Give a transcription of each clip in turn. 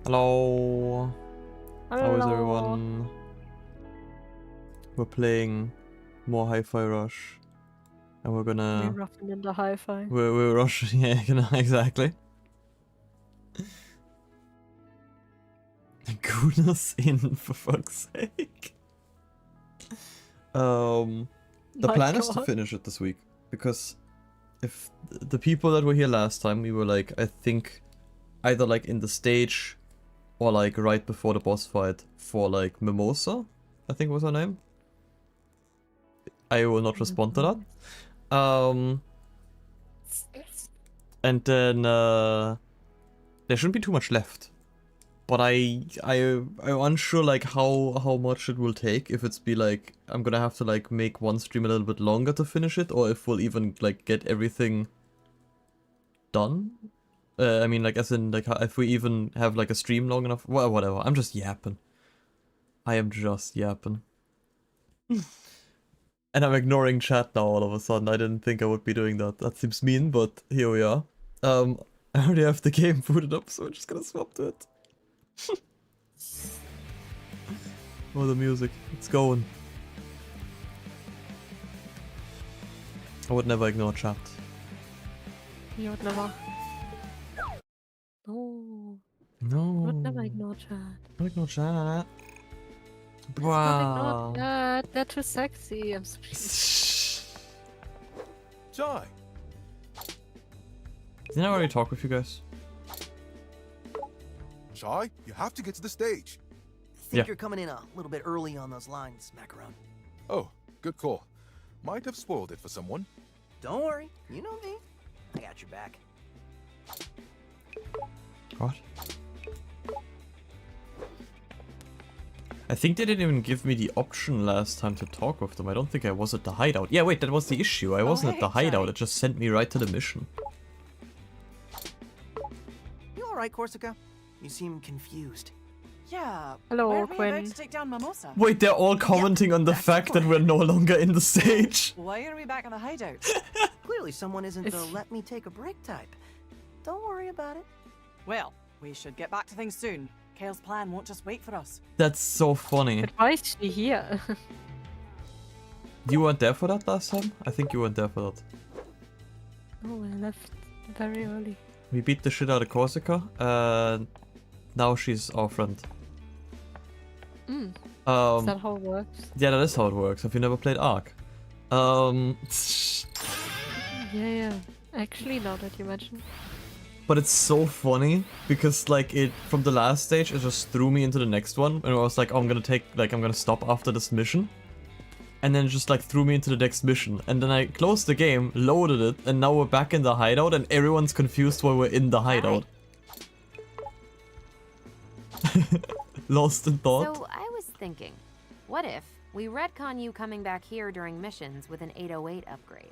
Hello. Hello. How is everyone? We're playing more Hi-Fi Rush. And we're gonna... We're roughing into Hi-Fi. We're rushing, yeah, exactly. Goodness in, for fuck's sake. The plan is to finish it this week. Because if the people that were here last time, we were like, I think, either like in the stage or like right before the boss fight for like Mimosa, I think was her name. I will not respond to that. And then there shouldn't be too much left. But I'm unsure like how much it will take, if it's be like I'm gonna have to like make one stream a little bit longer to finish it, or if we'll even like get everything done. I mean, like, as in, like, if we even have, like, a stream long enough. Well, whatever. I'm just yapping. I am just yapping. And I'm ignoring chat now all of a sudden. I didn't think I would be doing that. That seems mean, but here we are. I already have the game booted up, so we're just gonna swap to it. Oh, the music. It's going. I would never ignore chat. You would never. No. No. I would never ignore chat. Not ignore chat. Wow. Not that. They're too sexy. I'm sorry. Jai. Didn't I already talk with you guys? Jai, you have to get to the stage. I think you're coming in a little bit early on those lines, Macaron. Oh, good call. Might have spoiled it for someone. Don't worry. You know me. I got your back. What? I think they didn't even give me the option last time to talk with them. I don't think I was at the hideout. Yeah, wait, that was the issue. I wasn't at the hideout. It just sent me right to the mission. You alright, Corsica? You seem confused. Yeah. Hello, why are we Quinn. about to take down Mimosa? Wait, they're all commenting on the that's fact the that we're no longer in the stage. Why are we back on the hideout? Clearly someone isn't the It's- let me take a break type. Don't worry about it. Well, we should get back to things soon. Kale's plan won't just wait for us. That's so funny. But why is she here? You weren't there for that last time? I think you weren't there for that. Oh, I left very early. We beat the shit out of Corsica, and now she's our friend. Is Um, that how it works? yeah, that is how it works. Have you never played Ark? Yeah. Actually, now that you mention. But it's so funny because like it from the last stage it just threw me into the next one and I was like, oh, I'm gonna stop after this mission. And then it just like threw me into the next mission. And then I closed the game, loaded it, and now we're back in the hideout and everyone's confused why we're in the hideout. Lost in thought. So I was thinking, what if we retcon you coming back here during missions with an 808 upgrade?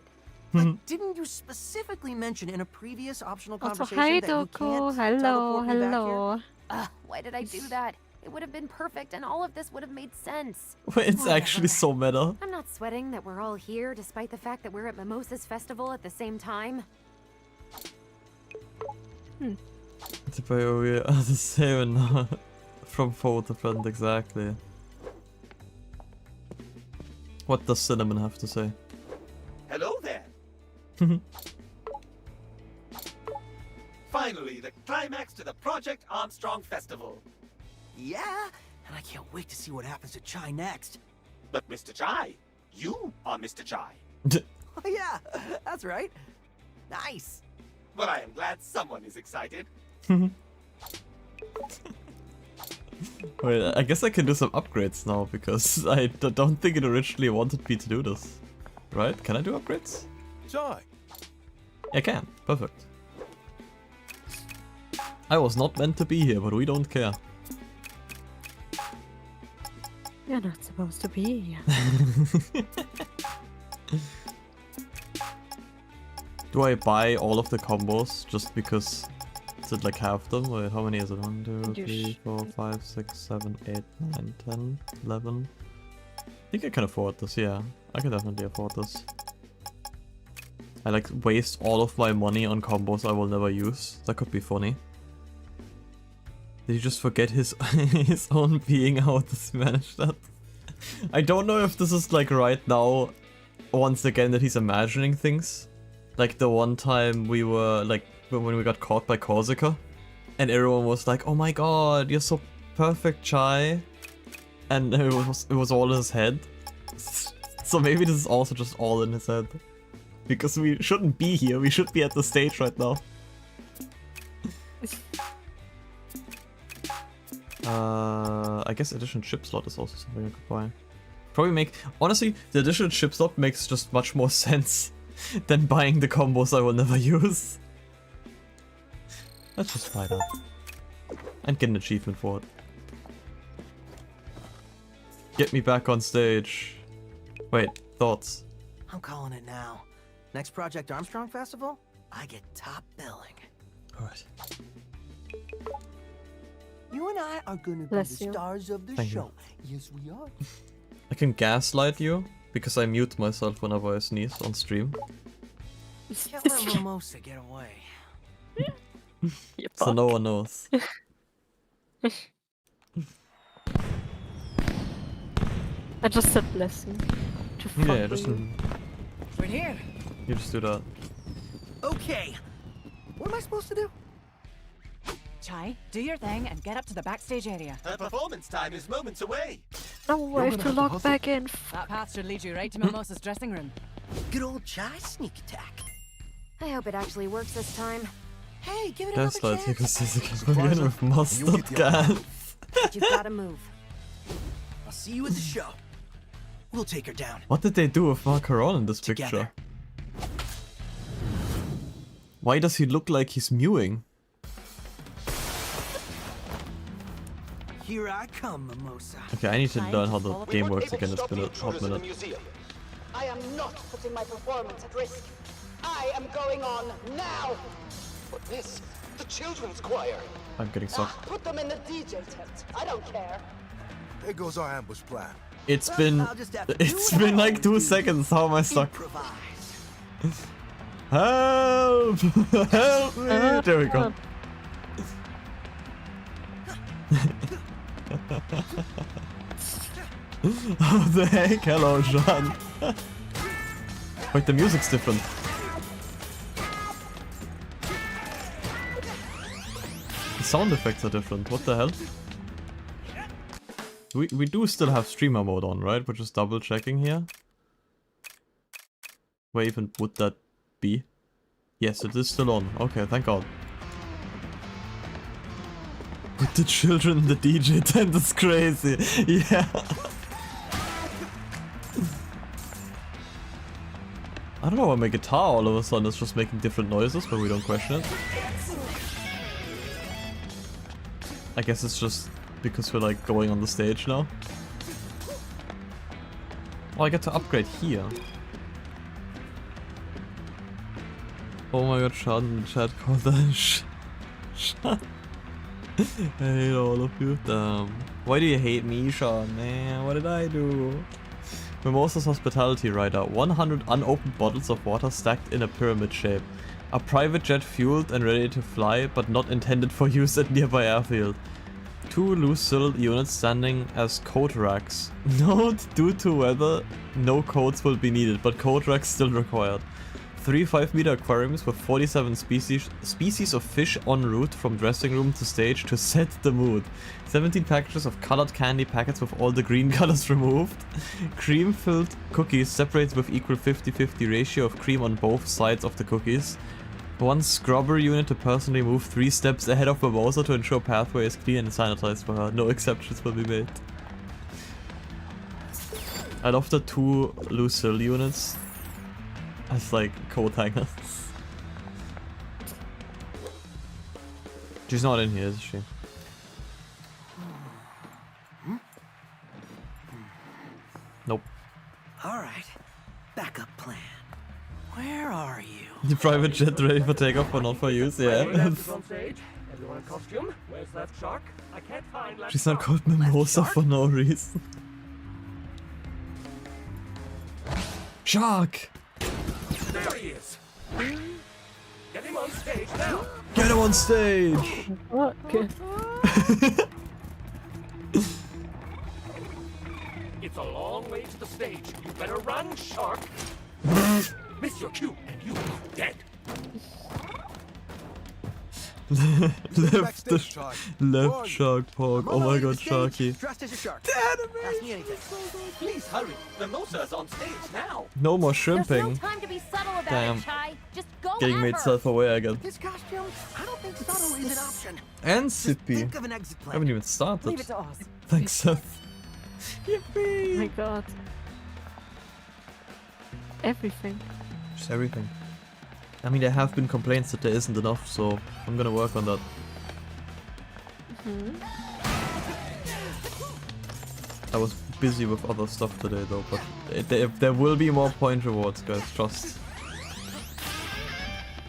But didn't you specifically mention in a previous optional Also, conversation hi, that you Doko. can't Hello, teleport me back here? hello. Why did I do that? It would have been perfect and all of this would have made sense. It's actually so meta. I'm not sweating that we're all here despite the fact that we're at Mimosa's festival at the same time. The priority are the same and from foe to friend, exactly. What does Cinnamon have to say? Hello there. Finally, the climax to the Project Armstrong Festival. Yeah, and I can't wait to see what happens to Chai next. But Mr. Chai, you are Mr. Chai. Oh yeah, that's right. Nice. Well, I am glad someone is excited. Wait, I guess I can do some upgrades now because I don't think it originally wanted me to do this. Right? Can I do upgrades? Jai. I can. Perfect. I was not meant to be here, but we don't care. You're not supposed to be here. Do I buy all of the combos just because to like have them? Wait, how many is it? 1, 2, You 3, 4, 5, 6, 7, 8, 9, 10, 11. I think I can afford this, yeah. I can definitely afford this. I like waste all of my money on combos I will never use. That could be funny. Did he just forget his his own being? How does he manage that? I don't know if this is like right now, once again, that he's imagining things. Like the one time we were like when we got caught by Corsica, and everyone was like, "Oh my god, you're so perfect, Chai," and it was all in his head. So maybe this is also just all in his head, because we shouldn't be here. We should be at the stage right now. I guess additional chip slot is also something I could buy. Probably honestly, the additional chip slot makes just much more sense than buying the combos I will never use. Let's just buy that. And get an achievement for it. Get me back on stage. Wait, thoughts? I'm calling it now. Next Project Armstrong Festival, I get top billing. Alright. You and I are gonna be Bless the you. stars of the Thank you. show. Yes, we are. I can gaslight you, because I mute myself whenever I sneeze on stream. Can't let Mimosa get away. So no one knows. I just said bless you. To fuck Yeah, with just you. Right here. you just do that. Okay. What am I supposed to do? Chai, do your thing and get up to the backstage area. Her performance time is moments away. No, I have to log back in. That path should lead you right to Mimosa's dressing room. Good old Chai sneak attack. I hope it actually works this time. Hey, give it another Gaslight you can chance. see again with mustard gas. But you've gotta move. I'll see you at the show. We'll take her down. What did they do with Macaron in this picture? Together. Why does he look like he's mewing? Here I come, Mimosa. Okay, I need to learn how the We game weren't works able to again. It's stop been the a hot intruders in the minute. museum. I am not putting my performance at risk. I am going on now. But miss, the children's choir. I'm getting sucked. Put them in the DJ tent. I don't care. There goes our ambush plan. It's Well, been I'll just have to do it's what I been like always 2 do. seconds. How am I stuck? Improvise. Help! Help me! There we go. How the heck? Hello, Jean. Wait, the music's different. The sound effects are different. What the hell? We do still have streamer mode on, right? We're just double checking here. Where even would that be? Yes, it is still on. Okay, thank God. With the children in the DJ tent, it's crazy. Yeah. I don't know why my guitar all of a sudden is just making different noises, but we don't question it. I guess it's just because we're like going on the stage now. Oh, I get to upgrade here. Oh my god, Sean in the chat called that Sean. I hate all of you. Why do you hate me, Sean? Man, what did I do? Mimosa's hospitality rider. 100 unopened bottles of water stacked in a pyramid shape. A private jet fueled and ready to fly, but not intended for use at nearby airfield. 2 Lucille units standing as coat racks. Note, due to weather, no coats will be needed, but coat racks still required. 3 5-meter aquariums with 47 species of fish en route from dressing room to stage to set the mood. 17 packages of colored candy packets with all the green colors removed. Cream-filled cookies separated with equal 50-50 ratio of cream on both sides of the cookies. 1 scrubber unit to personally move 3 steps ahead of Mimosa to ensure pathway is clean and sanitized for her. No exceptions will be made. I love the 2 Lucille units as like coat hangers. She's not in here, is she? Nope. All right. Backup plan. Where are you? The private jet ready for takeoff but not for use, yeah. on stage. Everyone in costume. Where's Left Shark? I can't find Left She's not called Mimosa for no reason. Shark! There he is. Get him on stage now. Get him on stage! Okay. It's a long way to the stage. You better run, shark. Miss your cue, and you are dead. Backstage, Shark. Where are left you? shark park. Oh my god, Sharky. Dressed as a shark. Ask me anything. Please hurry. The Mosa's on stage now. No more There's shrimping. no time to be subtle about Damn. it, Chai. Just go Getting at made her. self-aware again. This costume, I don't think subtle is an option. And Just Sippy. think of an exit plan. Haven't even Leave started. it to us. Thanks, Seth. Oh my god. Everything. Just everything. I mean, there have been complaints that there isn't enough, so I'm gonna work on that. I was busy with other stuff today though, but there will be more point rewards, guys, trust.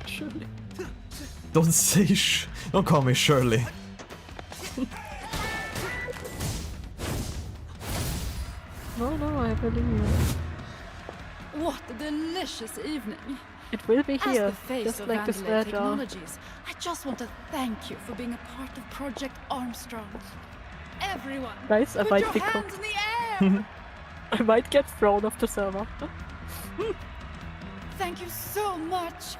Surely. Don't say don't call me Shirley. No, I believe you. What a delicious evening. It will be As here, the face just of like the Vandalay sweater. Technologies, I just want to thank you for being a part of Project Armstrong. Everyone, Guys, I put might your be hands cooked. in the air! I might get thrown off the server. Thank you so much.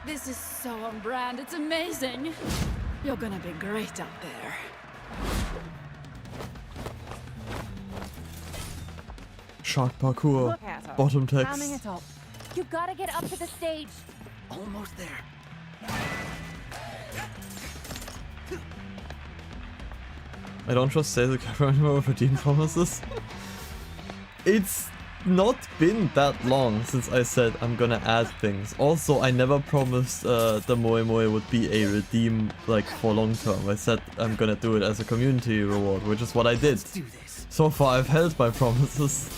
This is so on brand, it's amazing. You're gonna be great out there. Shark parkour. Look at her. Bottom Hamming text. it up. You gotta get up to the stage. Almost there. I don't trust say the camera anymore with redeem promises. It's not been that long since I said I'm gonna add things. Also, I never promised the Moe Moe would be a redeem like for long term. I said I'm gonna do it as a community reward, which is what I did. Let's do this. So far I've held my promises.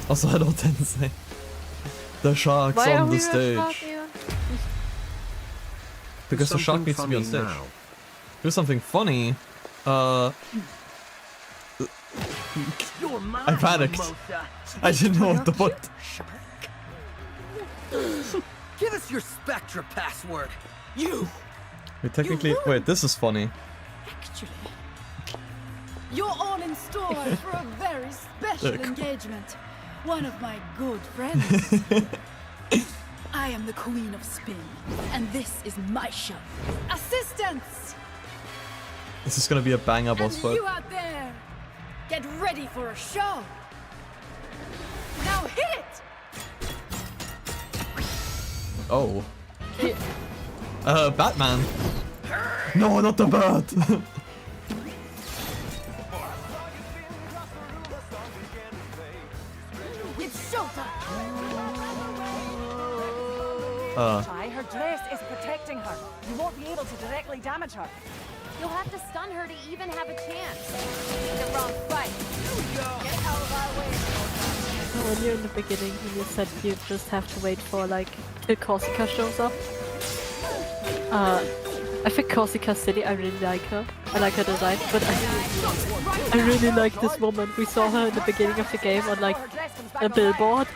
Also, hello Tensei. The shark's Why are on we the stage. talking? Because the shark needs to be on stage. Do something funny. You're mine, I panicked. Mimosa. I didn't know what the what. Give us your Spectra password. You. Wait, technically, wait, this is funny. Actually, you're all in store for a very special Look. engagement. One of my good friends. I am the Queen of Spin, and this is my show. Assistance! This is gonna be a banger boss And fight. you out there, get ready for a show. Now hit it! Oh. Batman. No, not the bat. It's showtime! Chai, her dress is protecting her. You won't be able to directly damage her. You'll have to stun her to even have a chance. The wrong fight. Get out of our way. When you're in the beginning, when you said you just have to wait for like till Corsica shows up. I think Corsica City, I really like her. I like her design, but I really like this woman. We saw her in the beginning of the game on like Her dress comes back a online. billboard.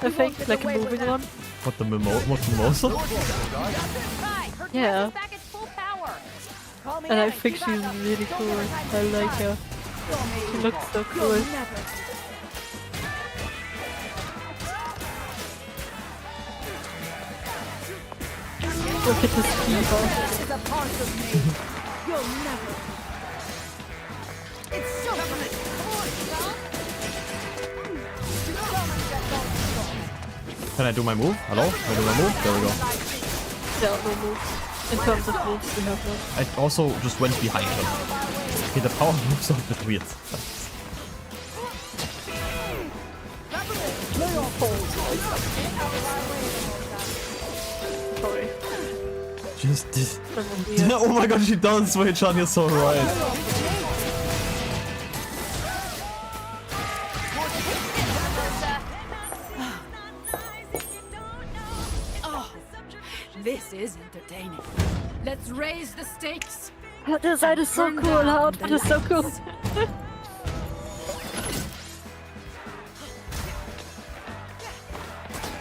I think, like a moving one. What the mimosa? Chai, her Yeah. dress is back at full power. Call me And I Eric, think you she's back up. really Don't cool. give her time to I like decide. her. She looks so cool. You'll never. Look at this fever. This is a part of me. You'll never. It's showtime! Can I do my move? Hello? Can I do my move? There we go. Yeah, no moves. In terms of moves, we have none. I also just went behind him. Okay, the power moves are a bit weird. Sorry. Just this. I'm weird. Oh my god, she does! Wait, Chan, you're so right. Oh, this is entertaining. Let's raise the stakes. Her design is so Turn cool. Her down outfit the is so cool. lights.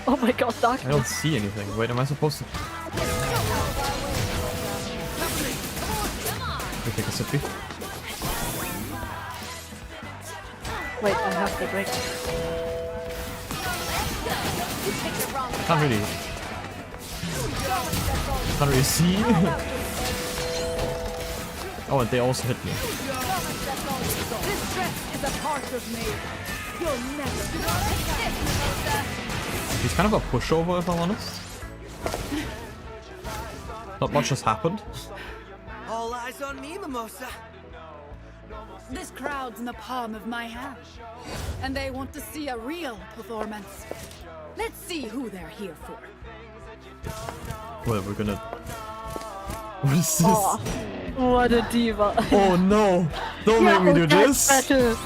Oh my god, I don't darkness. see anything. Wait, am I supposed to? We take a sippy. Wait, I have the drink. Can't really see. Oh, and they also hit me. This dress is a part of me. You'll never. He's kind of a pushover, if I'm honest. Not much has happened. All eyes on me, Mimosa. This crowd's in the palm of my hand, and they want to see a real performance. Let's see who they're here for. Well, we're gonna... What is this? Oh, what a diva. Oh no! Don't make me do this! Better.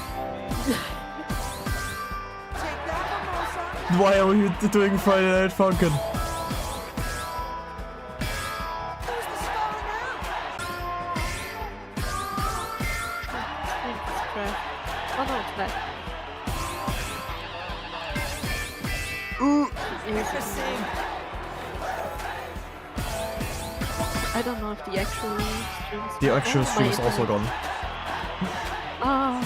Why are you doing Friday Night Funkin'? Oh no, it's back. I don't know if the actual stream is The actual stream is also gone. Ah.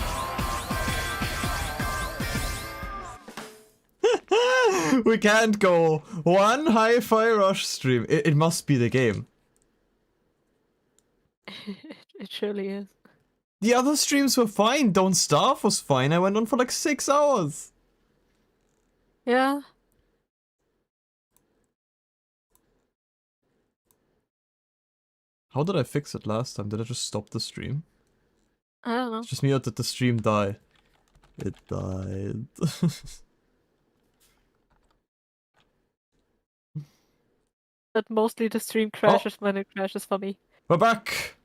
We can't go one Hi-Fi Rush stream. It must be the game. It surely is. The other streams were fine. Don't Starve was fine. I went on for like 6 hours. Yeah. How did I fix it last time? Did I just stop the stream? I don't know. It's just me, or did the stream die? It died. But mostly the stream crashes when it crashes for me. We're back!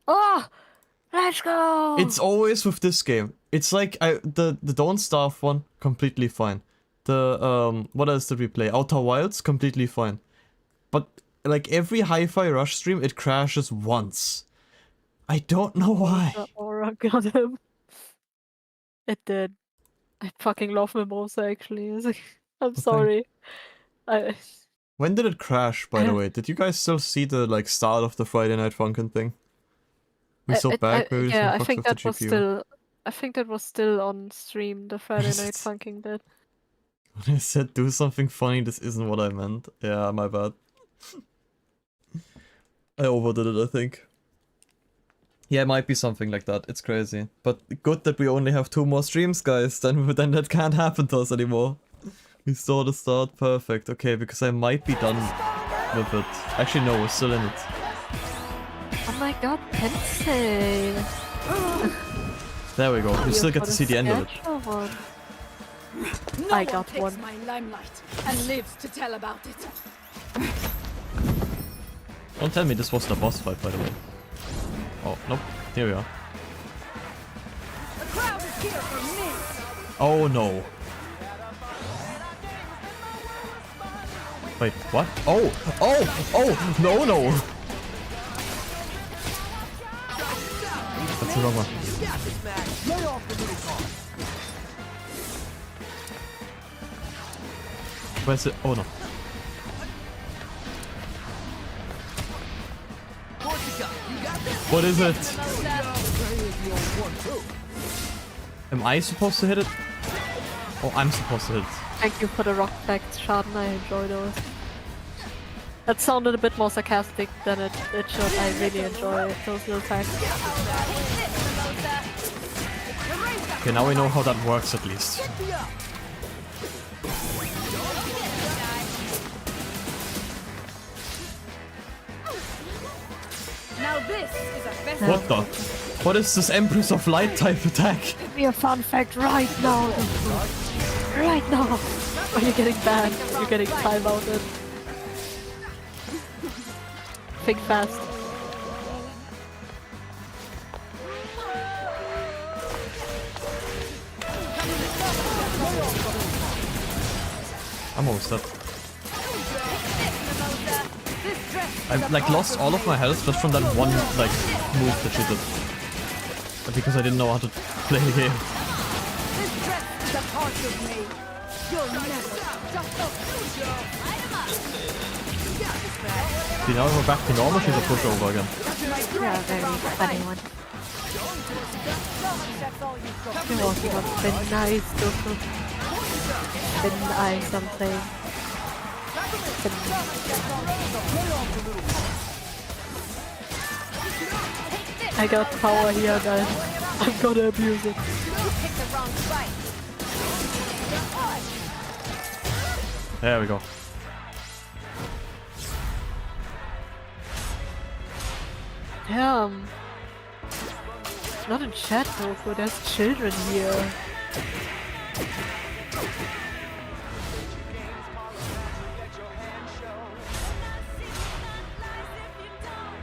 Oh! Let's go! It's always with this game. It's like the Don't Starve one, completely fine. The what else did we play? Outer Wilds, completely fine. But like every Hi-Fi Rush stream, it crashes once. I don't know why. The aura got him. It did. I fucking love Mimosa actually. I'm sorry. When did it crash, by the way? Did you guys still see the like start of the Friday Night Funkin' thing? We saw back, maybe yeah, some I think fucks that with was the GPU. still. I think that was still on stream. The Friday Night Funkin' did. When I said do something funny, this isn't what I meant. Yeah, my bad. I overdid it, I think. Yeah, it might be something like that. It's crazy. But good that we only have 2 more streams, guys. Then that can't happen to us anymore. We saw the start. Perfect. Okay, because I might be done with it. Actually, no, we're still in it. Oh my god, Tensei! There we go. You still get to see the end of it. No I one got takes one. my limelight and lives to tell about it. Don't tell me this was the boss fight, by the way. Oh, nope. Here we are. The crowd is here for me. Oh no. Wait, what? Oh! Oh! Oh! No, no! That's the wrong one. Where's it? Oh no. What is it? Am I supposed to hit it? Oh, I'm supposed to hit it. Thank you for the rock facts, Schaden. I enjoy those. That sounded a bit more sarcastic than it should. I really enjoy those little facts. Okay, now we know how that works at least. Now this is a best. What the? What is this Empress of Light type attack? Give me a fun fact right now. Right now. Or you're getting banned. You're getting timeouted. Think fast. I'm almost dead. I've like lost all of my health just from that one like move that she did. But because I didn't know how to play the game. This dress is a part of me. You'll never. See, now we're back to normal, she's a pushover again. Yeah, very funny one. You're walking on thin ice, Goku. Thin ice, I'm saying. I got power here, guys. I'm gonna abuse it. There we go. Damn. Not in chat, Goku. There's children here.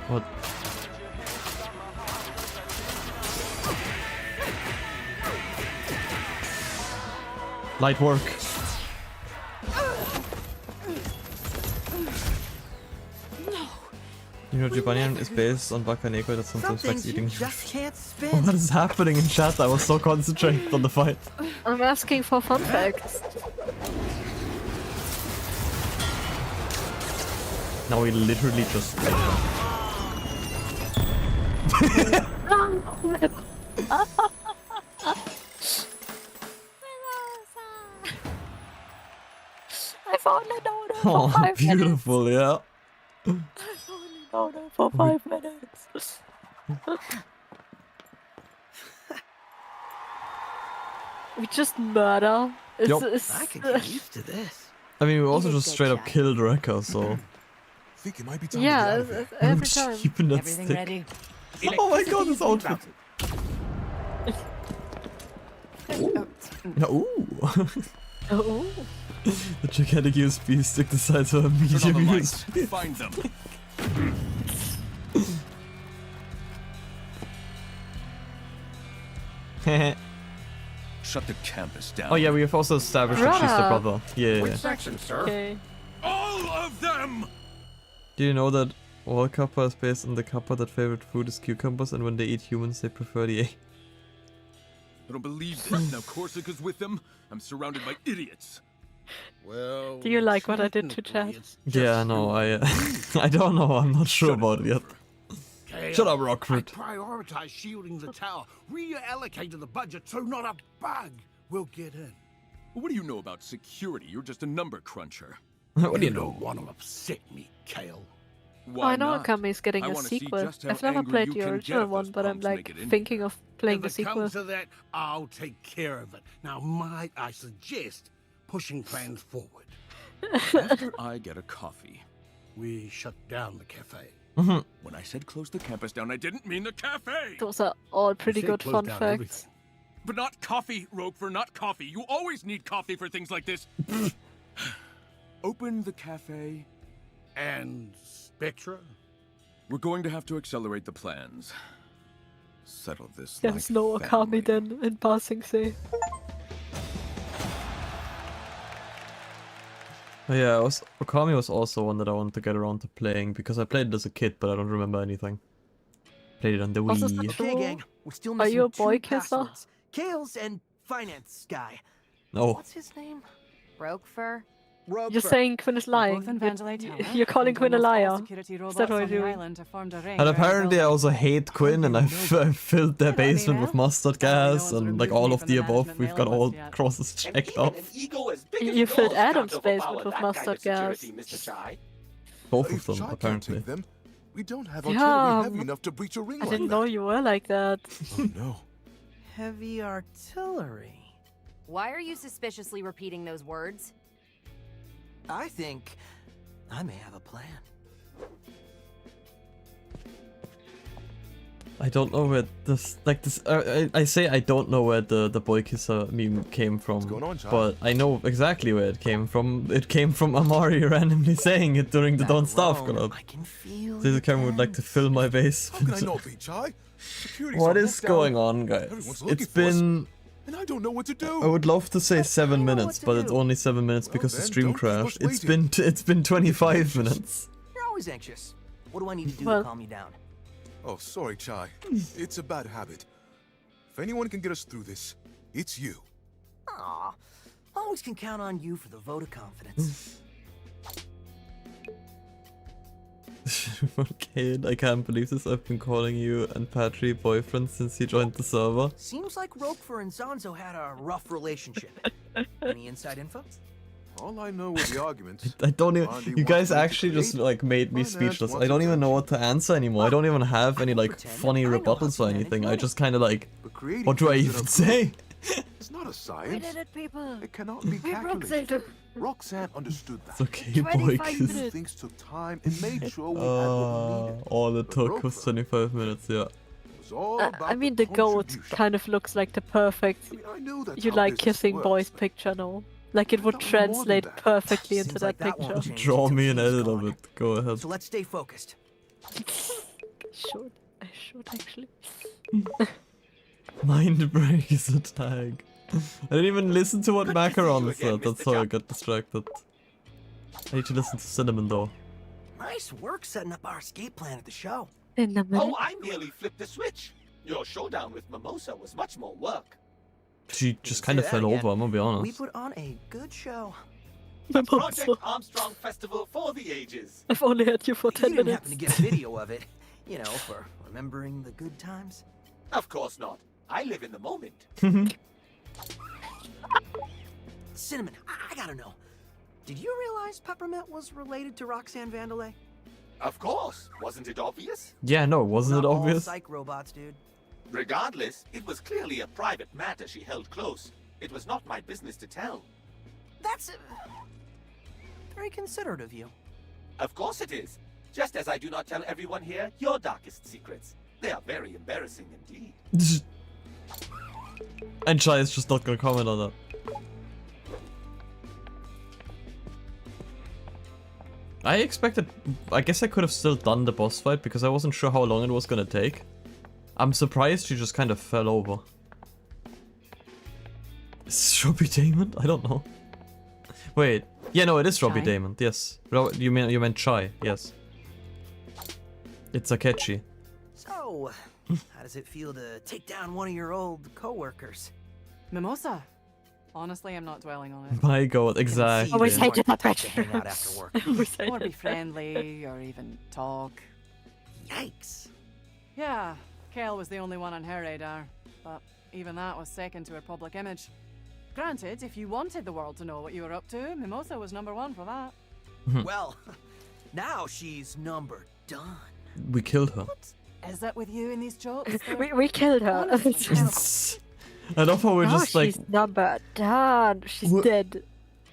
What? Light work. You know, Jibanyan is based on Bakaneko that sometimes likes eating. Just can't spin. What is happening in chat? I was so concentrated on the fight. I'm asking for fun facts. Now we literally just. I've only known her for Oh, 5 beautiful, minutes. yeah. I've only known her for 5 minutes. We just murder. Yup. I could get used to this. I mean, we also did just good, straight up Chai. killed Rekka, so. Think it might be time Yeah, to get out of here. We're every time. keeping that Everything stick. ready? Oh my god, this outfit. Ooh. Oh. The gigantic USB stick the size of a medium USB. Find them. Shut the campus down. Oh yeah, we have also established that she's the Bruh. brother. Yeah. Which section, sir? Okay. All of them! Do you know that all Kappa is based on the Kappa that favorite food is cucumbers, and when they eat humans they prefer the A? I don't believe this. Now Korsaka's with them. I'm surrounded by idiots. Well, Do you like what I did to chat? Yeah, no, I I don't know, I'm not sure about it yet. Shut up, Rockford. Prioritize shielding the tower. Reallocated the budget so not a bug will get in. What do you know about security? You're just a number cruncher. What do you don't know? want to upset me, Kale. Why I know not? Akame is getting I a wanna see sequel. just how I've never angry played you the can original get if one, those but I'm punks like make it in. thinking of playing the If it sequel. comes to that, I'll take care of it. Now, might I suggest pushing plans forward? After I get a coffee. We shut down the cafe. When I said close the campus down, I didn't mean the cafe! Those are all pretty said good close fun down facts. everything. But not coffee, Ropefer, not coffee. You always need coffee for things like this. Open the cafe. And Spectra? We're going to have to accelerate the plans. Settle this There's like no family. Akame then in passing say. Oh yeah, Okami was also one that I wanted to get around to playing because I played it as a kid, but I don't remember anything. Played it on the Was this Wii. the Okay, Cool. gang. We're still Are missing you a two boy kisser? passwords. Kale's and finance guy. No. What's his name? Roquefort? You're saying Quinn is lying. Both in Vandalay Tower, You're calling and Quinn a almost all liar. security Is robots that what on the you're doing? island have formed a ring And around apparently I building. also hate Quinn, and I filled their basement with mustard gas one's and like removed all me of from the the above. management We've got mailing all list yet. crosses And checked even off. an ego as big as You filled yours Adam's can't basement overpower with that mustard kind of gas. security, Mr. Chai. Both If of them, Chai can't apparently. take them, we don't have Yeah, artillery heavy enough to breach a ring I like didn't that. know you were like that. Oh no. Heavy artillery. Why are you suspiciously repeating those words? I think I may have a plan. I don't know where this, like this, I say I don't know where the boy kisser meme came from, What's going on, Chai? but I know exactly where it came from. It came from Amari randomly saying it during the That Don't Starve alone, collab. I can feel This the camera would like to fill my How can I basement. not be, Chai? Security's What all is locked down, going on, guys? Everyone's looking It's for us. been, and I don't know what to do. I would love to say 7 know minutes, what to but it's do. only 7 minutes Well because the then, stream don't keep crashed. us It's been 25 minutes. You're always anxious. What do I need to do Well- to calm you down? Oh, sorry, Chai. It's a bad habit. If anyone can get us through this, it's you. Aw, always can count on you for the vote of confidence. Okay, I can't believe this. I've been calling you and Patry boyfriend since you joined the server. Seems like Roquefort and Zanzo had a rough relationship. Any inside info? All I know is the arguments. I don't even. Andy You wants guys me to actually just create, like made me finance speechless. wants I don't even know what to answer anymore. I don't even have any like pretend funny I know how rebuttals to or manage anything. I money. just kind of like, but creating what do I things even that are say? good, it's not a We science. did it, people. It cannot be We broke calculated. Zelda. Roxanne understood that. It's okay, 25 boy. minutes. Things took time and made sure we had what we needed. All it But took was Roquefort 25 minutes. Yeah. It was all I about mean, the goat contribution. kind of looks like the perfect I mean, I knew that's you how like business kissing works, boys but picture now. Like it I would thought more than translate that. perfectly into Seems that like that picture. won't change Draw until me an he's edit gone. of it. Go ahead. So let's stay focused. I should actually. Mind break is a tag. I didn't even listen to what Good to see you Macaron again, said. That's Mr. how I Jack. got distracted. I need to listen to Cinnamon though. Nice work setting up our escape plan at the show. In the minute. Oh, I merely flipped the switch. Your showdown with Mimosa was much more work. She just Say kind of that fell again. over, I'm gonna be We honest. put on a good show. Project Armstrong Festival for the ages. I've only had you for 10 You didn't minutes. happen to get a video of it, you know, for remembering the good times. Of course not. I live in the moment. Cinnamon, I gotta know. Did you realize Peppermint was related to Roxanne Vandelay? Of course. Wasn't it obvious? Yeah, no, wasn't it Not all obvious? psych robots, dude. Regardless, it was clearly a private matter she held close. It was not my business to tell. That's very considerate of you. Of course it is. Just as I do not tell everyone here your darkest secrets. They are very embarrassing indeed. And Chai is just not gonna comment on that. I expected... I guess I could have still done the boss fight because I wasn't sure how long it was gonna take. I'm surprised she just kind of fell over. Is Robbie Damon? I don't know. Wait. Yeah, no, it is Robbie Chai? Damon. Yes. You meant Chai. Yes. It's Akechi. So, how does it feel to take down one of your old coworkers? Mimosa. Honestly, I'm not dwelling on it. My god, exactly. Always hated that to bitch. hang out after work. Always Or hated be friendly, or even talk. Yikes. Yeah, Kale was the only one on her radar, but even that was second to her public image. Granted, if you wanted the world to know what you were up to, Mimosa was number one for that. Well, now she's number done. We killed her. Is that with you in these jokes? We killed her. Honestly, I love how we're No, just like... she's number done. She's What- dead.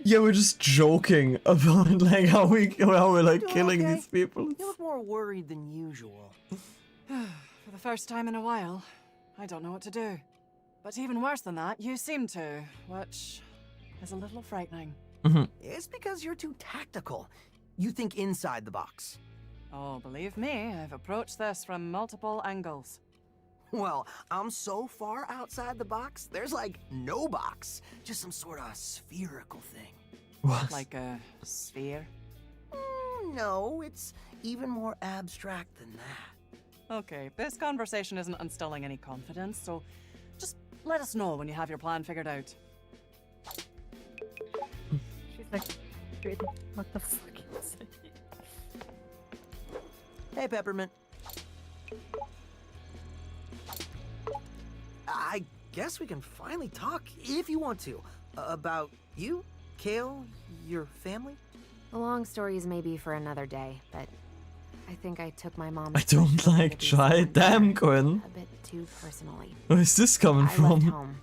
Yeah, we're just joking about like how we're like killing okay. these people. You look more worried than usual. For the first time in a while, I don't know what to do. But even worse than that, you seem to, which is a little frightening. It's because you're too tactical. You think inside the box. Oh, believe me, I've approached this from multiple angles. Well, I'm so far outside the box, there's like no box. Just some sort of spherical thing. What? Like a sphere. No, it's even more abstract than that. Okay, this conversation isn't instilling any confidence, so just let us know when you have your plan figured out. She's like, wait, what the fuck is it? Hey, Peppermint. I guess we can finally talk, if you want to, about you, Kale, your family. The long stories may be for another day, but I think I took my mom's I don't question like to be Chai. someone Damn, here Quinn. a bit too personally. Where is this coming I left from? home,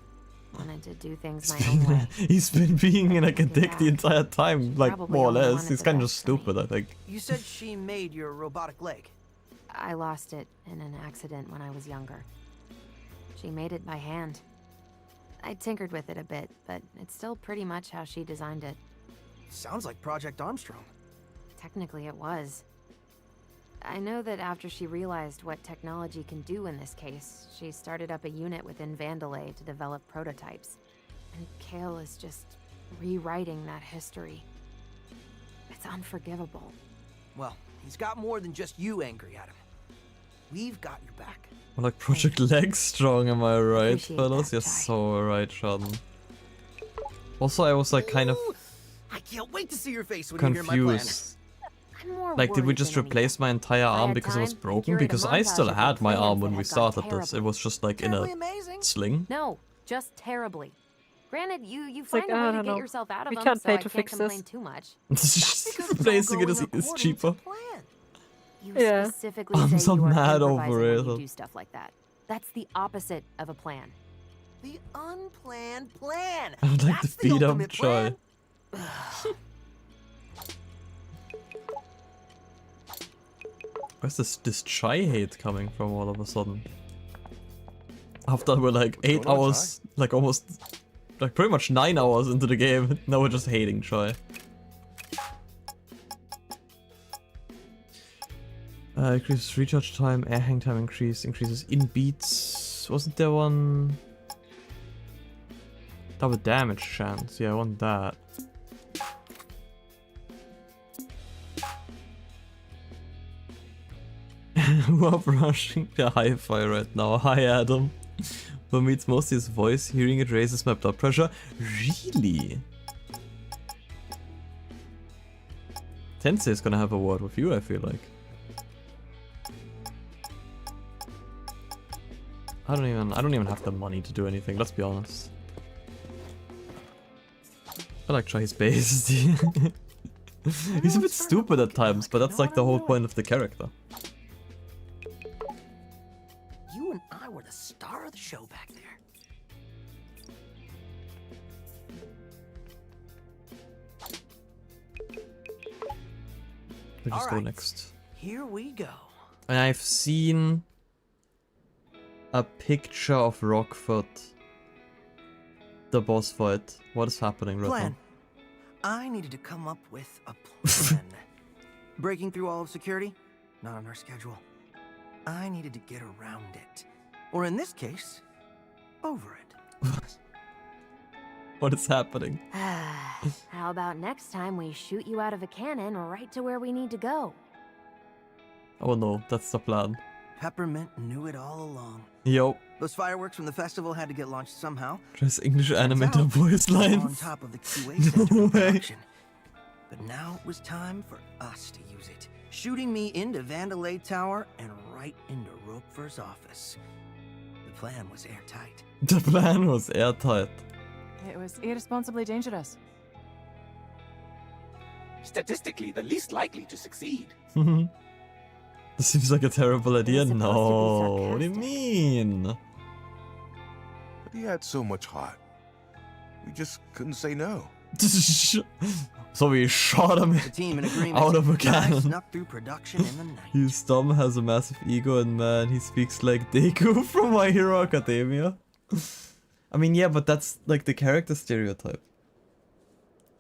wanted to do things my own way. He's been being like a dick the entire time, like Probably more or only less. wanted He's the kind of best just for me. stupid, I think. You said she made your robotic leg. I lost it in an accident when I was younger. She made it by hand. I tinkered with it a bit, but it's still pretty much how she designed it. Sounds like Project Armstrong. Technically, it was. I know that after she realized what technology can do in this case, she started up a unit within Vandelay to develop prototypes. And Kale is just rewriting that history. It's unforgivable. Well, he's got more than just you angry at him. We've got your back. Or like Project Leg Strong, am I right, Appreciate fellas? that, You're Chai. so right, Sheldon. Also, I was like kind of Ooh, I can't wait to see your face when you hear my plan. confused I'm more Like, did we worried just than replace my entire I arm had because it was time, I broken? curated a Because I montage still of had my plans arm that when we had gone started this. It terribly. was just like in Terribly a amazing? sling. No, just terribly. Granted, you like, find a I way to don't get know. yourself out of We them, can't so pay I to can't fix complain this. too much. Replacing it is cheaper. You Yeah. specifically I'm say so you are mad over improvising when you it. do stuff like that. That's the opposite of a plan. The unplanned plan. I would like That's to the beat up ultimate Chai. plan. Where's this Chai hate coming from all of a sudden? After we're like 8 going on, hours, like almost, like pretty much 9 hours into the game, now we're just hating Chai. Increases recharge time, air hang time increases in beats. Wasn't there one? Double damage chance, yeah, I want that. We're brushing the hi-fi right now. Hi Adam. For me it's mostly his voice. Hearing it raises my blood pressure. Really? Tensei is gonna have a word with you, I feel like. I don't even have the money to do anything, let's be honest. I like Chai's base. He's a bit stupid at times, but that's like the whole point of the character. You and I were the star of the show back there. We'll just go Alright. next. Here we go. And I've seen a picture of Rockford. The boss fight. What is happening right Plan. I needed to come up with a plan. Breaking through all of security? Not on our schedule. I needed to get around it. Or in this case, over it. now? What is happening? How about next time we shoot you out of a cannon right to where we need to go? Oh no, that's the plan. Peppermint knew it all along. Yo, Those fireworks from the festival had to get launched somehow. just English Turns animator out, voice on lines. top of the QA center No of way. production. But now it was time for us to use it. Shooting me into Vandalay Tower and right into Roquefort's office. The plan was airtight. The plan was airtight. It was irresponsibly dangerous. Statistically, the least likely to succeed. This seems like a terrible idea. supposed to be No, what do you sarcastic. mean? But he had so much heart. We just couldn't say no. So we shot him The team in agreement. out of a I cannon. snuck through production in the night. He's dumb, has a massive ego, and man, he speaks like Deku from My Hero Academia. I mean, yeah, but that's like the character stereotype.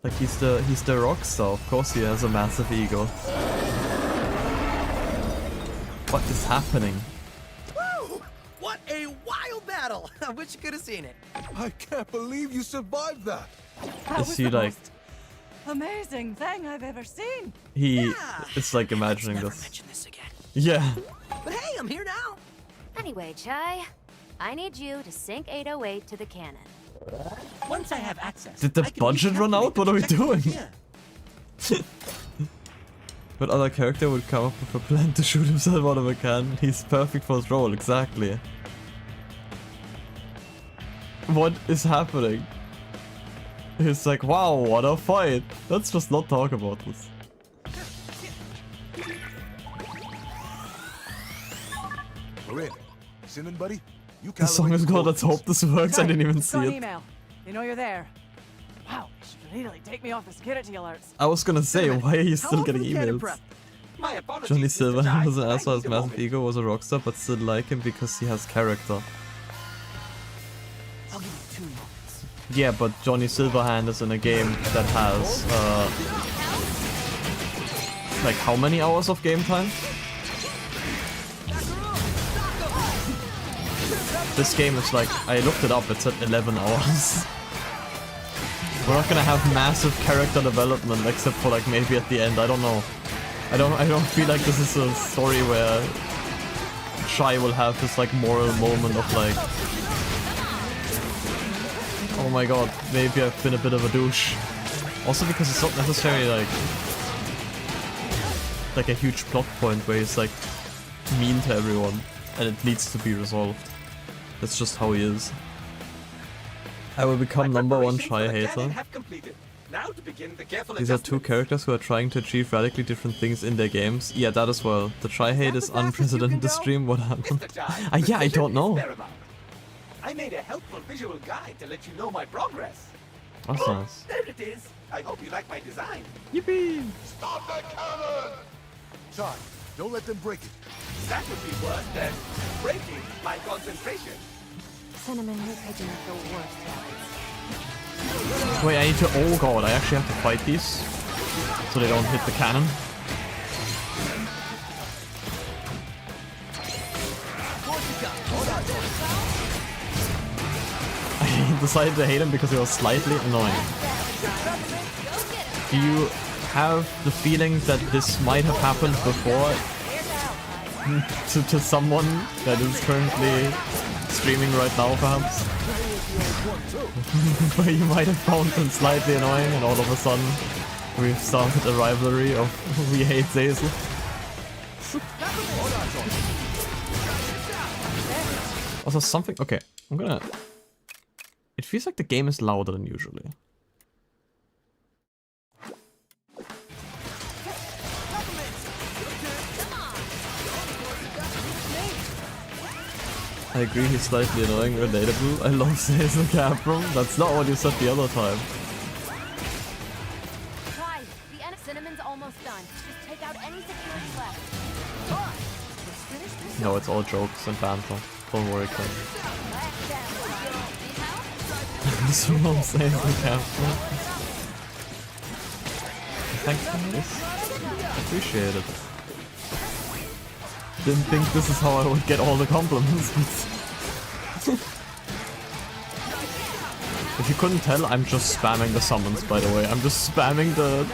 Like he's the rock star. Of course, he has a massive ego. What is happening? Woo! What a wild battle! I wish you could have seen it. I can't believe you survived that. That Is was he the like most amazing thing I've ever seen. he? Yeah. It's like imagining Never this. mention this again. Yeah. But hey, I'm here now. Anyway, Chai, I need you to sink 808 to the cannon. Once I have access, Did the I can budget run recalculate out? What the are we trajectory doing? here. What other character would come up with a plan to shoot himself out of a cannon? He's perfect for his role, exactly. What is happening? He's like, wow, what a fight. Let's just not talk about this. We're in. Cinnamon, buddy? You The song is called Let's Hope This Works. I didn't even Just got see an it. email. They know you're there. Wow, they should really take me off the security alerts. I was gonna say, why are you How still long getting for the cannon emails? prep? My apologies, Johnny Mr. Silver Chai, was an I asshole, need has a massive moment. ego, was a rock star, but still like him because he has character. I'll give you 2 moments. Yeah, but Johnny Silverhand is in a game that has, like how many hours of game time? This game is like, I looked it up, it's at 11 hours. We're not gonna have massive character development except for like maybe at the end, I don't know. I don't feel like this is a story where Chai will have this like moral moment of like, oh my god, maybe I've been a bit of a douche. Also because it's not necessarily like like a huge plot point where he's like mean to everyone, and it needs to be resolved. That's just how he is. I will become #1 Shy hater. Now to begin the careful These are two characters who are trying to achieve radically different things in their games. Yeah, that as well. The Shy hate is unprecedented stream. What happened? Yeah, I don't know. I made a helpful visual guide to let you know my progress. That's nice. There it is. I hope you like my design. Yippee! Stop that cannon! Chai, don't let them break it. That would be worse than breaking my concentration. Cinnamon, you're picking up the worst habits. Wait, I need to. Oh god, I actually have to fight these so they don't hit the cannon. I decided to hate him because he was slightly annoying. Do you have the feeling that this might have happened before to someone that is currently streaming right now, perhaps? Where you might have found them slightly annoying and all of a sudden we've started a rivalry of we hate Zazel. Also something... Okay, I'm gonna... It feels like the game is louder than usually. I agree, he's slightly annoying, relatable. I love Zazel Caprum. That's not what you said the other time. Try. The end of Cinnamon's almost done. Just take out any security left. No, it's all jokes and banter. Don't worry, Ken. This is what I'm saying, Caprum. Thanks for this. Appreciate it. Didn't think this is how I would get all the compliments, but... If you couldn't tell, I'm just spamming the summons, by the way. I'm just spamming the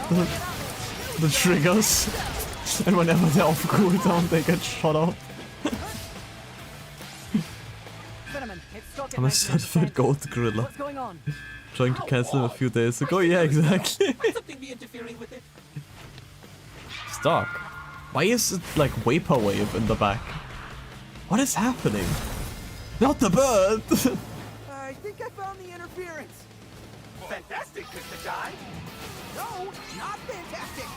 triggers. And whenever they're off cooldown, they get shot up. I'm a certified gold gorilla. Trying to cancel him a few days ago. Yeah, exactly. Stark. Why is it like vaporwave in the back? What is happening? Not the bird! I think I found the interference. Fantastic, Mr. Jai. No, not fantastic.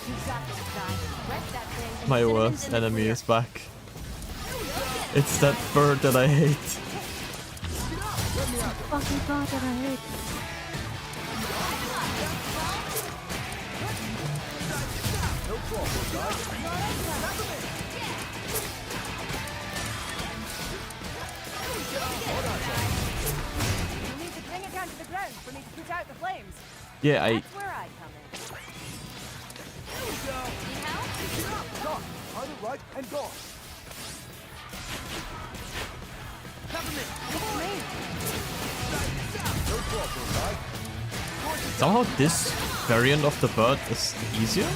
You got this, guy. Rest that thing. My worst enemy is back. It's that bird that I hate. Fucking bird that I hate. No problem, guys. You'll need to bring it down to the ground for me to put out the flames. Yeah, That's where I come in. Stop! On the right and go! No problem, guys. Somehow this variant of the bird is easier.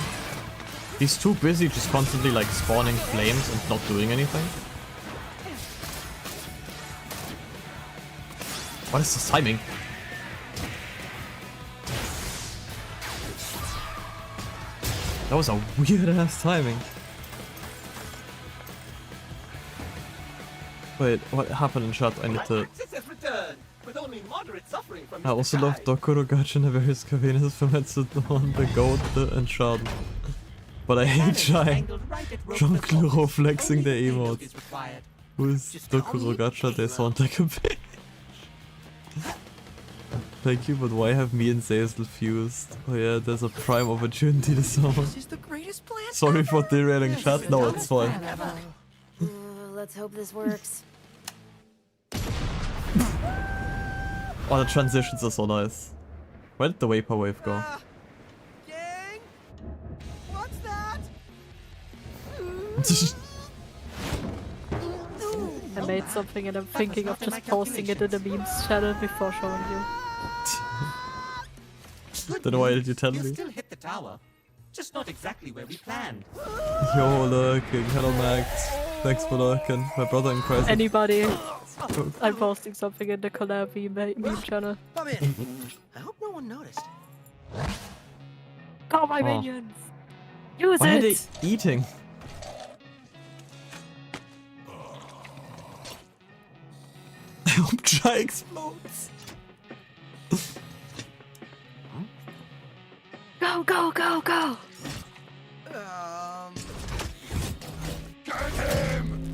He's too busy just constantly like spawning flames and not doing anything. What is this timing? That was a weird ass timing. Wait, what happened in chat? I need to... I also love Dokuro Gacha and various Kavenas Vermetzel on the goat and Schaden. But I hate Shy. John Kluro flexing the emotes. Who is Dokuro Gacha de Sonntag? Thank you, but why have me and Zazel fused? Oh yeah, there's a prime opportunity to summon. Sorry for derailing chat. No, it's fine. Let's hope this works. Oh, the transitions are so nice. Where did the vaporwave go? Gang? What's that? I made something and I'm thinking of just posting it in the memes channel before showing you. Then why did you tell me? Still hit the tower, just not exactly where we planned. Yo, lurking. Hello, Max. Thanks for lurking. My brother in Christ. Anybody? I'm posting something in the collab meme channel. Come in. I hope no one noticed. Oh, my minions! Use Why are they it! eating? I hope Chai explodes. Go, go, go, go!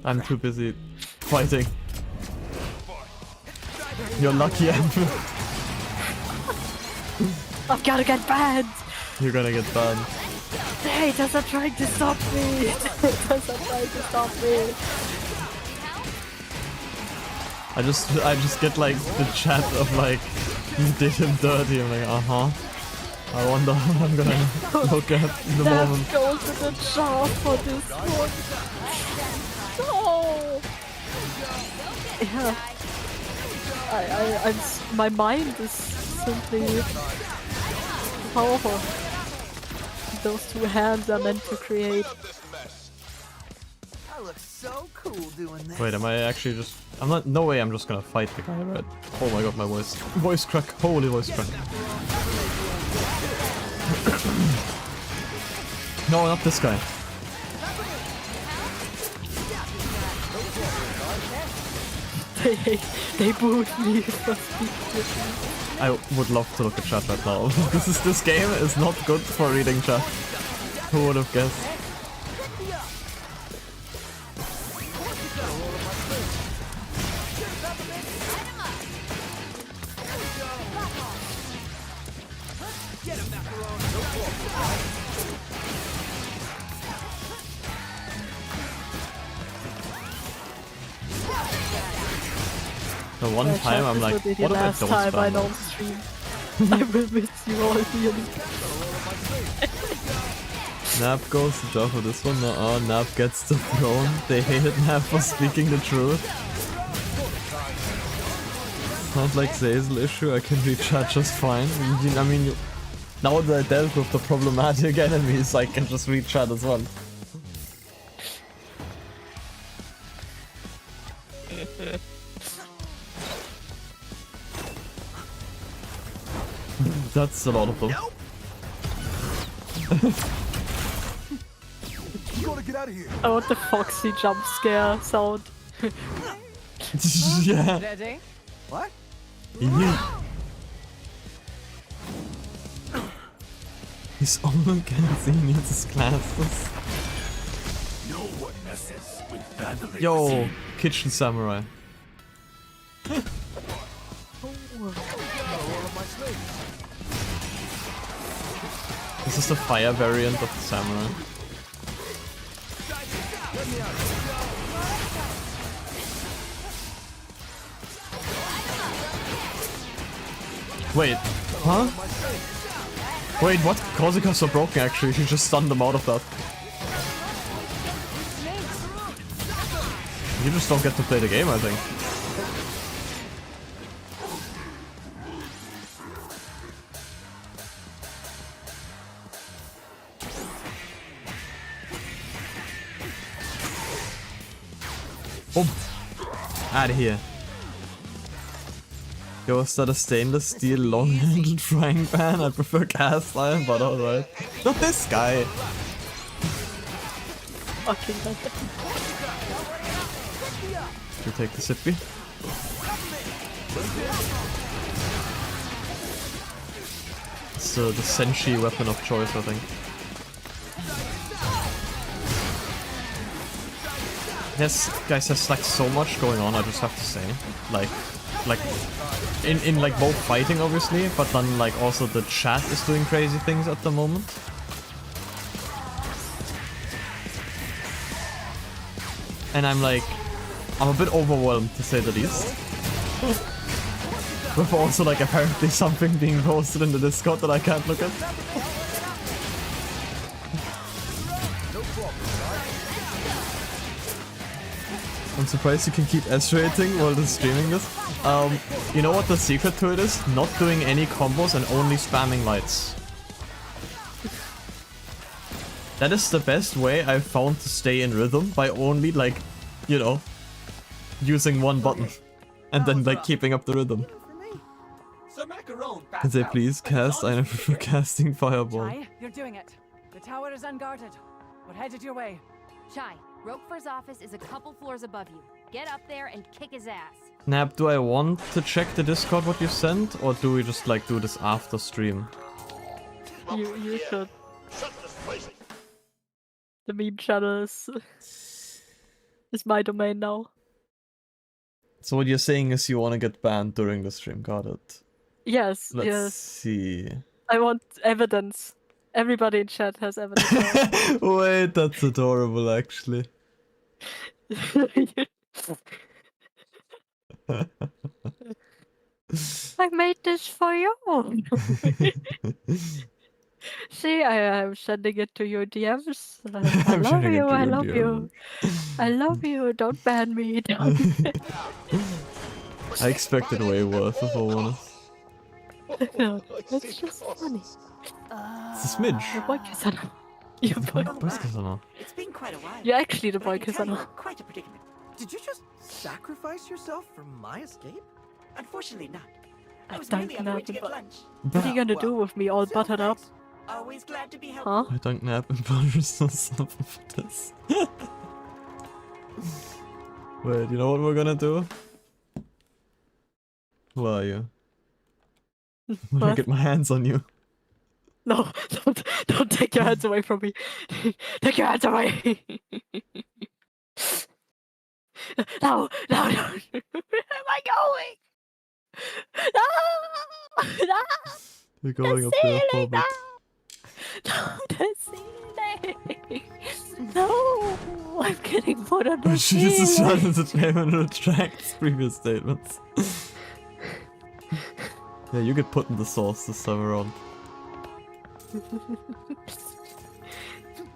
I'm too busy fighting. You're lucky, Amber. I've gotta get banned! You're gonna get banned. The haters are trying to stop me! The haters are trying to stop me! I just get like the chat of like, you did him dirty. I'm like, uh-huh. I wonder what I'm gonna look at in the moment. Let's go to the jar for this one. No! Yeah. My mind is simply powerful. Those two hands are meant to create. I look so cool doing this. Wait, am I actually just... I'm not... No way I'm just gonna fight the guy, right? Oh my god, my voice. Voice crack. Holy voice crack. No, not this guy. They booed me for speaking. I would love to look at chat right now. This game is not good for reading chat. Who would have guessed? The one time I'm like, what if I don't time I spam don't that? stream. I will miss you all dearly. Nap goes to jail for this one. No, Nap gets the throne. They hated Nap for speaking the truth. Sounds like Zazel issue. I can read chat just fine. I mean, now that I dealt with the problematic enemies, I can just read chat as well. That's a lot of them. You gotta get out of here. I want the Foxy jump scare sound. Yeah. Ready? What? Yeah. He's all can see needs his glasses. No one messes with vandalism. Yo, kitchen samurai. This is the fire variant of the samurai. Wait, huh? Wait, what? Korsica's so broken actually, she just stunned them out of that. You just don't get to play the game, I think. Boom. Out of here. Yo, is that a stainless steel long-handled frying pan? I prefer cast iron, but alright. Not this guy! Fucking You take the sippy. It's the Senshi weapon of choice, I think. Yes, guys, there's like so much going on, I just have to say. Like in like both fighting obviously, but then like also the chat is doing crazy things at the moment. And I'm a bit overwhelmed to say the least. With also like apparently something being posted in the Discord that I can't look at. I'm surprised you can keep S-rating while streaming this. You know what the secret to it is? Not doing any combos and only spamming lights. That is the best way I've found to stay in rhythm, by only like, you know, using one button. And then like keeping up the rhythm. Sir Macaron, Can they please cast? I prefer casting Fireball. Chai, you're doing it. The tower is unguarded. We're headed your way. Chai, Roquefort's office is a couple floors above you. Get up there and kick his ass. Nap, do I want to check the Discord what you sent, or do we just like do this after stream? You should. The meme channel is my domain now. So what you're saying is you want to get banned during the stream, got it? Yes, Let's yes. see. I want evidence. Everybody in chat has evidence. Wait, that's adorable actually. I made this for you. See, I'm sending it to your DMs. I love you, I love you. I love you, don't ban me. Don't. I expected way worse, if I'm honest. No, it's just funny. It's a smidge. The boy Kisano. Your boy Kisano. It's been quite a while. You're actually the boy Kisano. Quite a predicament. Did you just sacrifice yourself for my escape? Unfortunately not. I was don't really on the way to know, get but- lunch. What are you gonna do with me all buttered up? Always glad to be helpful. Huh? I don't nap and punches or something for this. Wait, you know what we're gonna do? Who are you? I'm gonna What? get my hands on you. No, don't take your hands away from me. Take your hands away. No. Where am I going? No. You're going up The there, ceiling, Hobbit. No, the ceiling. No, I'm getting put on the Jesus, ceiling. trying to claim and retracts previous statements. Yeah, you get put in the sauce this time around.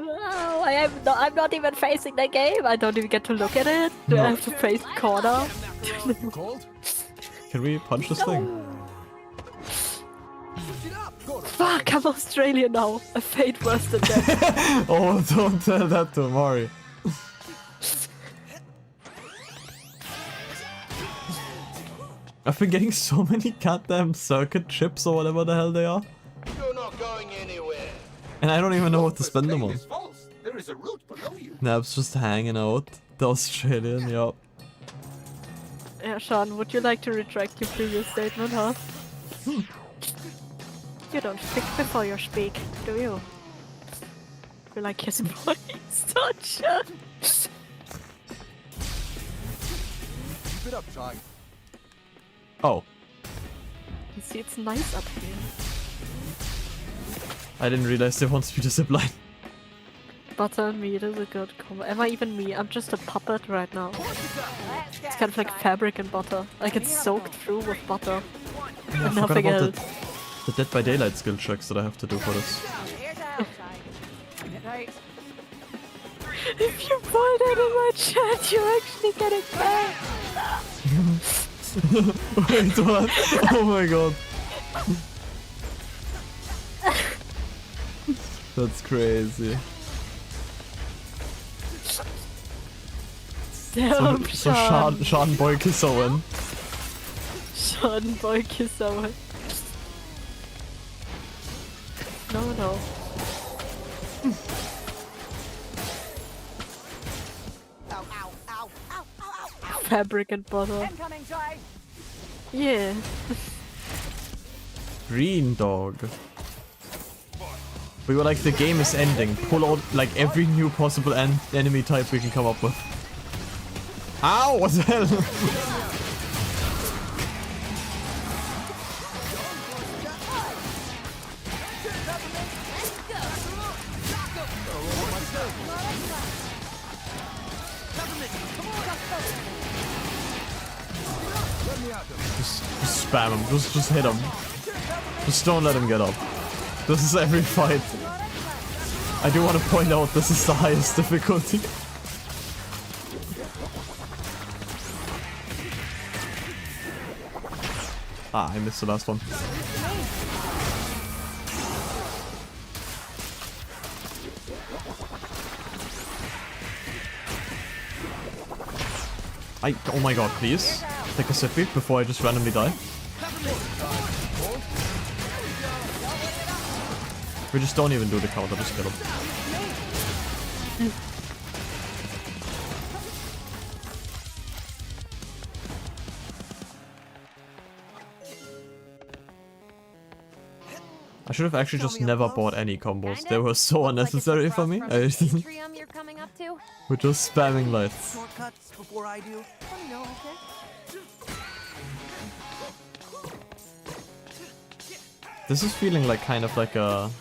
Oh, I'm not even facing the game. I don't even get to look at it. Do I have to face the corner? Can we punch this thing? Fuck, I'm Australian now. A fate worse than that. Oh, don't tell that to Mari. I've been getting so many goddamn circuit chips or whatever the hell they are. You're not going anywhere. And I don't even know what to spend them on. Is false. There is a route below you. Nap's just hanging out. The Australian, yup. Yeah, Sean, would you like to retract your previous statement, huh? You don't think before you speak, do you? You like his voice, don't you? Keep it up, Chai. Oh, You see, it's nice up here. I didn't realize they want me to zipline. Butter and meat is a good combo. Am I even me? I'm just a puppet right now. It's kind of like fabric and butter. I get soaked through with butter. I And forgot nothing about else. the Dead by Daylight skill checks that I have to do for this. Right. If you point it in my chat, you're actually getting back. Wait, what? Oh my god. That's crazy. Damn, So Sean. Sean Boykisowen. Sean Boykisowen. No. Fabric and butter. Incoming, Chai. Yeah. Green dog. We were like, the game is ending. Pull out like every new possible enemy type we can come up with. Ow! What the hell? Just spam him. Just hit him. Just don't let him get up. This is every fight. I do want to point out this is the highest difficulty. Ah, I missed the last one. Oh my god, please. Take a sippy before I just randomly die. We just don't even do the counter, just kill him. I should have actually just never bought any combos. They were so unnecessary for me. I You're coming up to? we're just spamming lights. Shortcuts before I do. No, okay. This is feeling like kind of like a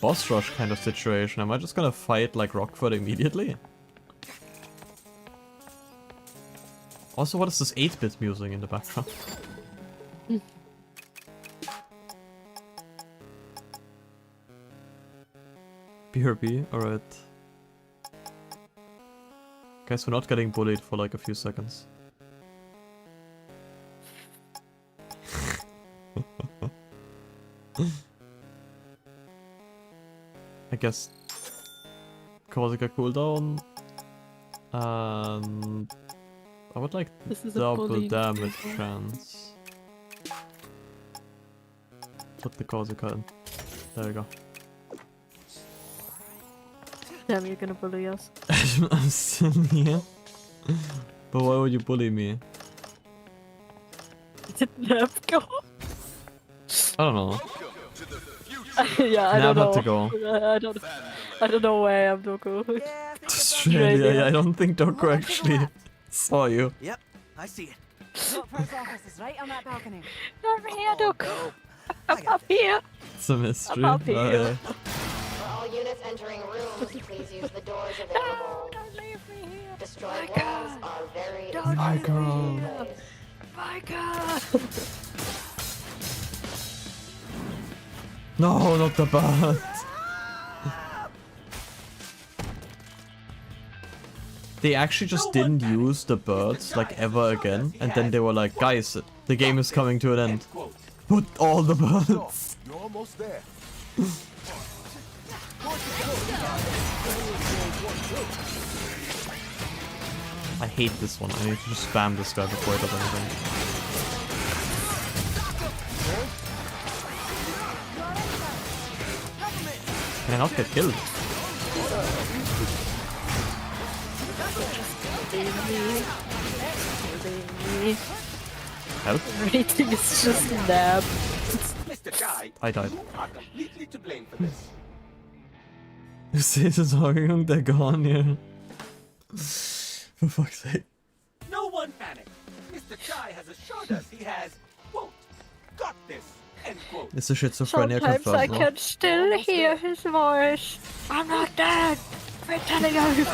boss rush kind of situation. Am I just gonna fight like Rockford immediately? Also, what is this 8-bit music in the background? BRB, alright. Guess we're not getting bullied for like a few seconds. I guess Corsica cooldown, and I would like double damage chance. Put the Corsica in. There you go. Damn, you're gonna bully us. I'm still here. But why would you bully me? Did Neb go? I don't know. Yeah, I don't Neb know. had to go. I don't know where I'm Doku. Australia, yeah, I don't think Doku actually saw you. Yep, I see it. Look, first office is right on that balcony. I'm here, Doku. I'm up here. It's a mystery. I'm up here. Yeah. For all units entering rooms, please use the doors available. Don't leave me here. Destroyed walls are very My girl. My God. No, not the bird. They actually just didn't use the birds like ever again, and then they were like, guys, the game is coming to an end. Put all the birds. You're almost there. I hate this one. I need to just spam this guy before he does anything. Can I not get killed? Help? Everything is just Neb. Mr. Guy, I died. you are completely to blame for this. Du siehst es Sorgung, they're gone here. For fuck's sake. No one panic. Mr. Guy has assured us he has, quote, got this, end quote. Is the schizophrenia Sometimes I confirmed now? can still hear his voice. I'm not dead. I'm telling you.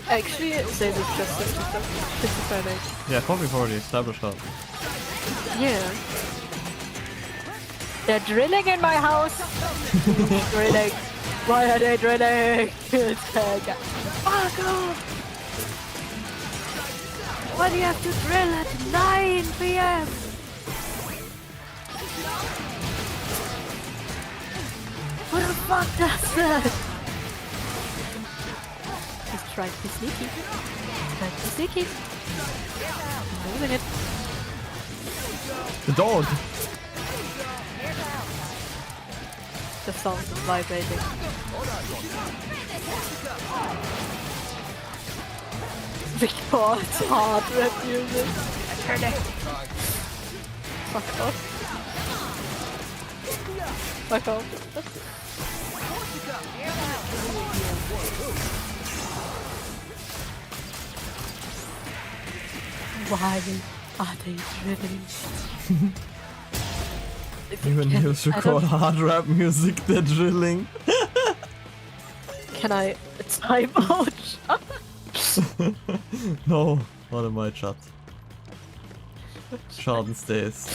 Actually, it says it's just schizophrenic. Yeah, I thought we've already established that. Yeah. They're drilling in my house. Drilling. Why are they drilling? Fuck off. Why do you have to drill at 9 PM? Who the fuck does that? He's trying to be sneaky. Trying to be sneaky. Moving it. The dog! The sound is vibrating. Because hard rap music. Turn it. Fuck off. Fuck off. Why are they drilling? Even news record hard rap music, they're drilling. Can I time out? No, not in my chat. Schaden stays.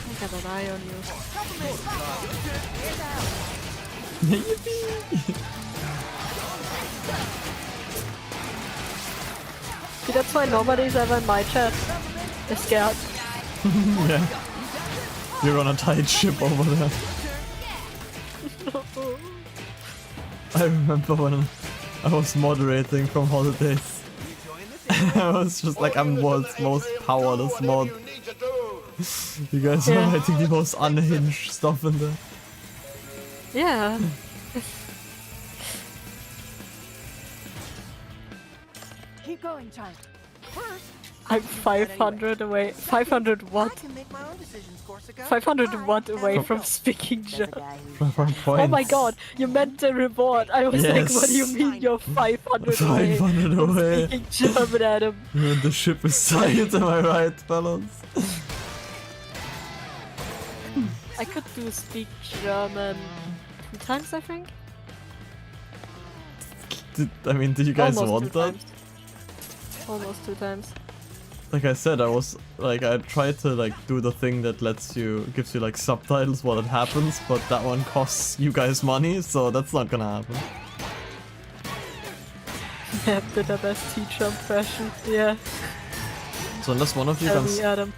I got an eye on you. See, that's why nobody's ever in my chat. They're scared. Yeah. You're on a tight ship over there. I remember when I was moderating from holidays. I was just like, I'm the world's most powerless mod. You guys are writing the most unhinged stuff in there. Yeah. Keep going, child. First, I'm 500 away. 500 what? 500 what away from speaking German. Oh my god, you meant the reward. I was like, what do you mean you're 500 away? 500 away. Speaking German, Adam. The ship is tight, am I right, fellas? I could do speak German 2 times, I think. I mean, do you guys Almost want 2 that? times. Almost 2 times. Like I said, I tried to like do the thing that gives you like subtitles while it happens, but that one costs you guys money, so that's not gonna happen. Yeah, did the best teacher impression, yeah. So unless one of you Tell me, Adam.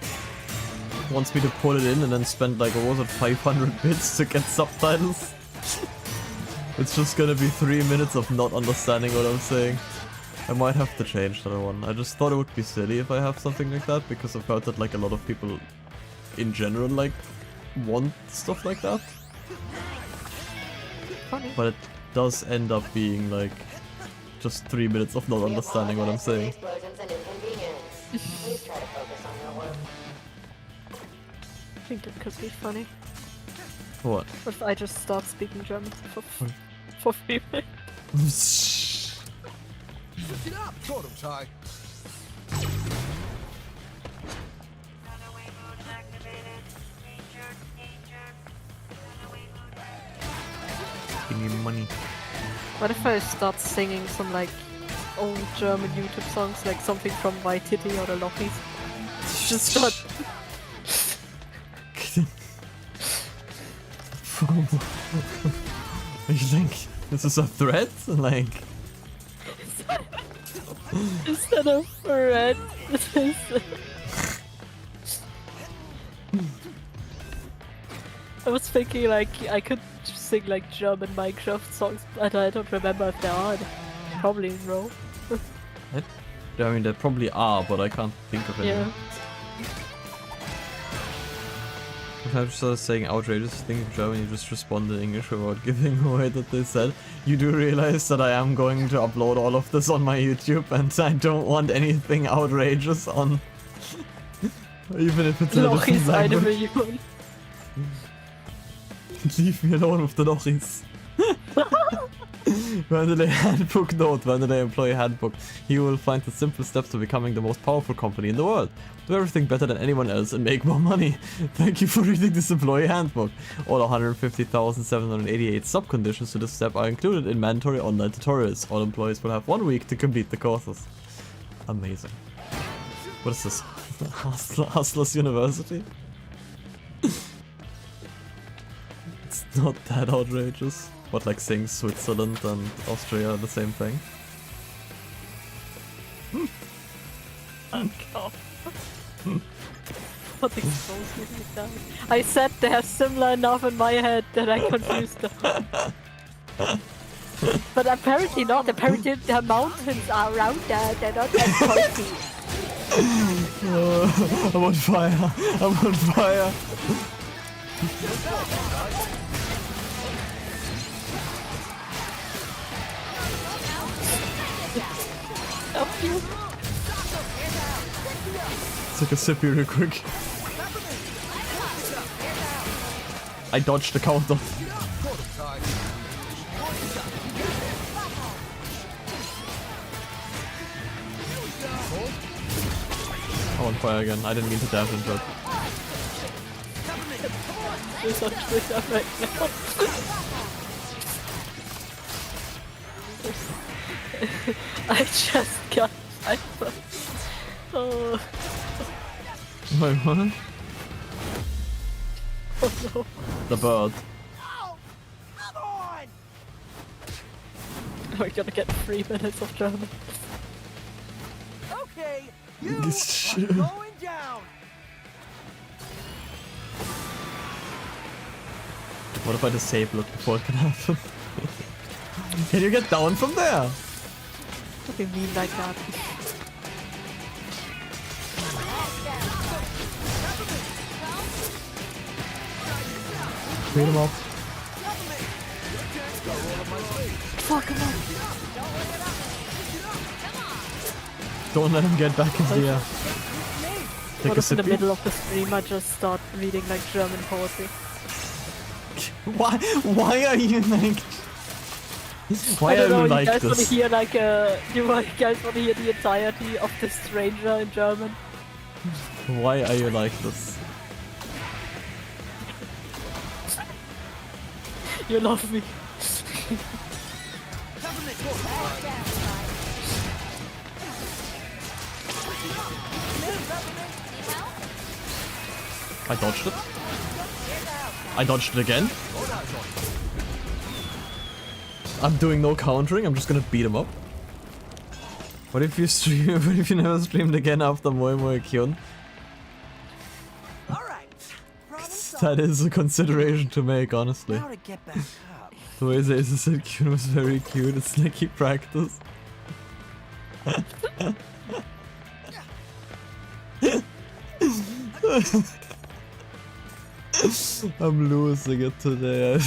wants me to put it in and then spend like, what was it, 500 bits to get subtitles, it's just gonna be 3 minutes of not understanding what I'm saying. I might have to change that one. I just thought it would be silly if I have something like that, because I've heard that like a lot of people in general like want stuff like that. Funny. But it does end up being like just 3 minutes of not understanding what I'm saying. I think it could be funny. What? What if I just start speaking German for 3 minutes? Get up! Got him, Ty. Give me money. What if I start singing some like old German YouTube songs, like something from White Titty or the Lockies? Just start. You think this is a threat? Like. Instead of red, this is. I was thinking like I could sing like German Minecraft songs, but I don't remember if there are. Probably no. I mean, there probably are, but I can't think of any. Yeah. If I started saying outrageous thing in German, you just respond in English without giving away that they said. You do realize that I am going to upload all of this on my YouTube, and I don't want anything outrageous on. Even if it's in a different language. Leave me alone with the Lochis. Vandelay Handbook note, Vandelay Employee Handbook. You will find the simple steps to becoming the most powerful company in the world. Do everything better than anyone else and make more money. Thank you for reading this Employee Handbook. All 150,788 sub-conditions to this step are included in mandatory online tutorials. All employees will have 1 week to complete the courses. Amazing. What is this? Hustlers University? It's not that outrageous. But like saying Switzerland and Austria are the same thing. Encore. What exposed me like that? I said they're similar enough in my head that I confused them. But apparently not. Apparently the mountains are around there. They're not that pointy. I'm on fire. I'm on fire. Take a sip here real quick. I dodged the counter. I'm on fire again. I didn't mean to dash into it. It's on Twitter right now. I just got hyper. Oh. Wait, what? Oh no. The bird. We're gonna get 3 minutes of German. Okay, you are going down. What if I disable it before it can happen? Can you get down from there? What do you mean like that? Beat him up. Fuck him up. Don't let him get back in the air. Take What a if in the sip. middle of the stream I just start reading like German poetry? Why are you like... Why I don't know, are you you like guys want to this? hear like you guys want to hear the entirety of The Stranger in German? Why are you like this? You love me. I dodged it. I dodged it again. I'm doing no countering, I'm just gonna beat him up. What if you stream, what if you never streamed again after Moi Moi Kyun? That is a consideration to make, honestly. Now to get back up. The way Zaza said Kyun was very cute, it's like he practiced. I'm losing it today.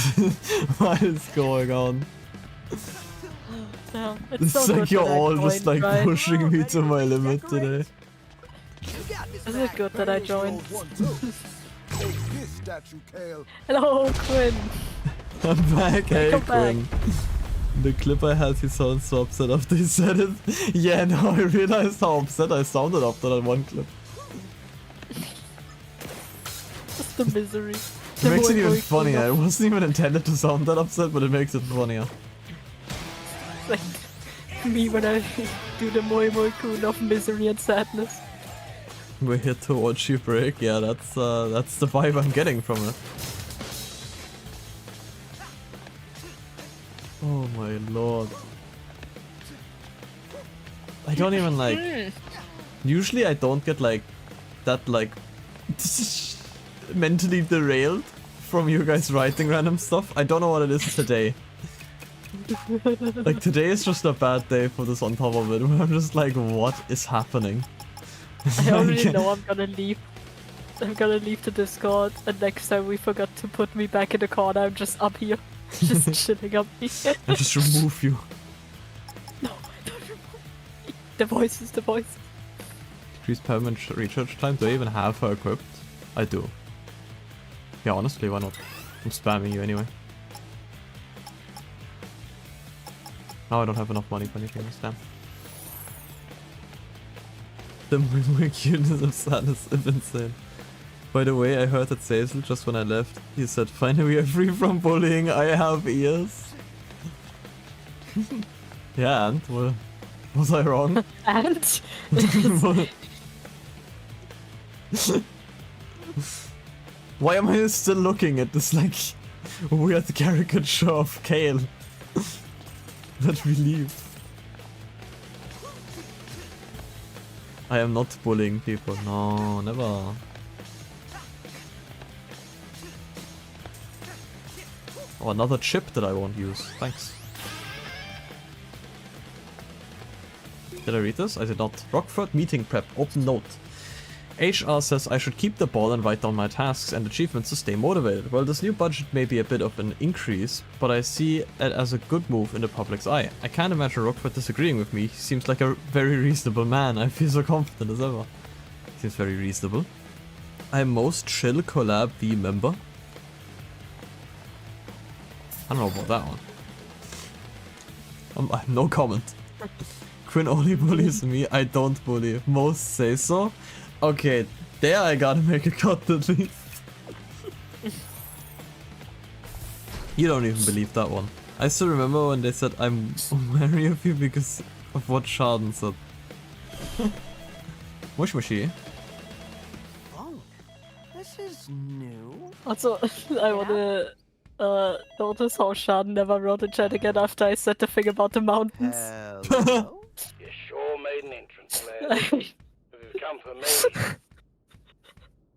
What is going on? Yeah, It's so like good you're that I all just joined, like right? pushing me to my limit today. Is it good that I joined? Take this statue, Kale. Hello, Quinn. I'm back, hey Welcome back. Quinn. The clip I had, he sounded so upset after he said it. Yeah, no, I realized how upset I sounded after that one clip. Just the misery. It makes it even funnier. It wasn't even intended to sound that upset, but it makes it funnier. Like me when I do the Moi Moi Kun of misery and sadness. We're here to watch you break. Yeah, that's the vibe I'm getting from it. Oh my lord. I don't even like... Usually I don't get like... that like... mentally derailed from you guys writing random stuff. I don't know what it is today. Like today is just a bad day for this on top of it, where I'm just like, what is happening? I already know I'm gonna leave. I'm gonna leave the Discord, and next time we forgot to put me back in the corner, I'm just up here. Just chilling up here. I just remove you. No, don't remove me. The voice is the voice. Increase permanent recharge time. Do I even have her equipped? I do. Yeah, honestly, why not? I'm spamming you anyway. Now I don't have enough money for anything this time. The more cuteness of sadness is insane. By the way, I heard that Cecil just when I left, he said, finally we are free from bullying, I have ears. Yeah, and? Well, was I wrong? And? Why am I still looking at this like weird caricature of Kale? Let me leave. I am not bullying people. No, never. Oh, another chip that I won't use. Thanks. Did I read this? I did not. Rockford meeting prep. Open note. HR says I should keep the ball and write down my tasks and achievements to stay motivated. Well, this new budget may be a bit of an increase, but I see it as a good move in the public's eye. I can't imagine Rockford disagreeing with me. He seems like a very reasonable man. I feel so confident as ever. Seems very reasonable. I'm most chill collab V member. I don't know about that one. I have no comment. Quinn only bullies me. I don't bully. Most say so. Okay, there I gotta make a cut at least. You don't even believe that one. I still remember when they said I'm wary of you because of what Schaden said. Mush mushy. Oh, this is new. Also, I wanna notice how Schaden never wrote a chat again after I said the thing about the mountains. Hello? You sure made an entrance, man. If you come for me,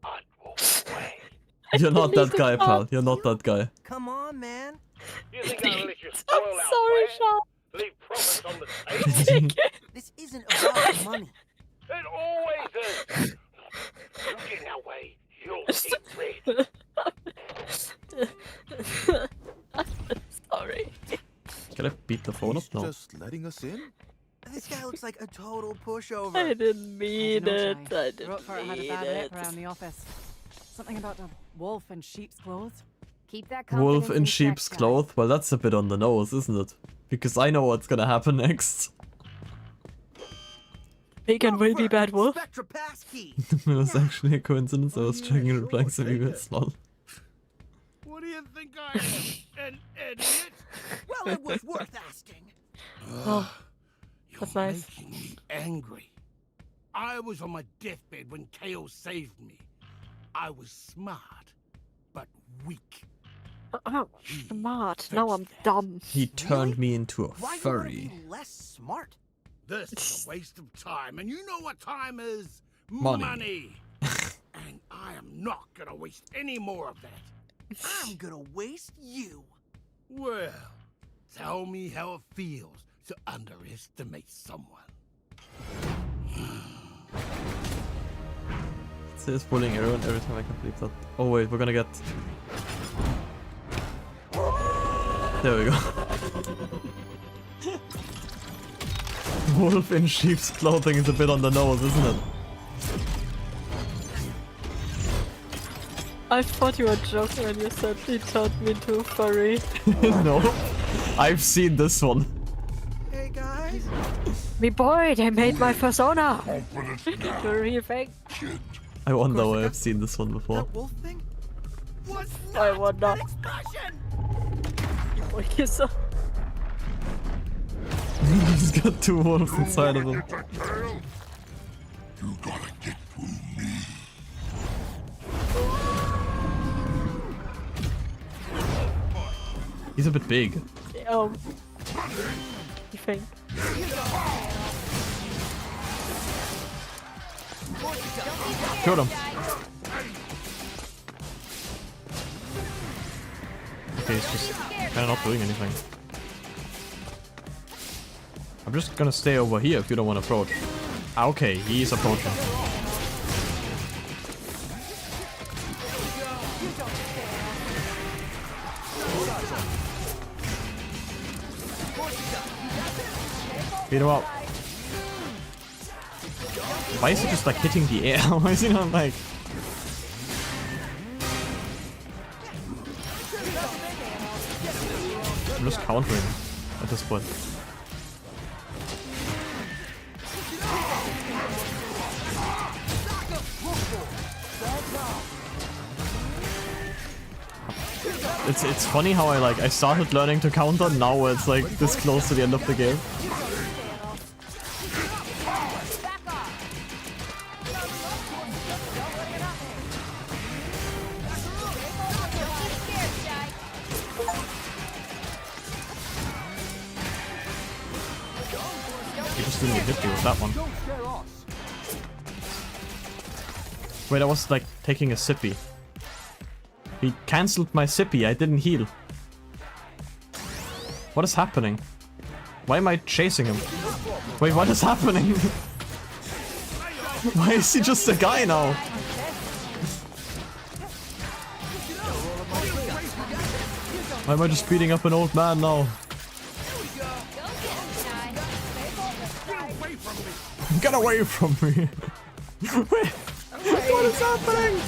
I'd walk away. You're not that guy, pal. You're not that guy. Come on, man. You think I'll let you spoil I'm our sorry, plan? Schaden. Leave profits on the table? This isn't about money. It always is. You get in our way, you'll eat red. Can I beat the phone up? He's No. just letting us in? This guy looks like a total pushover. I didn't mean it. I didn't Roquefort had a mean bad it. rep around the office. Something about a wolf in sheep's clothes. Keep that Wolf confidence in check, sheep's guys. cloth? Well, that's a bit on the nose, isn't it? Because I know what's gonna happen next. Vegan will be bad wolf. Spectra passkey. It was actually a coincidence. I was checking replying some emails. Lol. What do you think I am? An idiot? Well, it was worth asking. Oh, that's You're nice. making me angry. I was on my deathbed when Kale saved me. I was smart, but weak. Oh, smart. Now I'm dumb. He turned me into a Why do you want to furry. be less smart? This is a waste of time, and you know what time is? Money. And I am not gonna waste any more of that. I'm gonna waste you. Well, tell me how it feels to underestimate someone. It says pulling everyone every time I complete that. Oh wait, we're gonna get... There we go. Wolf in sheep's clothing is a bit on the nose, isn't it? I thought you were joking when you said he turned me into a furry. No. I've seen this one. Hey guys. Me boy, they made my persona. The real thing. I wonder why I've seen this one before. That wolf thing? What's I wonder. that expression? What you saw? He's got two wolves inside of him. You gotta get through me. He's a bit big. You think? Killed him. Okay, he's just kind of not doing anything. I'm just gonna stay over here if you don't want to approach. Ah, okay, he's approaching. Beat him up. Why is he just like hitting the air? Why is he not like... I'm just countering at this point. It's funny how I started learning to counter, now it's like this close to the end of the game. He just didn't get hit me with that one. Wait, I was like taking a sippy. He cancelled my sippy, I didn't heal. What is happening? Why am I chasing him? Wait, what is happening? Why is he just a guy now? Why am I just beating up an old man now? Get away from me! Wait, what is happening?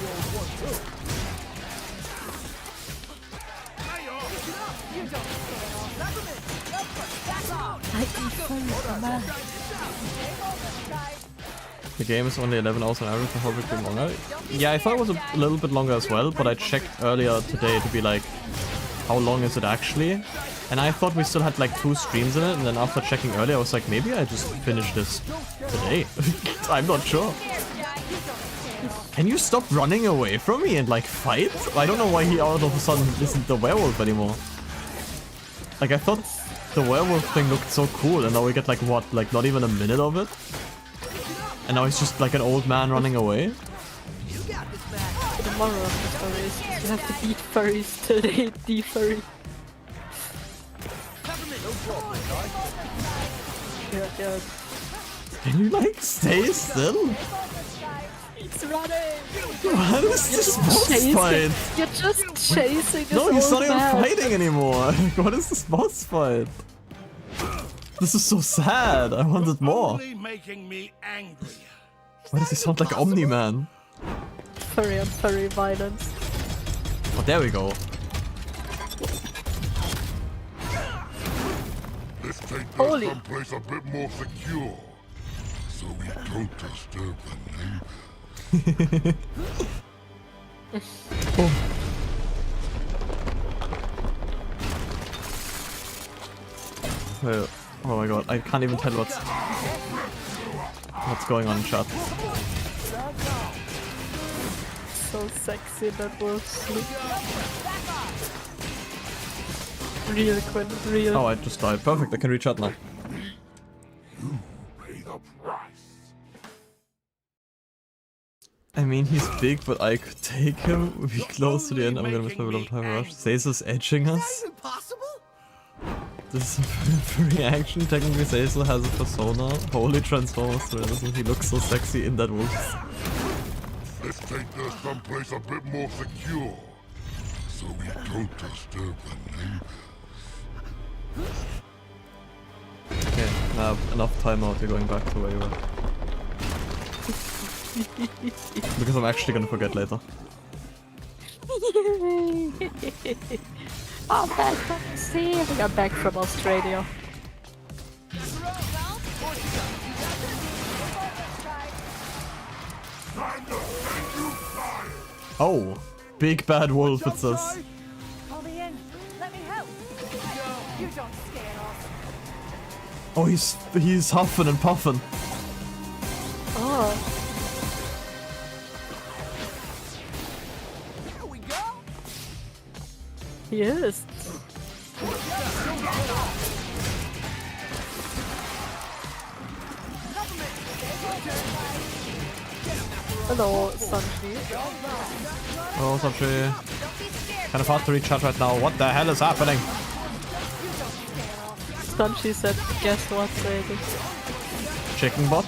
The game is only 11 hours on average, I hope it's a bit longer. Yeah, I thought it was a little bit longer as well, but I checked earlier today to be like, how long is it actually? And I thought we still had like 2 streams in it, and then after checking earlier I was like, maybe I just finished this today. I'm not sure. Can you stop running away from me and like fight? I don't know why he all of a sudden isn't the werewolf anymore. Like I thought the werewolf thing looked so cool, and now we get like what, like not even a minute of it? And now he's just like an old man running away? The moral of the story is you have to beat furries till they de-furry. Yeah. Can you like stay still? It's running! What is this boss fight? You're just chasing this No, he's not old even man. fighting anymore. What is this boss fight? This is so sad. I wanted more. Only making me angry. Why does he sound like Omni-Man? Furry on furry violence. Oh, there we go. Let's take this Holy. someplace a bit more secure, so we don't disturb the neighbors. Oh. Wait, oh my god, I can't even tell what's going on in chat. So sexy that wolf sleep. Real Quinn, real. Oh, I just died. Perfect, I can reach out now. Pay the price. I mean, he's big, but I could take him. We're close to the end. I'm gonna miss my beloved time rush. Zazel's edging us. Impossible? This is very action. Technically, Zazel has a persona. Holy Transformers to innocent. He looks so sexy in that wolf. Let's take this someplace a bit more secure, so we don't disturb the neighbors. Okay, now enough timeout. You're going back to where you were. Because I'm actually gonna forget later. I'm back from the sea. I think I'm back from Australia. Oh, big bad wolf it says. Call me in. Let me help. You don't scare us. Oh, he's huffing and puffing. Oh. Here we go. He is. Hello, Sanji. Oh, Sanji. Kind of hard to reach out right now. What the hell is happening? Sanji said, guess what, lady? Chicken bot?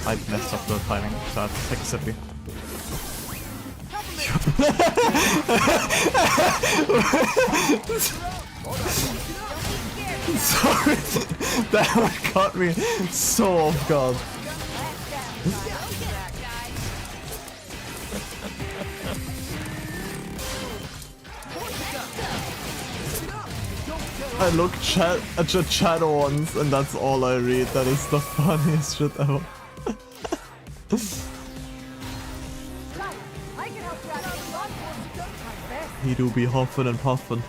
I messed up the timing, so I have to take a sippy. Sorry, that one caught me so off guard. I look at your chat once and that's all I read. That is the funniest shit ever. He do be huffing and puffing.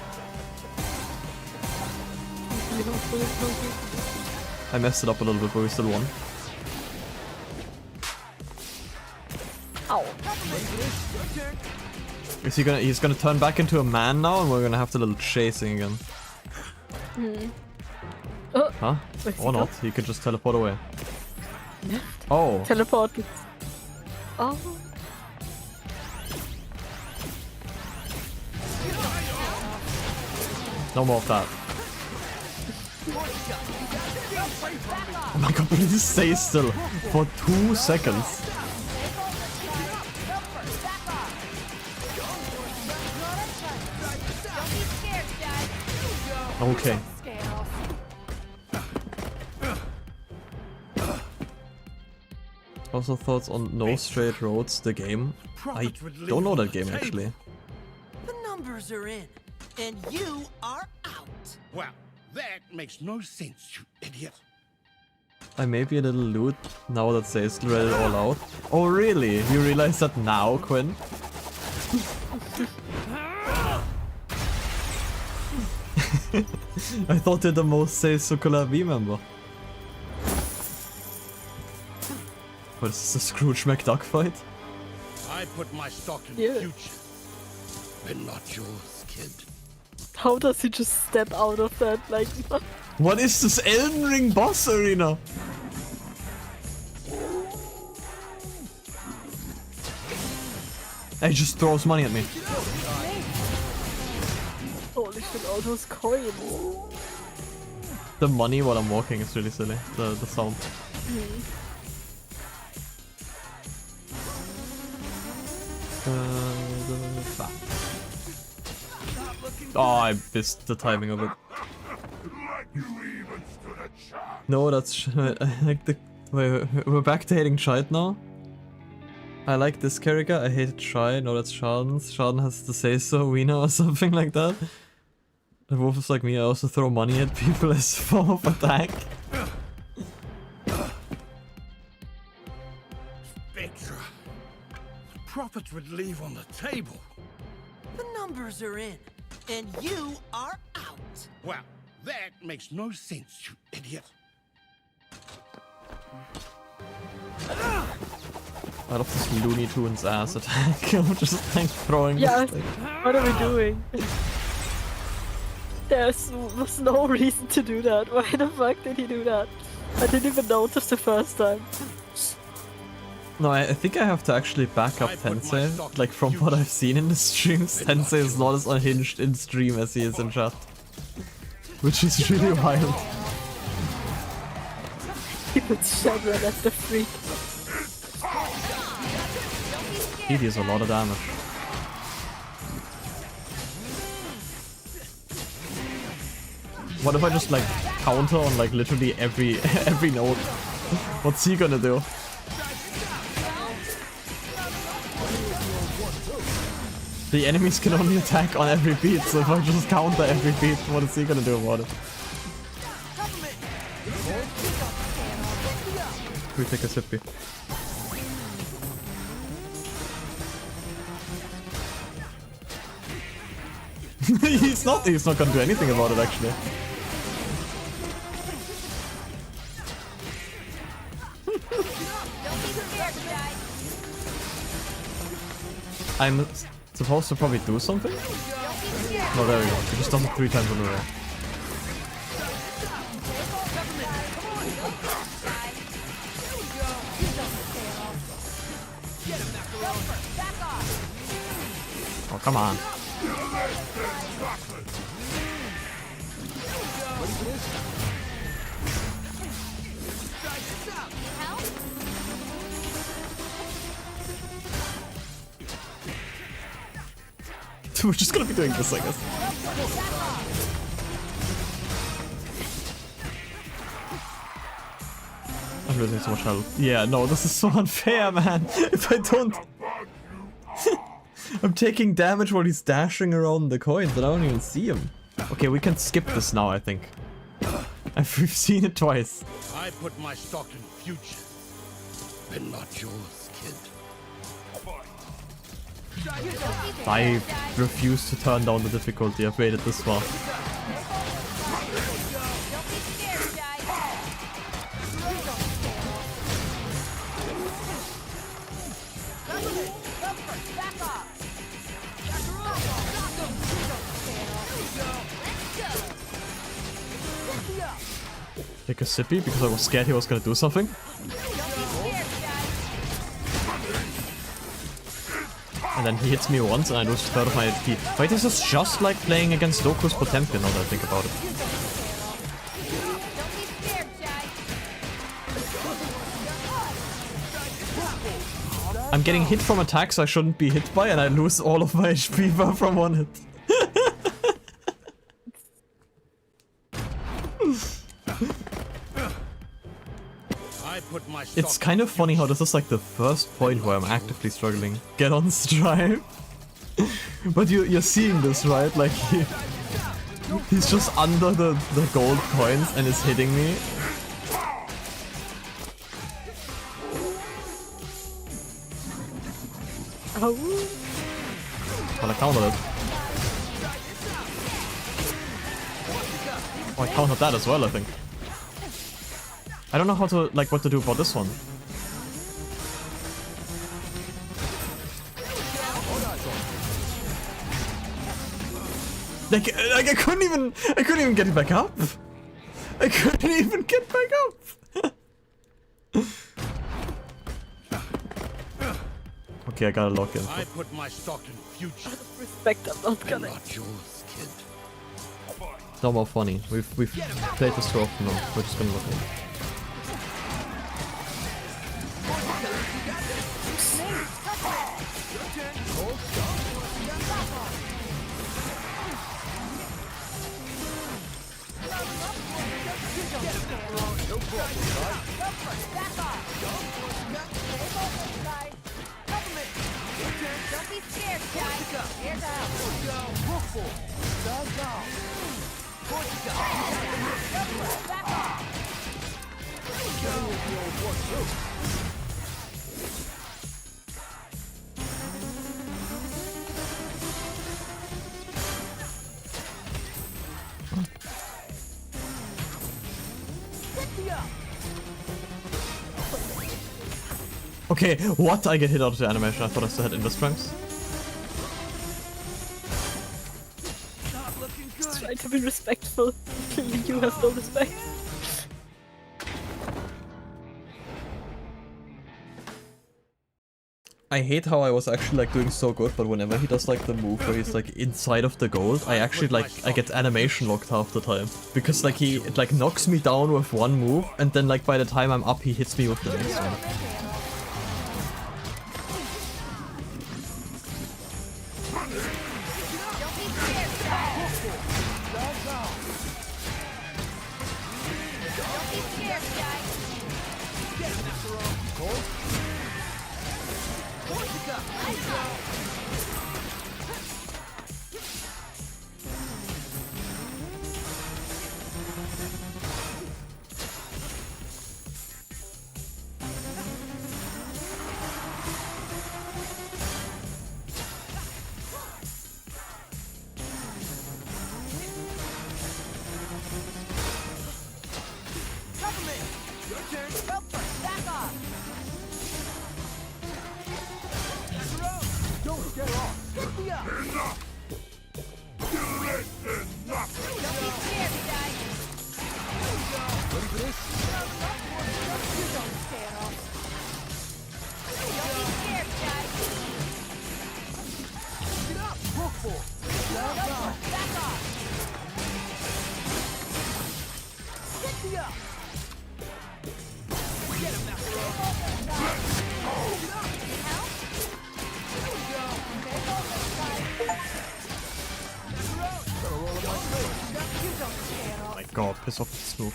I messed it up a little bit, but we still won. Ow. Is he gonna? He's gonna turn back into a man now, and we're gonna have the little chasing again. Huh? Or not? He could just teleport away. Oh. Teleported. Oh. No more of that. Oh my god, please stay still for 2 seconds. Okay. Also thoughts on No Straight Roads, the game? I don't know that game actually. The numbers are in, and you are out. Well, that makes no sense, you idiot. I may be a little loot now that Zazel read it all out. Oh really? You realize that now, Quinn? I thought you're the most Sukkula V member. What is this, a Scrooge McDuck fight? I put my stock in Yeah. the future, but not yours, kid. How does he just step out of that? Like, What is this Elden Ring boss arena? He just throws money at me. holy shit, all those coins. The money while I'm walking is really silly. The sound. Oh, I missed the timing of it. No, that's I like the. We're back to hating Scheid now. I like this character. I hated Scheid. No, that's Schaden's. Schaden has to say so, Wiener or something like that. The wolf is like me. I also throw money at people as a form of attack. Spectra. The profits would leave on the table. The numbers are in, and you are out. Well, that makes no sense, you idiot. I love this Looney Tunes ass attack. I'm just like throwing Yeah, this thing. what are we doing? Was no reason to do that. Why the fuck did he do that? I didn't even notice the first time. No, I think I have to actually back up Tensei. Like, from what I've seen in the streams, Tensei is not as unhinged in stream as he is in chat. Which is really wild. He would shudder at the freak. He deals a lot of damage. What if I just like counter on like literally every node? What's he gonna do? The enemies can only attack on every beat, so if I just counter every beat, what is he gonna do about it? We take a sippy. He's not gonna do anything about it actually. I'm supposed to probably do something? No, there we go. He just does it 3 times in a row. Oh, come on. We're just gonna be doing this, I guess. I'm losing so much health. Yeah, no, this is so unfair, man. If I don't... I'm taking damage while he's dashing around the coins, but I don't even see him. Okay, we can skip this now, I think. We've seen it twice. I put my stock in future, but not yours, kid. I refuse to turn down the difficulty. I've made it this far. Take a sippy because I was scared he was gonna do something. And then he hits me once and I lose a third of my HP. Wait, this is just like playing against Doku's Potemkin now that I think about it. I'm getting hit from attacks I shouldn't be hit by and I lose all of my HP from one hit. It's kind of funny how this is like the first point where I'm actively struggling. Get on Strive. But you're seeing this, right? Like he's just under the gold coins and is hitting me. Oh. Well, I countered it. Oh, I countered that as well, I think. I don't know how to, like, what to do about this one. Like I couldn't even get it back up. I couldn't even get back up. Okay, I gotta lock in. I put my stock in future. Respect, I'm not gonna. Not yours, kid. No more funny. We've played this too often now. We're just gonna look in. Don't be scared, guys. Here's out. Okay, what? I get hit out of the animation. I thought I still had inverse frames. Just try to be respectful. Clearly you have no respect. I hate how I was actually like doing so good, but whenever he does like the move where he's like inside of the gold, I actually like I get animation locked half the time. Because like he like knocks me down with one move, and then like by the time I'm up he hits me with the next one. Oh my god, piss off this move.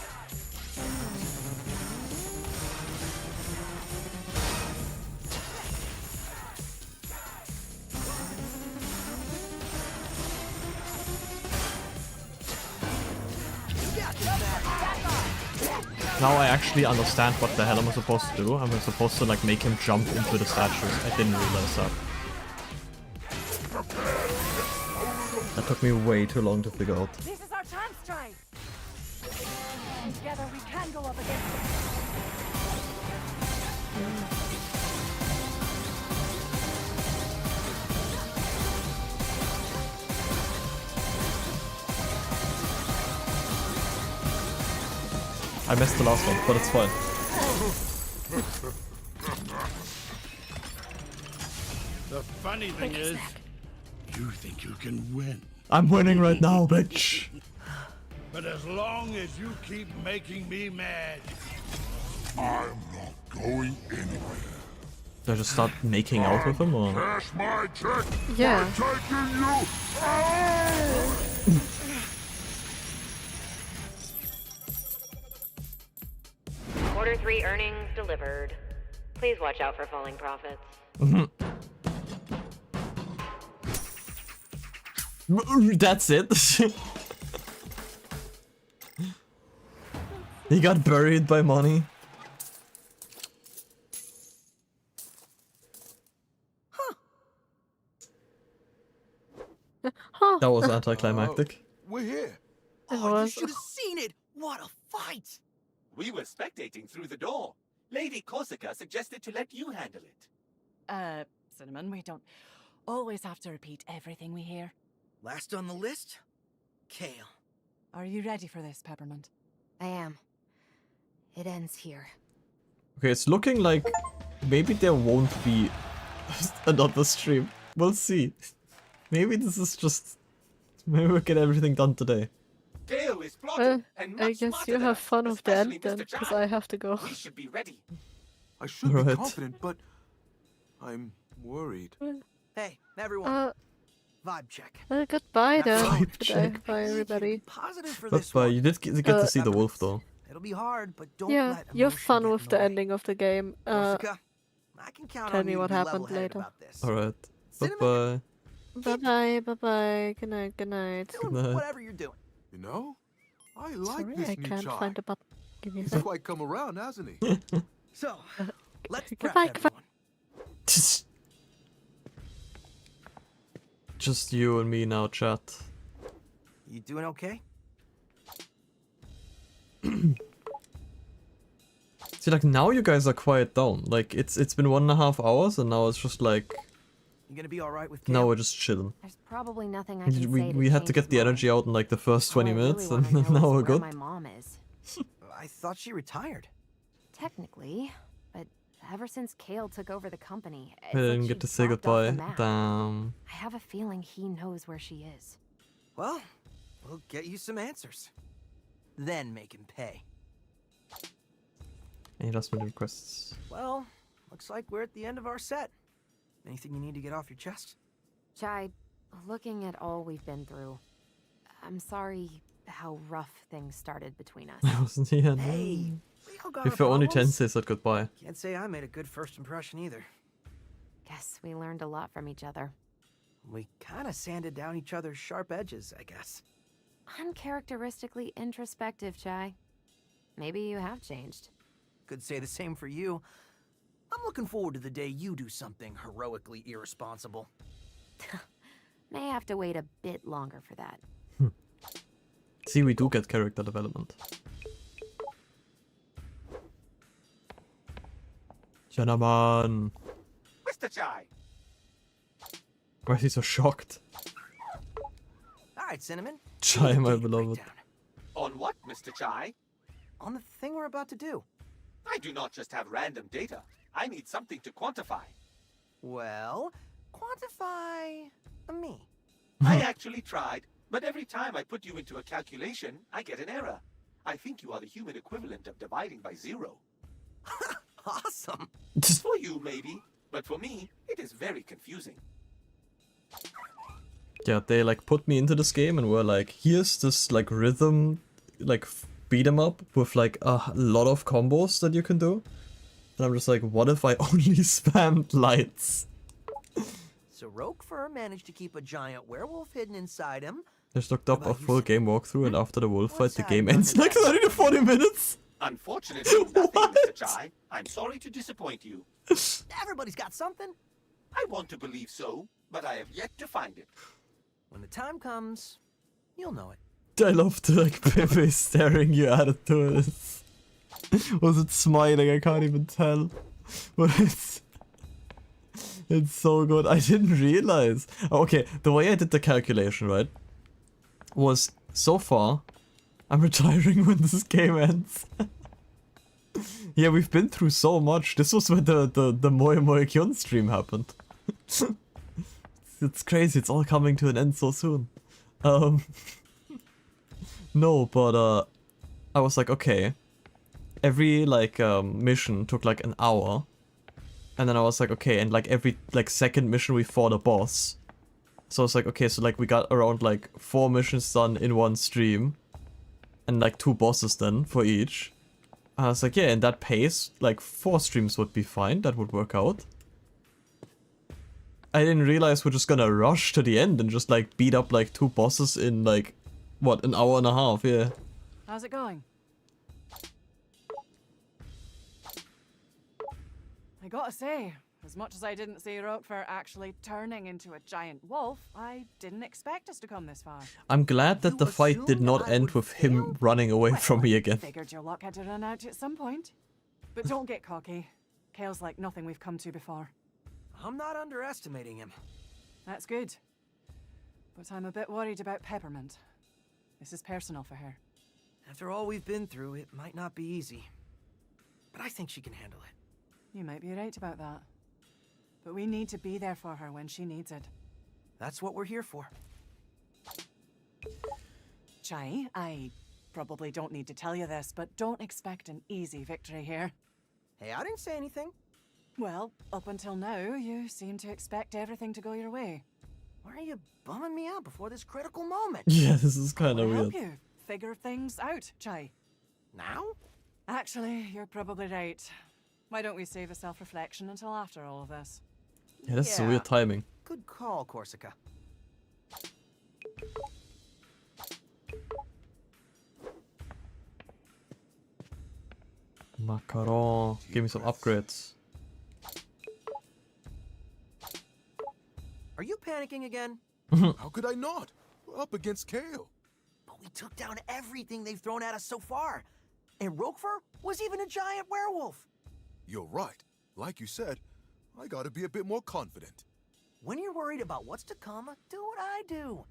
Now I actually understand what the hell am I supposed to do. I'm supposed to like make him jump into the statues. I didn't realize that. That took me way too long to figure out. This is our chance, Try. Together we can go up against it. I missed the last one, but it's fine. The funny thing is, you think you can win. I'm winning right now, bitch. But as long as you keep making me mad, I'm not going anywhere. Did I just start making out with him, or? Cash my check. Yeah. I'm taking you out. Quarter 3 earnings delivered. Please watch out for falling profits. That's it. He got buried by money. That was anticlimactic. We're here. Oh, you should have seen it! What a fight! We were spectating through the door. Lady Corsica suggested to let you handle it. Cinnamon, we don't always have to repeat everything we hear. Last on the list, Kale. Are you ready for this, Peppermint? I am. It ends here. Okay, it's looking like maybe there won't be another stream. We'll see. Maybe this is just... Maybe we'll get everything done today. Gale is plotting and I much guess smarter you than have us, fun with the especially end then, Mr. because Chai. I have to go. We should be ready. I should be Right. confident, but I'm worried. Hey, everyone. Vibe check. Goodbye then. Vibe Goodbye. check. Bye everybody. Positive for But this one. you did get to see the wolf though. It'll be hard, but don't Yeah, let you have emotion fun get with in the way. ending of the game. Korsica, I can count Tell on me you to what be happened level-headed later. about this. Alright. Cinnamon, Bye-bye. Bye bye, bye bye. Good night, good night. doing night. whatever you're doing. You know, I like Sorry, this I new can't chai. find the button. Give me a He's sec. quite come around, hasn't he? So, let's prep Goodbye, goodbye. everyone. Just you and me now, chat. You doing okay? See, like, now you guys are quiet down. Like, it's been 1.5 hours, and now it's just like... You gonna be alright with Kale? Now we're just chilling. There's probably nothing I can say We had to get the energy out in like the first 20 minutes, and now we're good. My mom is. I thought she retired. Technically, but ever since Kale took over the company, I didn't get to say goodbye. Damn. I have a feeling he knows where she is. Well, we'll get you some answers. Then make him pay. Any last minute requests? Well, looks like we're at the end of our set. Anything you need to get off your chest? Chai, looking at all we've been through, I'm sorry how rough things started between us. I wasn't here. Hey, we all got If our only problems. Tensei said goodbye. Can't say I made a good first impression either. Guess we learned a lot from each other. We kind of sanded down each other's sharp edges, I guess. Uncharacteristically introspective, Chai. Maybe you have changed. Could say the same for you. I'm looking forward to the day you do something heroically irresponsible. May have to wait a bit longer for that. See, we do get character development. Tjena man. Mr. Chai, Why is he so shocked? Alright, Cinnamon. Chai, my beloved. on what, Mr. Chai? On the thing we're about to do. I do not just have random data. I need something to quantify. Well, quantify me. I actually tried, but every time I put you into a calculation, I get an error. I think you are the human equivalent of dividing by 0. Awesome. For you, maybe, but for me, it is very confusing. Yeah, they like put me into this game and were like, here's this like rhythm, like beat 'em up with like a lot of combos that you can do. And I'm just like, what if I only spammed lights? So Rogue Fur managed to keep a giant werewolf hidden inside him. Just looked up a full game walkthrough, and after the wolf fight, the game ends in like 30 to 40 minutes. Unfortunately, nothing, Mr. Chai. I'm sorry to disappoint you. Everybody's got something. I want to believe so, but I have yet to find it. When the time comes, you'll know it. I love the like Pepe staring you attitude. Was it smiling? I can't even tell. But it's so good. I didn't realize. Okay, the way I did the calculation, right, was so far I'm retiring when this game ends. Yeah, we've been through so much. This was when the Moe Moe Kyun stream happened. It's crazy, it's all coming to an end so soon. No, but I was like, okay. Every like mission took like an hour. And then I was like, okay, and like every like second mission we fought a boss. So I was like, okay, so like we got around like 4 missions done in one stream. And like 2 bosses then for each. I was like, yeah, in that pace, like 4 streams would be fine, that would work out. I didn't realize we're just gonna rush to the end and just like beat up like 2 bosses in like, what, an hour and a half, yeah. How's it going? I gotta say, as much as I didn't see Roquefort actually turning into a giant wolf, I didn't expect us to come this far. I'm glad that the fight did not end with him running away from me again. Figured your luck had to run out at some point. But don't get cocky. Kale's like nothing we've come to before. I'm not underestimating him. That's good. But I'm a bit worried about Peppermint. This is personal for her. After all we've been through, it might not be easy. But I think she can handle it. You might be right about that. But we need to be there for her when she needs it. That's what we're here for. Chai, I probably don't need to tell you this, but don't expect an easy victory here. Hey, I didn't say anything. Well, up until now, you seem to expect everything to go your way. Why are you bumming me out before this critical moment? Yeah, this is kind I of wanna weird. help you figure things out, Chai. Now? Actually, you're probably right. Why don't we save a self-reflection until after all of this? Yeah, that's a weird timing. Good call, Corsica. Macaron, give me some upgrades. Are you panicking again? How could I not? We're up against Kale. But we took down everything they've thrown at us so far. And Roquefort was even a giant werewolf. You're right. Like you said, I gotta be a bit more confident. When you're worried about what's to come, do what I do.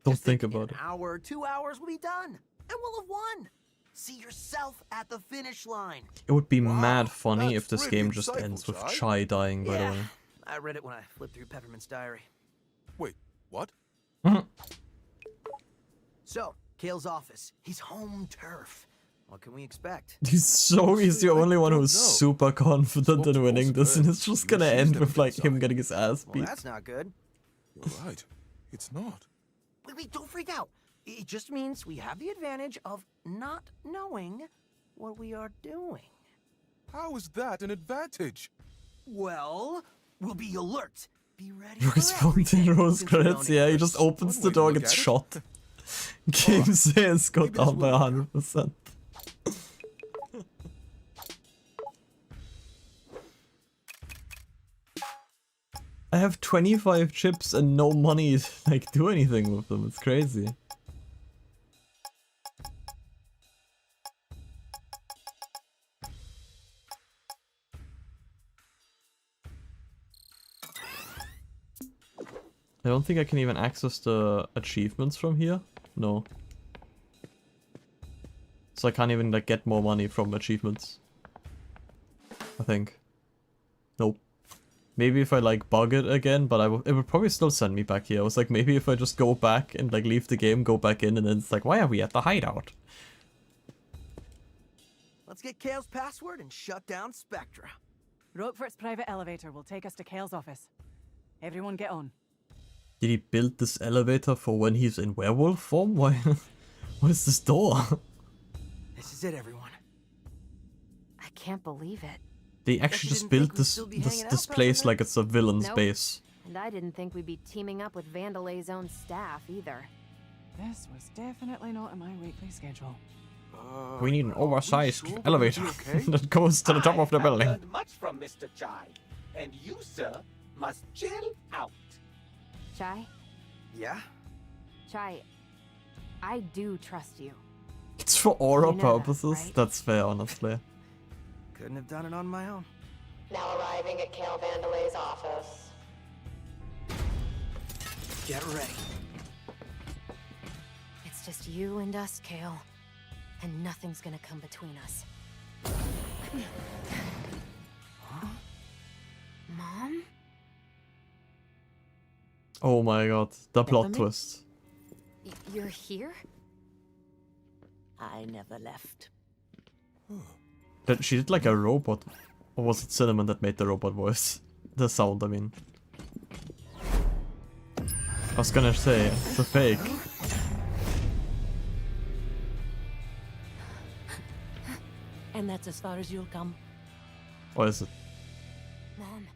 Don't Just think in about it. An hour, 2 hours, we'll be done. And we'll have won. See yourself at the finish line. It would be mad funny that's if this really game just insightful, ends with Chai. Chai dying, by the Yeah, way. I read it when I flipped through Peppermint's diary. Wait, what? So, Kale's office. He's home turf. What can we expect? He's the only one who's super confident in winning this, and it's just gonna end with like him getting his ass Well, beat. that's not good. You're right. It's not. Wait, don't freak out. It just means we have the advantage of not knowing what we are doing. How is that an advantage? Well, we'll be alert. Be ready Rose for everything, Rose since we credits, don't yeah, he exist. just opens One the way to door, look gets at it. shot. Game sales go Maybe this down by will- 100%. I have 25 chips and no money to like do anything with them, it's crazy. I don't think I can even access the achievements from here. No. So I can't even like get more money from achievements. I think. Nope. Maybe if I like bug it again, but it would probably still send me back here. I was like, maybe if I just go back and like leave the game, go back in, and then it's like, why are we at the hideout? Let's get Kale's password and shut down Spectra. Roquefort's private elevator will take us to Kale's office. Everyone get on. Did he build this elevator for when he's in werewolf form? Why? What is this door? This is it, everyone. I can't believe it. They you actually just didn't think built we'd this still be hanging out, this place like it's a villain's Nope. base. And I didn't think we'd be teaming up with Vandelay's own staff either. This was definitely not in my weekly schedule. We need an oversized sure we're elevator gonna be okay? that goes to the top of the I have building. learned much from Mr. Chai, and you, sir, must chill out. Chai? Yeah? Chai, I do trust you. It's for aura You know that, purposes. right? That's fair, honestly. Couldn't have done it on my own. Now arriving at Kale Vandelay's office. Get ready. It's just you and us, Kale. And nothing's gonna come between us. Mom? Oh my god, the plot Peppermint? twist. You're here? I never left. She did like a robot. Or was it Cinnamon that made the robot voice? The sound, I mean. I was gonna say, it's a fake. And that's as far as you'll come. Or is it? Mom,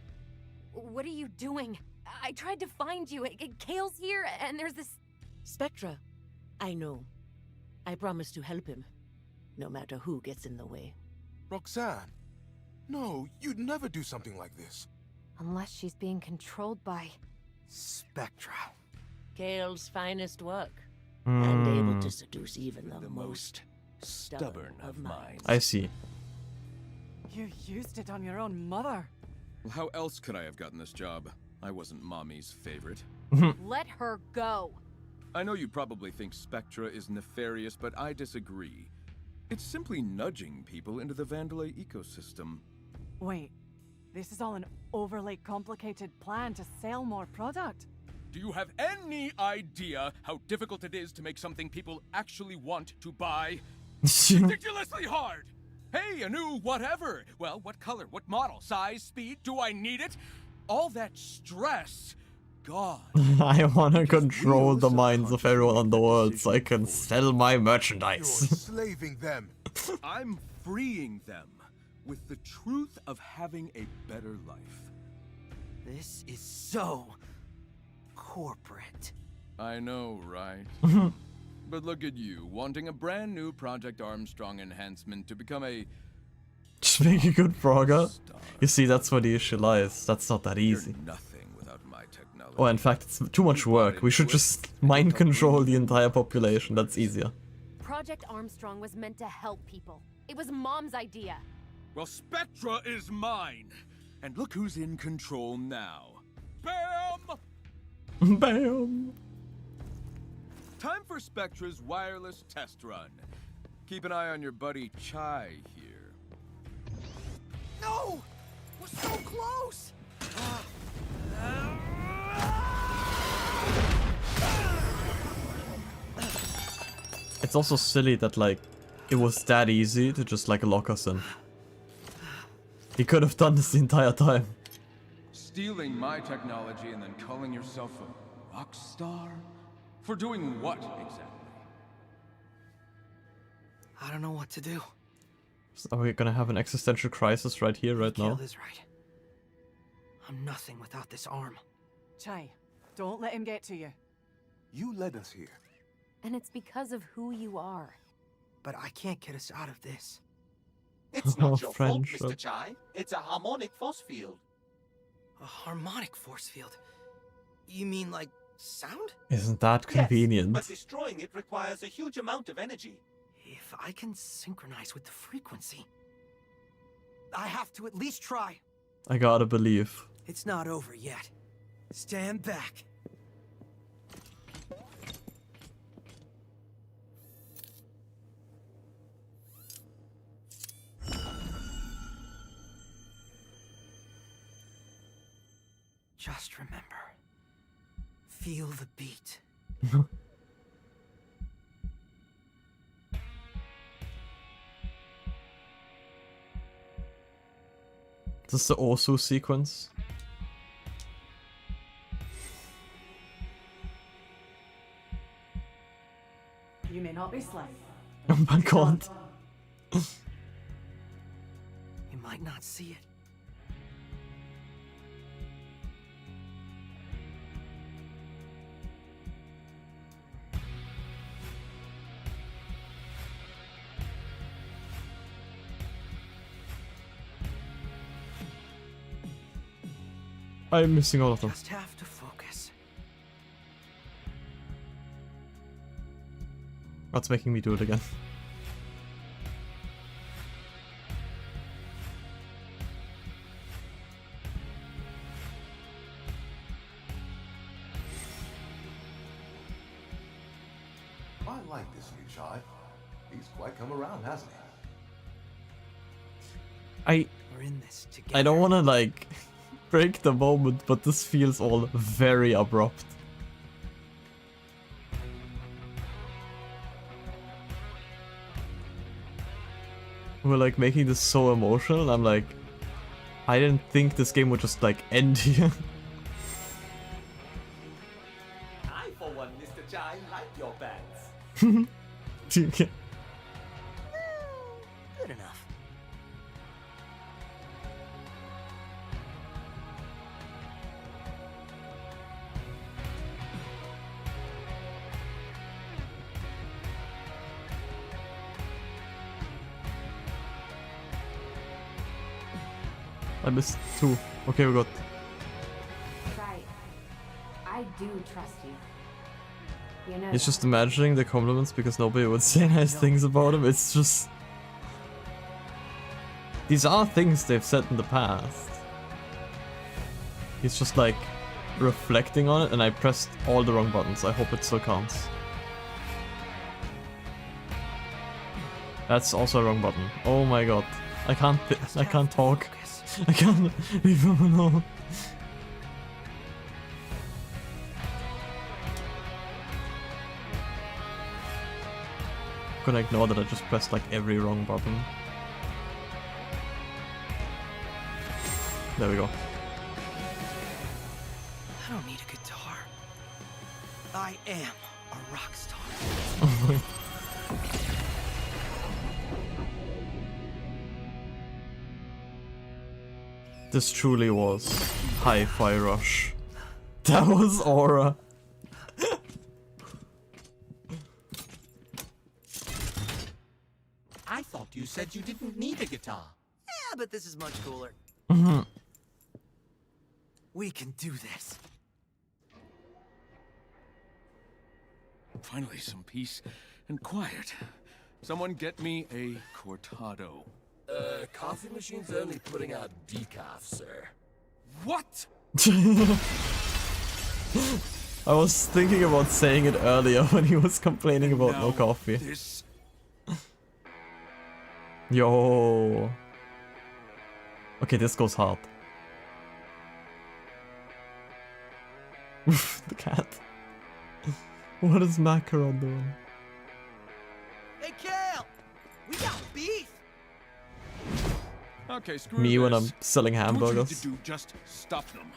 what are you doing? I tried to find you. Kale's here, and there's this... Spectra, I know. I promise to help him, no matter who gets in the way. Roxanne. No, you'd never do something like this. Unless she's being controlled by... Spectra. Kale's finest work. And able Hmm. to seduce even the most stubborn of minds. I see. You used it on your own mother. Well, how else could I have gotten this job? I wasn't Mommy's favorite. Let her go. I know you probably think Spectra is nefarious, but I disagree. It's simply nudging people into the Vandelay ecosystem. Wait, this is all an overly complicated plan to sell more product. Do you have any idea how difficult it is to make something people actually want to buy? Ridiculously hard! Hey, a new whatever! Well, what color, what model, size, speed, do I need it? All that stress, God. I wanna control the minds of everyone in the world so I can sell my merchandise. You're enslaving them. I'm freeing them with the truth of having a better life. This is so corporate. I know, right? But look at you, wanting a brand new Project Armstrong enhancement to become a... Just make a good frogger. You see, that's where the issue lies. That's not that easy. You're nothing without my technology. Oh, in fact, it's too much work. We should just mind control the entire population. That's easier. Project Armstrong was meant to help people. It was Mom's idea. Well, Spectra is mine. And look who's in control now. Bam! Bam! Time for Spectra's wireless test run. Keep an eye on your buddy Chai here. No! We're so close! It's also silly that, like, it was that easy to just, like, lock us in. He could have done this the entire time. Stealing my technology and then calling yourself a rock star? For doing what, exactly? I don't know what to do. Are we gonna have an existential crisis right here, right now? Kale is right. I'm nothing without this arm. Chai, don't let him get to you. You led us here. And it's because of who you are. But I can't get us out of this. It's not your fault, friendship. Mr. Chai. It's a harmonic force field. A harmonic force field? You mean like sound? Isn't that convenient? Yes, but destroying it requires a huge amount of energy. If I can synchronize with the frequency, I have to at least try. I gotta believe. It's not over yet. Stand back. Just remember, feel the beat. This is the Osu sequence. You may not be slim. Oh my god. You might not see it. I'm missing all of them. Just have to focus. That's making me do it again. I like this new Chai. He's quite come around, hasn't he? We're in this together. I don't want to, like, break the moment, but this feels all very abrupt. We're like making this so emotional. I'm like, I didn't think this game would just like end here. I, for one, Mr. Chai, like your pants. Good enough. I missed 2. Okay, we got. Right. I do trust you. You know It's that. just imagining the compliments because nobody would say nice things about him. It's just. These are things they've said in the past. He's just like reflecting on it, and I pressed all the wrong buttons. I hope it still counts. That's also a wrong button. Oh my god. I can't talk. I can't leave him alone. I'm gonna ignore that I just pressed like every wrong button. There we go. I don't need a guitar. I am a rock star. Oh my. This truly was Hi-Fi Rush. That was aura. I thought you said you didn't need a guitar. Yeah, but this is much cooler. Mm-hmm. We can do this. Finally, some peace and quiet. Someone get me a cortado. Coffee machine's only putting out decaf, sir. What? I was thinking about saying it earlier when he was complaining about no coffee. This... Yo. Okay, this goes hard. The cat. What is Macaron doing? Hey, Kale! We got beef! Okay, screw Me this. when I'm selling What you need hamburgers. to do, just stop them.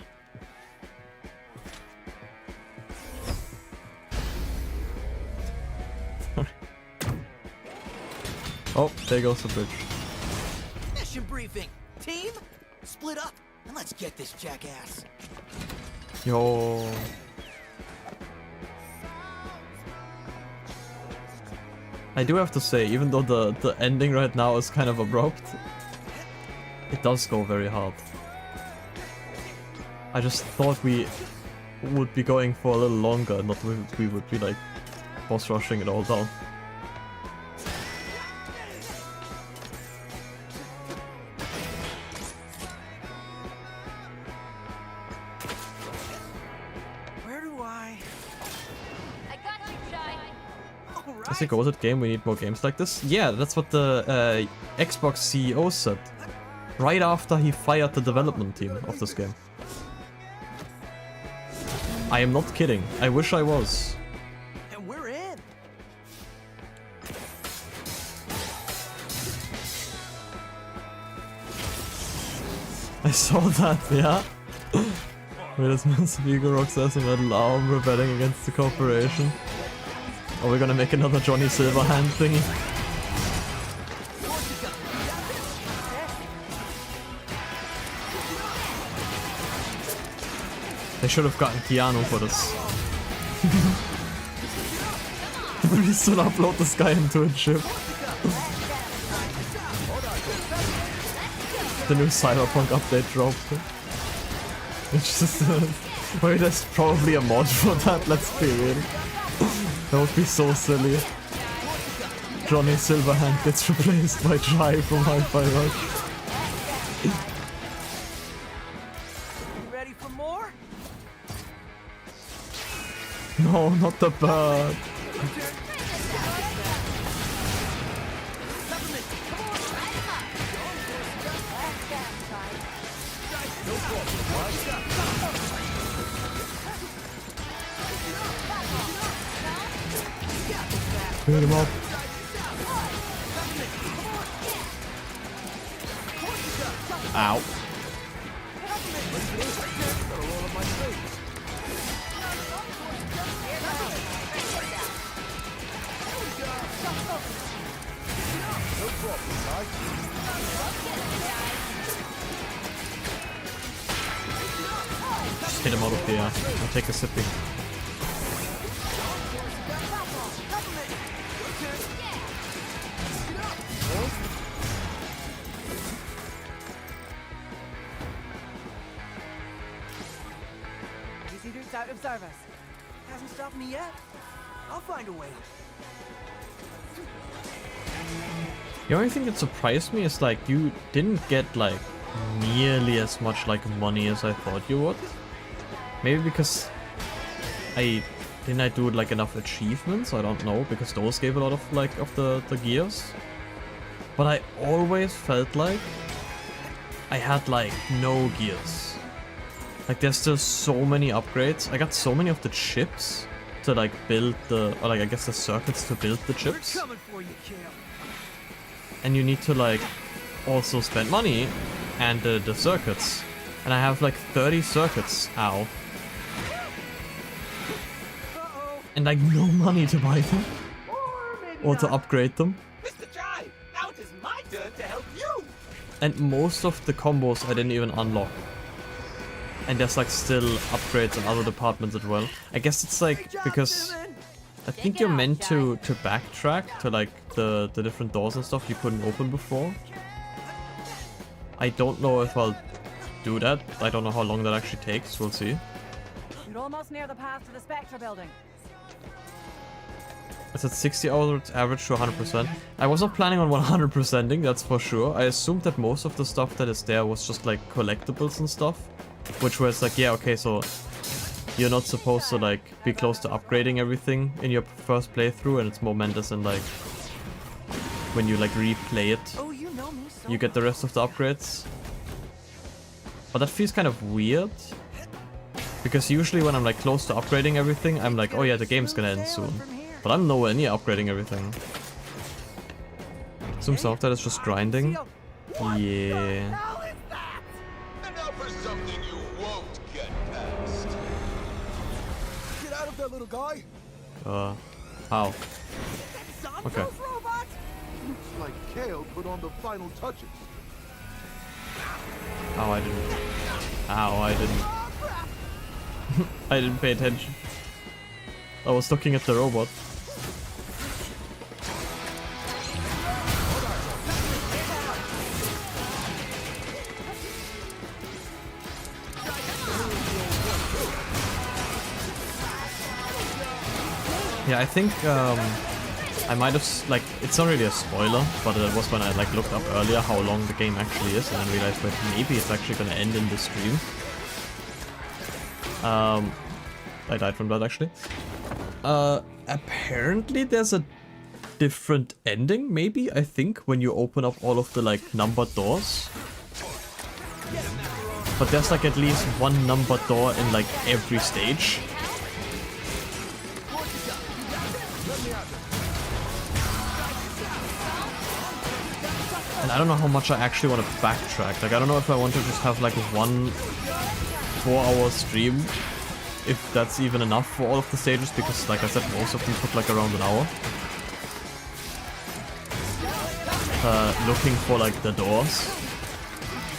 Oh, there goes the bridge. Mission briefing! Team, split up and let's get this jackass. Yo. I do have to say, even though the ending right now is kind of abrupt, it does go very hard. I just thought we would be going for a little longer, not we would be like boss rushing it all down. Where do I got you, Shy. Is it goated game? We need more games like this? Yeah, that's what the Xbox CEO said. Right after he fired the development team of this game. I am not kidding. I wish I was. And we're in. I saw that, yeah. Wait, this massive Eagle Rocks has a metal arm rebelling against the corporation. Are we gonna make another Johnny Silverhand thingy? They should have gotten Keanu for this. Please don't upload this guy into a chip. The new Cyberpunk update dropped. It's just... wait, there's probably a mod for that, let's be real. That would be so silly. Johnny Silverhand gets replaced by Jai from Hi-Fi Rush. Ready for more? No, not the bird. Beat him up. Ow. Just hit him out of here. I'll take a sipping. Easy dudes out of service. Hasn't stopped me yet. I'll find a way. The only thing that surprised me is like you didn't get like nearly as much like money as I thought you would. Maybe because I do like enough achievements, I don't know, because those gave a lot of like of the gears. But I always felt like I had like no gears. Like there's still so many upgrades. I got so many of the chips to like build the, or like I guess the circuits to build the chips. We're coming for you, Kale. And you need to like also spend money and the circuits. And I have like 30 circuits, ow. And like no money to buy them. Or to upgrade them. Mr. Jai, now it is my turn to help you. And most of the combos I didn't even unlock. And there's like still upgrades in other departments as well. I guess it's like because I think you're meant to backtrack to like the different doors and stuff you couldn't open before. I don't know if I'll do that. I don't know how long that actually takes. We'll see. You're almost near the path to the Spectre building. It's at 60 hours average to 100%. I was not planning on 100%ing, that's for sure. I assumed that most of the stuff that is there was just like collectibles and stuff. Which was like, yeah, okay, so you're not supposed to like be close to upgrading everything in your first playthrough, and it's more meant as in like when you like replay it, you get the rest of the upgrades. But that feels kind of weird. Because usually when I'm like close to upgrading everything, I'm like, oh yeah, the game's gonna end soon. But I'm nowhere near upgrading everything. Some stuff that is just grinding. Yeah. Get out of there, little guy. How? Okay. Looks like Kale put on the final touches. Oh, I didn't. Ow, I didn't. I didn't pay attention. I was looking at the robot. Yeah, I think I might have like, it's not really a spoiler, but it was when I like looked up earlier how long the game actually is, and then realized that maybe it's actually gonna end in the stream. I died from that actually. Apparently there's a different ending, maybe, I think, when you open up all of the like numbered doors. But there's like at least one numbered door in like every stage. And I don't know how much I actually want to backtrack. Like, I don't know if I want to just have like one 4-hour stream, if that's even enough for all of the stages, because like I said, most of them took like around an hour. Looking for like the doors,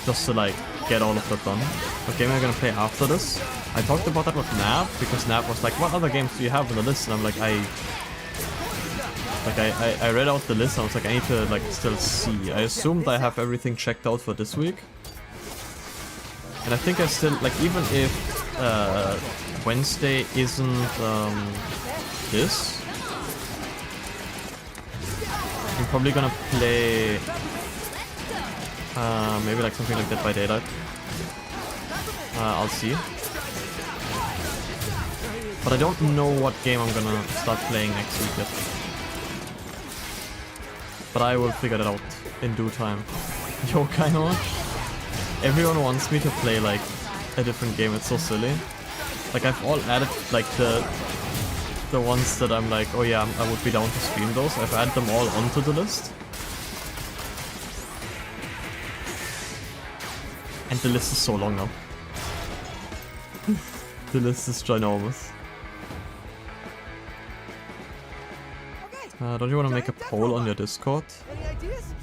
just to like get all of that done. What game am I gonna play after this? I talked about that with Nav, because Nav was like, what other games do you have on the list? And I'm like, I read out the list and I was like, I need to like still see. I assumed I have everything checked out for this week. And I think I still, like, even if Wednesday isn't this, I'm probably gonna play maybe like something like Dead by Daylight. I'll see. But I don't know what game I'm gonna start playing next week yet. But I will figure that out in due time. Yo, kind of. Everyone wants me to play like a different game. It's so silly. Like, I've all added like the ones that I'm like, oh yeah, I would be down to stream those. I've added them all onto the list. And the list is so long now. The list is ginormous. Don't you want to make a poll on your Discord? Any ideas?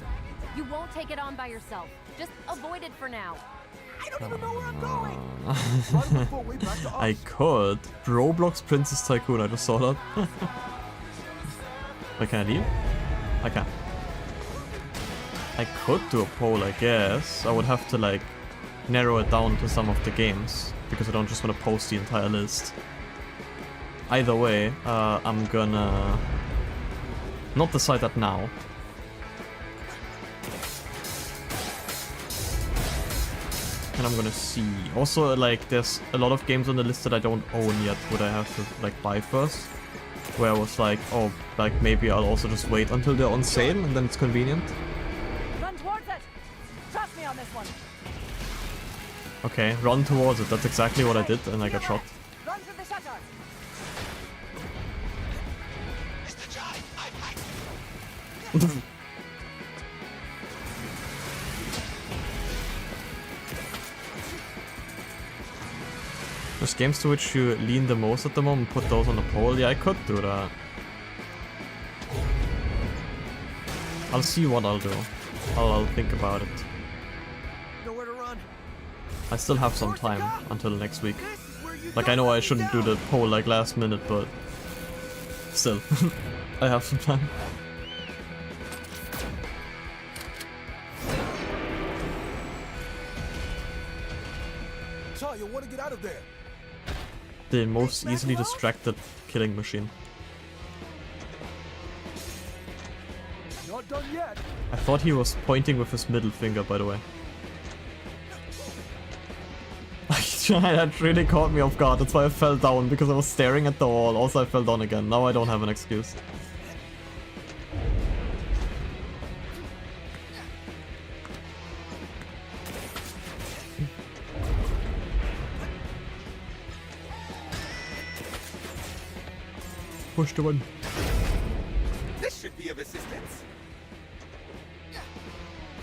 You won't take it on by yourself. Just avoid it for now. I don't even know where I'm going. I could. Roblox Princess Tycoon, I just saw that. Wait, can I leave? I can. I could do a poll, I guess. I would have to like narrow it down to some of the games, because I don't just want to post the entire list. Either way, I'm gonna not decide that now. And I'm gonna see. Also, like, there's a lot of games on the list that I don't own yet, would I have to like buy first. Where I was like, oh, like maybe I'll also just wait until they're on sale and then it's convenient. Run towards it. Trust me on this one. Okay, run towards it. That's exactly what I did, and I got shot. Run through the shutter. There's games to which you lean the most at the moment, put those on the poll. Yeah, I could do that. I'll see what I'll do. I'll think about it. I still have some time until next week. Like, I know I shouldn't do the poll like last minute, but still, I have some time. Chai, you want to get out of there? The most easily distracted killing machine. Not done yet. I thought he was pointing with his middle finger, by the way. That really caught me off guard. That's why I fell down, because I was staring at the wall. Also, I fell down again. Now I don't have an excuse. Push the one. This should be of assistance.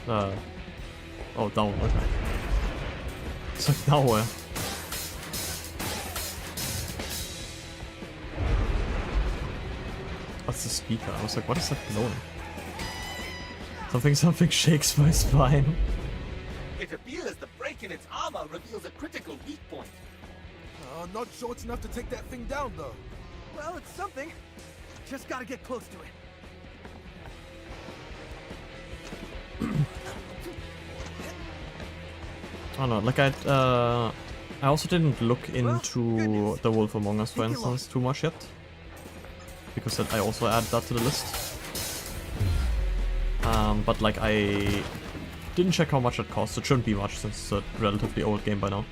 Oh, down. Okay. So now where? What's the speaker? I was like, what is that blowing? Something shakes my spine. It appears the break in its armor reveals a critical weak point. Not sure it's enough to take that thing down, though. Well, it's something. Just gotta get close to it. I don't know, like I also didn't look into The Wolf Among Us, for instance, too much yet. Because I also added that to the list. But like I didn't check how much it costs. It shouldn't be much since it's a relatively old game by now.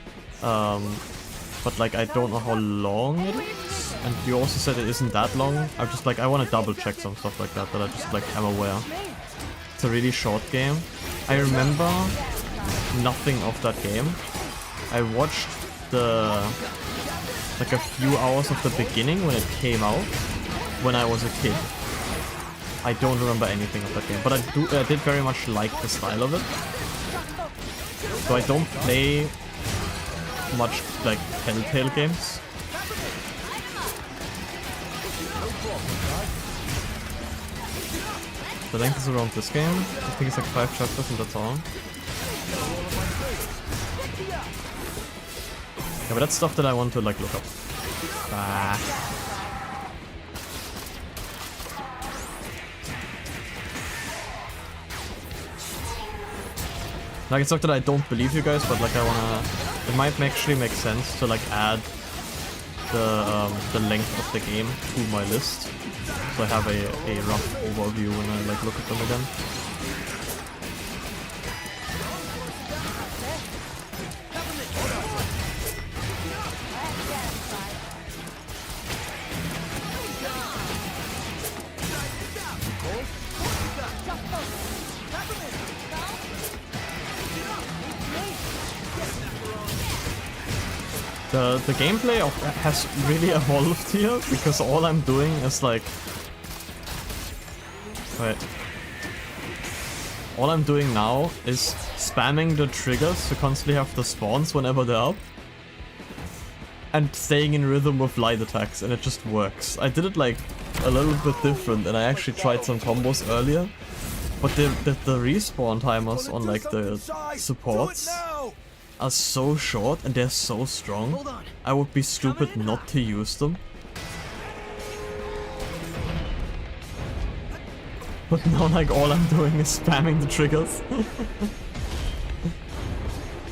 But like I don't know how long it is. And you also said it isn't that long. I'm just like, I want to double check some stuff like that, I just like am aware. It's a really short game. I remember nothing of that game. I watched like a few hours of the beginning when it came out when I was a kid. I don't remember anything of that game, but I did very much like the style of it. So I don't play much like Telltale games. The length is around this game. I think it's like 5 chapters and that's all. Yeah, but that's stuff that I want to like look up. Like, it's not that I don't believe you guys, but like I wanna... It might actually make sense to like add the length of the game to my list. So I have a rough overview when I like look at them again. The gameplay has really evolved here, because all I'm doing is like... Wait. All I'm doing now is spamming the triggers to constantly have the spawns whenever they're up. And staying in rhythm with light attacks, and it just works. I did it like a little bit different, and I actually tried some combos earlier. But the respawn timers on like the supports are so short and they're so strong. I would be stupid not to use them. But now like all I'm doing is spamming the triggers.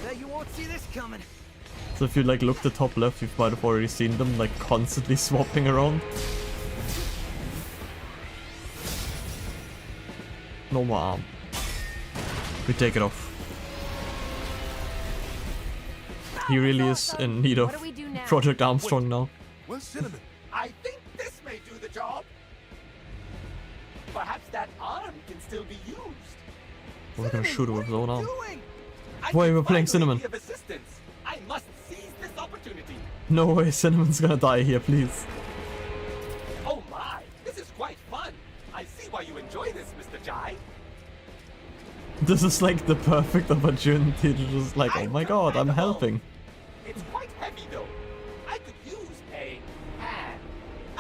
Bet you won't see this coming. So if you like look the top left, you might have already seen them like constantly swapping around. No more arm. We take it off. He really is in need of Project Armstrong now. Where's Cinnamon? I think this may do the job. Perhaps that arm can still be used. We're gonna shoot her with his own arm. I Wait, can we're playing finally Cinnamon. be of assistance. I must seize this opportunity. No way, Cinnamon's gonna die here, please. Oh my, this is quite fun. I see why you enjoy this, Mr. Jai. This is like the perfect opportunity to just like, oh my god, I'm helping. It's quite heavy though. I could use a hand.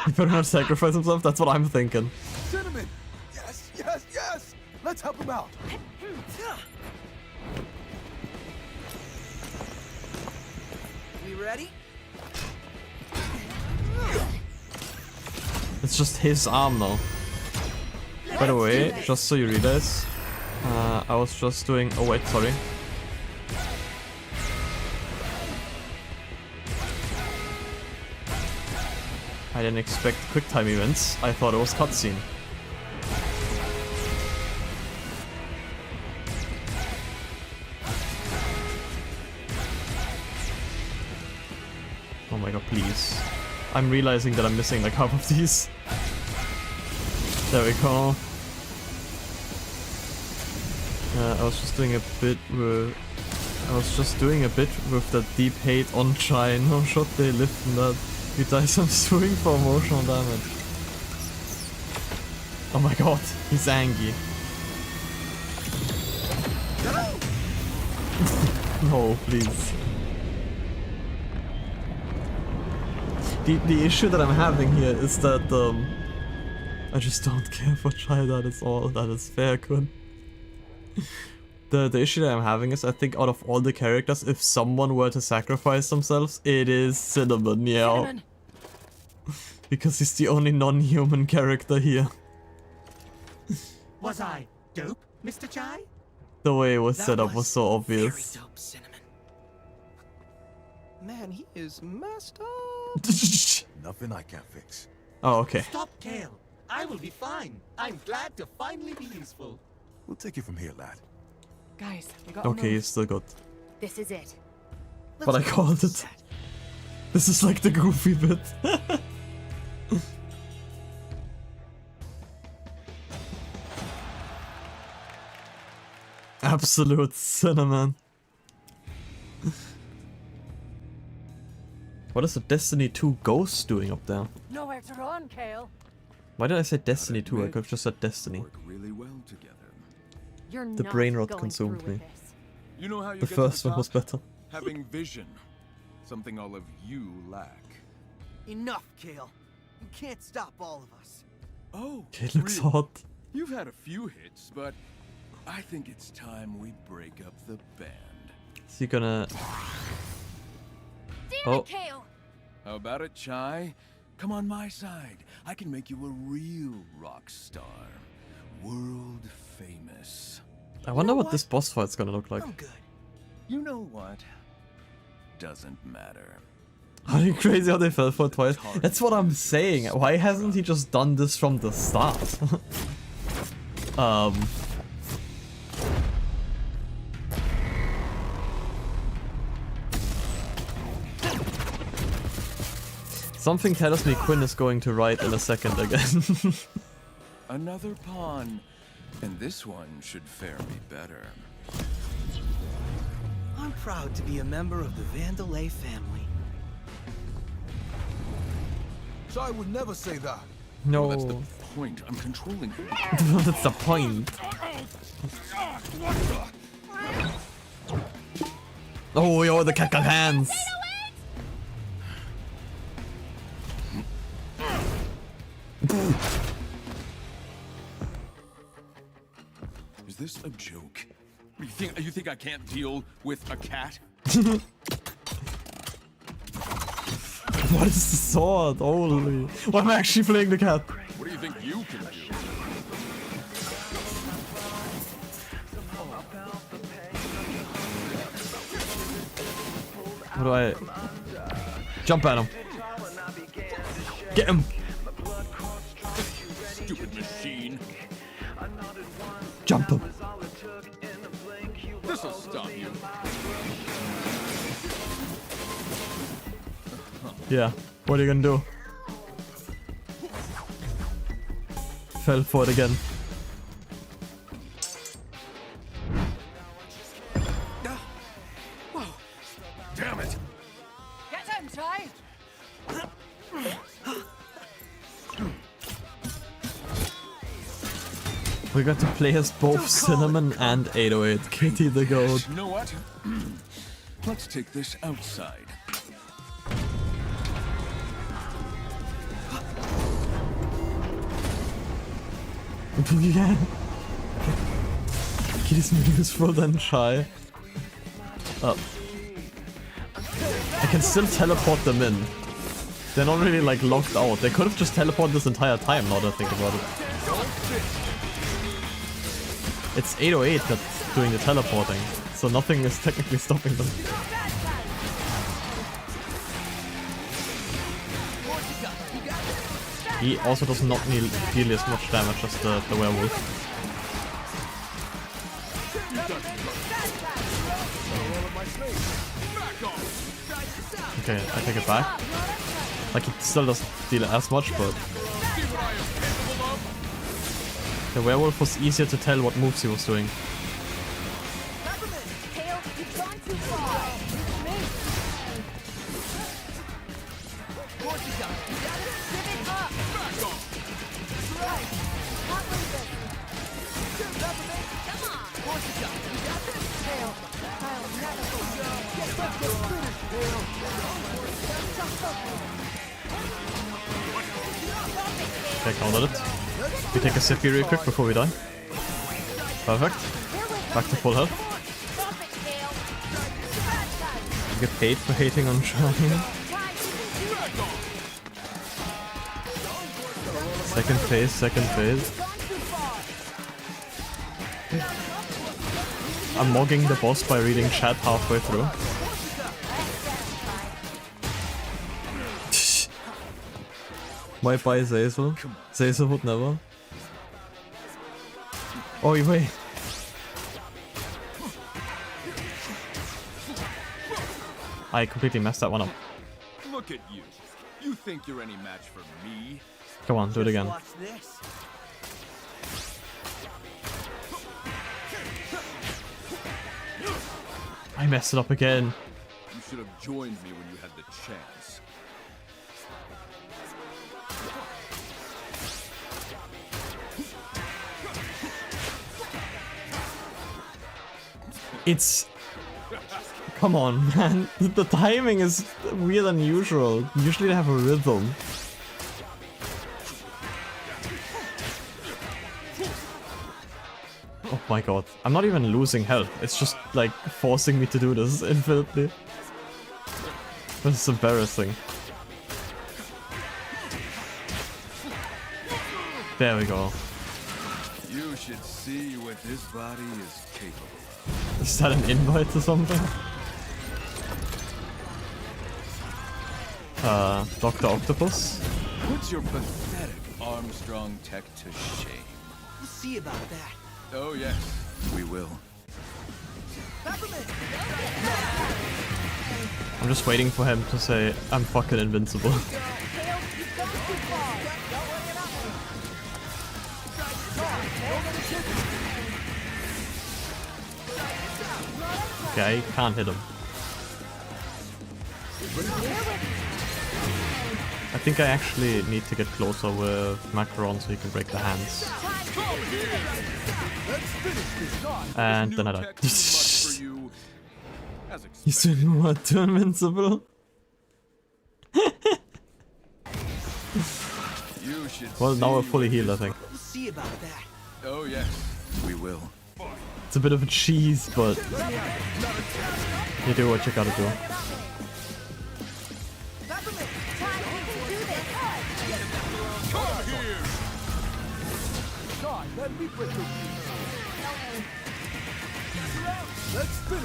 He better not sacrifice himself, that's what I'm thinking. Cinnamon! Yes, yes, yes! Let's help him out. ready? It's just his arm now. By the way, just so you realize, I was just doing... Oh wait, sorry. I didn't expect quick time events. I thought it was cutscene. Oh my god, please. I'm realizing that I'm missing like half of these. There we go. I was just doing a bit with that deep hate on Chai. No shot they live in that. You die some swing for emotional damage. Oh my god, he's angry. No, please. The issue that I'm having here is that I just don't care for Chai, that is all. That is fair, Kun. The issue that I'm having is I think out of all the characters, if someone were to sacrifice themselves, it is Cinnamon, yeah. Cinnamon. Because he's the only non-human character here. Was I dope, Mr. Chai? The way it was set up was so obvious. Very dope, Cinnamon. Man, he is messed up. Nothing I can't fix. Oh, okay. Stop, Kale. I will be fine. I'm glad to finally be useful. We'll take it from here, lad. Guys, we got Okay, he's still good. This is it. But I called it. This is like the goofy bit. Absolute Cinnamon. What is the Destiny 2 Ghost doing up there? nowhere to run, Kale. Why did I say Destiny 2? I could have just said Destiny. Really well together. You're The not brain rot going consumed through me. with this. You know how you The get first to the one was top? better. Having vision. Something all of you lack. Enough, Kale. You can't stop all of us. Oh, Okay, it looks really? hot. You've had a few hits, but I think it's time we break up the band. Is he gonna... Damn Oh. it, Kale! How about it, Chai? Come on my side. I can make you a real rock star. World famous. I wonder what this boss fight's gonna look like. I'm good. You know what? Doesn't matter. Are you crazy how they fell for it twice? That's what I'm saying. Why hasn't he just done this from the start? Something tells me Quinn is going to write in a second again. Another pawn. And this one should fare me better. I'm proud to be a member of the Vandalay family. So I would never say that. No. Well, that's the point. I'm controlling him. That's the point. Oh, yo, the cat got hands. Is this a joke? You think I can't deal with a cat? What is the sword? Holy. Why am I actually playing the cat? What do you think you can do? How do I... Jump at him. Get him. Stupid machine. Jump him. This'll stop you. Yeah. What are you gonna do? Fell for it again. Whoa. Damn it. Get him, Chai! We got to play as both Cinnamon and 808. Kitty the goat. You know what? Let's take this outside. Yeah. Kitty's more useful than Chai. Oh. I can still teleport them in. They're not really like locked out. They could have just teleported this entire time now that I think about it. It's 808 that's doing the teleporting, so nothing is technically stopping them. He also does not deal as much damage as the werewolf. Okay, I take it back. Like, he still doesn't deal as much, but... The werewolf was easier to tell what moves he was doing. Okay, countered it. We take a sippy real quick before we die. Perfect. Back to full health. You get paid for hating on Shine. Second phase, second phase. I'm mogging the boss by reading chat halfway through. Why buy Zazel? Zazel would never. Oh, wait. I completely messed that one up. Look at you. You think you're any match for me? Come on, do it again. I messed it up again. You should have joined me when you had the chance. It's... Come on, man. The timing is weird and unusual. Usually they have a rhythm. Oh my god. I'm not even losing health. It's just like forcing me to do this infinitely. This is embarrassing. There we go. You should see what this body is capable of. Is that an invite to something? Dr. Octopus? Put your pathetic Armstrong tech to shame. We'll see about that. Oh yes, we will. I'm just waiting for him to say, I'm fucking invincible. Okay, I can't hit him. I think I actually need to get closer with Macaron so he can break the hands. And then I die. He's doing what to Invincible? Well, now we're fully healed, I think. We'll see about that. Oh yes, we will. It's a bit of a cheese, but you do what you gotta do.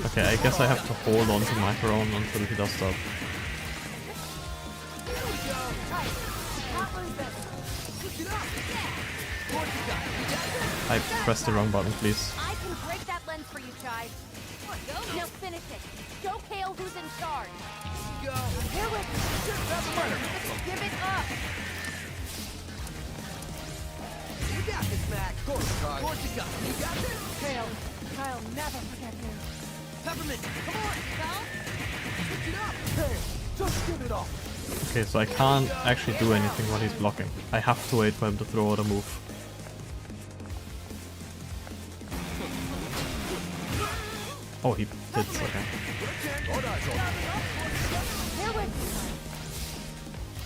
Okay, I guess I have to hold on to Macaron until he does that. I pressed the wrong button, please. I can break that lens for you, Chai. Now finish it. Show Kale who's in charge. Go. Here with give it up. You got this, Mac. Of course you got it. You got this. Kale, I'll never forget you. Peppermint, come on. Switch it up. Kale, just give it up. Okay, so I can't actually do anything while he's blocking. I have to wait for him to throw out a move. Oh, he did, okay.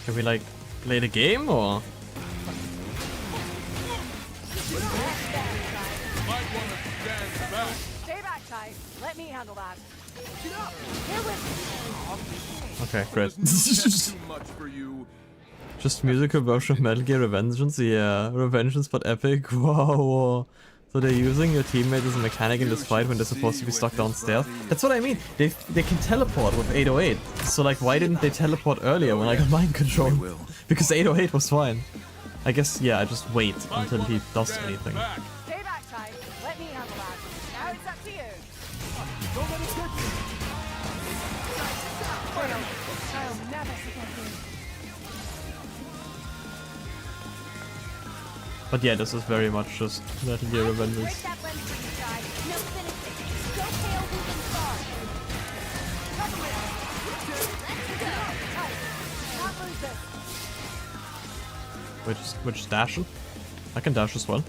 Can we like play the game or? Stay back, Chai. Let me handle that. Get up. Here with Okay, great. Too much for you. Just musical version of Metal Gear Revengeance? Yeah, Revengeance but epic. Wow. So they're using your teammate as a mechanic in this fight when they're supposed to be stuck downstairs? That's what I mean. They can teleport with 808. So like, why didn't they teleport earlier when I got mind control? Because 808 was fine. I guess, yeah, I just wait until he does anything. Stay back, Ty. Let me handle that. Now it's up to you. Don't let it get you. I'll never forget you. But yeah, this is very much just Metal Gear Revengeance. Break that lens for you, Ty. Now finish it. Go KO who's in charge. Cover it. Let's go. Ty, not lose this. Which dashing? I can dash as well.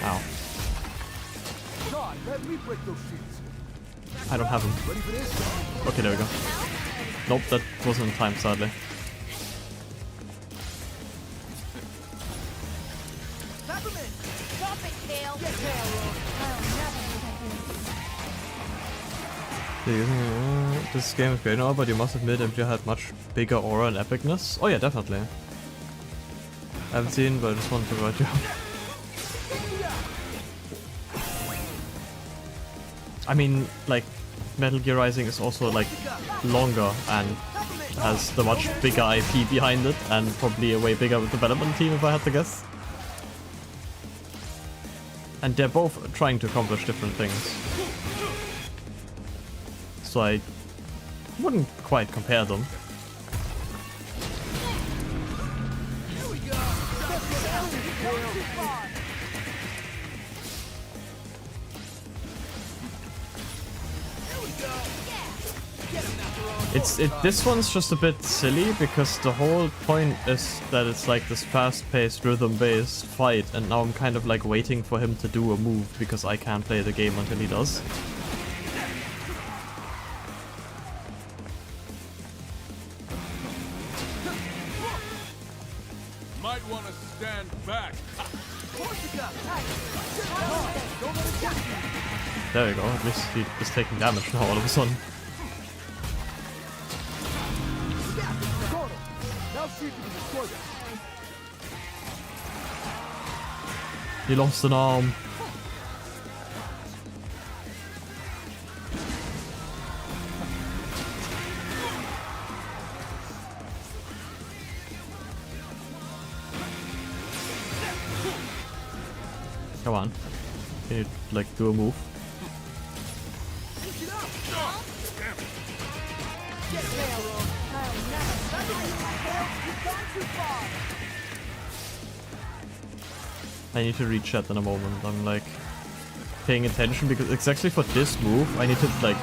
Ow. God, let me break those sheets. I don't have him. Ready for this? Okay, there we go. Nope, that wasn't in time, sadly. Peppermint, stop it, Kale. I'll never forget you. They're using, this game is great now, but you must admit MG had much bigger aura and epicness. Oh yeah, definitely. I haven't seen, but I just wanted to write you out. I mean, like, Metal Gear Rising is also, like, longer and has the much bigger IP behind it, and probably a way bigger development team, if I had to guess. And they're both trying to accomplish different things. So I wouldn't quite compare them. This one's just a bit silly because the whole point is that it's like this fast-paced, rhythm-based fight, and now I'm kind of like waiting for him to do a move because I can't play the game until he does. Might want to stand back. There we go, at least he is taking damage now all of a sudden. Now see if you can destroy that. He lost an arm. Come on. Can you, like, do a move? I need to reach that in a moment. I'm like paying attention because exactly for this move I need to like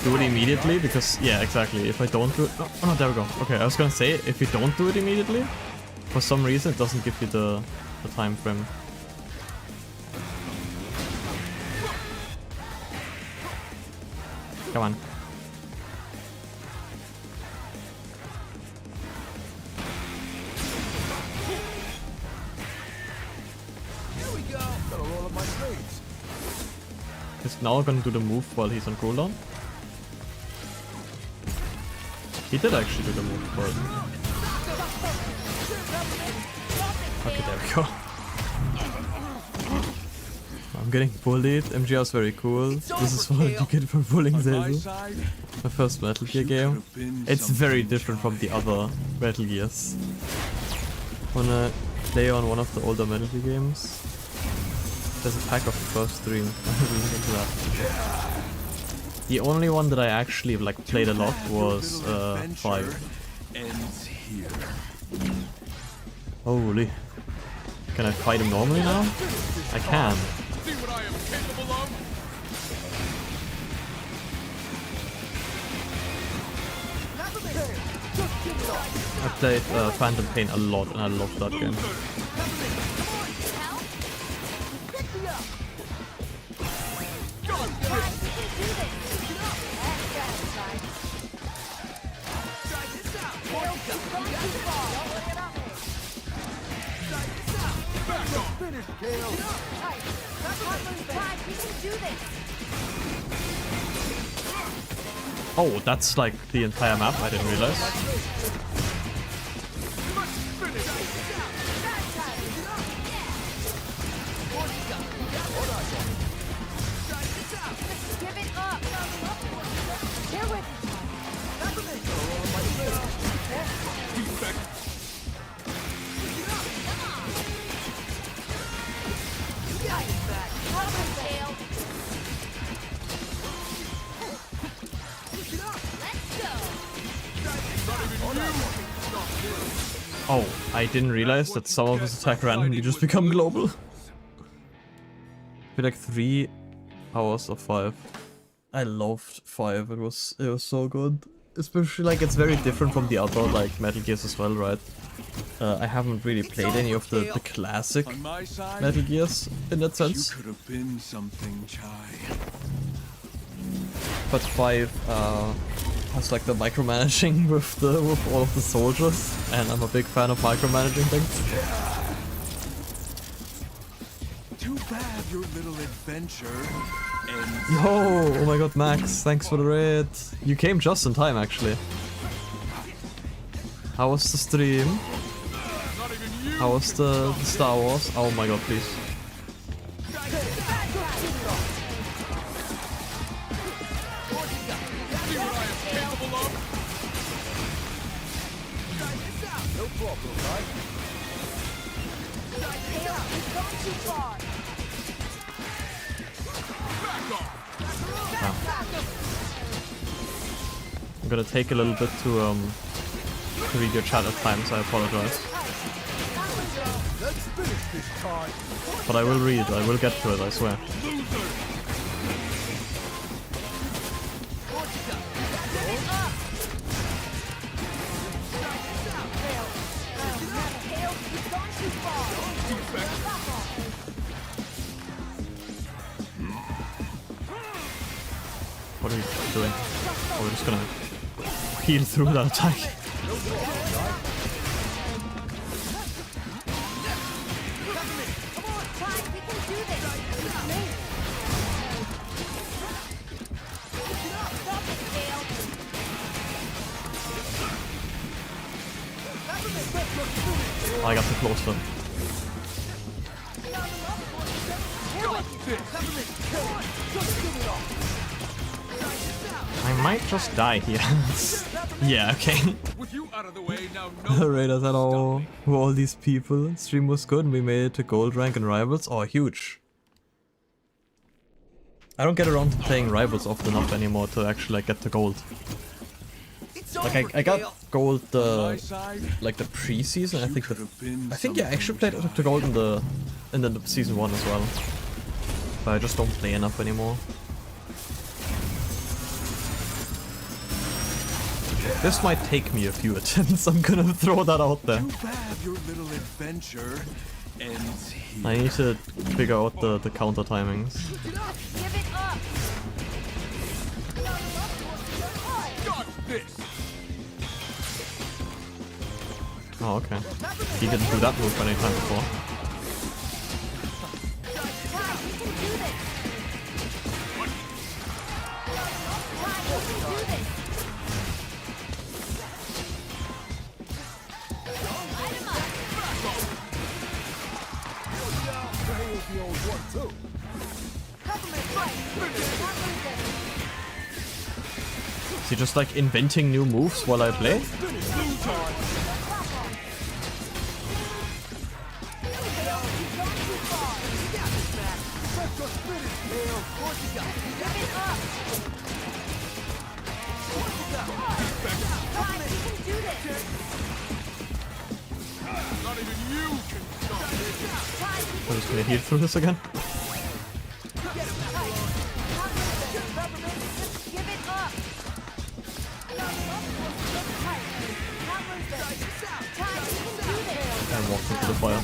do it immediately because yeah, exactly. If I don't do it, oh no, there we go. Okay, I was gonna say if you don't do it immediately, for some reason it doesn't give you the time frame. Come on. He's now gonna do the move while he's on cooldown. He did actually do the move for it. Okay, there we go. I'm getting bullied. MGR is very cool. This is what you get for bullying Zelda. My first Metal Gear game. It's very different from the other Metal Gears. Wanna play on one of the older Metal Gear games? There's a pack of the first three. I really into that. The only one that I actually like played a lot was 5. Holy. Can I fight him normally now? I can. See what I am capable of? I played Phantom Pain a lot and I loved that game. Finish, Kale. We can do this. Oh, that's like the entire map, I didn't realize. Give it up. Here with Oh, I didn't realize that some of his attack randomly just become global. I feel like 3 hours of 5. I loved 5, it was so good. Especially like it's very different from the other like Metal Gears as well, right? I haven't really played any of the classic Metal Gears in that sense. You could have been something, Chai. But 5 has like the micromanaging with all of the soldiers, and I'm a big fan of micromanaging things. Too bad your little adventure ends. Yo, oh my god, Max, thanks for the raid. You came just in time, actually. How was the stream? How was the Star Wars? Oh my god, please. no problem, right? We've gone too far. I'm gonna take a little bit to read your chat at times, I apologize. Let's finish this time. But I will read, I will get to it, I swear. What are we doing? Oh, we're just gonna heal through that attack. I got too close to him. I might just die here. Yeah, okay. Raiders, hello. Who are all these people? Stream was good and we made it to gold rank and rivals. Oh, huge. I don't get around to playing rivals often enough anymore to actually like get to gold. Like I got gold like the pre-season. I think yeah, I actually played up to gold in the season 1 as well. But I just don't play enough anymore. This might take me a few attempts, I'm gonna throw that out there. I need to figure out the counter timings. Oh, okay. He didn't do that move any time before. Is he just like inventing new moves while I play? I'm just gonna heal through this again. I walked into the fire.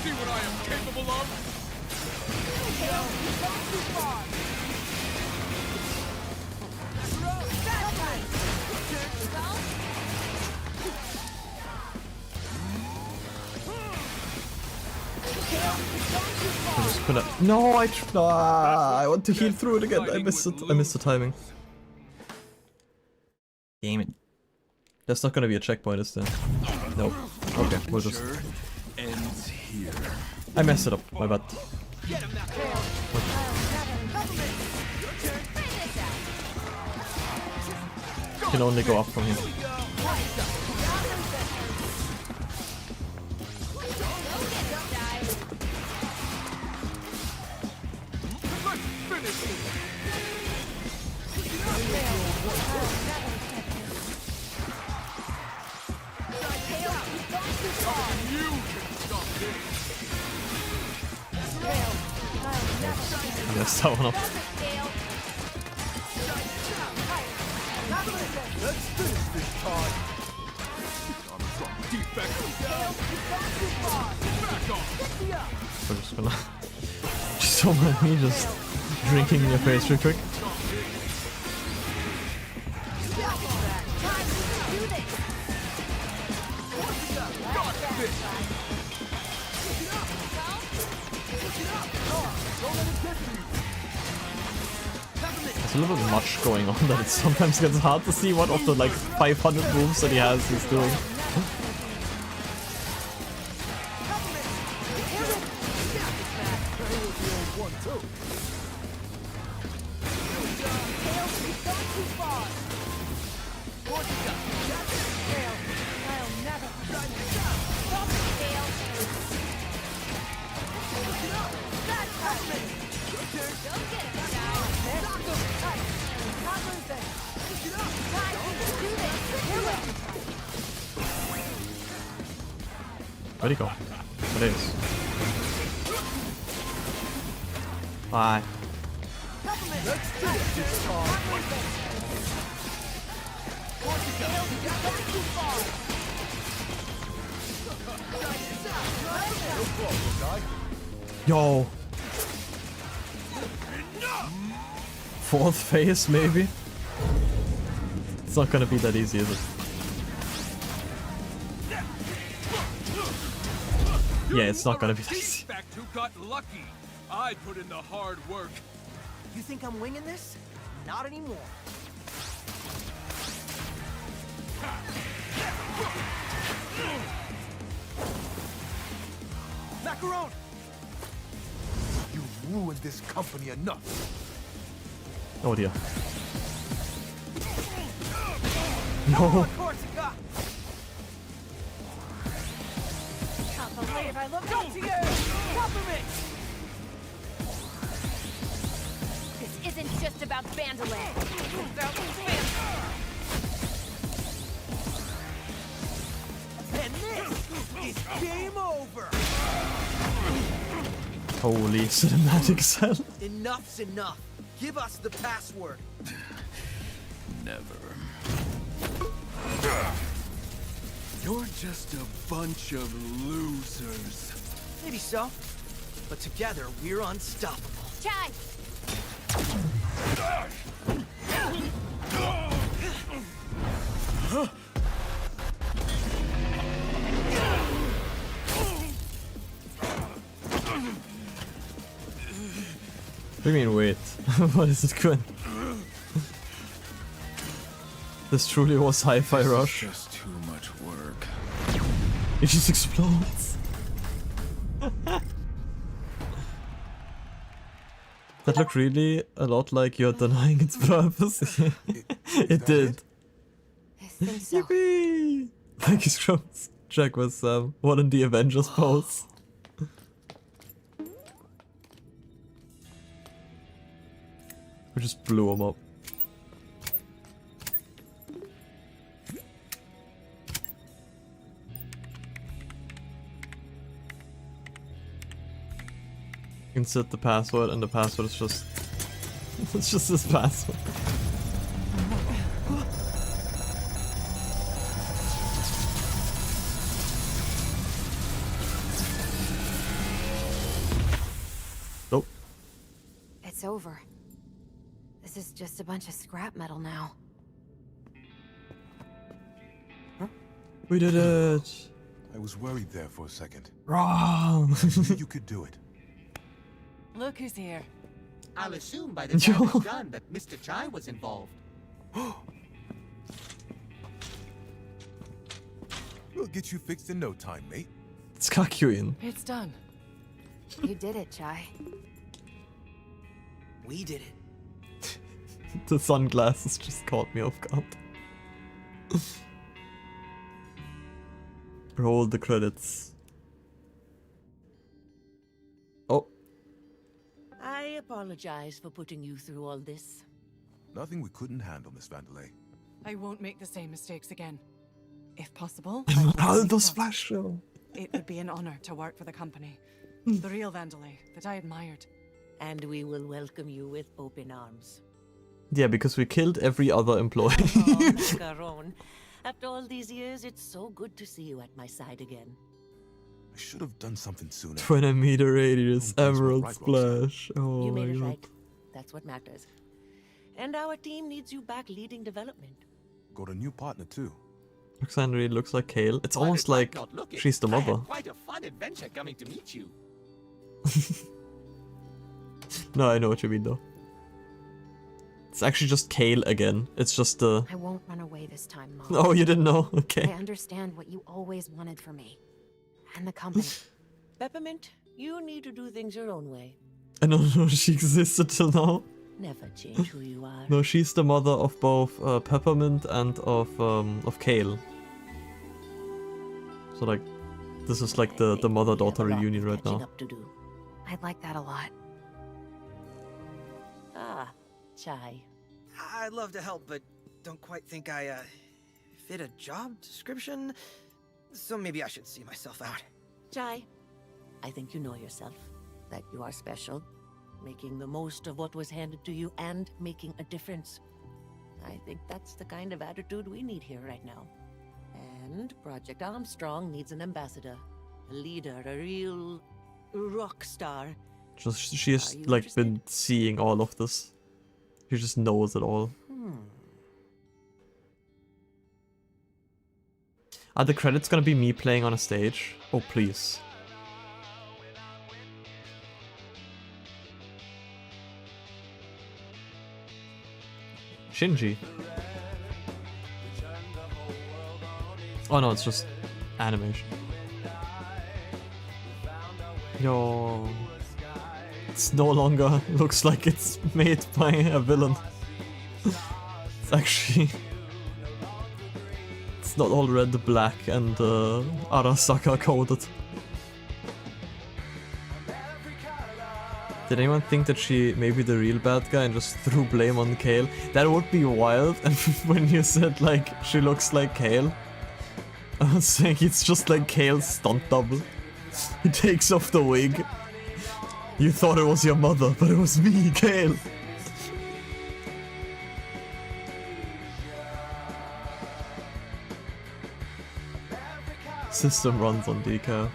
See what I am capable of? gonna. No, I want to heal through it again. I missed it. I missed the timing. Damn it. There's not gonna be a checkpoint, is there? Nope. Okay, we'll just. Ends here. I messed it up. My bad. Can only go up from here. I messed that one up. Let's finish this time. We're just gonna. Just don't mind me just drinking in your face real quick. There's a little bit much going on that it sometimes gets hard to see what of the like 500 moves that he has he's doing. Where'd he go? What is? Bye. Yo. Fourth phase, maybe? It's not gonna be that easy, is it? Yeah, it's not gonna be that easy. Fact, who got lucky? I put in the hard work. You think I'm winging this? Not anymore. Macaron! You ruined this company enough. Oh dear. No. Can't believe I looked up to you! Compliment! This isn't just about Bandolin. And this is game over. Holy cinematic cell. Enough's enough. Give us the password. Never. You're just a bunch of losers. Maybe so. But together, we're unstoppable. Chai! What do you mean, wait? What is it, Quinn? This truly was Hi-Fi Rush. Just too much work. It just explodes. That looked really a lot like you're denying its purpose. It did. I think so. Yippee! Thank you, Scrums. Jack was one in the Avengers pose. We just blew him up. Insert the password, and the password is just... it's just this password. Nope. It's over. This is just a bunch of scrap metal now. We did it! I was worried there for a second. Wrong! I knew you could do it. Look who's here. I'll assume by the damage done that Mr. Chai was involved. We'll get you fixed in no time, mate. It's Kakuin. It's done. You did it, Chai. We did it. The sunglasses just caught me off guard. Roll the credits. Oh. I apologize for putting you through all this. Nothing we couldn't handle, Miss Vandelay. I won't make the same mistakes again. If possible, Ronaldo Splash Show. it would be an honor to work for the company. The real Vandelay that I admired. And we will welcome you with open arms. Yeah, because we killed every other employee. Oh, Macaron. After all these years, it's so good to see you at my side again. I should have done something sooner. 20-meter radius, Emerald right, Splash. Oh You my made it god. right. That's what matters. And our team needs you back leading development. Got a new partner too. Roxanne really looks like Kale. It's While almost it might like not look it, she's the I mother. had quite a fun adventure coming to meet you. No, I know what you mean though. It's actually just Kale again. It's just the... I won't run away this time, Mom. Oh, you didn't know? Okay. I understand what you always wanted for me. And the company. Peppermint, you need to do things your own way. I don't know she existed till now. Never change who you are. No, she's the mother of both Peppermint and of Kale. So like, this is like the mother-daughter reunion right now. Up to do. I'd like that a lot. Ah, Chai. I'd love to help, but don't quite think I, fit a job description. So maybe I should see myself out. Chai, I think you know yourself. That you are special. Making the most of what was handed to you and making a difference. I think that's the kind of attitude we need here right now. And Project Armstrong needs an ambassador. A leader, a real rock star. Just she has like been seeing all of this. She just knows it all. Are the credits gonna be me playing on a stage? Oh please. Shinji. Oh no, it's just animation. Yo. It's no longer looks like it's made by a villain. It's actually... It's not all red, black and Arasaka coded. Did anyone think that she may be the real bad guy and just threw blame on Kale? That would be wild. And when you said like she looks like Kale, I was saying it's just like Kale's stunt double. He takes off the wig. You thought it was your mother, but it was me, Kale. System runs on decaf.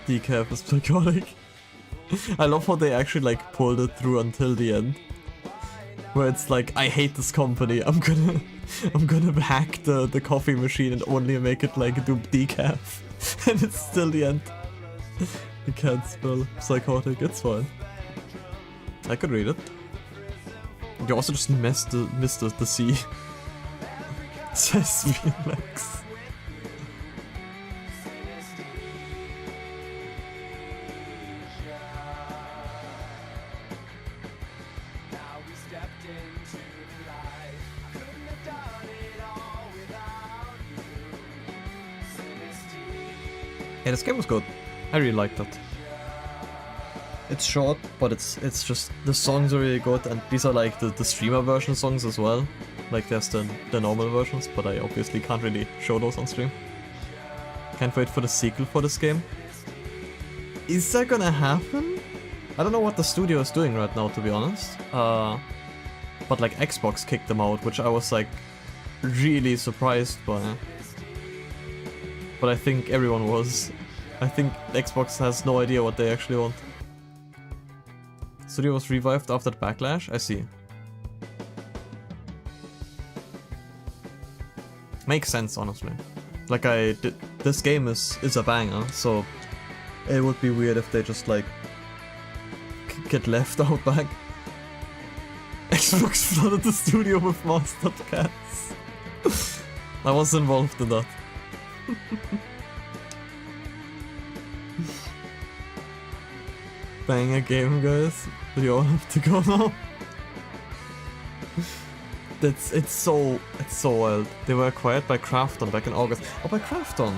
Decaf is psychotic. I love how they actually like pulled it through until the end. Where it's like, I hate this company, I'm gonna hack the coffee machine and only make it like do decaf. And it's still the end. You can't spell psychotic, it's fine. I could read it. You also just missed the C. Says me, Lex. Yeah, this game was good. I really liked it. It's short, but it's just the songs are really good, and these are like the streamer version songs as well. Like there's the normal versions, but I obviously can't really show those on stream. Can't wait for the sequel for this game. Is that gonna happen? I don't know what the studio is doing right now, to be honest. But like Xbox kicked them out, which I was like really surprised by. But I think everyone was. I think Xbox has no idea what they actually want. Studio was revived after the backlash? I see. Makes sense, honestly. Like this game is a banger, so it would be weird if they just like get left out back. Xbox flooded the studio with mastered cats. I was involved in that. Banger game, guys. We all have to go now. It's so wild. They were acquired by Krafton back in August. Oh, by Krafton.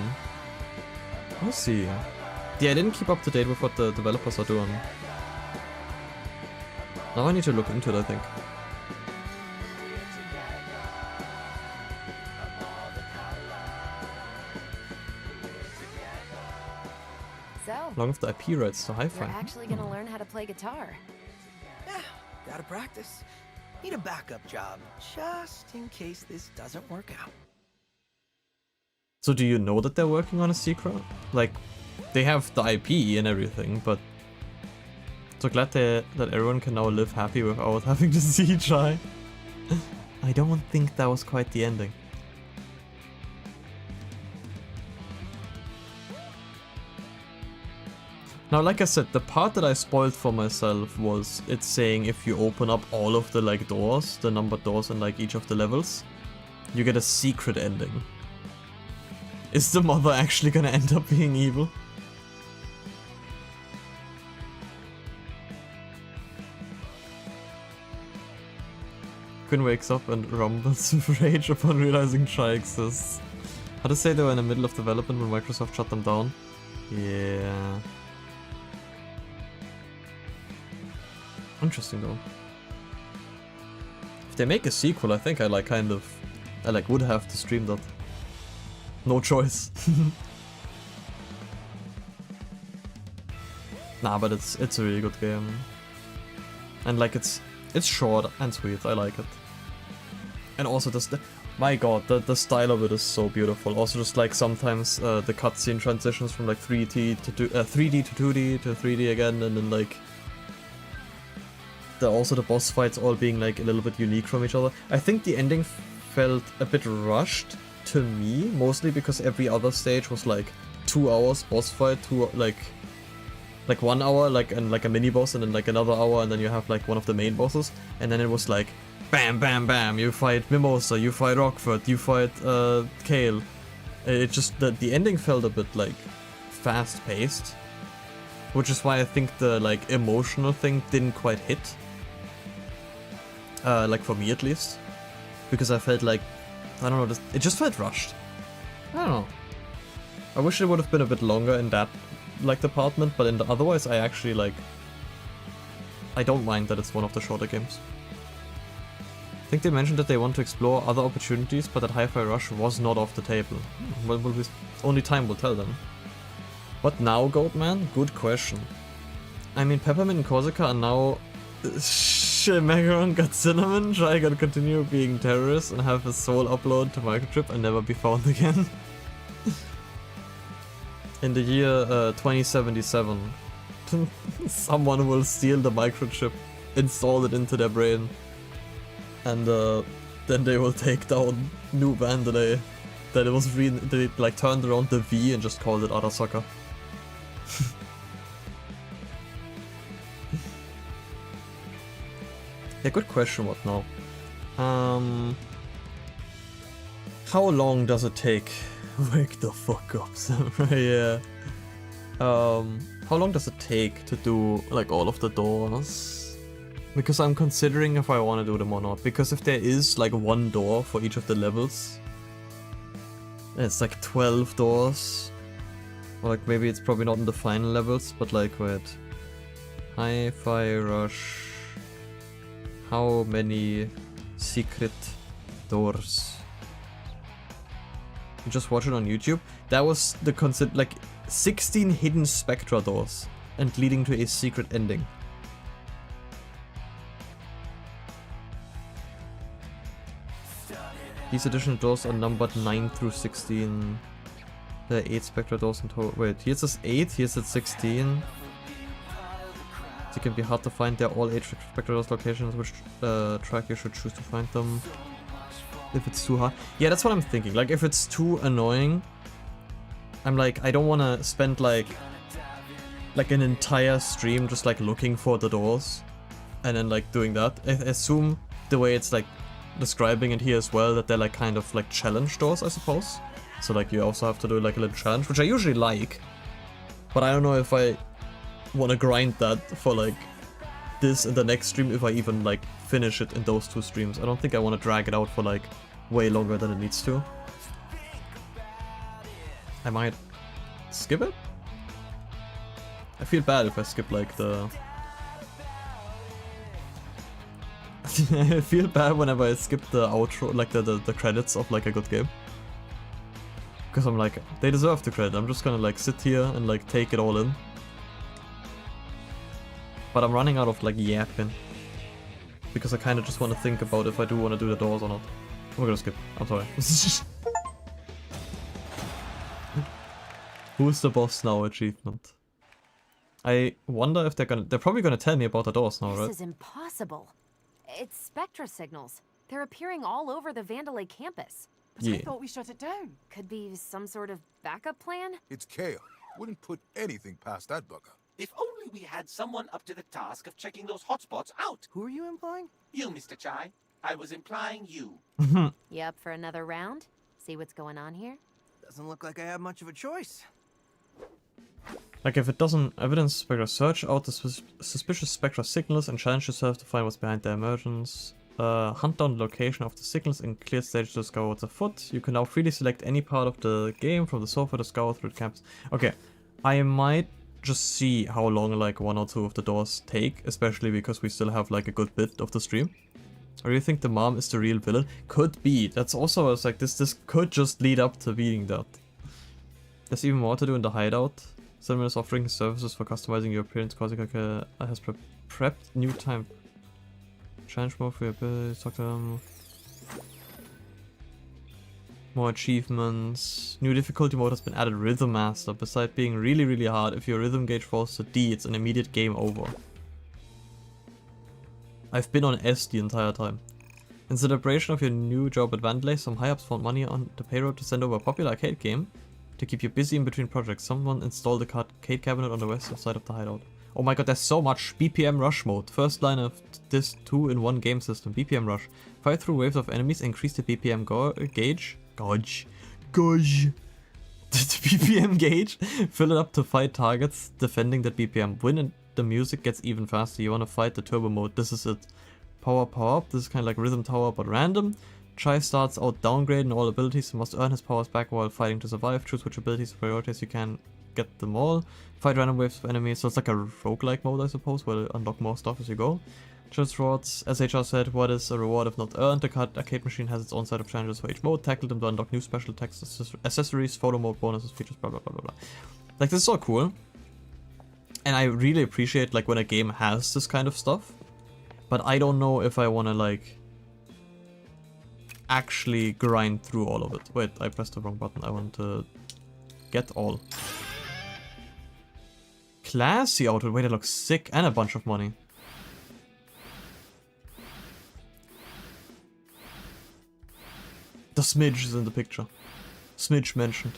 I see. Yeah, I didn't keep up to date with what the developers are doing. Now I need to look into it, I think. So, Long of the IP rights to Hi-Fi. you're actually gonna learn how to play guitar. Yeah, gotta practice. Need a backup job, just in case this doesn't work out. So do you know that they're working on a sequel? Like, they have the IP and everything, but... So glad that everyone can now live happy without having to see Chai. I don't think that was quite the ending. Now, like I said, the part that I spoiled for myself was it's saying if you open up all of the like doors, the numbered doors in like each of the levels, you get a secret ending. Is the mother actually gonna end up being evil? Quinn wakes up and rumbles with rage upon realizing Chai exists. How to say they were in the middle of development when Microsoft shut them down? Yeah. Interesting though. If they make a sequel, I think I would have to stream that. No choice. Nah, but it's a really good game. And like it's short and sweet, I like it. And also my god, the style of it is so beautiful. Also just like sometimes the cutscene transitions from like 3D to 2D to 3D again, and then like also the boss fights all being like a little bit unique from each other. I think the ending felt a bit rushed to me, mostly because every other stage was like 2 hours boss fight, like 1 hour and like a mini boss, and then like another hour, and then you have like one of the main bosses, and then it was like bam bam bam, you fight Mimosa, you fight Rockford, you fight Kale. It just the ending felt a bit like fast paced, which is why I think the like emotional thing didn't quite hit. Like for me at least, because I felt like, I don't know, it just felt rushed. I don't know. I wish it would have been a bit longer in that like department, but in the otherwise I actually like, I don't mind that it's one of the shorter games. I think they mentioned that they want to explore other opportunities, but that Hi-Fi Rush was not off the table. Well, only time will tell them. What now, Goatman? Good question. I mean, Peppermint and Corsica are now... Macaron got cinnamon, Chai gotta continue being terrorist and have his soul upload to Microchip and never be found again. In the year 2077, someone will steal the microchip, install it into their brain, and then they will take down New Vandalay. That it was they like turned around the V and just called it Arasaka. Yeah, good question, what now? How long does it take? Wake the fuck up, Samurai, yeah. How long does it take to do like all of the doors? Because I'm considering if I want to do them or not. Because if there is like one door for each of the levels, it's like 12 doors. Or like maybe it's probably not in the final levels, but like wait. Hi-Fi Rush. How many secret doors? You just watch it on YouTube. That was the concept, like 16 hidden Spectra doors and leading to a secret ending. These additional doors are numbered 9 through 16. There are 8 Spectra doors in total. Wait, here it says 8, here it says 16. They can be hard to find. They're all age-restricted locations. Which track you should choose to find them? If it's too hard. Yeah, that's what I'm thinking. Like, if it's too annoying, I'm like, I don't want to spend like an entire stream just like looking for the doors and then like doing that. I assume the way it's like describing it here as well, that they're like kind of like challenge doors, I suppose. So like you also have to do like a little challenge, which I usually like, but I don't know if I want to grind that for like this and the next stream, if I even like finish it in those 2 streams. I don't think I want to drag it out for like way longer than it needs to. I might skip it? I feel bad if I skip like the... I feel bad whenever I skip the outro, like the credits of like a good game. Because I'm like, they deserve the credit. I'm just gonna like sit here and like take it all in. But I'm running out of like yapping. Because I kind of just want to think about if I do want to do the doors or not. I'm gonna skip. I'm sorry. Who's the boss now achievement? I wonder if they're probably gonna tell me about the doors now, right? This is impossible. It's spectra signals. They're appearing all over the Vandalay campus. But I thought we shut it down. Could be some sort of backup plan? It's Kale. Wouldn't put anything past that bugger. If only we had someone up to the task of checking those hotspots out. Who are you implying? You, Mr. Chai. I was implying you. You up for another round? See what's going on here? Doesn't look like I have much of a choice. Like if it doesn't evidence spectra, search out the suspicious spectra signals and challenge yourself to find what's behind their emergence. Hunt down the location of the signals in clear stage to discover what's afoot. You can now freely select any part of the game from the sofa to scour through the campus. Okay, I might just see how long like 1 or 2 of the doors take, especially because we still have like a good bit of the stream. Or do you think the mom is the real villain? Could be. That's also, it's like this could just lead up to being that. There's even more to do in the hideout. Cinnamon is offering services for customizing your appearance. Korsika has prepped new time challenge mode for your abilities. Talk to them. More achievements. New difficulty mode has been added. Rhythm Master. Besides being really hard, if your rhythm gauge falls to D, it's an immediate game over. I've been on S the entire time. In celebration of your new job at Vandalay, some high-ups found money on the payroll to send over a popular arcade game to keep you busy in between projects. Someone installed the arcade cabinet on the west side of the hideout. Oh my god, there's so much! BPM Rush mode. First line of this 2-in-1 game system. BPM Rush. Fire through waves of enemies, increase the BPM gauge. Gauge. The BPM gauge. Fill it up to fight targets, defending that BPM. Win and the music gets even faster. You wanna fight the turbo mode. This is it. Power up. This is kind of like Rhythm Tower but random. Chai starts out downgrading all abilities and must earn his powers back while fighting to survive. Choose which abilities to prioritize, you can get them all. Fight random waves of enemies, so it's like a roguelike mode I suppose, where you unlock more stuff as you go. Just rewards, as HR said, what is a reward if not earned? The arcade machine has its own set of challenges for each mode. Tackle them to unlock new special text accessories, photo mode bonuses, features, blah blah blah blah blah. Like this is so cool. And I really appreciate like when a game has this kind of stuff. But I don't know if I wanna like actually grind through all of it. Wait, I pressed the wrong button. I want to get all. Classy outfit. Wait, it looks sick. And a bunch of money. The Smidge is in the picture. Smidge mentioned.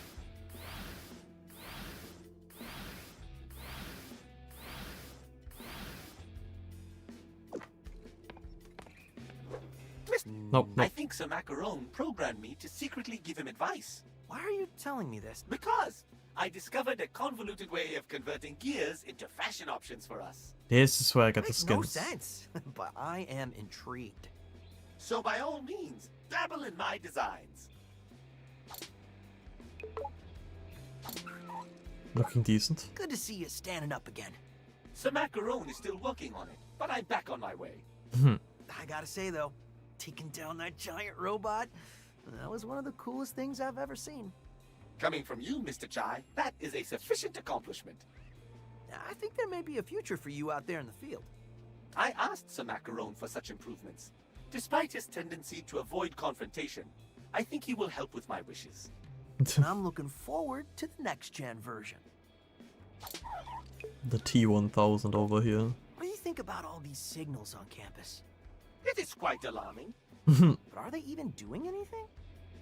Nope. I think Sir Macaron programmed me to secretly give him advice. Why are you telling me this? Because I discovered a convoluted way of converting gears into fashion options for us. This is where I got the Makes skins. no sense, but I am intrigued. So by all means, dabble in my designs. Looking decent. Good to see you standing up again. Sir Macaron is still working on it, but I'm back on my way. I gotta say though, taking down that giant robot, that was one of the coolest things I've ever seen. Coming from you, Mr. Chai, that is a sufficient accomplishment. I think there may be a future for you out there in the field. I asked Sir Macaron for such improvements. Despite his tendency to avoid confrontation, I think he will help with my wishes. And I'm looking forward to the next gen version. The T1000 over here. What do you think about all these signals on campus? It is quite alarming. But are they even doing anything?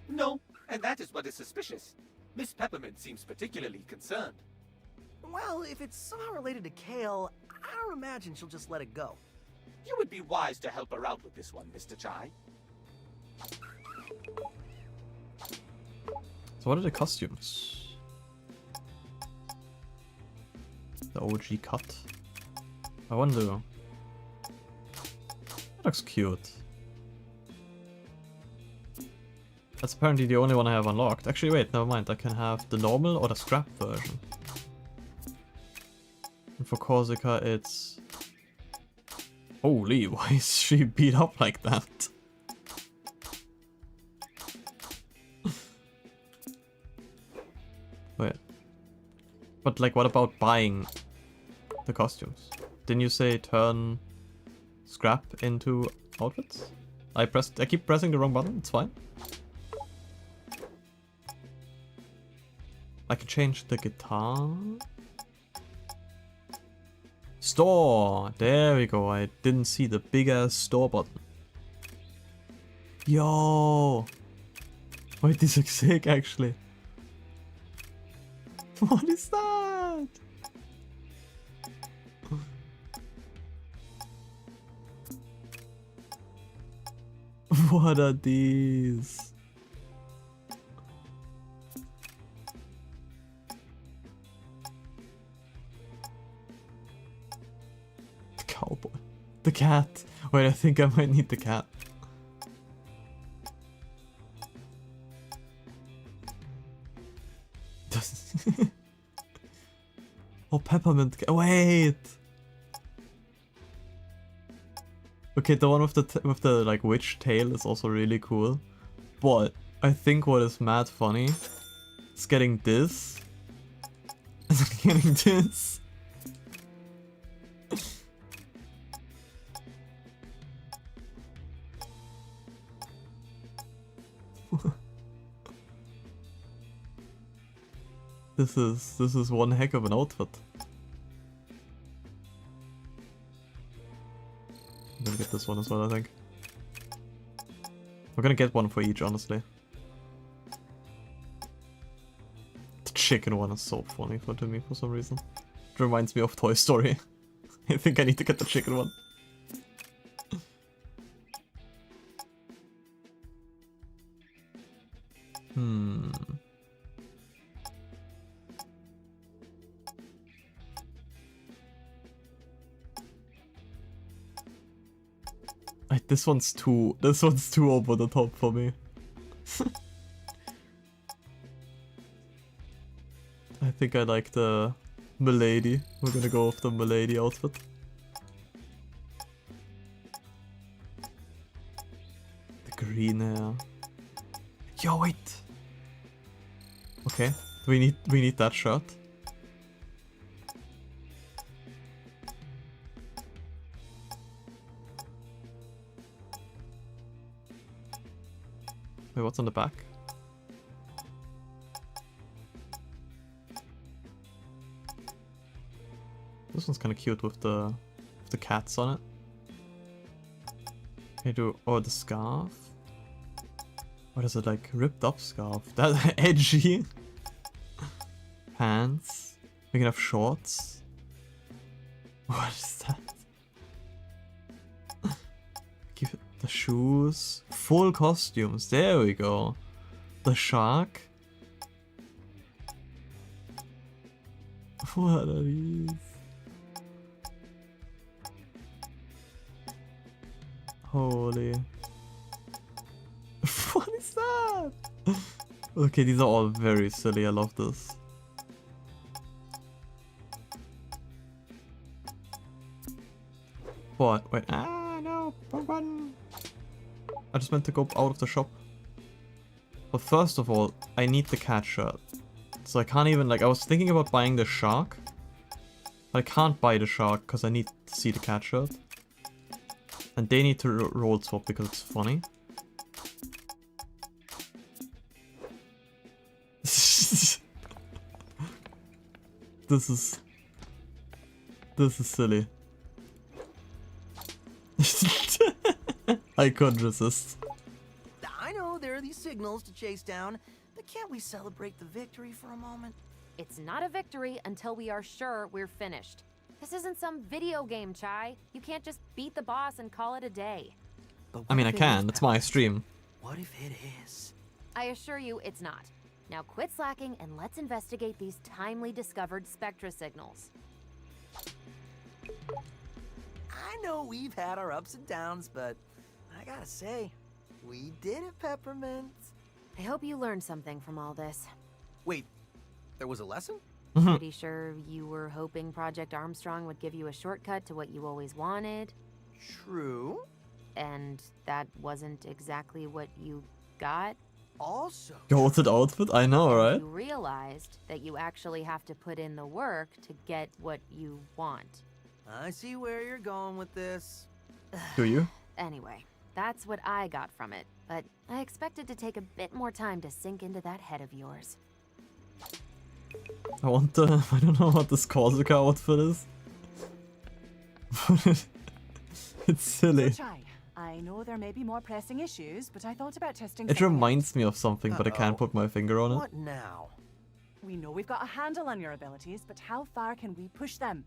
No, and that is what is suspicious. Miss Peppermint seems particularly concerned. Well, if it's somehow related to Kale, I don't imagine she'll just let it go. You would be wise to help her out with this one, Mr. Chai. So what are the costumes? The OG cut. I wonder. That looks cute. That's apparently the only one I have unlocked. Actually, wait, never mind. I can have the normal or the scrap version. And for Corsica, it's... Holy, why is she beat up like that? Wait. But like, what about buying the costumes? Didn't you say turn scrap into outfits? I keep pressing the wrong button, it's fine. I can change the guitar. Store! There we go, I didn't see the big ass store button. Yo! Wait, this looks sick actually. What is that? What are these? The cowboy. The cat. Wait, I think I might need the cat. Oh, peppermint. Wait. Okay, the one with the like witch tail is also really cool. But I think what is mad funny is getting this and then getting this. This is one heck of an outfit. I'm gonna get this one as well, I think. We're gonna get one for each, honestly. The chicken one is so funny to me for some reason. It reminds me of Toy Story. I think I need to get the chicken one. This one's too over the top for me. I think I like the Milady. We're gonna go with the Milady outfit. The green hair. Yo, wait. Okay, we need that shirt. Wait, what's on the back? This one's kind of cute with the cats on it. Can you do the scarf? What is it, like ripped up scarf? That's edgy. Pants. We can have shorts. What is that? Give it the shoes. Full costumes. There we go. The shark. What are these? Holy. What is that? Okay, these are all very silly. I love this. What? Wait. Ah, no. Wrong button. I just meant to go out of the shop. But first of all, I need the cat shirt. So I can't even, like, I was thinking about buying the shark. But I can't buy the shark because I need to see the cat shirt. And they need to roll swap because it's funny. This is silly. I couldn't resist. I know there are these signals to chase down, but can't we celebrate the victory for a moment? It's not a victory until we are sure we're finished. This isn't some video game, Chai. You can't just beat the boss and call it a day. I mean, I can. It's my stream. What if it is? I assure you it's not. Now quit slacking and let's investigate these timely discovered spectra signals. I know we've had our ups and downs, but I gotta say, we did it, Peppermint. I hope you learned something from all this. Wait, there was a lesson? Pretty sure you were hoping Project Armstrong would give you a shortcut to what you always wanted. True. And that wasn't exactly what you got? Also, Goated outfit? I know, right? You realized that you actually have to put in the work to get what you want. I see where you're going with this. Do you? Anyway, that's what I got from it, but I expected to take a bit more time to sink into that head of yours. I want the... I don't know what this Corsica outfit is. It's silly. So, Chai, I know there may be more pressing issues, but I thought about testing It something reminds me of something, but I can't put my finger on it. What now? We know we've got a handle on your abilities, but how far can we push them?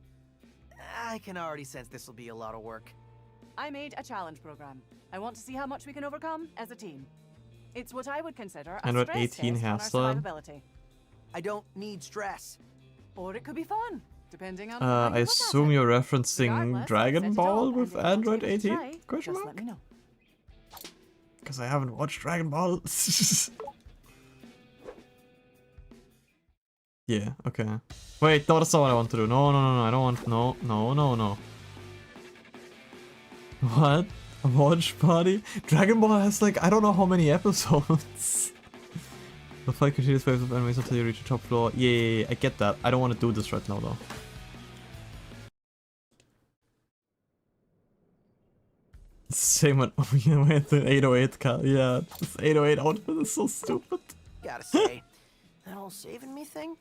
I can already sense this will be a lot of work. I made a challenge program. I want to see how much we can overcome as a team. It's what I would consider a stress 118 test on our hairstyle. survivability. I don't need stress. Or it could be fun, depending on I assume you're referencing Dragon Ball with Android 18? Question Just mark? let me know. Because I haven't watched Dragon Ball. Yeah, okay. Wait, no, that's not what I want to do. No, I don't want... No. What? A watch party? Dragon Ball has like, I don't know how many episodes. The fight continues waves of enemies until you reach the top floor. Yeah, I get that. I don't want to do this right now though. Same with the 808 car. Yeah, this 808 outfit is so stupid. Gotta say, that whole saving me thing?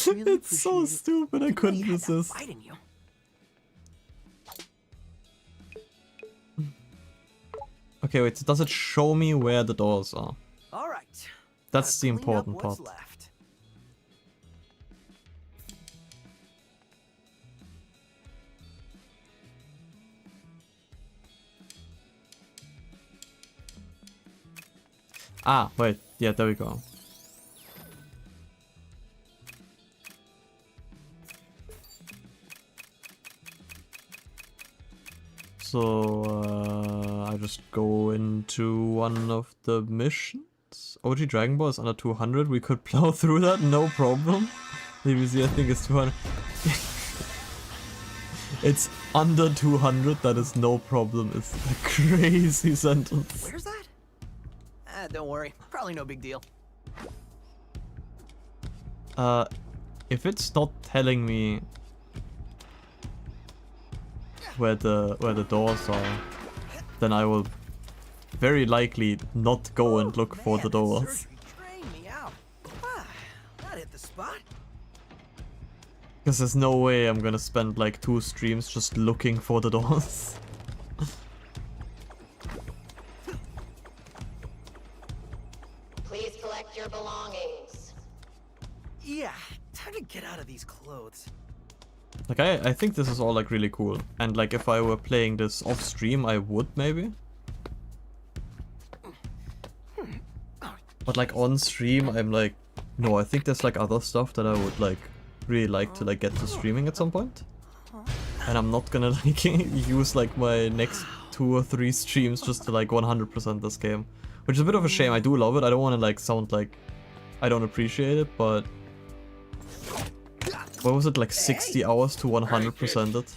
Really It's so stupid, I couldn't resist. Fighting you. Okay, wait, so does it show me where the doors are? All right. That's the Gotta clean up important what's part. left. Ah, wait, yeah, there we go. So, I just go into one of the missions. OG Dragon Ball is under 200, we could plow through that, no problem. DBZ I think is 200. It's under 200, that is no problem, it's a crazy sentence. Where's that? Don't worry. Probably no big deal. If it's not telling me where the doors are, then I will very likely not go and look for the doors. Train me out. That hit the spot. Because there's no way I'm gonna spend like 2 streams just looking for the doors. Please collect your belongings. Yeah, time to get out of these clothes. Like I think this is all like really cool. And like if I were playing this off stream I would maybe. But like on stream I'm like, no, I think there's like other stuff that I would like really like to like get to streaming at some point. And I'm not gonna like use like my next 2 or 3 streams just to like 100% this game. Which is a bit of a shame, I do love it, I don't want to like sound like I don't appreciate it, but... What was it, like 60 hours to 100% it?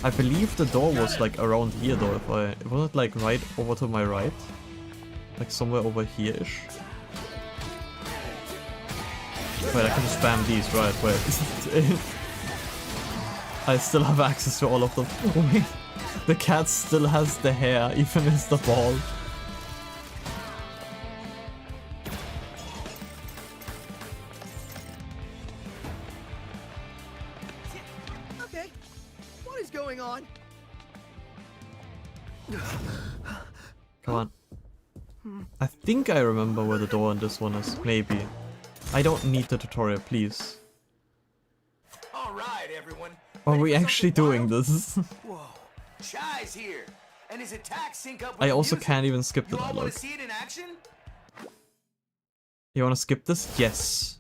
I believe the door was like around here though, was it like right over to my right? Like somewhere over here-ish? Wait, I can just spam these, right, wait. I still have access to all of them. Wait, the cat still has the hair, even as the ball. Okay, what is going on? Come on. I think I remember where the door in this one is. Maybe. I don't need the tutorial, please. All right, everyone. Are we actually doing this? Whoa. Chai's here. And his attack sync up with I the also music. can't even skip the You all want dialogue. to see it in action? You wanna skip this? Yes.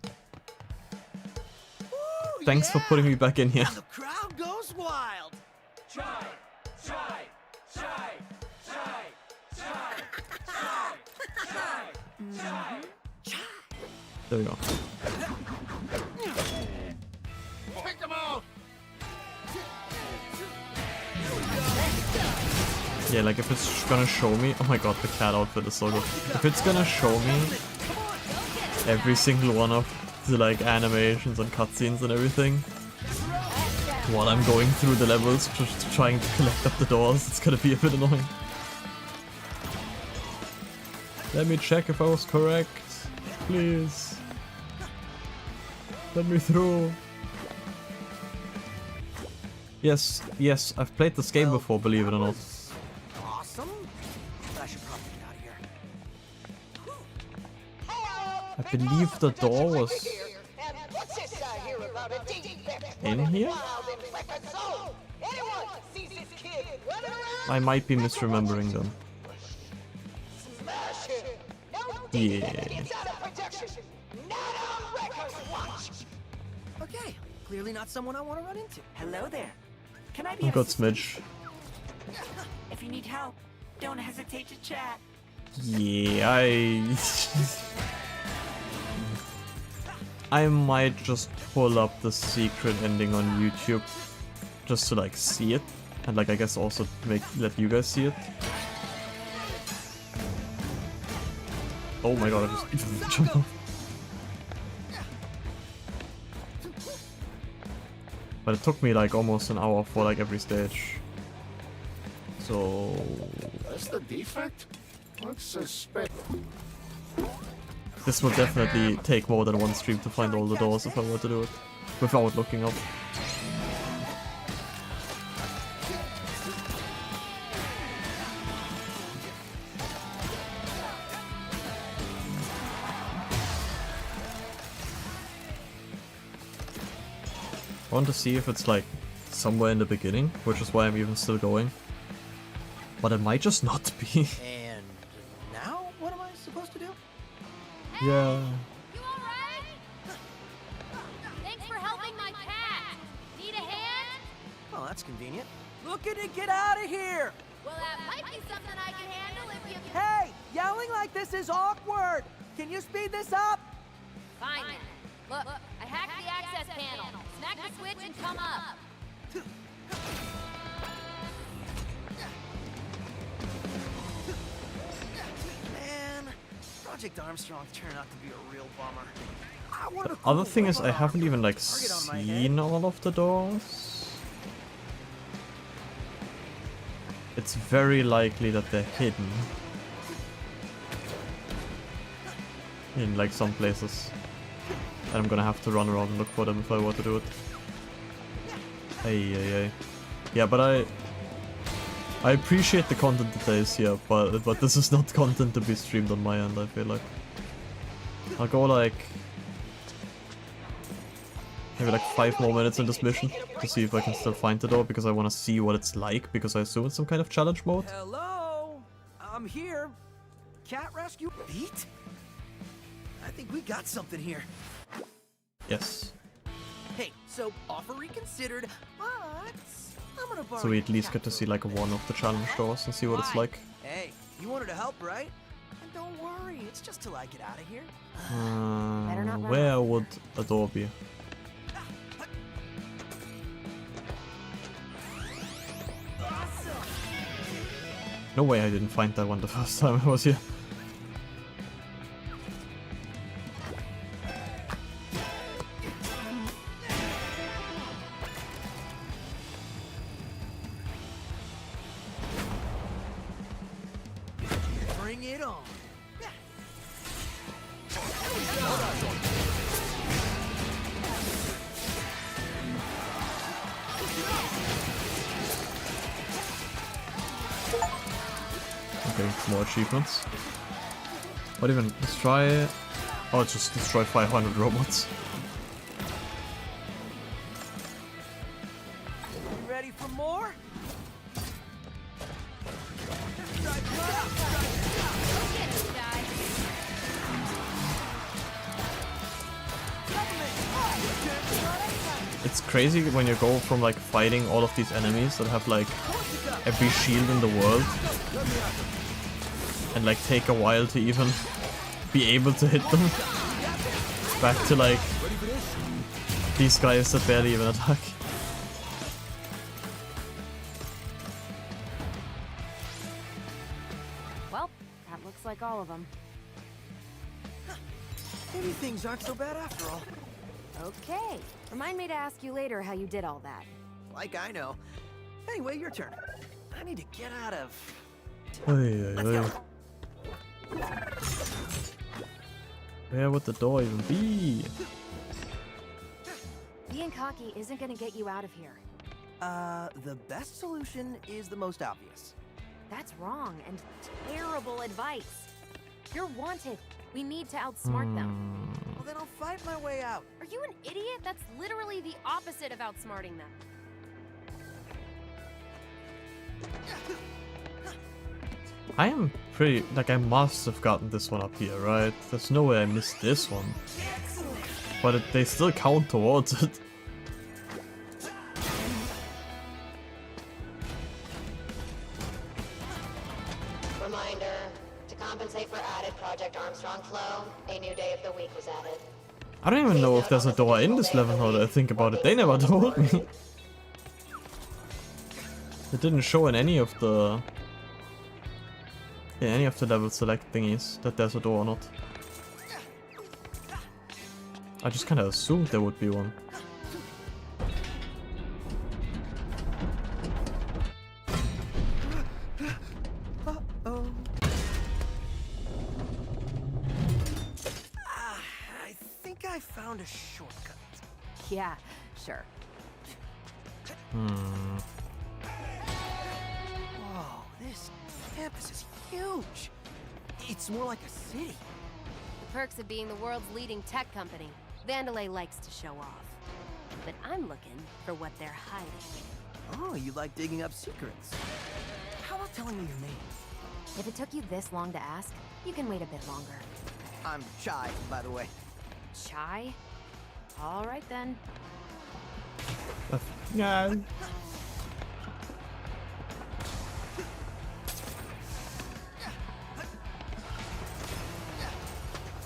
Thanks for putting me back in here. The crowd goes wild. Chai! Chai! Chai! Chai! Chai! Chai! Chai! There we go. Take them out! Yeah, like if it's gonna show me... Oh my god, the cat outfit is so good. If it's gonna show me every single one of the like animations and cutscenes and everything while I'm going through the levels just trying to collect up the doors, it's gonna be a bit annoying. Let me check if I was correct. Please. Let me through. Yes, yes, I've played this game before, believe it or not. Awesome. I should probably get out of here. I believe the door was in here? I might be misremembering them. Yeah. Okay, clearly not someone I want to run into. Hello there. Can I be Oh of god, assistance? Smidge. If you need help, don't hesitate to chat. Yeah, I might just pull up the secret ending on YouTube just to like see it, and like I guess also let you guys see it. Oh my god, I just jumped off. But it took me like almost an hour for like every stage. So That's the defect? What's suspect? this will definitely take more than one stream to find all the doors if I were to do it without looking up. I want to see if it's like somewhere in the beginning, which is why I'm even still going. But it might just not be. And now, what am I supposed to do? Yeah. Thanks for helping my cat. Need a hand? Oh, that's convenient. Looking to get out of here! Well, that might be something I can handle if you... Hey! Yelling like this is awkward! Can you speed this up? Fine then. Look, I hacked the access panel. Smack the switch and come up. Man, Project Armstrong turned out to be a real bummer. The other thing is I haven't even like seen all of the doors. It's very likely that they're hidden in like some places. And I'm gonna have to run around and look for them if I were to do it. Ay. Yeah, but I appreciate the content that there is here, but this is not content to be streamed on my end, I feel like. I'll go like maybe like 5 more minutes in this mission to see if I can still find the door, because I want to see what it's like, because I assume it's some kind of challenge mode. Hello? I'm here. Cat rescue beat? I think we got something here. Yes. Hey, so offer reconsidered, but I'm gonna borrow So we your at least cat get to see like one of the challenge doors and see what it's like. Hey, you wanted to help, right? And don't worry, it's just till I get out of here. Where would a door be? No way I didn't find that one the first time I was here. Bring it on. more achievements. What even? Let's try... Oh, just destroy 500 robots. You ready for more? It's crazy when you go from like fighting all of these enemies that have like every shield in the world and like take a while to even be able to hit them, back to like these guys that barely even attack. Well, that looks like all of them. Maybe things aren't so bad after all. Okay. Remind me to ask you later how you did all that. Like I know. Anyway, your turn. I need to get out of... Let's go. Where would the door even be? Being cocky isn't gonna get you out of here. The best solution is the most obvious. That's wrong and terrible advice. You're wanted. We need to outsmart them. Well, then I'll fight my way out. Are you an idiot? That's literally the opposite of outsmarting them. I am pretty... like I must have gotten this one up here, right? There's no way I missed this one. But they still count towards it. Reminder, to compensate for added Project Armstrong flow, a new day of the week was added. I don't even know if there's a door in this level now that I think about it. They never told me. It didn't show in any of the... in any of the level select thingies that there's a door or not. I just kinda assumed there would be one. Uh-oh. I think I found a shortcut. Yeah, sure. Whoa, this campus is huge. It's more like a city. The perks of being the world's leading tech company. Vandalay likes to show off. But I'm looking for what they're hiding. Oh, you like digging up secrets. How about telling me your name? If it took you this long to ask, you can wait a bit longer. I'm Chai, by the way. Chai? All right then. Yeah.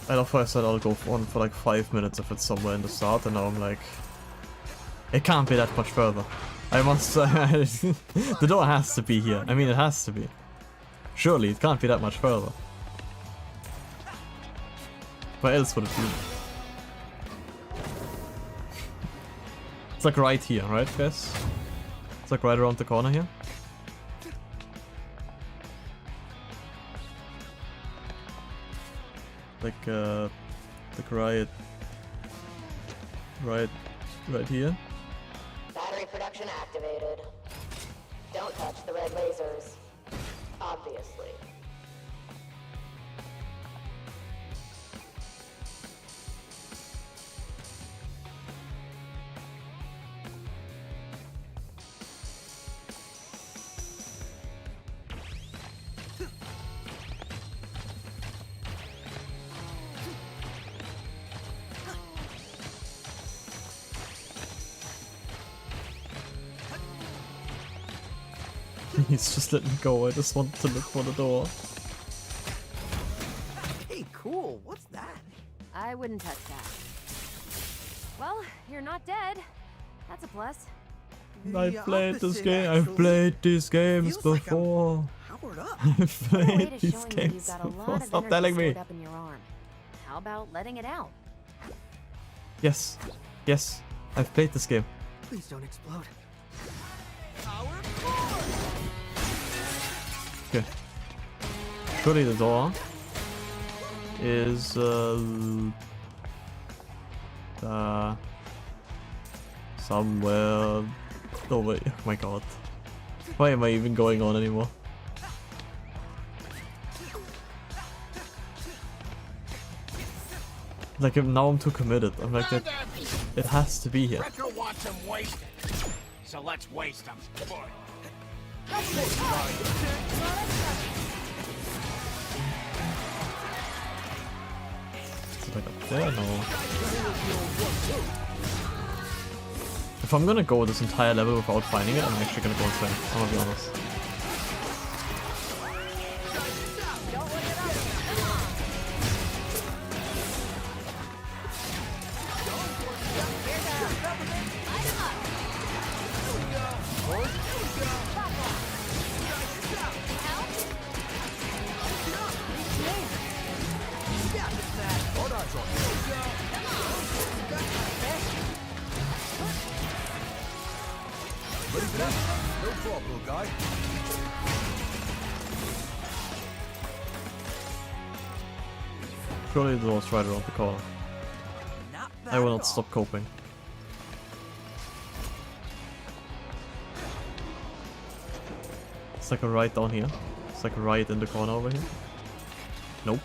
I love how I said I'll go on for like 5 minutes if it's somewhere in the start, and now I'm like... it can't be that much further. I must say... the door has to be here. I mean, it has to be. Surely, it can't be that much further. Where else would it be? It's like right here, right guys? It's like right around the corner here. Like right here. Battery production activated. Don't touch the red lasers. Obviously. He's just letting go. I just want to look for the door. Hey, cool. What's that? I wouldn't touch that. Well, you're not dead. That's a plus. I've played this game. I've played these games before. I've played these games before. Stop telling me. Up in your arm. How about letting it out? Yes. Yes. I've played this game. Please don't explode. Okay. Surely the door is somewhere over. Oh my god. Why am I even going on anymore? Like now I'm too committed. I'm like that. It has to be here. Wrecker wants him wasted. So let's waste him. Is it like up there? No. If I'm gonna go this entire level without finding it, I'm actually gonna go insane. I'm gonna be honest. Ready for this? No problem, little guy. Surely the door's right around the corner. I will not stop coping. It's like a right down here. It's like right in the corner over here. Nope.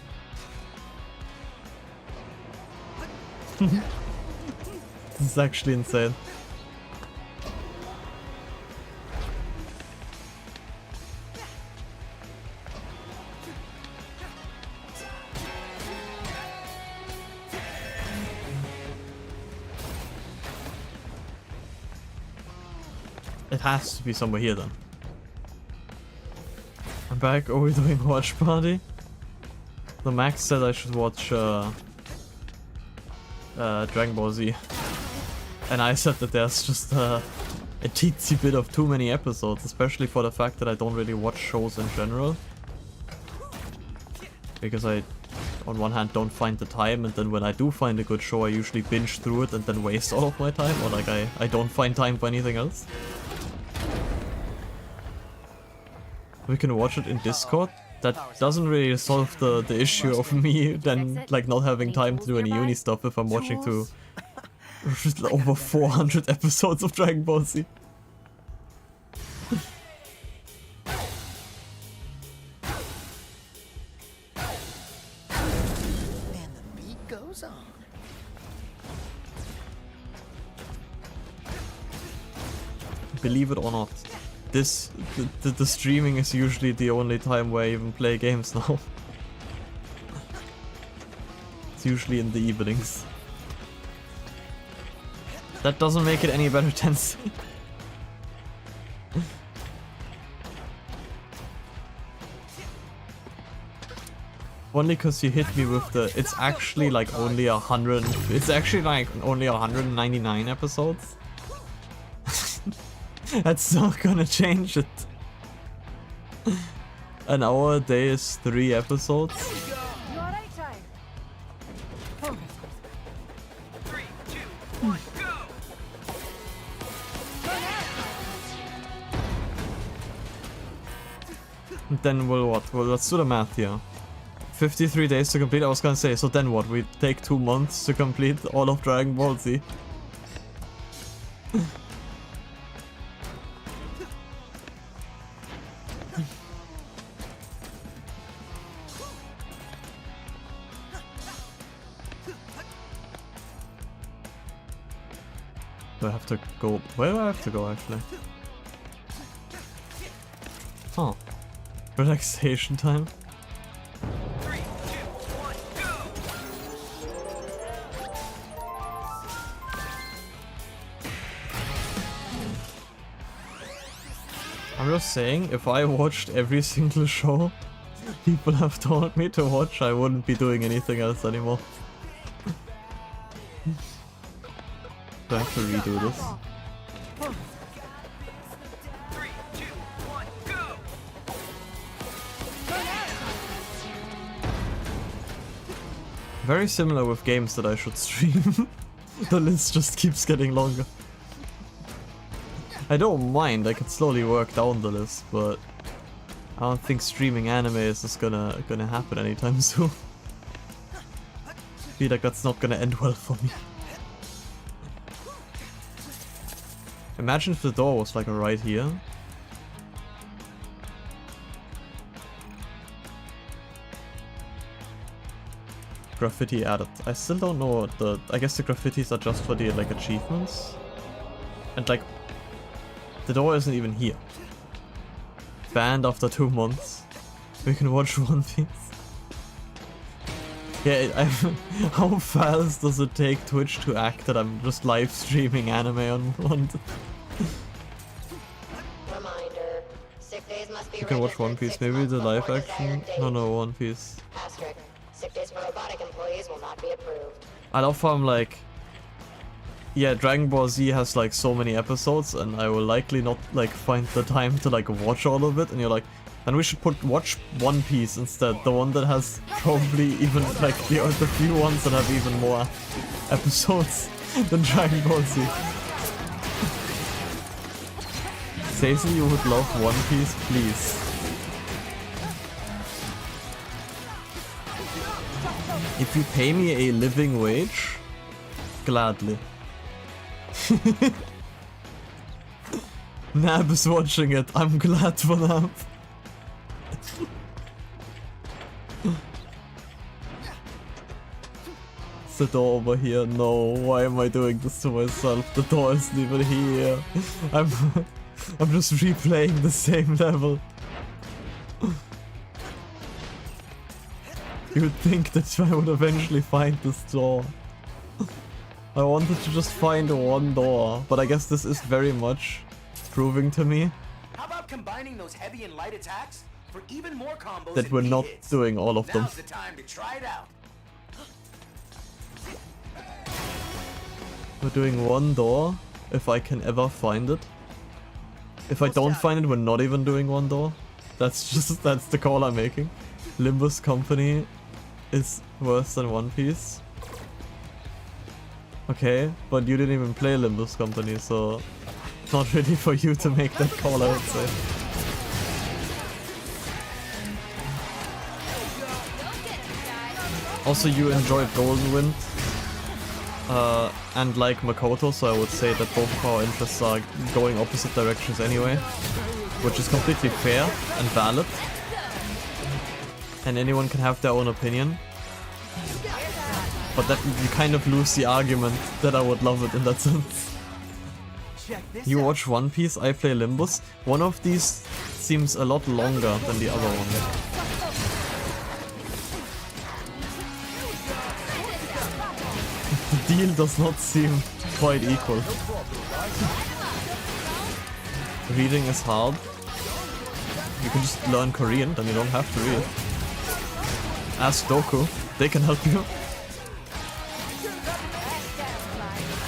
This is actually insane. It has to be somewhere here then. I'm back. Are we doing watch party? The Max said I should watch Dragon Ball Z. And I said that there's just a teensy bit of too many episodes, especially for the fact that I don't really watch shows in general. Because I, on one hand, don't find the time, and then when I do find a good show I usually binge through it and then waste all of my time, or like I don't find time for anything else. We can watch it in Discord. That doesn't really solve the issue of me then like not having time to do any uni stuff if I'm watching through over 400 episodes of Dragon Ball Z. And the beat goes on. Believe it or not, the streaming is usually the only time where I even play games now. It's usually in the evenings. That doesn't make it any better, Tensei. Only because you hit me with the, it's actually like only 100, it's actually like only 199 episodes. That's not gonna change it. An hour a day is 3 episodes. You alright, Chai? Focus. 3, 2, 1, go! Then we'll what? Well, let's do the math here. 53 days to complete, I was gonna say, so then what? We take 2 months to complete all of Dragon Ball Z. Do I have to go? Where do I have to go actually? Huh. Relaxation time. 3, 2, 1, go! I'm just saying, if I watched every single show people have told me to watch, I wouldn't be doing anything else anymore. Do I have to redo this? 3, 2, 1, go! Very similar with games that I should stream. The list just keeps getting longer. I don't mind, I can slowly work down the list, but I don't think streaming anime is just gonna happen anytime soon. I feel like that's not gonna end well for me. Imagine if the door was like right here. graffiti added. I still don't know what the... I guess the graffitis are just for the, like, achievements. And, like, the door isn't even here. Banned after 2 months. We can watch One Piece. Yeah, how fast does it take Twitch to act that I'm just live streaming anime on One? Reminder, sick days must be You can watch One Piece, maybe the live action? No, One Piece. Asterisk, sick days for robotic employees will not be approved. I love how I'm like... Yeah, Dragon Ball Z has like so many episodes and I will likely not like find the time to like watch all of it, and you're like, then we should watch One Piece instead, the one that has probably even like the few ones that have even more episodes than Dragon Ball Z. Stacey, you would love One Piece, please. If you pay me a living wage, gladly. Nab is watching it, I'm glad for Nab. It's the door over here. No, why am I doing this to myself? The door isn't even here. I'm just replaying the same level. You would think that I would eventually find this door. I wanted to just find one door, but I guess this is very much proving to me How about combining those heavy and light attacks for even more combos that and we're big not hits? doing all of them. Now's the time to try it out. We're doing one door, if I can ever find it. If I don't find it, we're not even doing one door. That's the call I'm making. Limbus Company is worse than One Piece. Okay, but you didn't even play Limbus Company, so it's not ready for you to make that call, I would say. Also, you enjoyed Golden Wind, and like Makoto, so I would say that both of our interests are going opposite directions anyway, which is completely fair and valid, and anyone can have their own opinion. But that you kind of lose the argument that I would love it in that sense. You watch One Piece, I play Limbus. One of these seems a lot longer than the other one. The deal does not seem quite equal. Reading is hard. You can just learn Korean, then you don't have to read. Ask Doku, they can help you.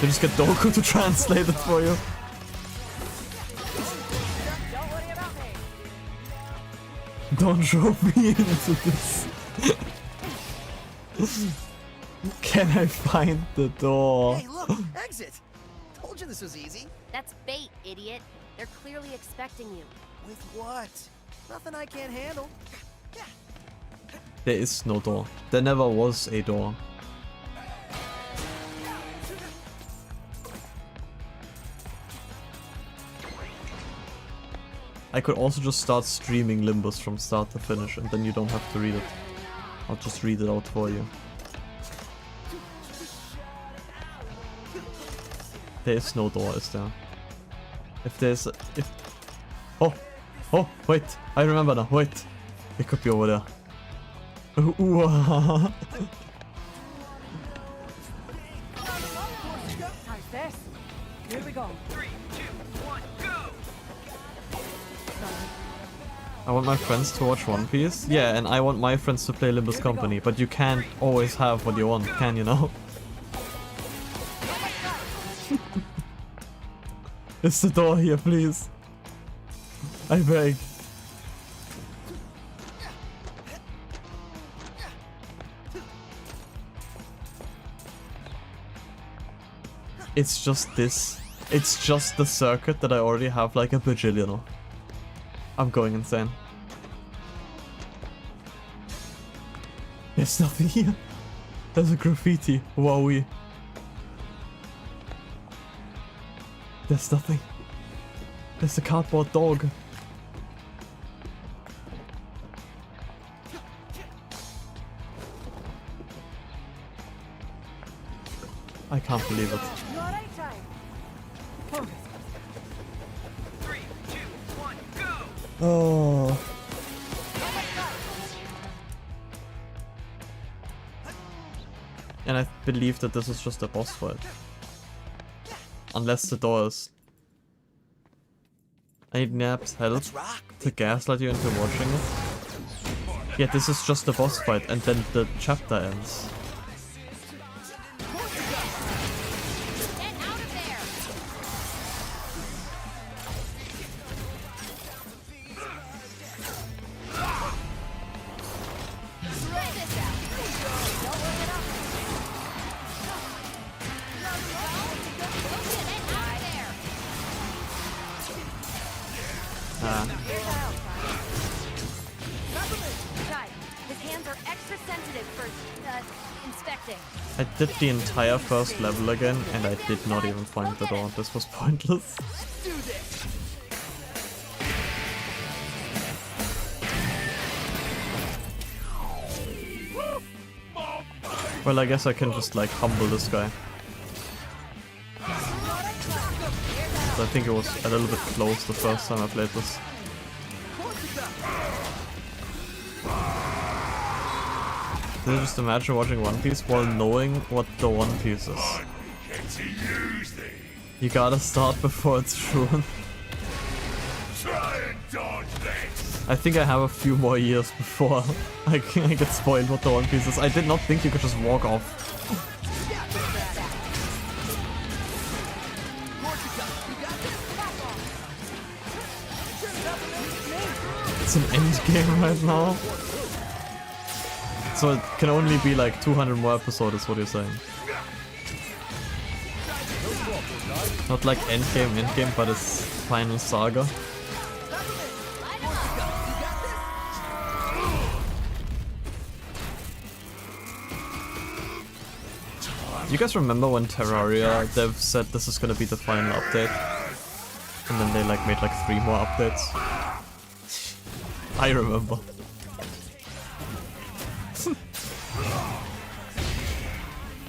You just get Doku to translate it for you. Don't drop me into this. Can I find the door? Hey, look! Exit! Told you this was easy. That's bait, idiot. They're clearly expecting you. With what? Nothing I can't handle. There is no door. There never was a door. I could also just start streaming Limbus from start to finish, and then you don't have to read it. I'll just read it out for you. There is no door, is there? If there's Oh! Oh, wait! I remember now, wait! It could be over there. Ooh. How's this? Here we go. 3, 2, 1, go! I want my friends to watch One Piece. Yeah, and I want my friends to play Limbus Company, but you can't always have what you want, can you now? Is the door here, please? I beg. It's just this. It's just the circuit that I already have like a bajillion of. I'm going insane. There's nothing here. There's a graffiti. Wowie. There's nothing. There's a cardboard dog. I can't believe it. You alright, Chai? Focus. 3, 2, 1, go! Oh. And I believe that this is just a boss fight. Unless the door is... I need Nap's help to gaslight you into watching it. Yeah, this is just a boss fight and then the chapter ends. His hands are extra sensitive for inspecting. I did the entire first level again and I did not even find the door. This was pointless. Well, I guess I can just like humble this guy. So I think it was a little bit close the first time I played this. Can you just imagine watching One Piece while knowing what the One Piece is? You gotta start before it's ruined. I think I have a few more years before I get spoiled what the One Piece is. I did not think you could just walk off. It's an end game right now. So it can only be like 200 more episodes is what you're saying. Not like endgame, but it's final saga. Do you guys remember when Terraria dev said this is gonna be the final update? And then they like made like 3 more updates? I remember.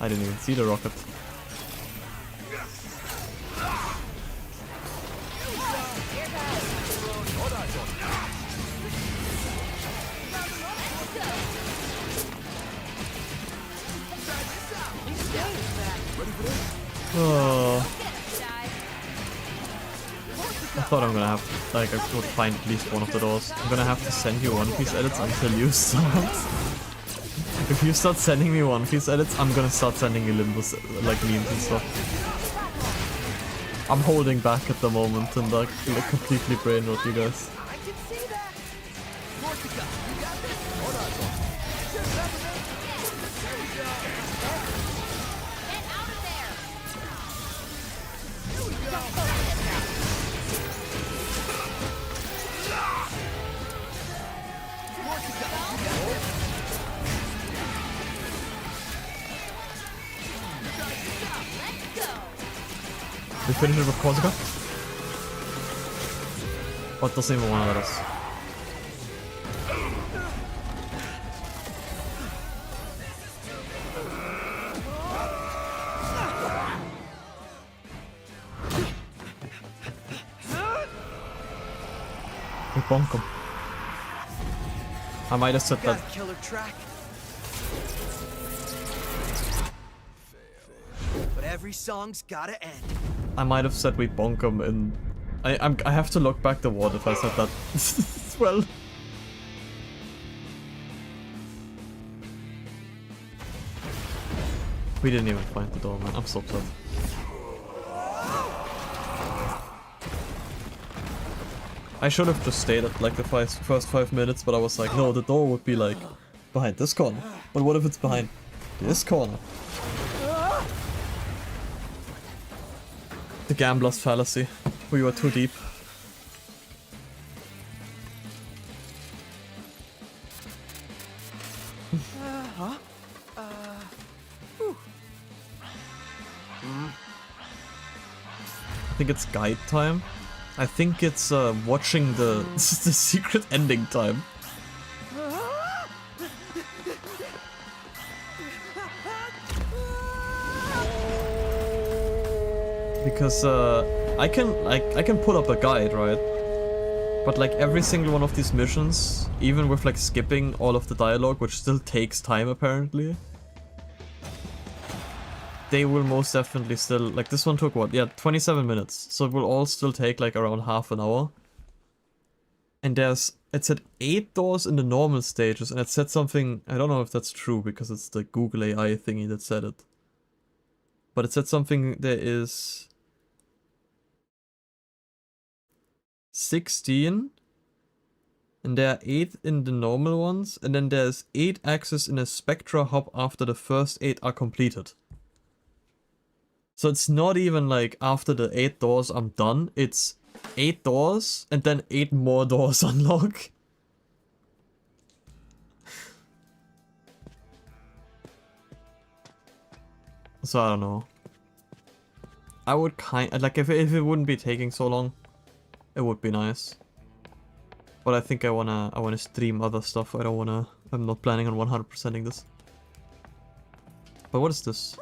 I didn't even see the rocket. Oh. I thought I'm gonna have, like, I would find at least one of the doors. I'm gonna have to send you One Piece edits until you start. If you start sending me One Piece edits, I'm gonna start sending you Limbus, like, memes and stuff. I'm holding back at the moment and, like completely brain rot you guys. We finish it with Corsica? Oh, it doesn't even want to let us. We bonk him. I might have said that. Killer track. But every song's gotta end. I might have said we bonk him in... I have to look back the word if I said that as well. We didn't even find the door, man. I'm so upset. I should have just stayed at like the first 5 minutes, but I was like, no, the door would be like behind this corner. But what if it's behind this corner? The gambler's fallacy. We were too deep. I think it's guide time. I think it's watching the the secret ending time. Because I can put up a guide, right? But like every single one of these missions, even with like skipping all of the dialogue, which still takes time apparently, they will most definitely still, like this one took what? Yeah, 27 minutes. So it will all still take like around half an hour. And it said 8 doors in the normal stages, and it said something, I don't know if that's true because it's the Google AI thingy that said it. But it said something, there is 16, and there are 8 in the normal ones, and then there's 8 access in a Spectra hub after the first 8 are completed. So it's not even like after the 8 doors I'm done, it's 8 doors and then 8 more doors unlock. So I don't know. I would like if it wouldn't be taking so long, it would be nice. But I think I wanna stream other stuff. I'm not planning on 100%ing this. But what is this?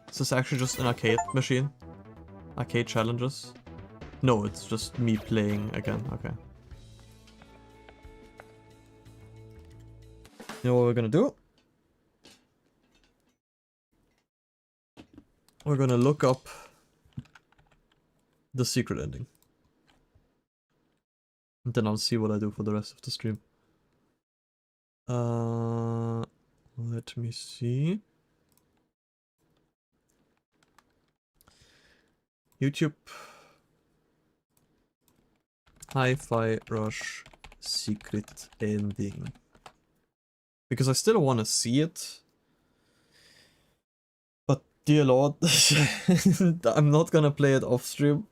Is this actually just an arcade machine? Arcade challenges? No, it's just me playing again. Okay. You know what we're gonna do? We're gonna look up the secret ending. And then I'll see what I do for the rest of the stream. Let me see. YouTube. Hi-Fi Rush secret ending. Because I still want to see it. But dear lord, I'm not gonna play it off stream.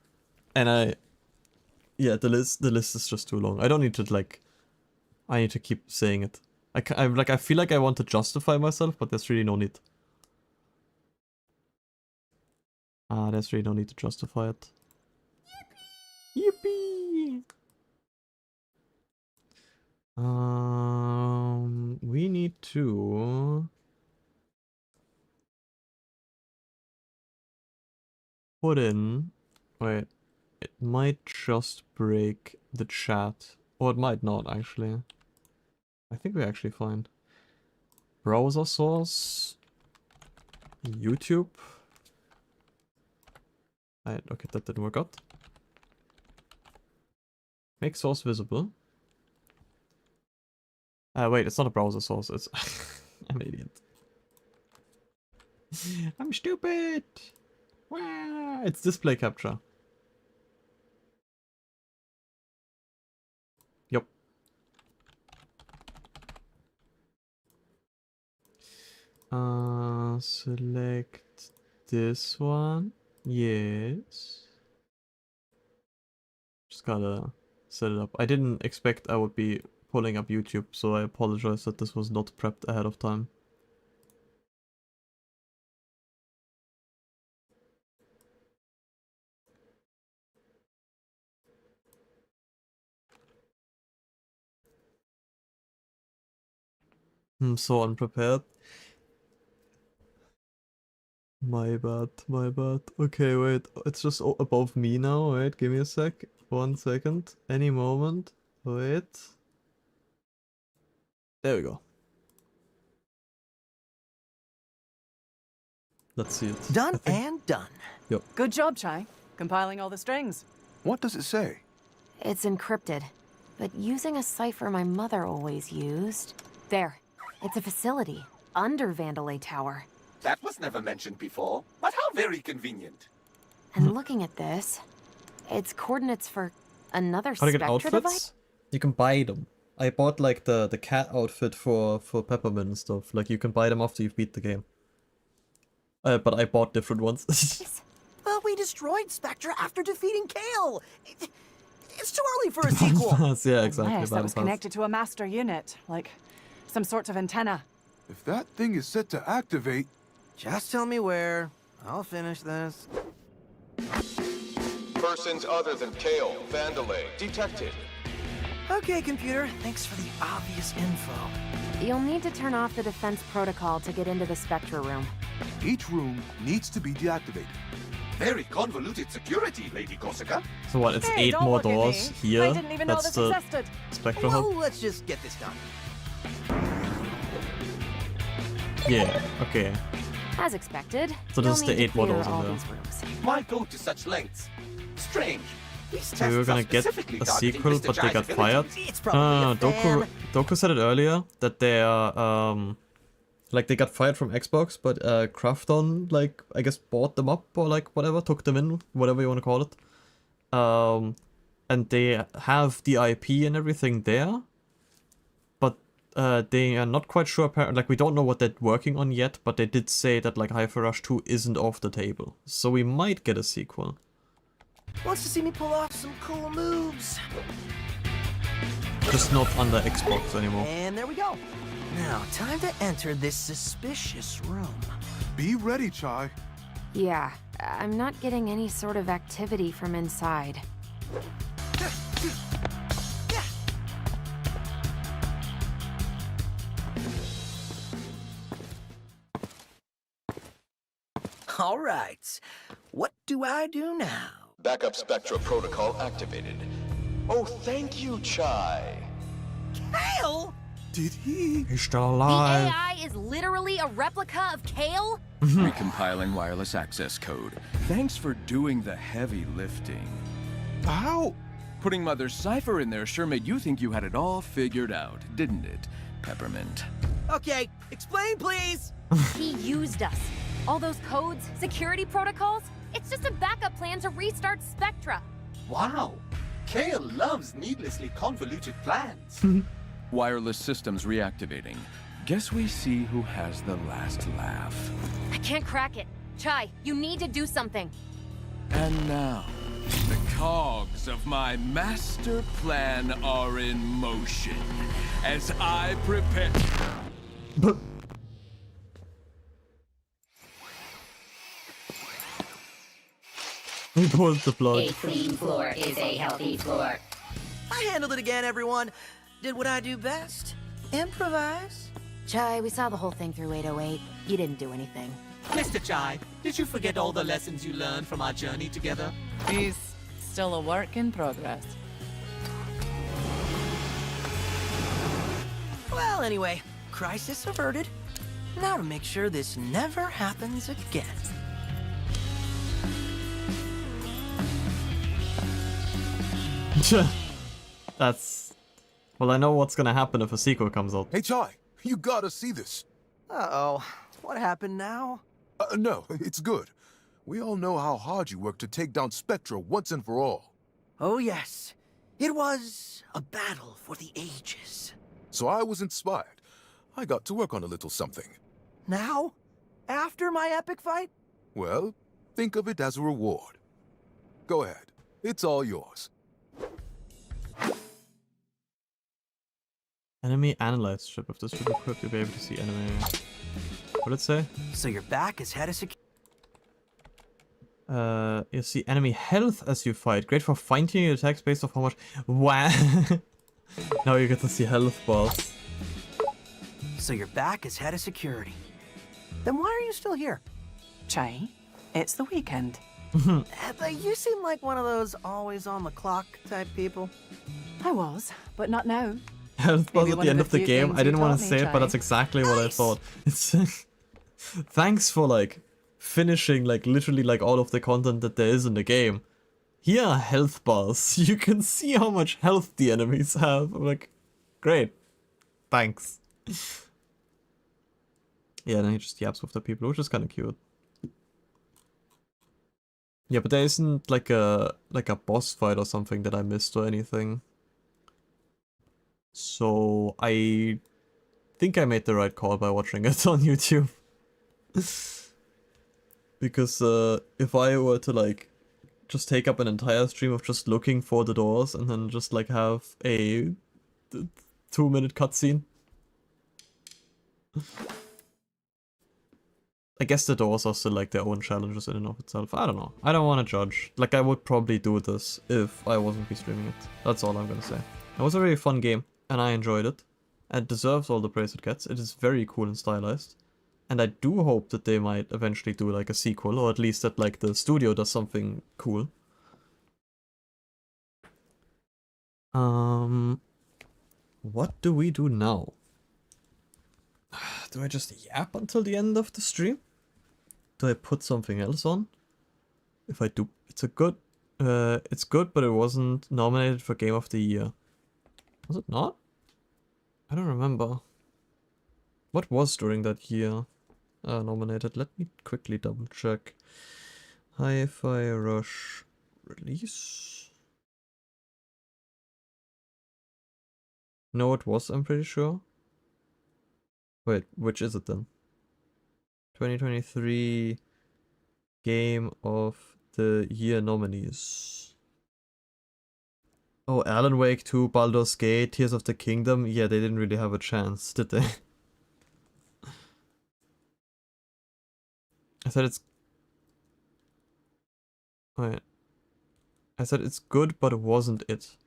And yeah, the list is just too long. I don't need to like, I need to keep saying it. I feel like I want to justify myself, but there's really no need. There's really no need to justify it. Yippee! We need to put in. Wait, it might just break the chat, or it might not actually. I think we're actually fine. Browser source. YouTube. Okay, that didn't work out. Make source visible. Wait, it's not a browser source, it's... I'm an idiot. I'm stupid! Wow, it's display capture. Yup. Select this one. Yes. Just gotta set it up. I didn't expect I would be pulling up YouTube, so I apologize that this was not prepped ahead of time. I'm so unprepared. My bad, my bad. Okay, wait, it's just above me now. Wait, give me a sec. 1 second. Any moment. Wait. There we go. Let's see it. Done and done. Yep. Good job, Chai. Compiling all the strings. What does it say? It's encrypted, but using a cipher my mother always used. There. It's a facility under Vandalay Tower. That was never mentioned before, but how very convenient. And looking at this, it's coordinates for another How to get Spectra outfits? device? You can buy them. I bought like the cat outfit for Peppermint and stuff. Like you can buy them after you've beat the game. But I bought different ones. But we destroyed Spectra after defeating Kale. It's too early for a sequel. Yeah, exactly. Yes, that was connected to a master unit, like some sort of antenna. If that thing is set to activate... Just tell me where. I'll finish this. Persons other than Kale, Vandalay, detected. Okay, computer. Thanks for the obvious info. You'll need to turn off the defense protocol to get into the Spectra room. Each room needs to be deactivated. Very convoluted security, Lady Corsica. So what, it's Hey, 8 don't more look at doors me. here? I didn't even know That's this the existed. Spectral Well, Hub? let's just get this done. Yeah, okay. As expected. So you'll this is need the to 8 more clear doors in all there. these rooms. Why go to such lengths? Strange. These So we were tests gonna are get specifically a targeting sequel, Mr. but they Chai's got fired. abilities. It's probably a fan. Doku said it earlier that they are like they got fired from Xbox, but Krafton, like, I guess bought them up or like whatever, took them in, whatever you want to call it. And they have the IP and everything there, but they are not quite sure. Like, we don't know what they're working on yet, but they did say that like Hi-Fi Rush 2 isn't off the table, so we might get a sequel. Wants to see me pull off some cool moves. Just not under Xbox anymore. And there we go. Now, time to enter this suspicious room. Be ready, Chai. Yeah, I'm not getting any sort of activity from inside. All right. What do I do now? Backup Spectra protocol activated. Oh, thank you, Chai. Kale? Did he? He's still The alive. AI is literally a replica of Kale? Recompiling wireless access code. Thanks for doing the heavy lifting. How? Putting Mother Cypher in there sure made you think you had it all figured out, didn't it, Peppermint? Okay, explain, please. He used us. All those codes, security protocols, it's just a backup plan to restart Spectra. Wow. Kale loves needlessly convoluted plans. Wireless systems reactivating. Guess we see who has the last laugh. I can't crack it. Chai, you need to do something. And now, the cogs of my master plan are in motion as I prepare. He pulls the blood. A clean floor is a healthy floor. I handled it again, everyone. Did what I do best. Improvise. Chai, we saw the whole thing through 808. You didn't do anything. Mr. Chai, did you forget all the lessons you learned from our journey together? He's still a work in progress. Well, anyway, crisis averted. Now to make sure this never happens again. That's... Well, I know what's gonna happen if a sequel comes out. Hey, Chai, you gotta see this. Uh-oh. What happened now? No, it's good. We all know how hard you worked to take down Spectra once and for all. Oh, yes. It was a battle for the ages. So I was inspired. I got to work on a little something. Now? After my epic fight? Well, think of it as a reward. Go ahead. It's all yours. Enemy analyze ship. If this ship equipped, you'll be able to see enemy. What did it say? So your back has had a security. You see enemy health as you fight. Great for fine-tuning your attacks based off how much. Wow. Now you get to see health bars. So your back has had a security. Then why are you still here? Chai, it's the weekend. But you seem like one of those always on the clock type people. I was, but not now. Health bars Maybe at one the of end the of the few game. things I didn't you want to taught say me, it, but Chai. that's exactly what I thought. It's thanks for like finishing like literally like all of the content that there is in the game. Here are health bars. You can see how much health the enemies have. I'm like, great. Thanks. Yeah, then he just yaps with the people, which is kind of cute. Yeah, but there isn't like a boss fight or something that I missed or anything. So I think I made the right call by watching it on YouTube. Because if I were to like just take up an entire stream of just looking for the doors and then just like have a 2-minute cutscene. I guess the doors are still like their own challenges in and of itself. I don't know. I don't want to judge. Like, I would probably do this if I wasn't be streaming it. That's all I'm gonna say. It was a very fun game, and I enjoyed it. And it deserves all the praise it gets. It is very cool and stylized. And I do hope that they might eventually do like a sequel, or at least that like the studio does something cool. What do we do now? Do I just yap until the end of the stream? Do I put something else on? If I do, it's good, but it wasn't nominated for Game of the Year. Was it not? I don't remember. What was during that year nominated? Let me quickly double check. Hi-Fi Rush release? No, it was, I'm pretty sure. Wait, which is it then? 2023 Game of the Year nominees. Oh, Alan Wake 2, Baldur's Gate, Tears of the Kingdom. Yeah, they didn't really have a chance, did they? I said it's... Wait. I said it's good, but it wasn't it.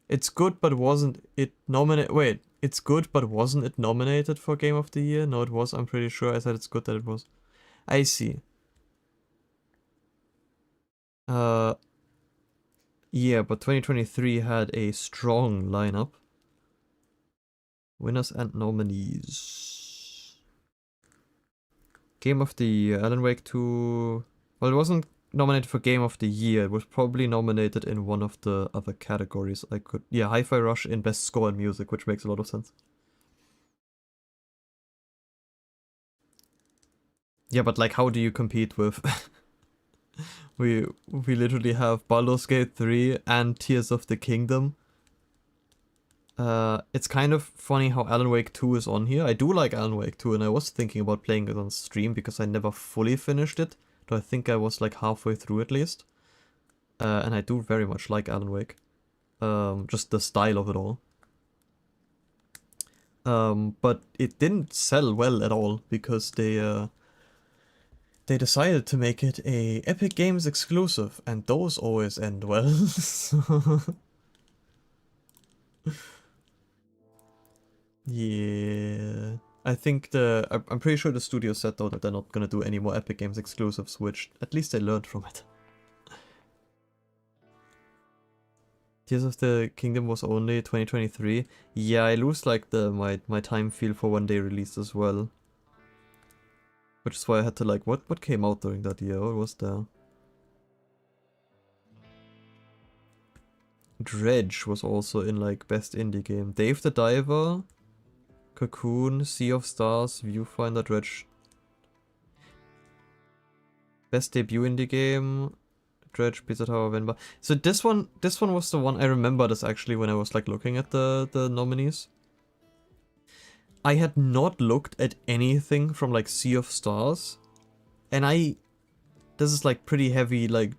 It's good, but wasn't it nominated... Wait. It's good, but wasn't it nominated for Game of the Year? No, it was, I'm pretty sure. I said it's good that it was. I see. Yeah, but 2023 had a strong lineup. Winners and nominees. Game of the Year, Alan Wake 2... Well, it wasn't nominated for Game of the Year. It was probably nominated in one of the other categories. I could... Yeah, Hi-Fi Rush in Best Score in Music, which makes a lot of sense. Yeah, but like, how do you compete with... we literally have Baldur's Gate 3 and Tears of the Kingdom. It's kind of funny how Alan Wake 2 is on here. I do like Alan Wake 2, and I was thinking about playing it on stream because I never fully finished it. Though I think I was like halfway through at least. And I do very much like Alan Wake. Just the style of it all. But it didn't sell well at all because they decided to make it a Epic Games exclusive, and those always end well. Yeah, I think I'm pretty sure the studio said though that they're not gonna do any more Epic Games exclusives, which at least they learned from it. Tears of the Kingdom was only 2023. Yeah, I lose like my time feel for when they released as well. Which is why I had to like, what came out during that year? What was there? Dredge was also in like Best Indie Game. Dave the Diver, Cocoon, Sea of Stars, Viewfinder, Dredge. Best Debut Indie Game, Dredge, Pizza Tower, Venba. So this one was the one I remember this actually when I was like looking at the nominees. I had not looked at anything from like Sea of Stars, and this is like pretty heavy like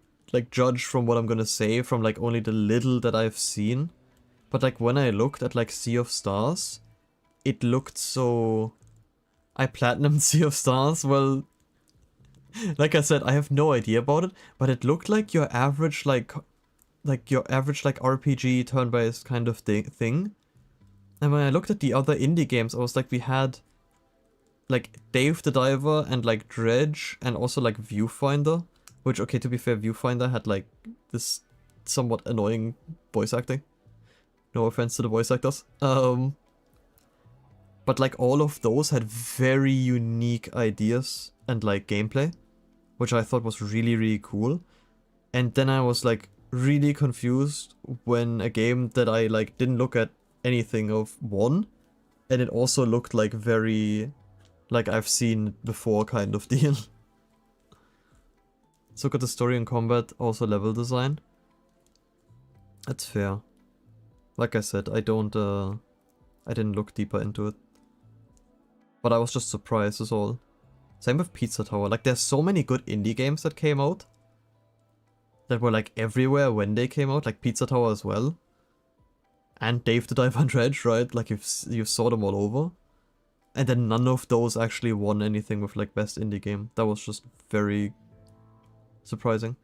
judge from what I'm gonna say from like only the little that I've seen. But like when I looked at like Sea of Stars, it looked so... I platinumed Sea of Stars, well... Like I said, I have no idea about it, but it looked like your average RPG turn-based kind of thing. And when I looked at the other indie games, I was like, we had like Dave the Diver and like Dredge and also like Viewfinder, which, okay, to be fair, Viewfinder had like this somewhat annoying voice acting. No offense to the voice actors. But like all of those had very unique ideas and like gameplay, which I thought was really, really cool. And then I was like really confused when a game that I like didn't look at anything of won, and it also looked like very like I've seen before kind of deal. So got the story and combat, also level design. That's fair. Like I said, I didn't look deeper into it. But I was just surprised is all. Same with Pizza Tower. Like there's so many good indie games that came out that were like everywhere when they came out, like Pizza Tower as well. And Dave the Diver and Dredge, right? Like you saw them all over. And then none of those actually won anything with like best indie game. That was just very surprising.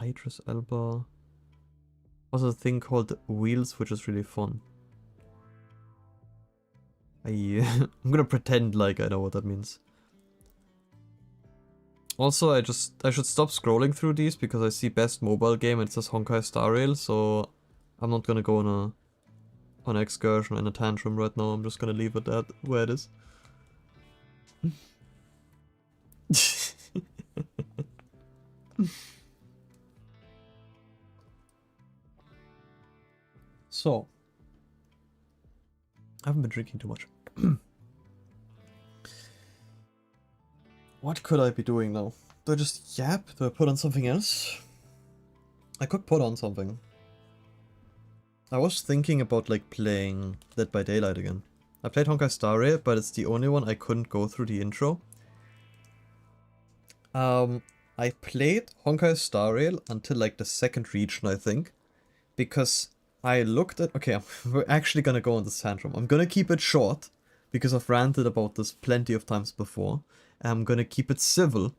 Idris Elba. Also a thing called Wheels, which is really fun. I'm gonna pretend like I know what that means. Also, I should stop scrolling through these because I see best mobile game and it says Honkai Star Rail, so I'm not gonna go on an excursion and a tantrum right now. I'm just gonna leave it at where it is. So, I haven't been drinking too much. What could I be doing now? Do I just yap? Do I put on something else? I could put on something. I was thinking about like playing Dead by Daylight again. I played Honkai Star Rail, but it's the only one I couldn't go through the intro. I played Honkai Star Rail until like the second region, I think, because I looked at... Okay, we're actually gonna go on this tantrum. I'm gonna keep it short, because I've ranted about this plenty of times before. I'm gonna keep it civil.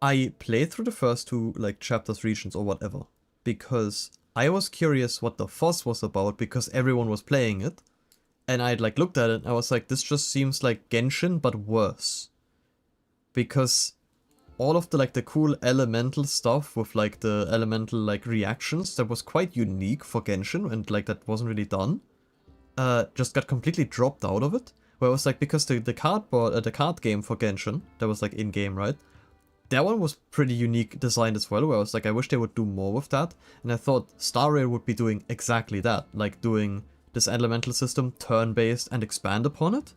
I played through the first two, like, chapters, regions, or whatever, because I was curious what the fuss was about, because everyone was playing it, and I'd, like, looked at it, and I was like, this just seems like Genshin, but worse. Because all of the, like, the cool elemental stuff with, like, the elemental, like, reactions that was quite unique for Genshin, and, like, that wasn't really done, just got completely dropped out of it. Where I was like, because the card game for Genshin, that was like in-game, right? That one was pretty unique design as well, where I was like, I wish they would do more with that. And I thought Star Rail would be doing exactly that, like doing this elemental system turn-based and expand upon it.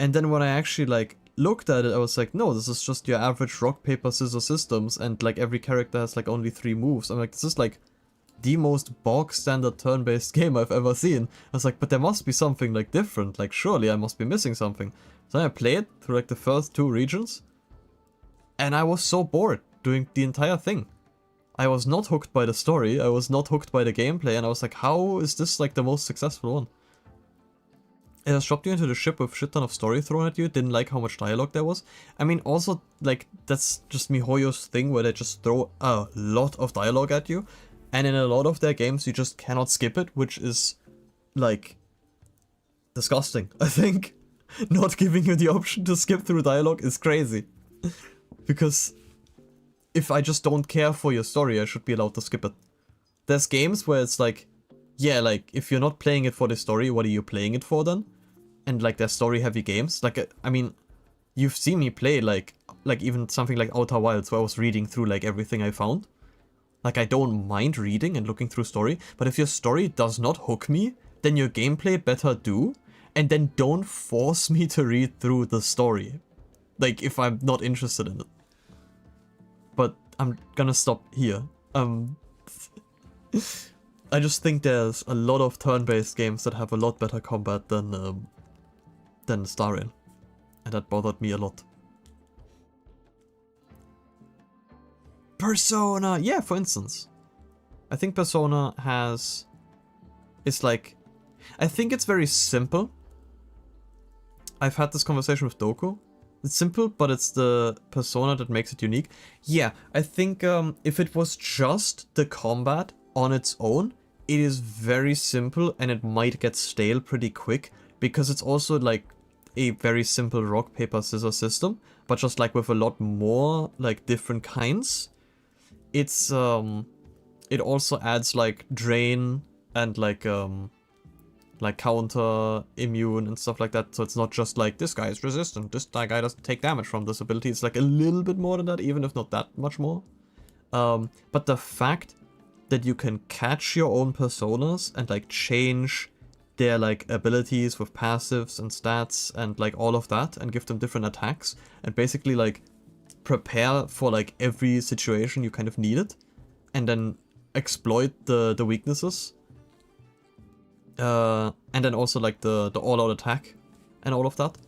And then when I actually like looked at it, I was like, no, this is just your average rock, paper, scissors systems, and like every character has like only 3 moves. I'm like, this is like the most bog standard turn-based game I've ever seen. I was like, but there must be something like different, like surely I must be missing something. So I played through like the first 2 regions, and I was so bored doing the entire thing. I was not hooked by the story, I was not hooked by the gameplay, and I was like, how is this like the most successful one? It just dropped you into the ship with a shit ton of story thrown at you, didn't like how much dialogue there was. I mean, also, like, that's just MiHoYo's thing where they just throw a lot of dialogue at you. And in a lot of their games, you just cannot skip it, which is, like, disgusting, I think. Not giving you the option to skip through dialogue is crazy. Because if I just don't care for your story, I should be allowed to skip it. There's games where it's like, yeah, like, if you're not playing it for the story, what are you playing it for then? And, like, they're story-heavy games. Like, I mean, you've seen me play, like even something like Outer Wilds, where I was reading through, like, everything I found. Like, I don't mind reading and looking through story, but if your story does not hook me, then your gameplay better do, and then don't force me to read through the story. Like, if I'm not interested in it. But I'm gonna stop here. I just think there's a lot of turn-based games that have a lot better combat than Star Rail. And that bothered me a lot. Persona! Yeah, for instance. I think Persona has... It's like... I think it's very simple. I've had this conversation with Doku. It's simple, but it's the persona that makes it unique. Yeah, I think if it was just the combat on its own, it is very simple and it might get stale pretty quick. Because it's also like a very simple rock, paper, scissors system. But just like with a lot more like different kinds. It's it also adds like drain and like counter immune and stuff like that, so it's not just like this guy is resistant, this guy doesn't take damage from this ability. It's like a little bit more than that, even if not that much more. But the fact that you can catch your own personas and like change their like abilities with passives and stats and like all of that and give them different attacks and basically like prepare for like every situation you kind of need it, and then exploit the weaknesses, and then also like the all-out attack and all of that.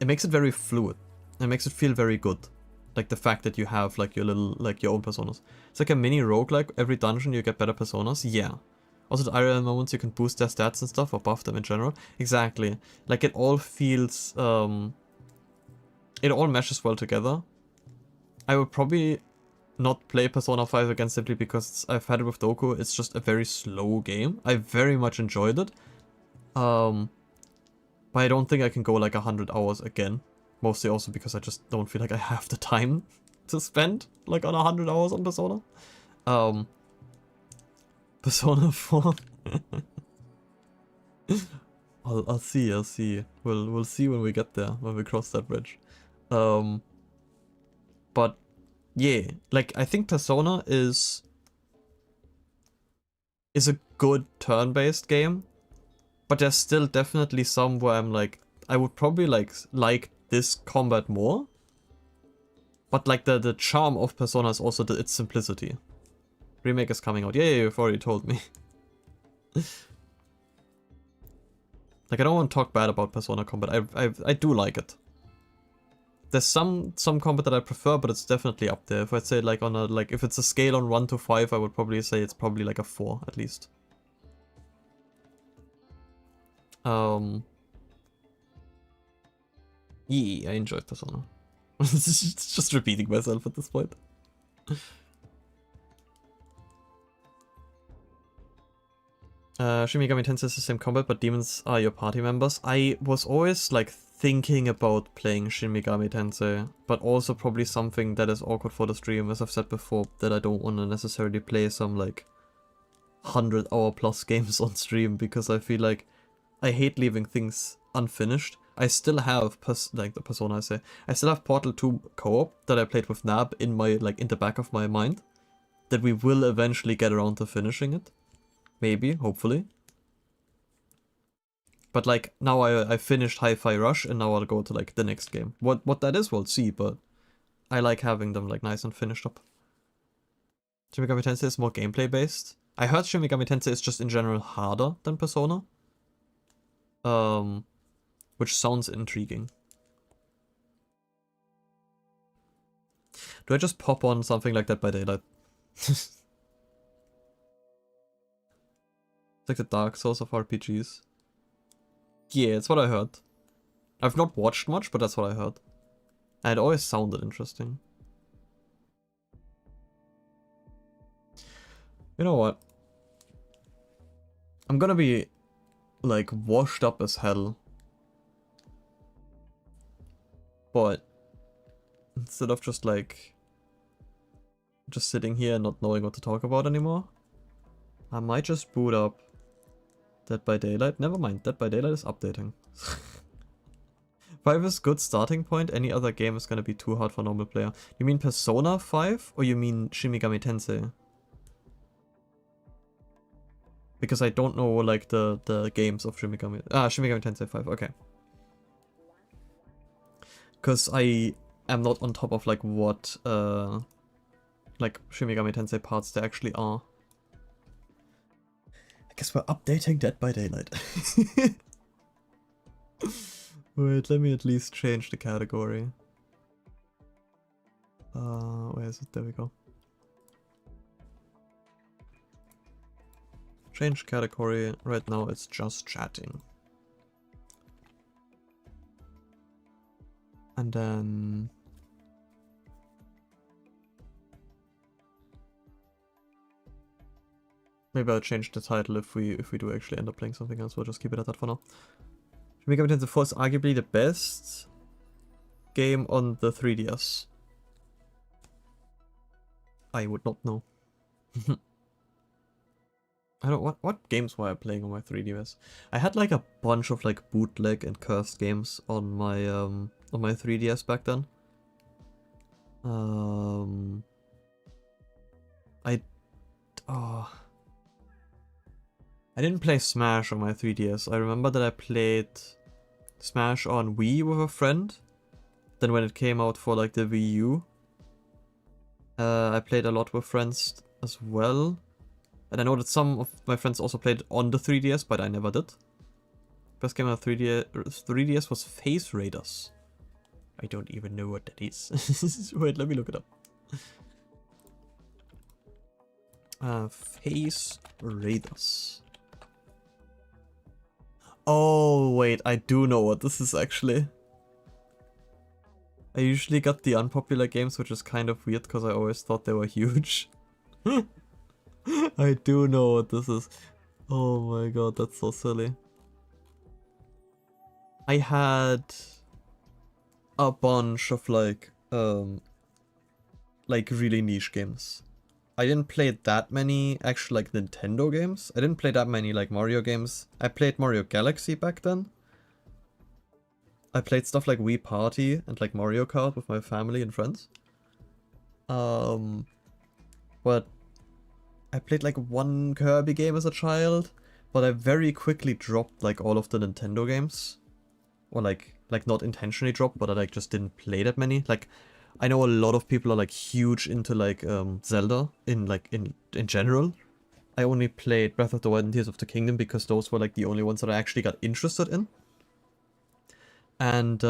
It makes it very fluid. It makes it feel very good. Like the fact that you have like your little like your own personas. It's like a mini roguelike. Every dungeon you get better personas. Yeah. Also the IRL moments you can boost their stats and stuff or buff them in general. Exactly. Like it all feels it all meshes well together. I would probably not play Persona 5 again simply because I've had it with Doku. It's just a very slow game. I very much enjoyed it. But I don't think I can go like 100 hours again. Mostly also because I just don't feel like I have the time to spend like on 100 hours on Persona. Persona 4. I'll see. We'll see when we get there, when we cross that bridge. But yeah, like I think Persona is a good turn-based game, but there's still definitely some where I'm like, I would probably like this combat more. But like the charm of Persona is also its simplicity. Remake is coming out. Yeah, you've already told me. Like I don't want to talk bad about Persona combat. I do like it. There's some combat that I prefer, but it's definitely up there. If I'd say like on a if it's a scale on 1 to 5, I would probably say it's probably like a 4 at least. Yeah, I enjoyed Persona. It's just repeating myself at this point. Shin Megami Tensei is the same combat, but demons are your party members. I was always like thinking about playing Shin Megami Tensei, but also probably something that is awkward for the stream, as I've said before, that I don't want to necessarily play some like 100-hour plus games on stream, because I feel like I hate leaving things unfinished. I still have the Persona I say. I still have Portal 2 co-op that I played with Nab in my in the back of my mind, that we will eventually get around to finishing it. Maybe, hopefully. But like now I finished Hi-Fi Rush and now I'll go to like the next game. What that is we'll see, but I like having them like nice and finished up. Shin Megami Tensei is more gameplay based. I heard Shin Megami Tensei is just in general harder than Persona. Which sounds intriguing. Do I just pop on something like Dead by Daylight? It's like the Dark Souls of RPGs. Yeah, it's what I heard. I've not watched much, but that's what I heard. And it always sounded interesting. You know what? I'm gonna be like washed up as hell. But instead of just sitting here and not knowing what to talk about anymore, I might just boot up Dead by Daylight. Never mind, Dead by Daylight is updating. 5 is good starting point, any other game is gonna be too hard for normal player. You mean Persona 5 or you mean Shin Megami Tensei? Because I don't know like the games of Shin Megami Tensei 5, okay. Because I am not on top of like what like Shin Megami Tensei parts there actually are. I guess we're updating Dead by Daylight. Wait, let me at least change the category. Where is it? There we go. Change category. Right now it's just chatting. And then maybe I'll change the title if we do actually end up playing something else. We'll just keep it at that for now. Shin Megami Tensei 4 is arguably the best game on the 3DS. I would not know. I don't what games were I playing on my 3DS? I had like a bunch of like bootleg and cursed games on my 3DS back then. I didn't play Smash on my 3DS. I remember that I played Smash on Wii with a friend. Then when it came out for like the Wii U, I played a lot with friends as well. And I know that some of my friends also played on the 3DS, but I never did. Best game on 3DS was Face Raiders. I don't even know what that is. Wait, let me look it up. Face Raiders. Oh, wait, I do know what this is actually. I usually got the unpopular games, which is kind of weird because I always thought they were huge. I do know what this is. Oh my god, that's so silly. I had a bunch of like really niche games. I didn't play that many actual like Nintendo games. I didn't play that many like Mario games. I played Mario Galaxy back then. I played stuff like Wii Party and like Mario Kart with my family and friends. But I played like one Kirby game as a child, but I very quickly dropped like all of the Nintendo games. Or like not intentionally dropped, but I like just didn't play that many. Like I know a lot of people are like huge into like Zelda in general. I only played Breath of the Wild and Tears of the Kingdom because those were like the only ones that I actually got interested in. And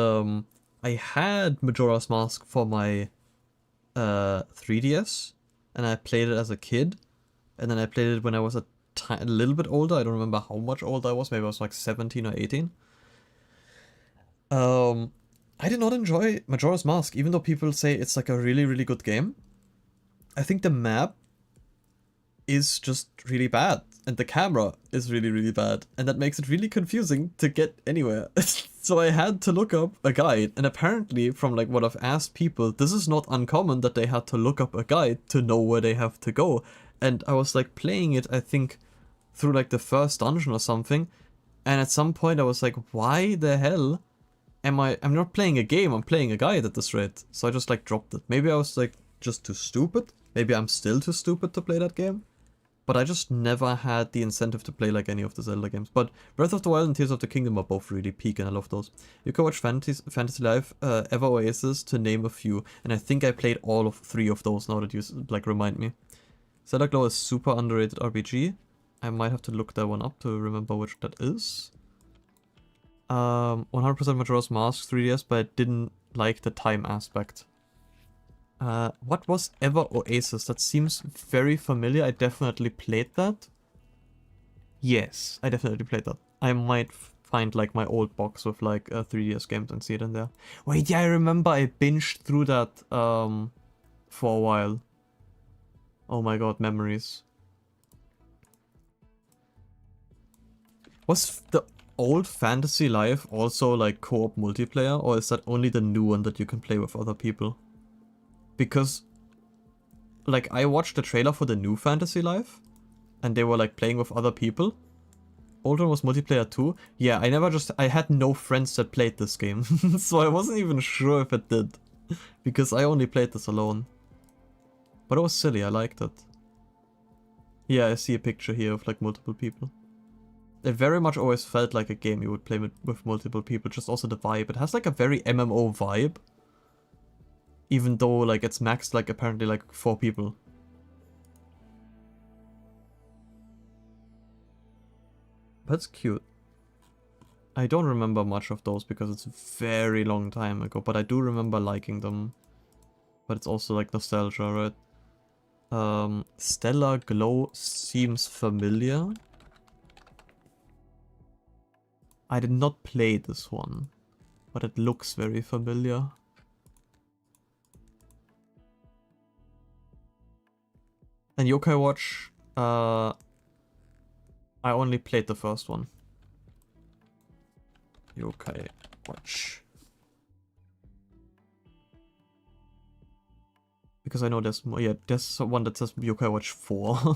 I had Majora's Mask for my 3DS, and I played it as a kid, and then I played it when I was a little bit older. I don't remember how much older I was. Maybe I was like 17 or 18. I did not enjoy Majora's Mask, even though people say it's like a really, really good game. I think the map is just really bad, and the camera is really, really bad, and that makes it really confusing to get anywhere. So I had to look up a guide, and apparently from like what I've asked people, this is not uncommon that they had to look up a guide to know where they have to go. And I was like playing it, I think, through like the first dungeon or something, and at some point I was like, why the hell I'm not playing a game, I'm playing a guide at this rate. So I just like dropped it. Maybe I was like just too stupid. Maybe I'm still too stupid to play that game. But I just never had the incentive to play like any of the Zelda games. But Breath of the Wild and Tears of the Kingdom are both really peak, and I love those. You can watch Fantasy Life, Ever Oasis, to name a few. And I think I played all of 3 of those now that you like remind me. Zelda Glow is super underrated RPG. I might have to look that one up to remember which that is. 100% Majora's Mask 3DS, but I didn't like the time aspect. What was Ever Oasis? That seems very familiar. I definitely played that. Yes, I definitely played that. I might find like my old box with like 3DS games and see it in there. Wait, yeah, I remember I binged through that for a while. Oh my god, memories. Was the old Fantasy Life also like co-op multiplayer, or is that only the new one that you can play with other people? Because like I watched the trailer for the new Fantasy Life and they were like playing with other people. Old one was multiplayer too. Yeah, I had no friends that played this game. So I wasn't even sure if it did, because I only played this alone. But it was silly, I liked it. Yeah, I see a picture here of like multiple people. It very much always felt like a game you would play with multiple people, just also the vibe. It has like a very MMO vibe. Even though like it's maxed like apparently like 4 people. That's cute. I don't remember much of those because it's a very long time ago, but I do remember liking them. But it's also like nostalgia, right? Stellar Glow seems familiar. I did not play this one, but it looks very familiar. And Yokai Watch, I only played the first one. Yokai Watch. Because I know there's more, yeah, there's one that says Yokai Watch 4.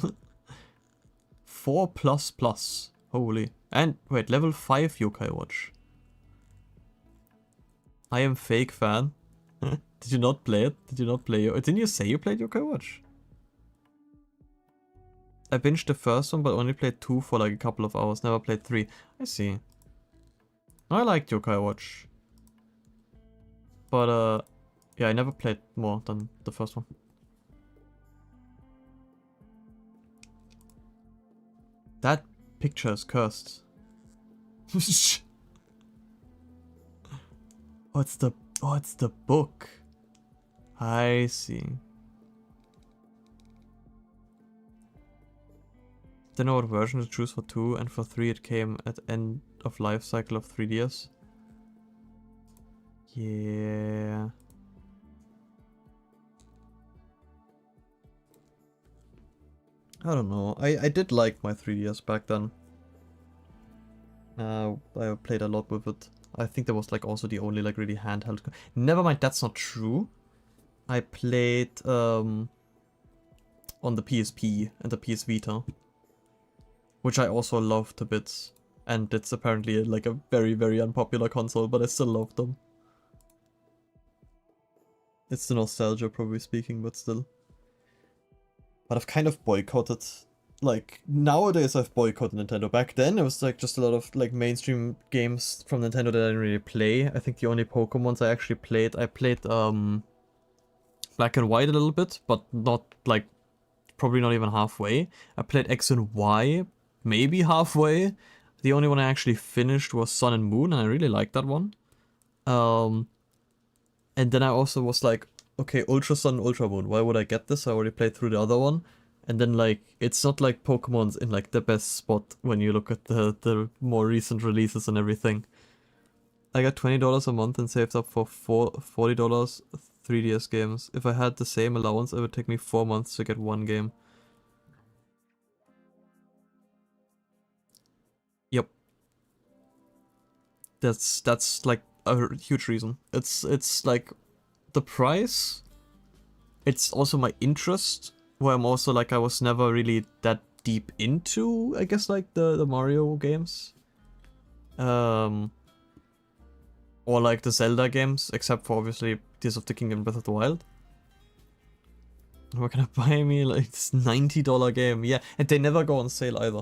4++. Holy. And wait, level 5 Yokai Watch. I am fake fan. Did you not play it? Did you not play it? Didn't you say you played Yokai Watch? I binged the first one, but only played 2 for like a couple of hours. Never played 3. I see. I liked Yokai Watch. But yeah, I never played more than the first one. That picture is cursed. Oh, it's the book. I see. Don't know what version to choose for 2, and for 3 it came at end of life cycle of 3DS. Yeah. I don't know. I did like my 3DS back then. I played a lot with it. I think that was like also the only like really handheld. Never mind, that's not true. I played on the PSP and the PS Vita, which I also loved a bit. And it's apparently like a very, very unpopular console, but I still love them. It's the nostalgia, probably speaking, but still. But I've kind of boycotted. Like, nowadays I've boycotted Nintendo. Back then it was like just a lot of like mainstream games from Nintendo that I didn't really play. I think the only Pokemons I actually played, I played Black and White a little bit, but not like, probably not even halfway. I played X and Y, maybe halfway. The only one I actually finished was Sun and Moon, and I really liked that one. And then I also was like, okay, Ultra Sun, Ultra Moon, why would I get this? I already played through the other one. And then like, it's not like Pokemon's in like the best spot when you look at the more recent releases and everything. I got $20 a month and saved up for $40 3DS games. If I had the same allowance, it would take me 4 months to get one game. Yep. That's like a huge reason. It's like the price. It's also my interest, where I'm also like, I was never really that deep into, I guess, like the Mario games. Or like the Zelda games, except for obviously Tears of the Kingdom and Breath of the Wild. We're gonna buy me like this $90 game, yeah, and they never go on sale either.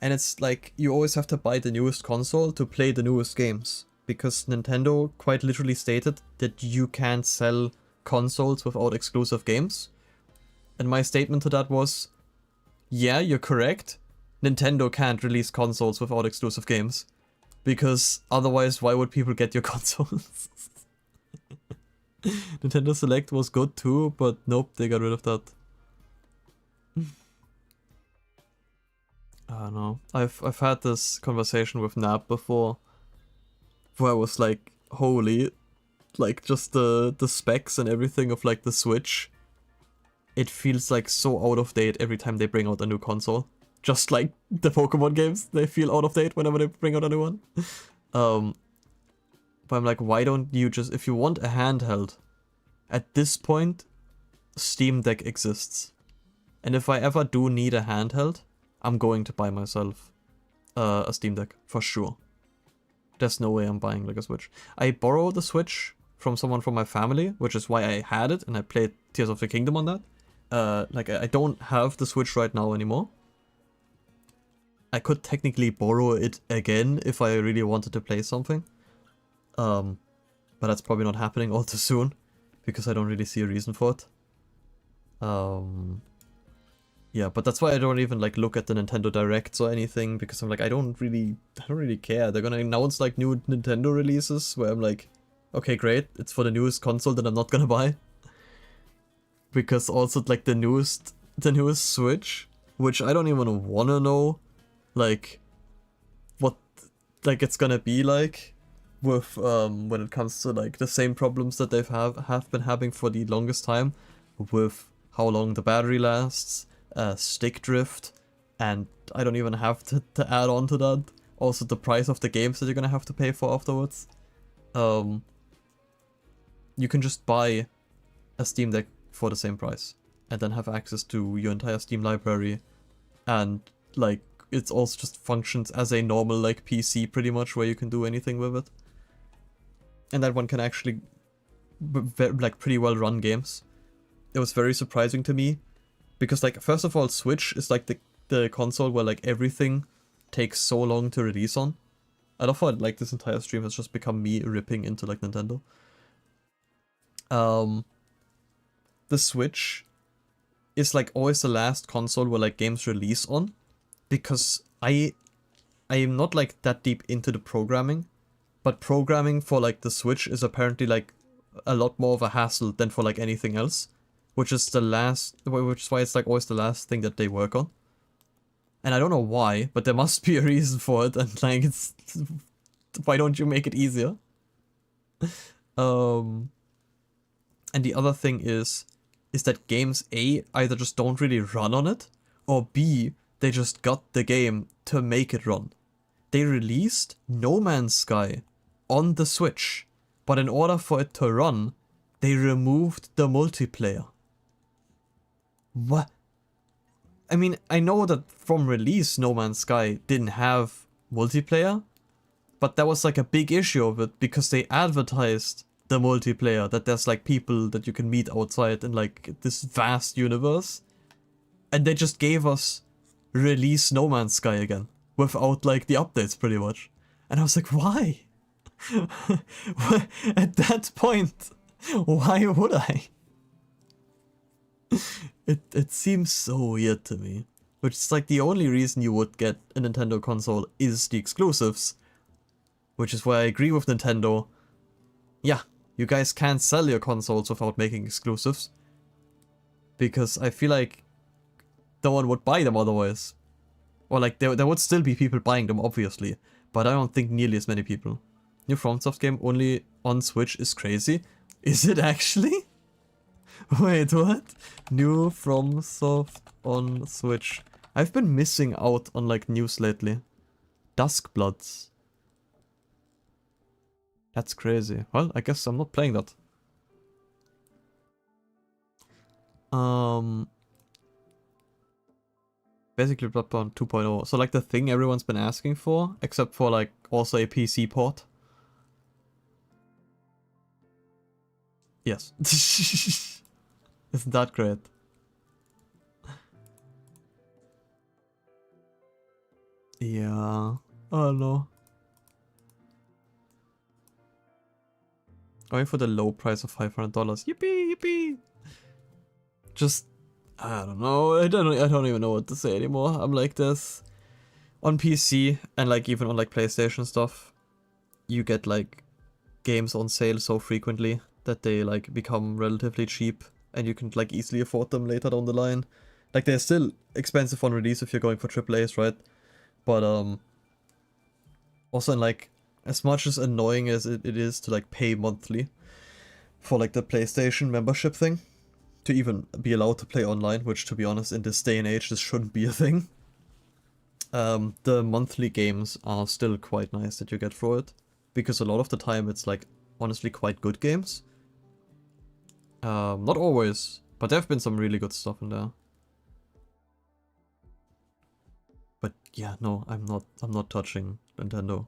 And it's like, you always have to buy the newest console to play the newest games. Because Nintendo quite literally stated that you can't sell consoles without exclusive games. And my statement to that was, yeah, you're correct. Nintendo can't release consoles without exclusive games. Because otherwise, why would people get your consoles? Nintendo Select was good too, but nope, they got rid of that. I don't know. I've had this conversation with Nab before, where I was like, holy, like just the specs and everything of like the Switch. It feels like so out of date every time they bring out a new console. Just like the Pokemon games, they feel out of date whenever they bring out a new one. But I'm like, why don't you just, if you want a handheld, at this point, Steam Deck exists. And if I ever do need a handheld, I'm going to buy myself a Steam Deck, for sure. There's no way I'm buying like a Switch. I borrowed the Switch from someone from my family, which is why I had it, and I played Tears of the Kingdom on that. Like, I don't have the Switch right now anymore. I could technically borrow it again if I really wanted to play something. But that's probably not happening all too soon, because I don't really see a reason for it. Yeah, but that's why I don't even like look at the Nintendo Directs or anything, because I'm like, I don't really care. They're gonna announce like new Nintendo releases where I'm like, okay, great, it's for the newest console that I'm not gonna buy. Because also like the newest Switch, which I don't even wanna know like what like it's gonna be like with when it comes to like the same problems that they've have been having for the longest time, with how long the battery lasts, stick drift, and I don't even have to add on to that also the price of the games that you're gonna have to pay for afterwards. You can just buy a Steam Deck for the same price and then have access to your entire Steam library, and like it's also just functions as a normal like PC pretty much, where you can do anything with it. And that one can actually like pretty well run games. It was very surprising to me, because like first of all, Switch is like the console where like everything takes so long to release on. I love how like this entire stream has just become me ripping into like Nintendo. The Switch is like always the last console where like games release on, because I am not like that deep into the programming, but programming for like the Switch is apparently like a lot more of a hassle than for like anything else, which is why it's like always the last thing that they work on. And I don't know why, but there must be a reason for it, and like it's, why don't you make it easier? And the other thing is that games either just don't really run on it, or B, they just got the game to make it run. They released No Man's Sky on the Switch, but in order for it to run, they removed the multiplayer. What? I mean, I know that from release No Man's Sky didn't have multiplayer, but that was like a big issue of it because they advertised the multiplayer, that there's like people that you can meet outside in like this vast universe, and they just gave us release No Man's Sky again without like the updates pretty much. And I was like, why? At that point, why would I? It seems so weird to me. Which is like the only reason you would get a Nintendo console is the exclusives. Which is where I agree with Nintendo. Yeah, you guys can't sell your consoles without making exclusives. Because I feel like no one would buy them otherwise. Or like there would still be people buying them, obviously. But I don't think nearly as many people. New FromSoft game only on Switch is crazy. Is it actually? Wait, what? New FromSoft on Switch. I've been missing out on like news lately. Duskbloods. That's crazy. Well, I guess I'm not playing that. Basically Bloodborne 2.0. So like the thing everyone's been asking for, except for like also a PC port. Yes. Isn't that great? Yeah. Oh no. Going for the low price of $500. Yippee, yippee. Just, I don't know. I don't even know what to say anymore. I'm like this. On PC and like even on like PlayStation stuff, you get like games on sale so frequently that they like become relatively cheap and you can like easily afford them later down the line. Like they're still expensive on release if you're going for AAAs, right? But also in like, as much as annoying as it is to like pay monthly for like the PlayStation membership thing, to even be allowed to play online, which to be honest in this day and age this shouldn't be a thing. The monthly games are still quite nice that you get for it, because a lot of the time it's like honestly quite good games. Not always, but there have been some really good stuff in there. But yeah, no, I'm not touching Nintendo.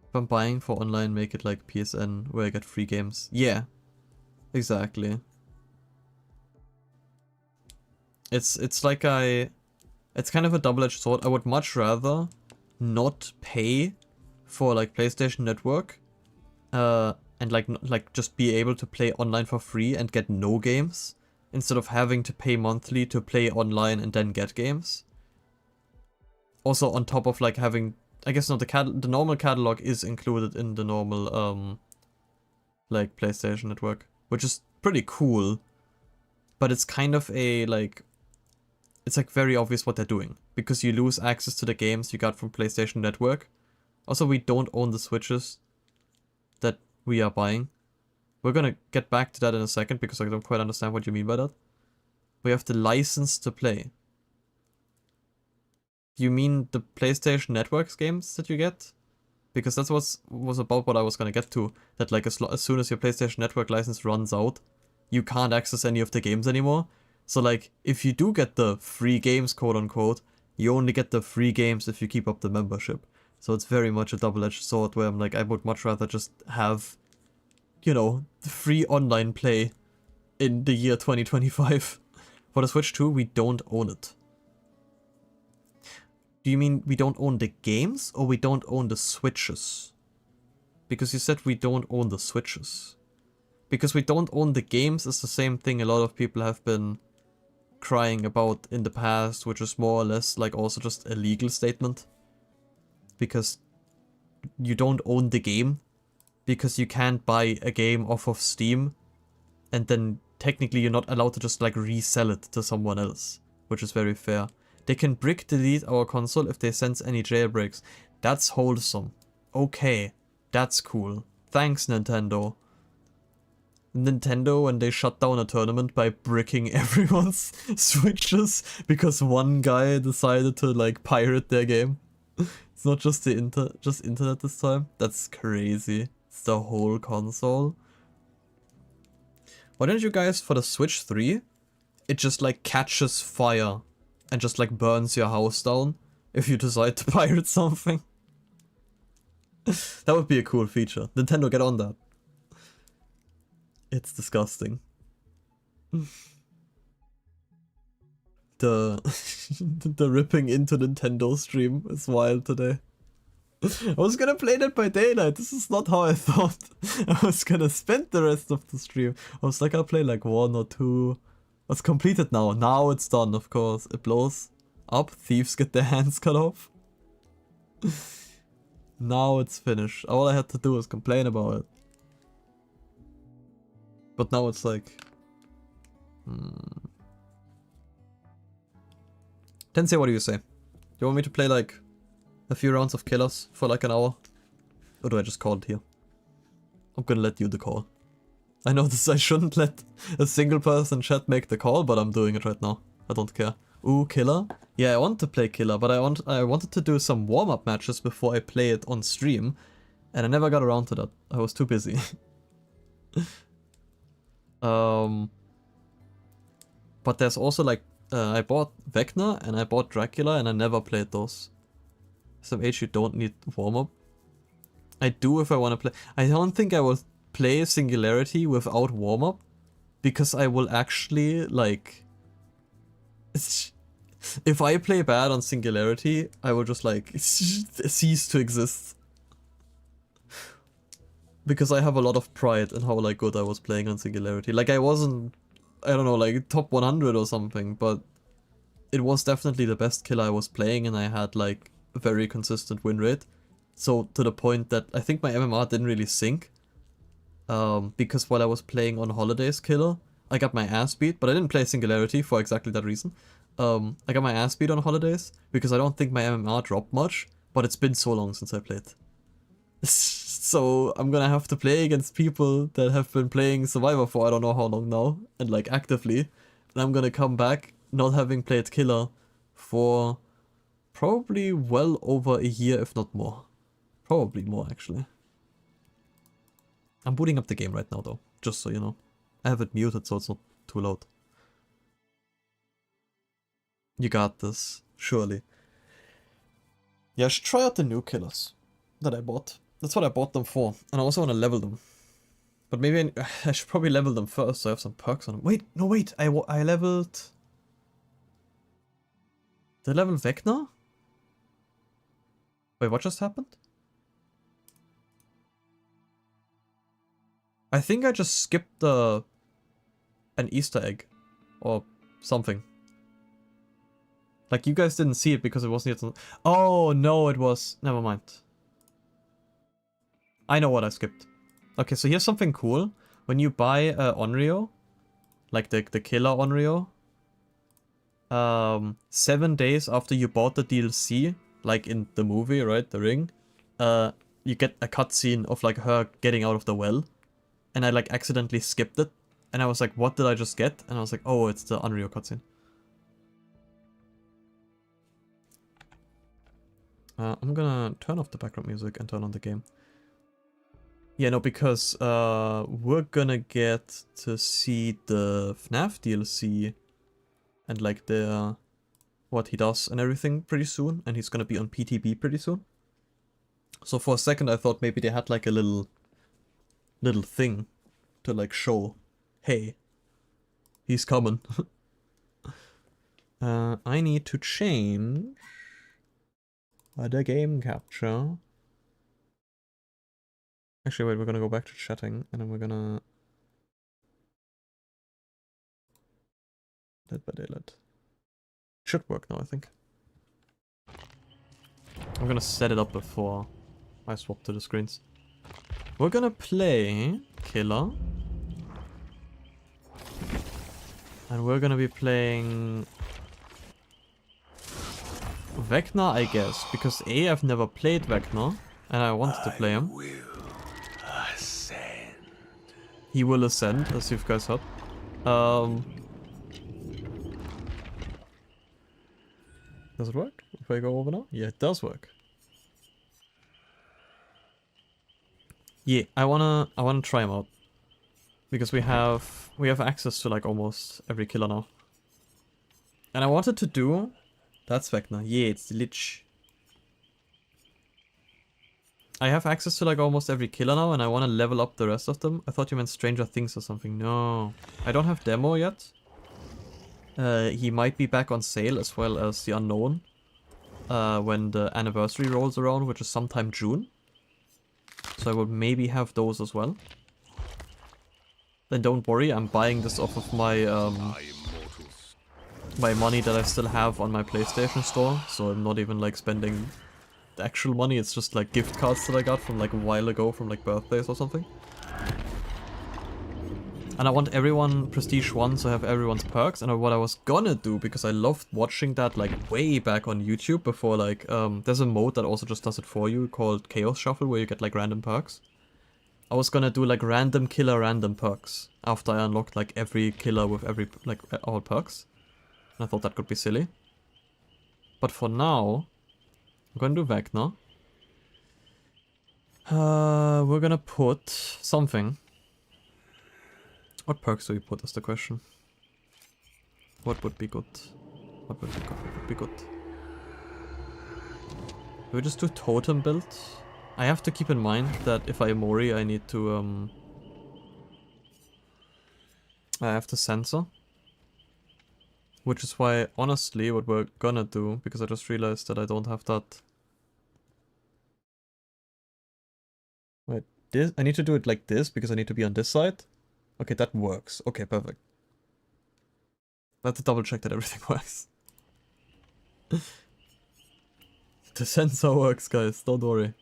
If I'm buying for online, make it like PSN where I get free games. Yeah, exactly. It's like it's kind of a double-edged sword. I would much rather not pay for like PlayStation Network, and like just be able to play online for free and get no games, instead of having to pay monthly to play online and then get games. Also on top of like having, I guess not, the normal catalog is included in the normal like PlayStation Network, which is pretty cool, but it's kind of a like, it's like very obvious what they're doing, because you lose access to the games you got from PlayStation Network. Also, we don't own the Switches that we are buying. We're gonna get back to that in a second, because I don't quite understand what you mean by that. We have the license to play. You mean the PlayStation Network's games that you get? Because that's was about what I was gonna get to. That like as soon as your PlayStation Network license runs out, you can't access any of the games anymore. So like, if you do get the free games, quote unquote, you only get the free games if you keep up the membership. So it's very much a double-edged sword where I'm like, I would much rather just have, you know, the free online play in the year 2025. For the Switch 2, we don't own it. Do you mean we don't own the games, or we don't own the Switches? Because you said we don't own the Switches. Because we don't own the games is the same thing a lot of people have been crying about in the past, which is more or less like also just a legal statement. Because you don't own the game, because you can't buy a game off of Steam, and then technically you're not allowed to just like resell it to someone else, which is very fair. They can brick delete our console if they sense any jailbreaks. That's wholesome. Okay, that's cool. Thanks, Nintendo. Nintendo when they shut down a tournament by bricking everyone's switches because one guy decided to like pirate their game. It's not just the internet this time. That's crazy. It's the whole console. Why don't you guys, for the Switch 3, it just like catches fire and just like burns your house down if you decide to pirate something? That would be a cool feature. Nintendo, get on that. It's disgusting. The ripping into Nintendo stream is wild today. I was gonna play that by daylight. This is not how I thought I was gonna spend the rest of the stream. I was like, I'll play like 1 or 2. It's completed now. Now it's done, of course. It blows up. Thieves get their hands cut off. Now it's finished. All I had to do was complain about it. But now it's like... Tensei, what do you say? Do you want me to play like a few rounds of killers for like an hour? Or do I just call it here? I'm gonna let you the call. I know this, I shouldn't let a single person chat make the call, but I'm doing it right now. I don't care. Ooh, killer? Yeah, I want to play killer, but I wanted to do some warm-up matches before I play it on stream. And I never got around to that. I was too busy. But there's also like, I bought Vecna and I bought Dracula and I never played those. SMH, you don't need warm-up. I do if I want to play. I don't think I will play Singularity without warm-up, because I will actually, like... If I play bad on Singularity, I will just, like, cease to exist. Because I have a lot of pride in how, like, good I was playing on Singularity. Like, I wasn't, I don't know, like, top 100 or something, but it was definitely the best killer I was playing, and I had, like, a very consistent win rate. So, to the point that I think my MMR didn't really sink. Because while I was playing on Holiday's killer, I got my ass beat, but I didn't play Singularity for exactly that reason. I got my ass beat on Holidays, because I don't think my MMR dropped much, but it's been so long since I played. So I'm gonna have to play against people that have been playing Survivor for I don't know how long now, and like actively, and I'm gonna come back not having played Killer for probably well over a year, if not more. Probably more, actually. I'm booting up the game right now, though, just so you know. I have it muted so it's not too loud. You got this, surely. Yeah, I should try out the new killers that I bought. That's what I bought them for, and I also want to level them. But maybe I should probably level them first so I have some perks on them. Wait, no wait, I leveled... Did I level Vecna? Wait, what just happened? I think I just skipped an Easter egg. Or something. Like, you guys didn't see it because it wasn't yet... Oh, no, it was... Never mind. I know what I skipped. Okay, so here's something cool. When you buy Onryo, like the killer Onryo, 7 days after you bought the DLC, like in the movie, right, The Ring, you get a cutscene of like her getting out of the well. And I like accidentally skipped it. And I was like, what did I just get? And I was like, oh, it's the Onryo cutscene. I'm gonna turn off the background music and turn on the game. Yeah, no, because we're gonna get to see the FNAF DLC and like the what he does and everything pretty soon, and he's gonna be on PTB pretty soon. So for a second I thought maybe they had like a little thing to like show, hey, he's coming. I need to change the game capture. Actually, wait, we're gonna go back to chatting, and then we're gonna... Dead by Daylight. Should work now, I think. I'm gonna set it up before I swap to the screens. We're gonna play Killer. And we're gonna be playing... Vecna, I guess, because A, I've never played Vecna, and I wanted to play him. He will ascend, as you guys heard. Does it work? If I go over now? Yeah, it does work. Yeah, I wanna try him out. Because we have access to like almost every killer now. And I wanted to do... That's Vecna. Yeah, it's the Lich. I have access to like almost every killer now and I want to level up the rest of them. I thought you meant Stranger Things or something. No. I don't have demo yet. He might be back on sale as well as the Unknown. When the anniversary rolls around, which is sometime June. So I will maybe have those as well. Then don't worry, I'm buying this off of my my money that I still have on my PlayStation store. So I'm not even like spending the actual money, it's just like gift cards that I got from like a while ago from like birthdays or something. And I want everyone Prestige 1, so I have everyone's perks. And what I was gonna do, because I loved watching that like way back on YouTube before like, there's a mode that also just does it for you called Chaos Shuffle where you get like random perks. I was gonna do like random killer random perks after I unlocked like every killer with every, like all perks. And I thought that could be silly. But for now, I'm gonna do Vecna. We're gonna put something. What perks do we put is the question. What would be good? What would be good? What would be good? Do we just do totem build? I have to keep in mind that if I Mori, I need to I have to censor. Which is why, honestly, what we're gonna do, because I just realized that I don't have that. Wait, this, I need to do it like this because I need to be on this side. Okay, that works. Okay, perfect. I have to double check that everything works. The sensor works, guys, don't worry.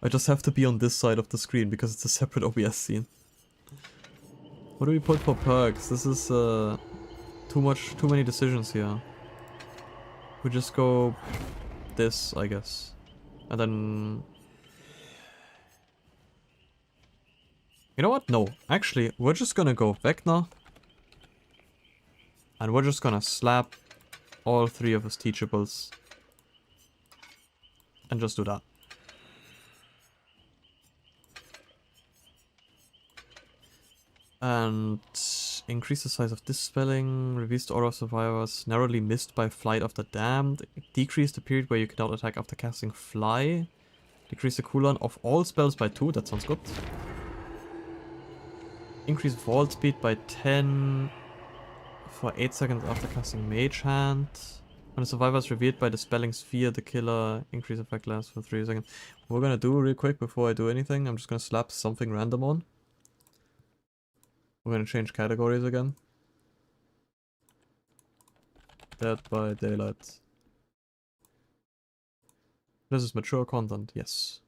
I just have to be on this side of the screen because it's a separate OBS scene. What do we put for perks? This is too many decisions here. We just go this, I guess. And then... You know what? No, actually, we're just gonna go Vecna. And we're just gonna slap all three of his teachables. And just do that. And increase the size of dispelling, reduce the order of survivors, narrowly missed by Flight of the Damned, decrease the period where you cannot attack after casting Fly, decrease the cooldown of all spells by 2, that sounds good. Increase vault speed by 10 for 8 seconds after casting Mage Hand. When a survivor is revealed by dispelling sphere, the killer increase effect lasts for 3 seconds. What we're gonna do real quick before I do anything, I'm just gonna slap something random on. We're gonna change categories again. Dead by Daylight. This is mature content, yes.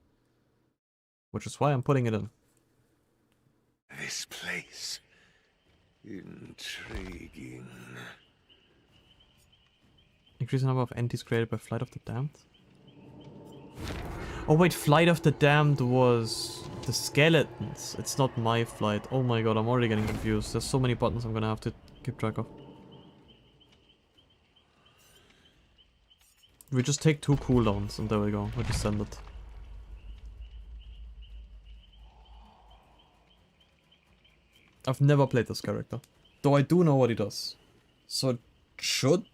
Which is why I'm putting it in. This place. Intriguing. Increase the number of entities created by Flight of the Damned? Oh wait, Flight of the Damned was the skeletons. It's not my flight. Oh my god, I'm already getting confused. There's so many buttons I'm gonna have to keep track of. We just take 2 cooldowns and there we go. We just send it. I've never played this character. Though I do know what he does. So it should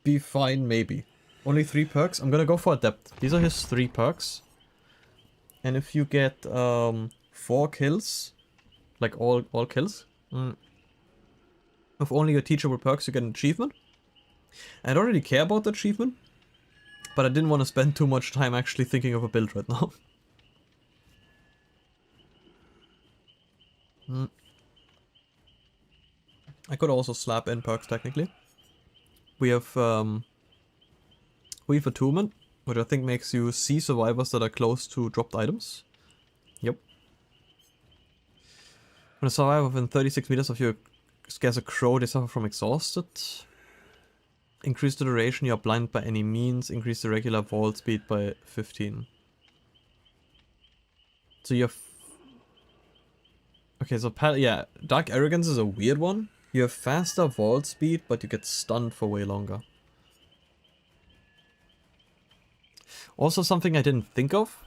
be fine, maybe. Only 3 perks? I'm gonna go for Adept. These are his 3 perks. And if you get 4 kills, like all kills, with only your teachable perks you get an achievement. I don't really care about the achievement, but I didn't want to spend too much time actually thinking of a build right now. I could also slap in perks technically. We have Attunement, which I think makes you see survivors that are close to dropped items. Yep. When a survivor within 36 meters of you scares a crow, they suffer from exhausted. Increase the duration you are blind by any means. Increase the regular vault speed by 15. So you have... Okay, so yeah, Dark Arrogance is a weird one. You have faster vault speed, but you get stunned for way longer. Also, something I didn't think of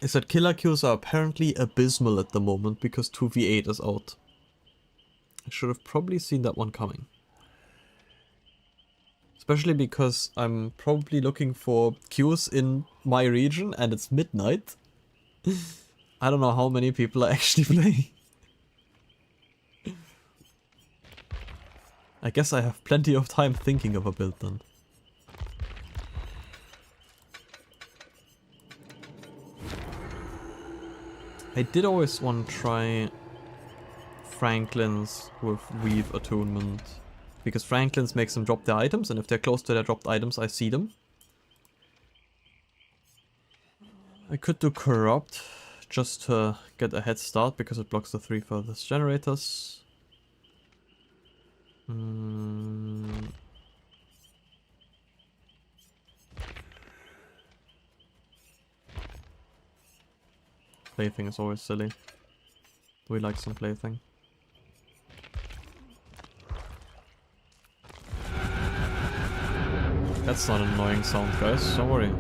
is that killer Qs are apparently abysmal at the moment because 2v8 is out. I should have probably seen that one coming. Especially because I'm probably looking for Qs in my region and it's midnight. I don't know how many people are actually playing. I guess I have plenty of time thinking of a build then. I did always want to try Franklin's with Weave Attunement. Because Franklin's makes them drop their items, and if they're close to their dropped items, I see them. I could do Corrupt, just to get a head start, because it blocks the 3 furthest generators. Plaything is always silly. We like some plaything. That's not an annoying sound, guys. Don't worry.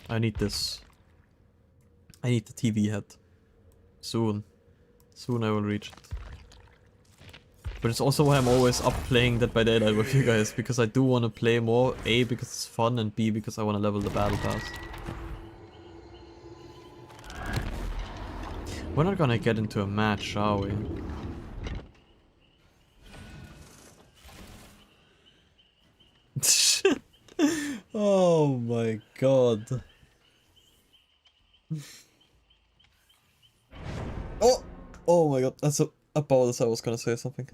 I need this. I need the TV head. Soon. Soon I will reach it. But it's also why I'm always up playing Dead by Daylight with you guys. Because I do want to play more. A, because it's fun. And B, because I want to level the battle pass. We're not gonna get into a match, are we? Oh my god. Oh! Oh my god, that's about as I was gonna say something.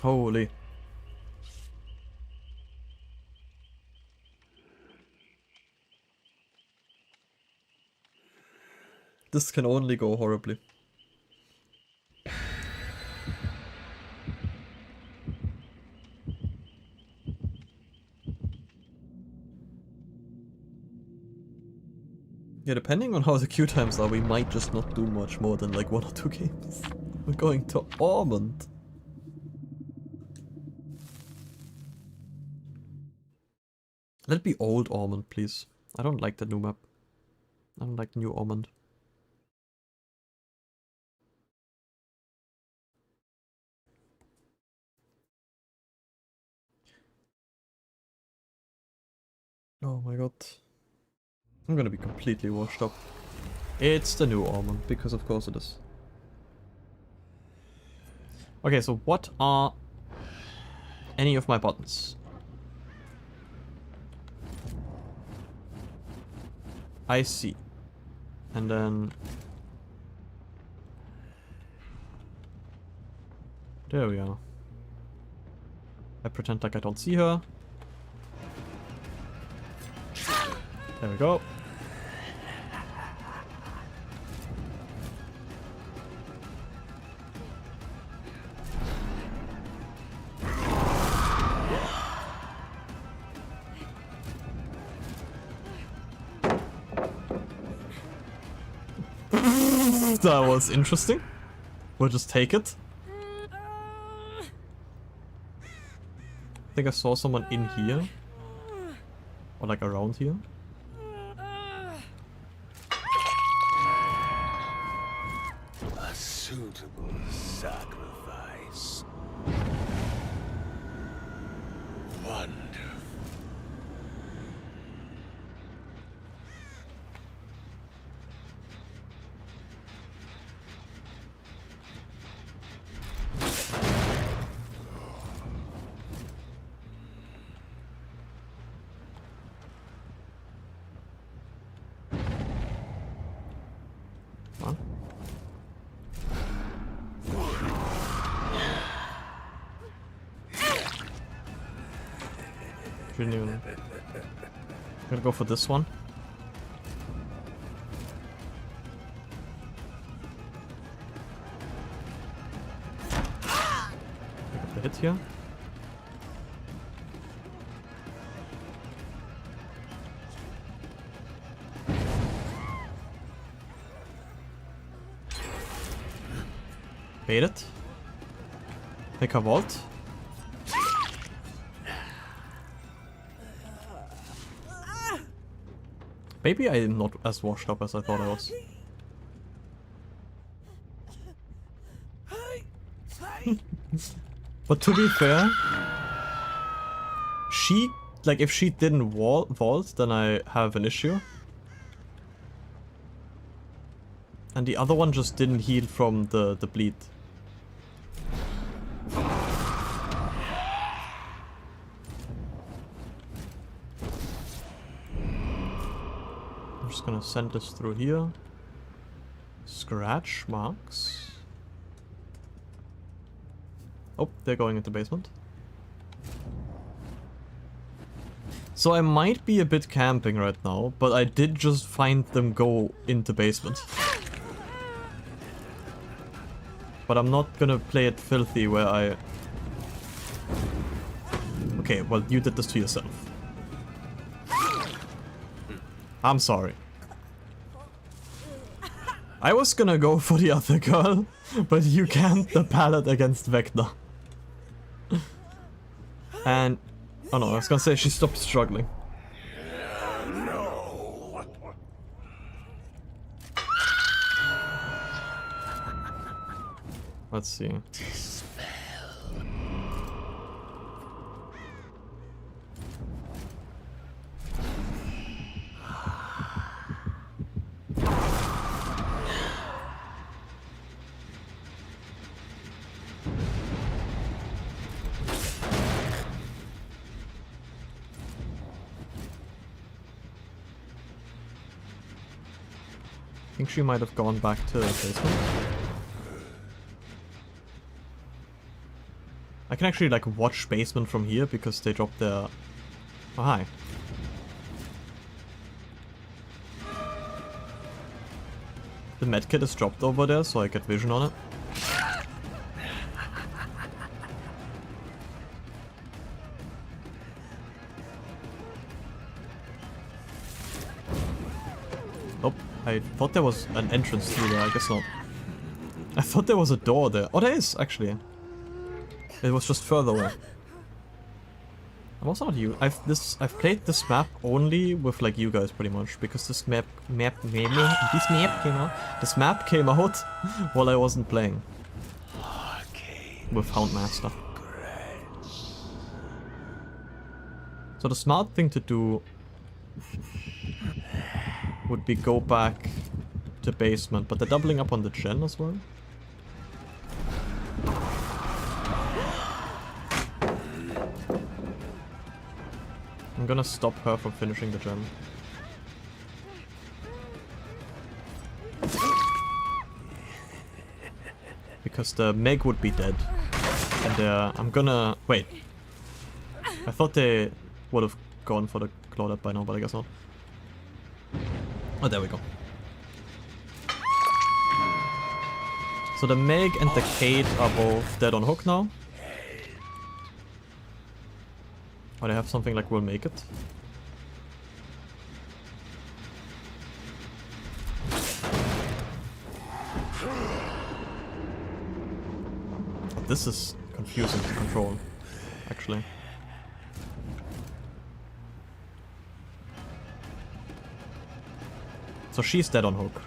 Holy. This can only go horribly. Yeah, depending on how the queue times are, we might just not do much more than like 1 or 2 games. We're going to Ormond. Let it be old Ormond, please. I don't like the new map. I don't like new Ormond. Oh my god. I'm gonna be completely washed up. It's the new Ormond, because of course it is. Okay, so what are any of my buttons? I see. And then... there we are. I pretend like I don't see her. There we go. That was interesting. We'll just take it. I think I saw someone in here. Or like around here. A suitable sacrifice. Wonderful. Huh? Didn't even... I'm gonna go for this one. Pick up the hit here. Hate it. Make her vault. Maybe I'm not as washed up as I thought I was. But to be fair, she, like, if she didn't vault, then I have an issue. And the other one just didn't heal from the bleed. I'm just gonna send this through here. Scratch marks. Oh, they're going into basement. So I might be a bit camping right now, but I did just find them go into basement. But I'm not gonna play it filthy where I... Okay, well, you did this to yourself. I'm sorry. I was gonna go for the other girl, but you camped the pallet against Vecna. And... Oh no, I was gonna say she stopped struggling. No. Let's see. I think she might have gone back to the basement. I can actually like watch basement from here because they dropped their... Oh, hi. The medkit is dropped over there, so I get vision on it. Oh, I thought there was an entrance through there, I guess not. I thought there was a door there. Oh, there is, actually. It was just further away. I'm also not you. I've played this map only with like you guys pretty much because this map came out while I wasn't playing with Houndmaster. So the smart thing to do would be go back to basement, but they're doubling up on the gen as well. I'm gonna stop her from finishing the gem. Because the Meg would be dead. And I'm gonna... Wait. I thought they would have gone for the Claudette by now, but I guess not. Oh, there we go. So the Meg and the Kate are both dead on hook now. Or they have something like we'll make it. This is confusing to control, actually. So she's dead on hook.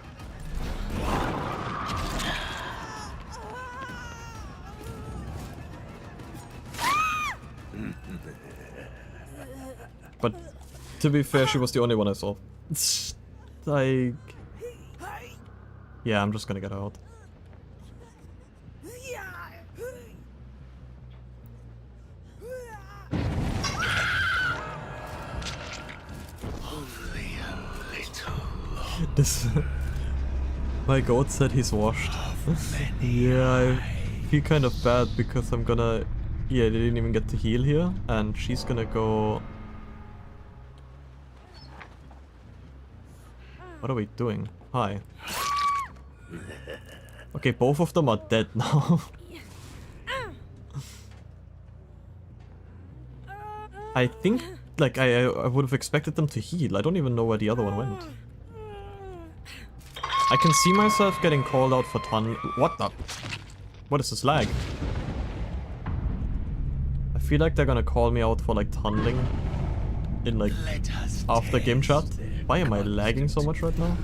But to be fair, she was the only one I saw. It's like... Yeah, I'm just gonna get her out. This... My goat said he's washed. Yeah, I feel kind of bad because I'm gonna... Yeah, they didn't even get to heal here, and she's gonna go... What are we doing? Hi. Okay, both of them are dead now. I think, like, I would have expected them to heal. I don't even know where the other one went. I can see myself getting called out for ton... What the... What is this lag? I feel like they're gonna call me out for like tunneling in like after game chat. Why am I lagging so much right now?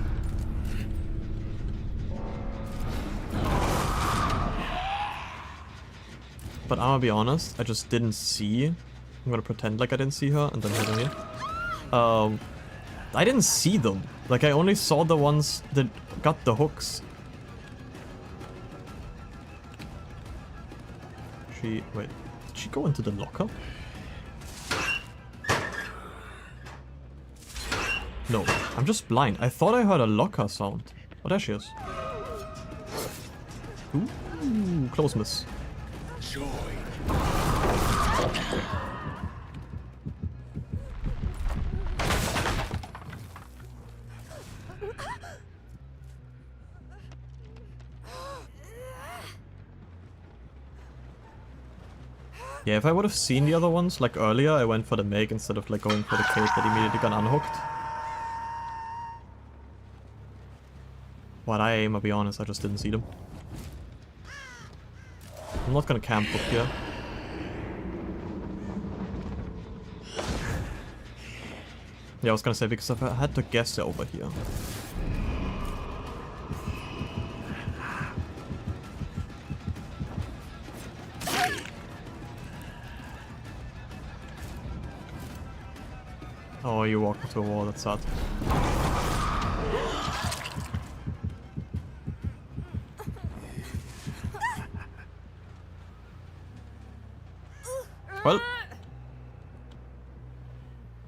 But I'm gonna be honest, I just didn't see. I'm gonna pretend like I didn't see her and then hit me. I didn't see them. Like I only saw the ones that got the hooks. Wait, did she go into the locker? No, I'm just blind. I thought I heard a locker sound. Oh, there she is. Ooh, close miss. Yeah, if I would have seen the other ones, like earlier, I went for the Meg instead of like going for the Kate that immediately got unhooked. But I'll be honest, I just didn't see them. I'm not gonna camp up here. Yeah, I was gonna say, because if I had to guess, they're over here. Oh, you walked into a wall, that's sad. Well,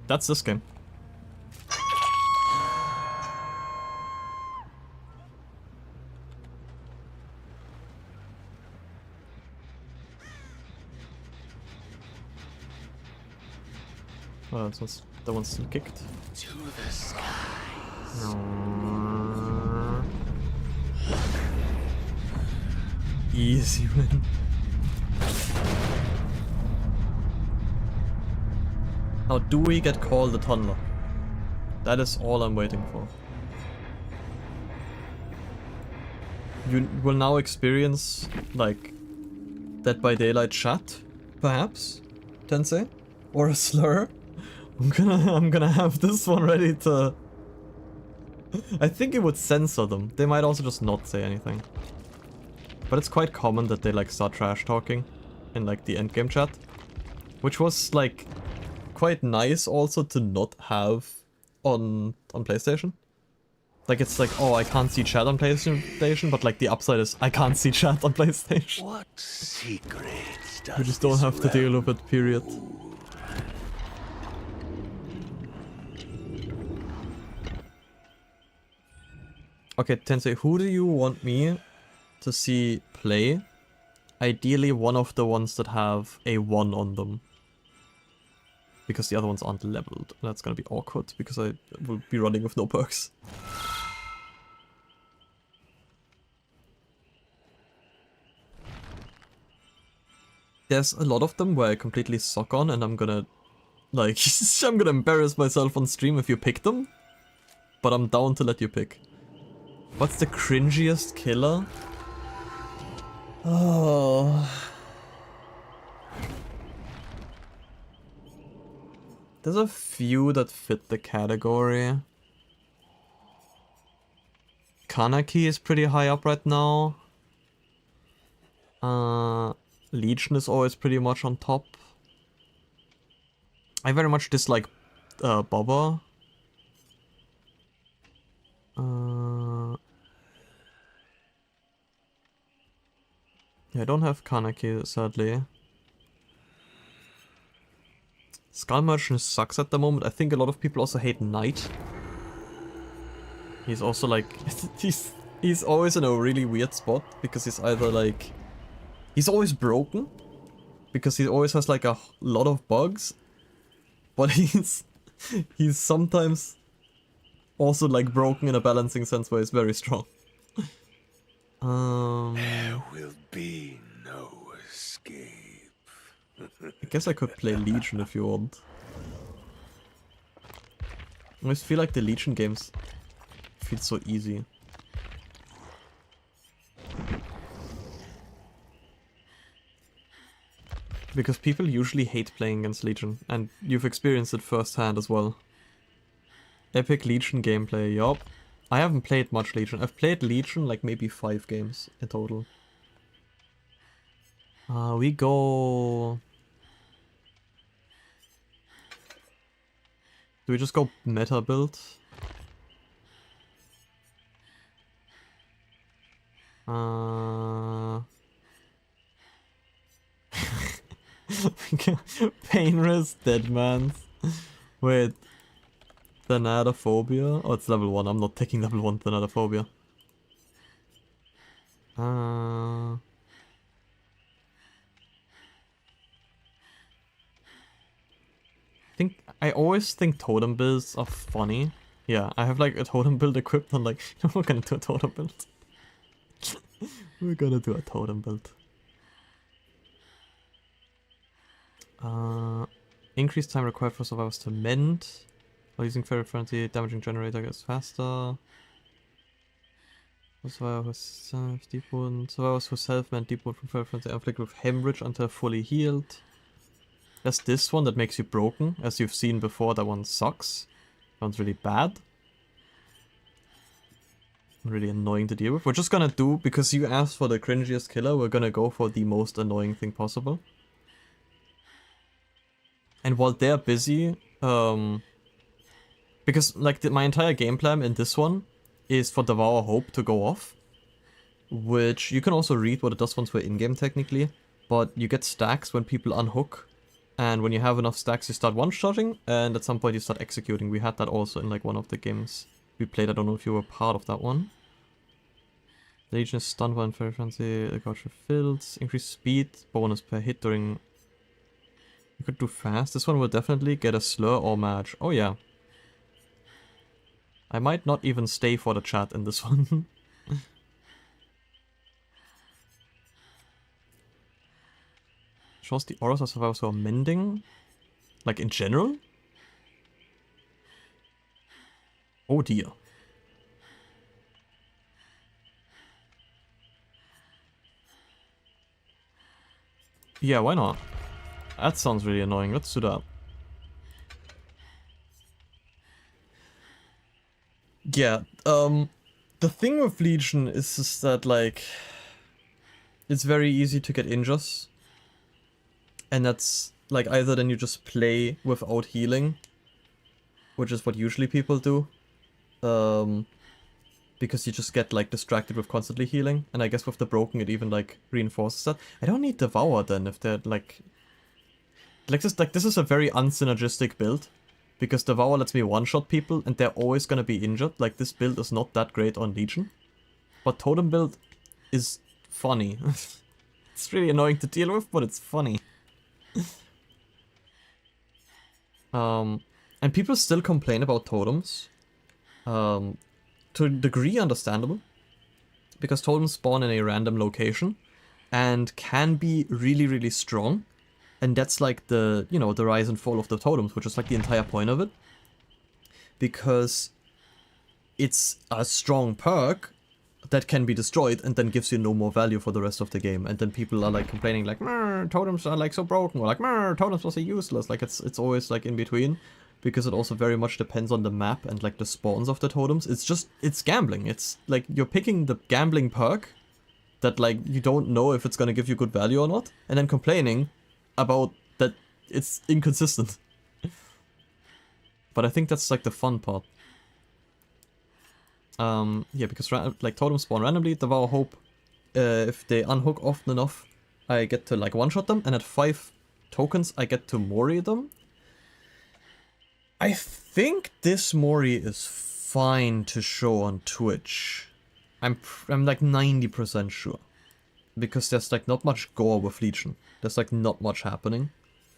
that's this game. Oh, that one's still kicked. To the skies. Easy win. Now, do we get called the tunneler? That is all I'm waiting for. You will now experience, like, Dead by Daylight chat, perhaps, Tensei? Or a slur? I'm gonna have this one ready to... I think it would censor them. They might also just not say anything. But it's quite common that they like start trash talking in like the endgame chat. Which was like quite nice also to not have on PlayStation. Like it's like, oh, I can't see chat on PlayStation, but like the upside is I can't see chat on PlayStation. What secrets does We just don't have to deal with it, period. Okay, Tensei, who do you want me to see play? Ideally one of the ones that have a 1 on them. Because the other ones aren't leveled. That's gonna be awkward, because I will be running with no perks. There's a lot of them where I completely suck on, and I'm gonna... like, I'm gonna embarrass myself on stream if you pick them. But I'm down to let you pick. What's the cringiest killer? Oh. There's a few that fit the category. Kaneki is pretty high up right now. Legion is always pretty much on top. I very much dislike Bobba. Yeah, I don't have Kaneki, sadly. Skull Merchant sucks at the moment. I think a lot of people also hate Knight. He's also like... he's always in a really weird spot, because he's either like... he's always broken, because he always has like a lot of bugs, but he's sometimes also like broken in a balancing sense where he's very strong. There will be no escape. I guess I could play Legion if you want. I always feel like the Legion games feel so easy. Because people usually hate playing against Legion, and you've experienced it firsthand as well. Epic Legion gameplay, yup. I haven't played much Legion. I've played Legion like maybe 5 games in total. We go... Do we just go meta build? Painless Deadmans with Thanatophobia. Oh, it's level 1. I'm not taking level 1 Thanatophobia. I always think totem builds are funny. Yeah, I have like a totem build equipped and like, we're gonna do a totem build. We're gonna do a totem build. Increased time required for survivors to mend. While using fairy frenzy, damaging generator gets faster. Survivors who have deep wound. Survivors who self-mend deep wound from fairy frenzy are afflicted with hemorrhage until fully healed. There's this one that makes you broken. As you've seen before, that one sucks. That one's really bad. Really annoying to deal with. We're just gonna do, because you asked for the cringiest killer, we're gonna go for the most annoying thing possible. And while they're busy, because like my entire game plan in this one is for Devour Hope to go off, which you can also read what it does once we're in-game technically, but you get stacks when people unhook, and when you have enough stacks you start one-shotting, and at some point you start executing. We had that also in like one of the games we played. I don't know if you were part of that one. The Legion is stunned when Fairy Frenzy, the gouge fills, increased speed, bonus per hit during... You could do fast. This one will definitely get a slur or match. Oh yeah. I might not even stay for the chat in this one. Shows the auras of survivors who are mending. Like in general? Oh dear. Yeah, why not? That sounds really annoying. Let's do that. Yeah, the thing with Legion is just that, like, it's very easy to get injures. And that's, like, either then you just play without healing, which is what usually people do. Because you just get, like, distracted with constantly healing. And I guess with the broken it even, like, reinforces that. I don't need Devour then if they're, like... this is a very unsynergistic build. Because Devour lets me one-shot people and they're always gonna be injured. Like, this build is not that great on Legion. But Totem build is funny. It's really annoying to deal with, but it's funny. And people still complain about totems. To a degree understandable. Because totems spawn in a random location. And can be really, really strong. And that's like the, you know, the rise and fall of the totems, which is like the entire point of it. Because it's a strong perk that can be destroyed and then gives you no more value for the rest of the game. And then people are like complaining like, totems are like so broken, or like, totems are so useless. Like it's always like in between. Because it also very much depends on the map and like the spawns of the totems. It's gambling. It's like you're picking the gambling perk that like you don't know if it's gonna give you good value or not. And then complaining about that it's inconsistent. But I think that's like the fun part. Yeah, because like totems spawn randomly. Devour Hope, if they unhook often enough, I get to like one-shot them, and at 5 tokens I get to Mori them. I think this Mori is fine to show on Twitch. I'm like 90% sure. Because there's like not much gore with Legion. There's like not much happening.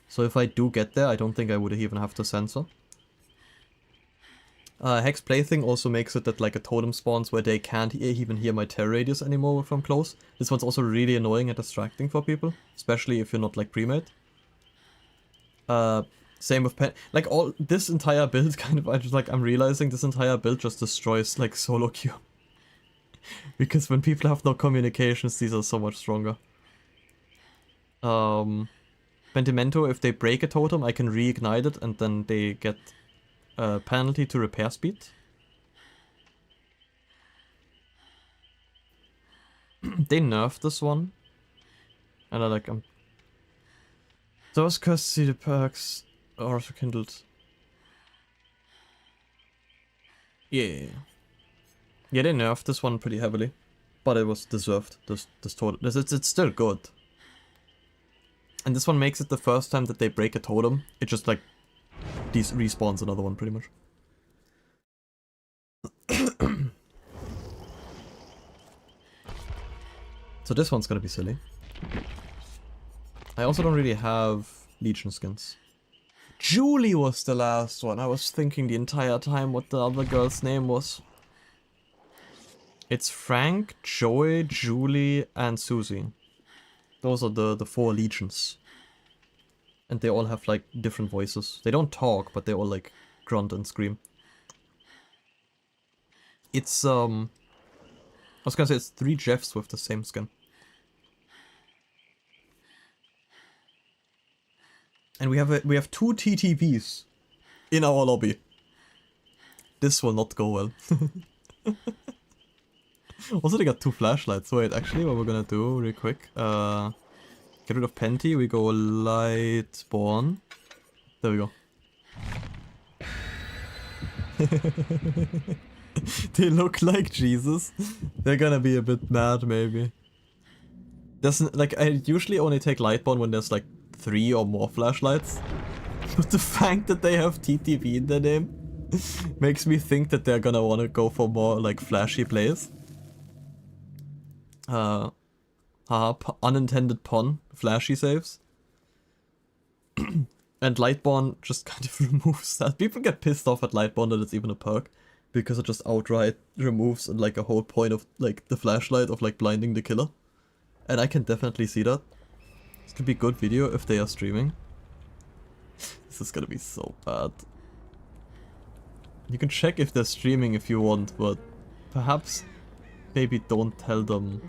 So if I do get there, I don't think I would even have to censor. Hex Plaything also makes it that like a totem spawns where they can't even hear my terror radius anymore if I'm close. This one's also really annoying and distracting for people. Especially if you're not like pre-made. Same with pen. Like all this entire build kind of, I'm realizing this entire build just destroys like solo queue. Because when people have no communications, these are so much stronger. Pentimento, if they break a totem, I can reignite it and then they get a penalty to repair speed. They nerfed this one. And I like, those cursed the perks are also kindled. Yeah. Yeah, they nerfed this one pretty heavily. But it was deserved, this totem. It's still good. And this one makes it the first time that they break a totem. It just like respawns another one pretty much. So this one's gonna be silly. I also don't really have Legion skins. Julie was the last one. I was thinking the entire time what the other girl's name was. It's Frank, Joey, Julie, and Susie. Those are the 4 legions. And they all have like different voices. They don't talk, but they all like grunt and scream. It's I was gonna say it's 3 Jeffs with the same skin. And we have 2 TTVs in our lobby. This will not go well. Also, they got 2 flashlights. Wait, actually, what we're gonna do real quick. Get rid of Penty. We go Lightborn. There we go. They look like Jesus. They're gonna be a bit mad, maybe. Doesn't like I usually only take Lightborn when there's like 3 or more flashlights. But the fact that they have TTV in their name makes me think that they're gonna wanna go for more like flashy plays. Unintended pun, flashy saves. And Lightborn just kind of removes that. People get pissed off at Lightborn that it's even a perk, because it just outright removes like a whole point of like the flashlight of like blinding the killer. And I can definitely see that. This could be good video if they are streaming. This is gonna be so bad. You can check if they're streaming if you want, but perhaps maybe don't tell them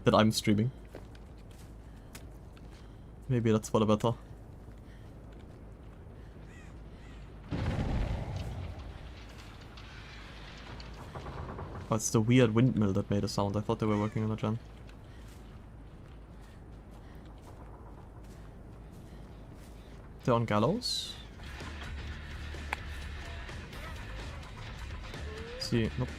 that I'm streaming. Maybe that's for the better. Oh, it's the weird windmill that made a sound. I thought they were working on a gen. They're on gallows. See, nope.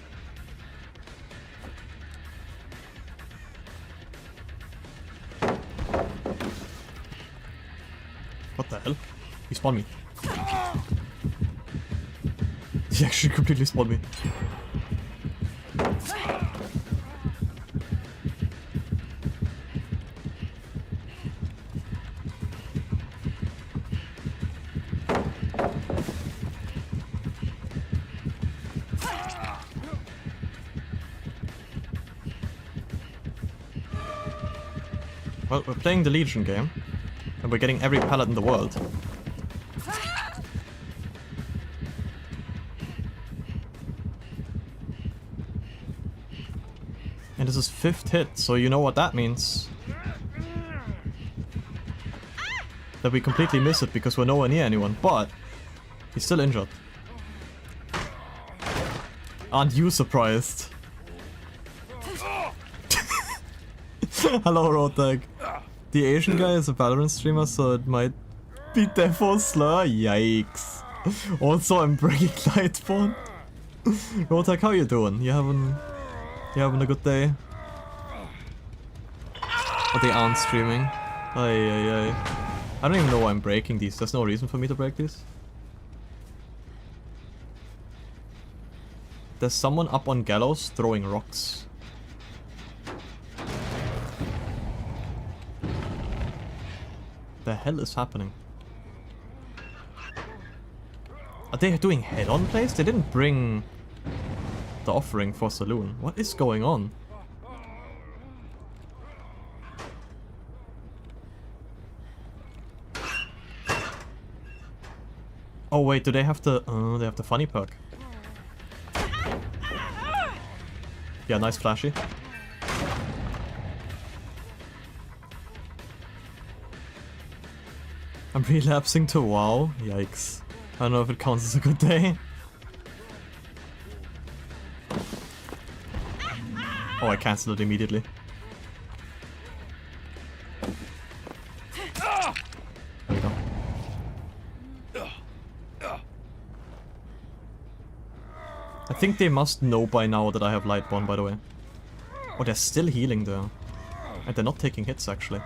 What the hell? He spawned me. He actually completely spawned me. Well, we're playing the Legion game, and we're getting every pallet in the world. And this is 5th hit, so you know what that means. That we completely miss it because we're nowhere near anyone, but he's still injured. Aren't you surprised? Hello, Roadtag. The Asian guy is a Valorant streamer, so it might be Defo Slur. Yikes. Also, I'm breaking Lightborn. Roadtag, how you doing? You having a good day? Oh, they aren't streaming. Ay. I don't even know why I'm breaking these. There's no reason for me to break these. There's someone up on gallows throwing rocks. The hell is happening? Are they doing head-on plays? They didn't bring the offering for Saloon. What is going on? Oh wait, do they have the they have the funny perk? Yeah, nice flashy. I'm relapsing to WoW? Yikes. I don't know if it counts as a good day. Oh, I cancelled it immediately. There we go. I think they must know by now that I have Lightborn, by the way. Oh, they're still healing there. And they're not taking hits, actually.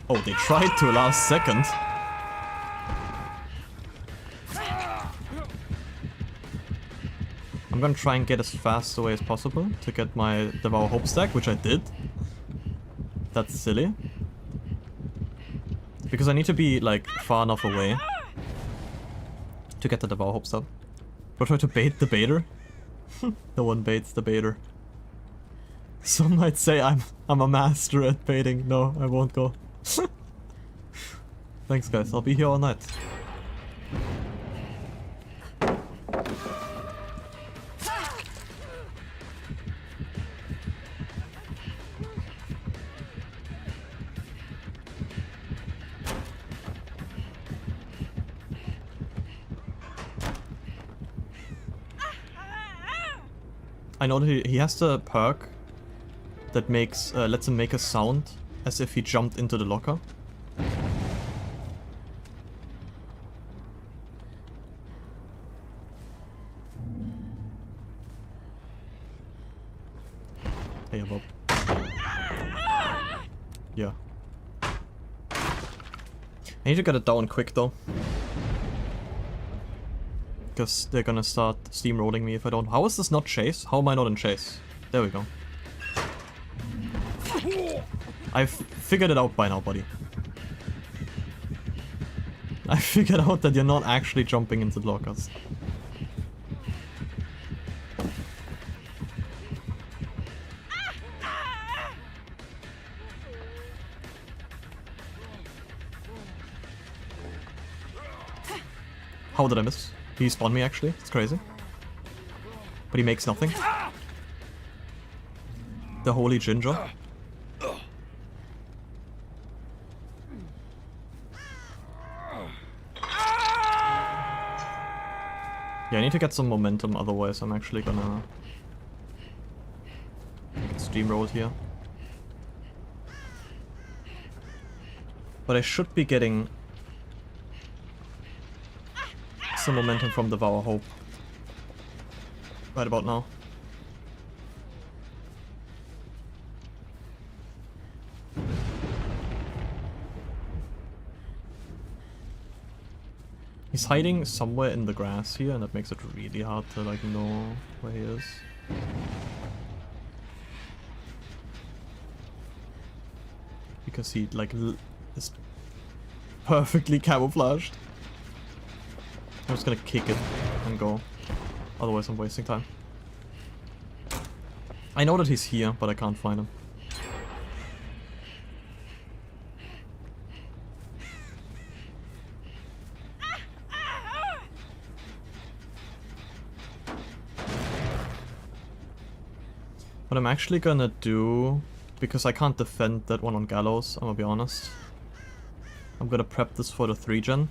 Oh, they tried to last second. I'm gonna try and get as fast away as possible to get my Devour Hope stack, which I did. That's silly. Because I need to be, like, far enough away to get the Devour Hope stuff. Or try to bait the baiter. No one baits the baiter. Some might say I'm a master at baiting. No, I won't go. Thanks guys, I'll be here all night. I know that he has the perk that makes lets him make a sound as if he jumped into the locker. Hey, Bob. Yeah. I need to get it down quick though. Because they're gonna start steamrolling me if I don't. How is this not chase? How am I not in chase? There we go. I've figured it out by now, buddy. I figured out that you're not actually jumping into the lockers. How did I miss? He spawned me actually, it's crazy. But he makes nothing. The holy ginger. Yeah, I need to get some momentum, otherwise I'm actually gonna get steamrolled here. But I should be getting some momentum from Devour Hope right about now. He's hiding somewhere in the grass here, and that makes it really hard to like know where he is. Because he like is perfectly camouflaged. I'm just gonna kick it and go. Otherwise I'm wasting time. I know that he's here, but I can't find him. What I'm actually gonna do, because I can't defend that one on Gallows, I'm gonna be honest. I'm gonna prep this for the 3-gen.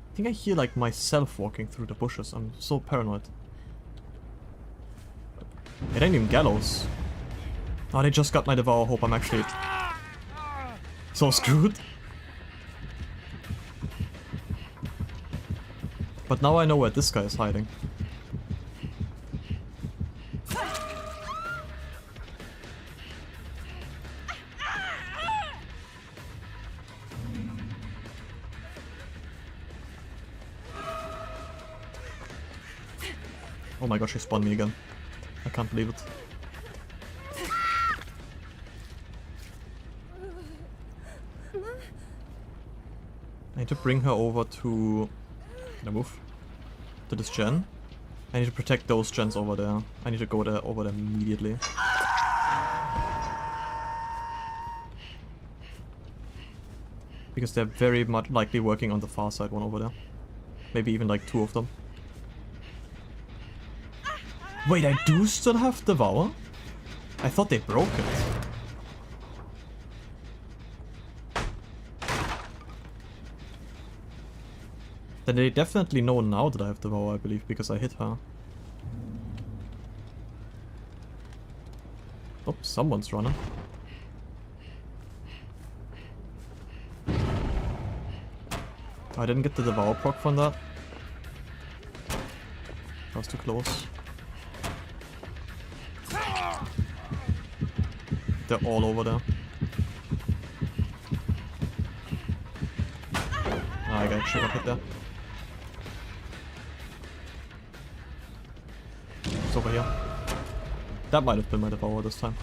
I think I hear like myself walking through the bushes. I'm so paranoid. It ain't even Gallows. Oh, they just got my Devour Hope. I'm actually so screwed. But now I know where this guy is hiding. Oh my gosh, he spawned me again. I can't believe it. I need to bring her over to... Can I move? To this gen. I need to protect those gens over there. I need to go there over there immediately. Because they're very much likely working on the far side one over there. Maybe even like 2 of them. Wait, I do still have Devour? I thought they broke it. Then they definitely know now that I have Devour, I believe, because I hit her. Oh, someone's running. I didn't get the Devour proc from that. That was too close. They're all over there. Ah, I got a trigger hit there. It's over here. That might have been my Devourer this time.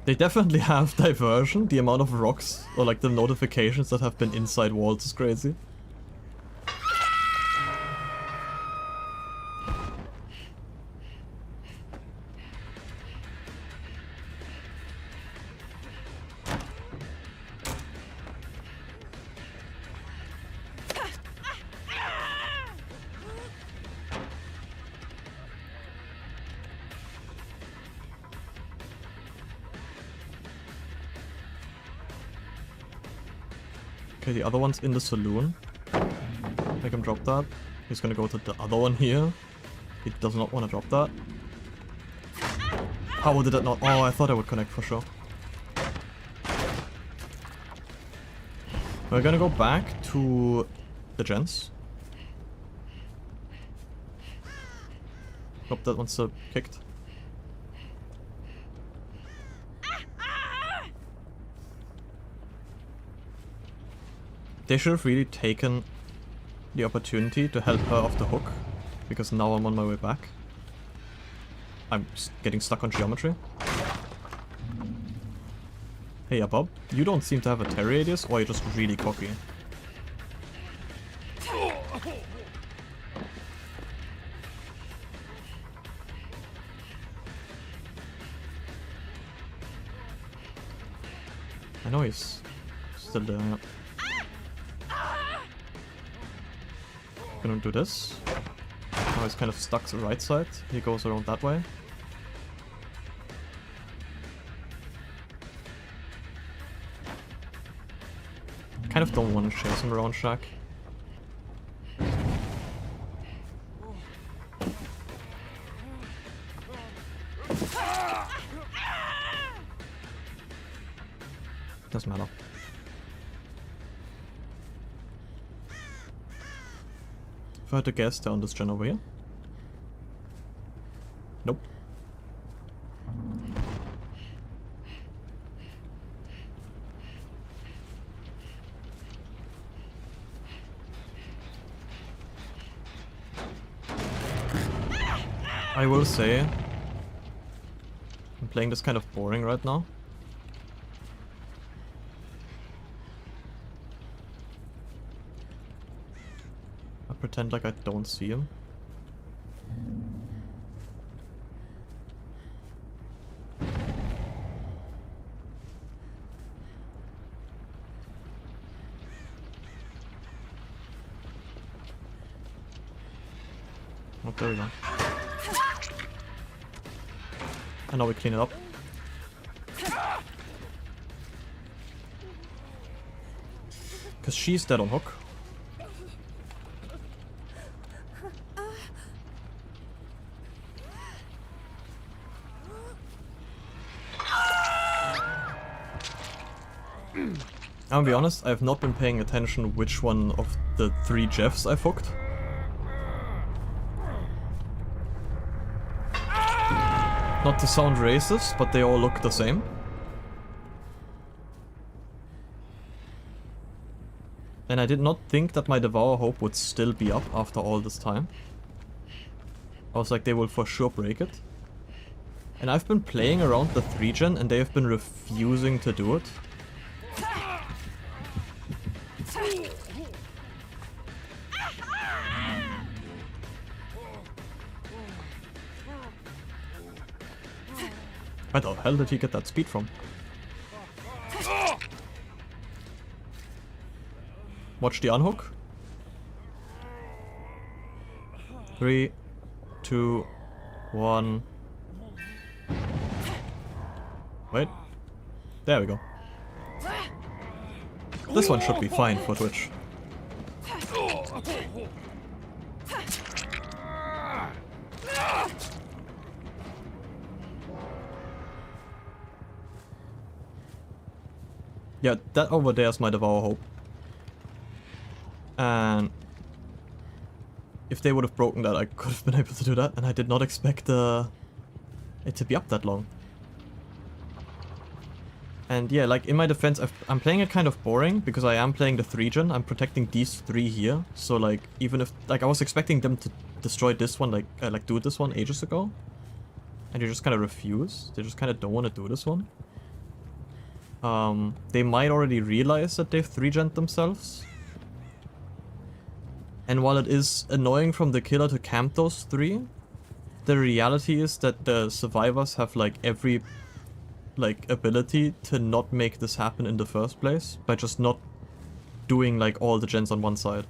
They definitely have diversion. The amount of rocks, or like the notifications that have been inside walls is crazy. Okay, the other one's in the saloon. Make him drop that. He's gonna go to the other one here. He does not want to drop that. How did it not? Oh, I thought I would connect for sure. We're gonna go back to the gens. Nope, that one's still kicked. They should have really taken the opportunity to help her off the hook, because now I'm on my way back. I'm getting stuck on geometry. Hey, Bob, you don't seem to have a terror radius, or you're just really cocky. I know he's still there. Yeah. Gonna do this. Now he's kind of stuck to the right side. He goes around that way. Kind of don't want to chase him around Shack. Doesn't matter. If I had to guess, they're on this gen over here. Nope. I will say, I'm playing this kind of boring right now. I pretend like I don't see him. Oh, there we go. And now we clean it up. Because she's dead on hook. I'll be honest, I have not been paying attention which one of the 3 Jeffs I've hooked. Not to sound racist, but they all look the same. And I did not think that my Devour Hope would still be up after all this time. I was like, they will for sure break it. And I've been playing around the 3 gen and they have been refusing to do it. Where the hell did he get that speed from? Watch the unhook. 3, 2, 1. Wait. There we go. This one should be fine for Twitch. Yeah, that over there is my Devour Hope. And if they would have broken that, I could have been able to do that, and I did not expect it to be up that long. And yeah, like in my defense, I'm playing it kind of boring because I am playing the 3-gen. I'm protecting these 3 here, so like even if like I was expecting them to destroy this one, like do this one ages ago, and they just kind of refuse. They just kind of don't want to do this one. They might already realize that they've 3-gen'd themselves. And while it is annoying from the killer to camp those 3, the reality is that the survivors have like every like ability to not make this happen in the first place by just not doing like all the gens on one side.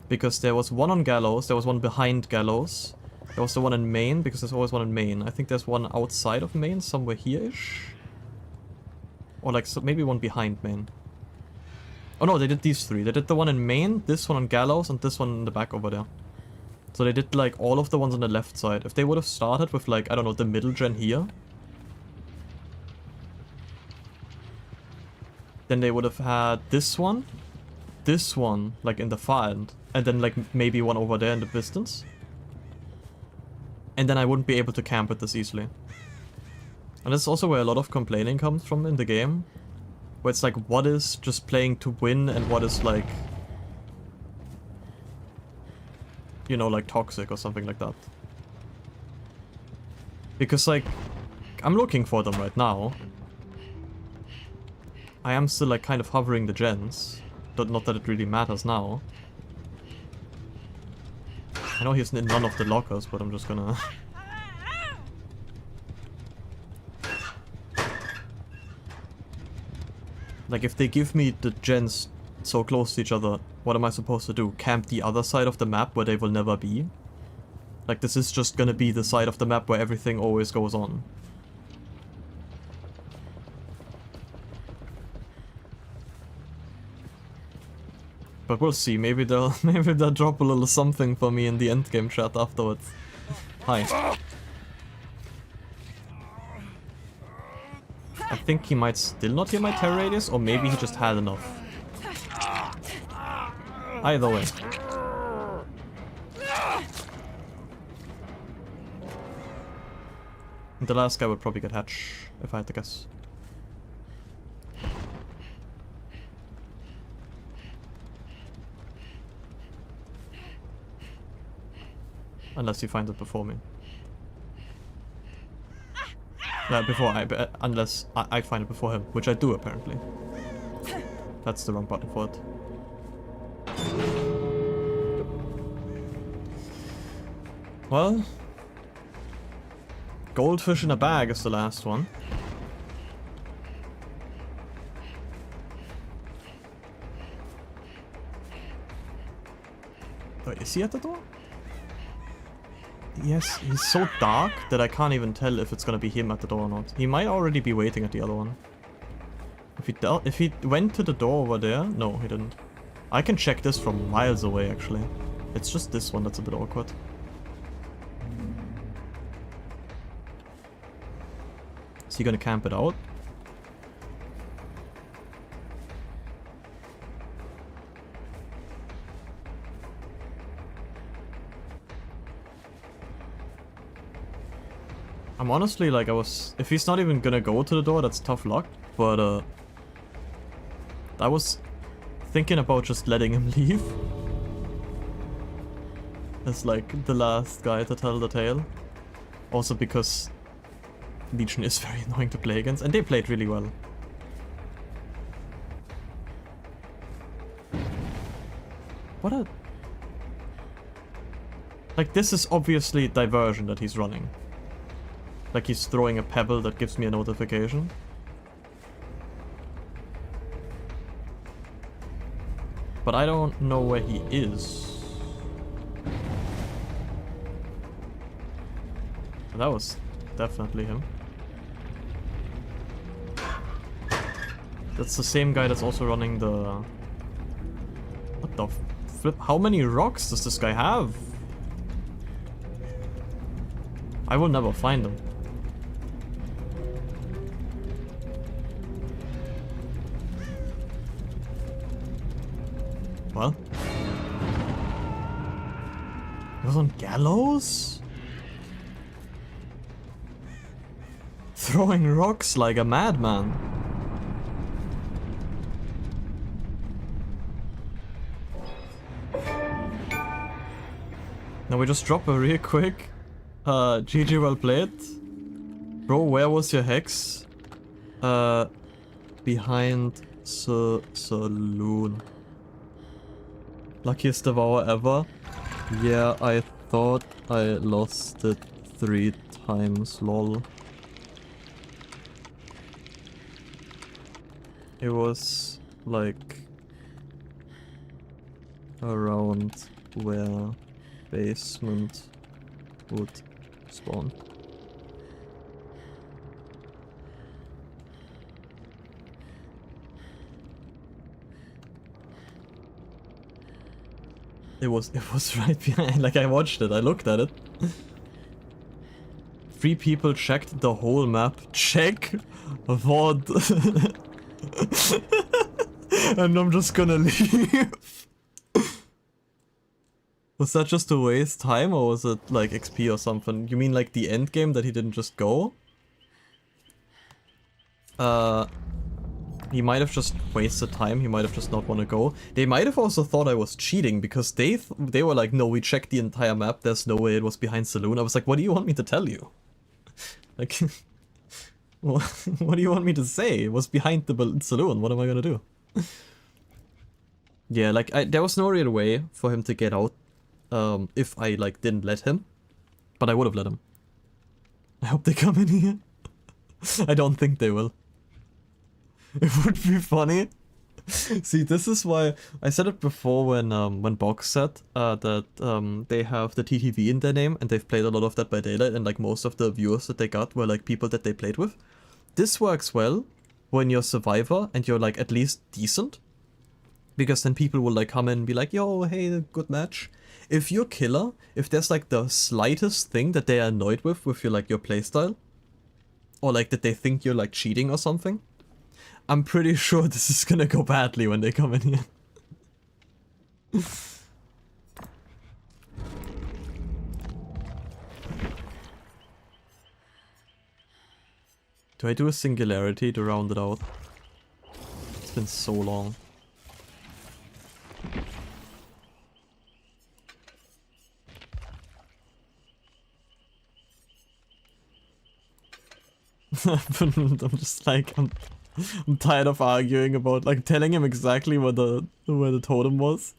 Because there was one on Gallows, there was one behind Gallows, there was the one in main, because there's always one in main. I think there's one outside of main, somewhere here-ish. Or like so maybe one behind main. Oh no, they did these 3. They did the one in main, this one on Gallows, and this one in the back over there. So they did like all of the ones on the left side. If they would have started with like, I don't know, the middle gen here, then they would have had this one, like in the far end, and then like maybe one over there in the distance. And then I wouldn't be able to camp it this easily. And that's also where a lot of complaining comes from in the game. Where it's like, what is just playing to win and what is like, you know, like toxic or something like that. Because like, I'm looking for them right now. I am still like kind of hovering the gens. Not that it really matters now. I know he's in none of the lockers, but I'm just gonna... Like, if they give me the gens so close to each other, what am I supposed to do? Camp the other side of the map where they will never be? Like, this is just gonna be the side of the map where everything always goes on. But we'll see, maybe they'll drop a little something for me in the endgame chat afterwards. Hi. I think he might still not hear my terror radius, or maybe he just had enough. Either way. The last guy would probably get hatch, if I had to guess. Unless he finds it before me. Unless I find it before him, which I do apparently. That's the wrong button for it. Well, goldfish in a bag is the last one. Wait, is he at the door? Yes, he's so dark that I can't even tell if it's gonna be him at the door or not. He might already be waiting at the other one. If he went to the door over there... No, he didn't. I can check this from miles away, actually. It's just this one that's a bit awkward. Is he gonna camp it out? I'm honestly like, if he's not even gonna go to the door, that's tough luck, but I was thinking about just letting him leave. As like the last guy to tell the tale. Also because Legion is very annoying to play against, and they played really well. What a... Like, this is obviously diversion that he's running. Like he's throwing a pebble that gives me a notification. But I don't know where he is. That was definitely him. That's the same guy that's also running the... What the flip? How many rocks does this guy have? I will never find him. Well. He was on gallows? Throwing rocks like a madman. Now we just drop a real quick. GG, well played. Bro, where was your hex? Behind the saloon. Luckiest devour ever. Yeah, I thought I lost it 3 times, lol. It was like around where basement would spawn. It was right behind, like I watched it, I looked at it. 3 people checked the whole map. Check? What? And I'm just gonna leave. Was that just to waste time, or was it like XP or something? You mean like the end game that he didn't just go? He might have just wasted time, he might have just not want to go. They might have also thought I was cheating, because they were like, no, we checked the entire map, there's no way it was behind Saloon. I was like, what do you want me to tell you? Like, what do you want me to say? It was behind the Saloon, what am I gonna do? Yeah, like, there was no real way for him to get out, if I, like, didn't let him. But I would have let him. I hope they come in here. I don't think they will. It would be funny. See, this is why I said it before when Box said that they have the TTV in their name and they've played a lot of Dead by Daylight, and like most of the viewers that they got were like people that they played with. This works well when you're Survivor and you're like at least decent, because then people will like come in and be like, yo, hey, good match. If you're Killer, if there's like the slightest thing that they are annoyed with your like your playstyle, or like that they think you're like cheating or something, I'm pretty sure this is gonna go badly when they come in here. Do I do a singularity to round it out? It's been so long. I'm just like, I'm tired of arguing about, like, telling him exactly where the totem was.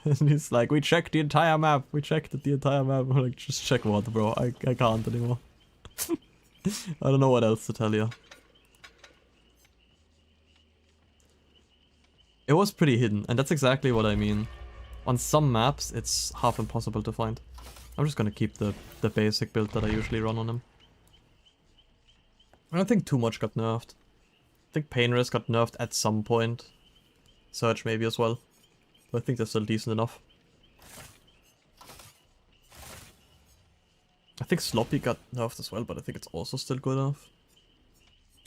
And he's like, we checked the entire map. We checked the entire map. I'm like, just check what, bro? I can't anymore. I don't know what else to tell you. It was pretty hidden, and that's exactly what I mean. On some maps, it's half impossible to find. I'm just gonna keep the basic build that I usually run on him. I don't think too much got nerfed. I think Pain Risk got nerfed at some point. Surge maybe as well. But I think they're still decent enough. I think Sloppy got nerfed as well, but I think it's also still good enough.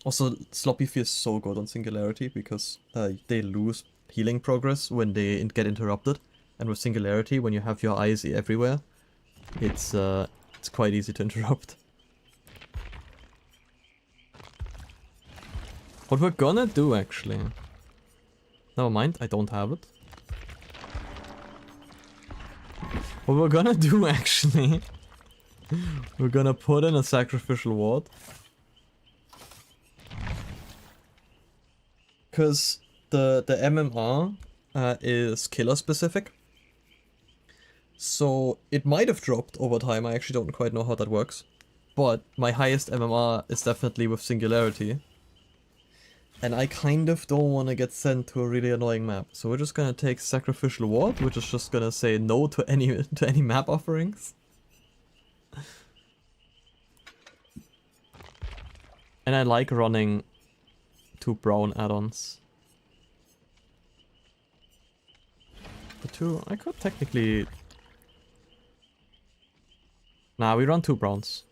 Also, Sloppy feels so good on Singularity because they lose healing progress when they get interrupted. And with Singularity, when you have your eyes everywhere, it's quite easy to interrupt. What we're gonna do, actually... Never mind, I don't have it. What we're gonna do, actually... We're gonna put in a sacrificial ward. Because the MMR is killer specific. So it might have dropped over time, I actually don't quite know how that works. but my highest MMR is definitely with Singularity. And I kind of don't want to get sent to a really annoying map. So we're just gonna take Sacrificial Ward, which is just gonna say no to any map offerings. And I like running 2 brown add-ons. The 2, I could technically... Nah, we run 2 browns.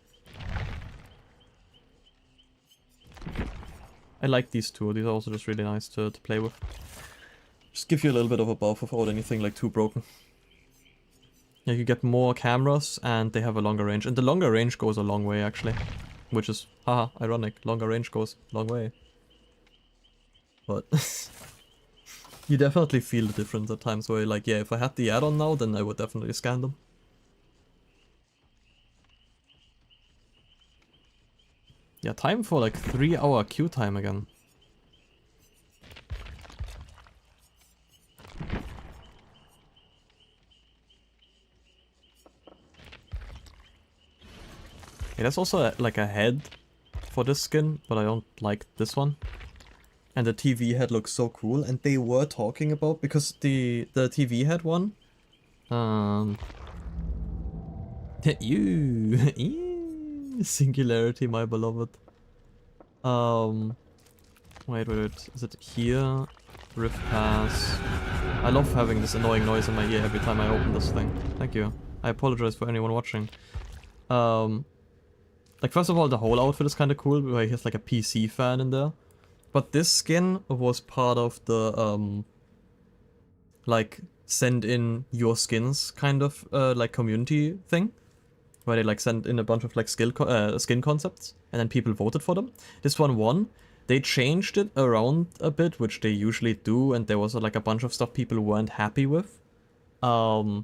I like these 2, these are also just really nice to play with. Just give you a little bit of a buff without anything like too broken. Yeah, you get more cameras and they have a longer range. And the longer range goes a long way actually. Which is, haha, ironic. Longer range goes a long way. But you definitely feel the difference at times where you're like, yeah, if I had the add-on now, then I would definitely scan them. Yeah, time for like 3-hour queue time again. Yeah, there's also like a head for this skin, but I don't like this one. And the TV head looks so cool, and they were talking about, because the TV head one, Singularity, my beloved. Wait, is it here? Rift Pass. I love having this annoying noise in my ear every time I open this thing. Thank you. I apologize for anyone watching. Like, first of all, the whole outfit is kind of cool, where he has like a PC fan in there. But this skin was part of the, like, send in your skins kind of, like, community thing. Where they, like, sent in a bunch of, like, skin concepts, and then people voted for them. This one won. They changed it around a bit, which they usually do, and there was, like, a bunch of stuff people weren't happy with. I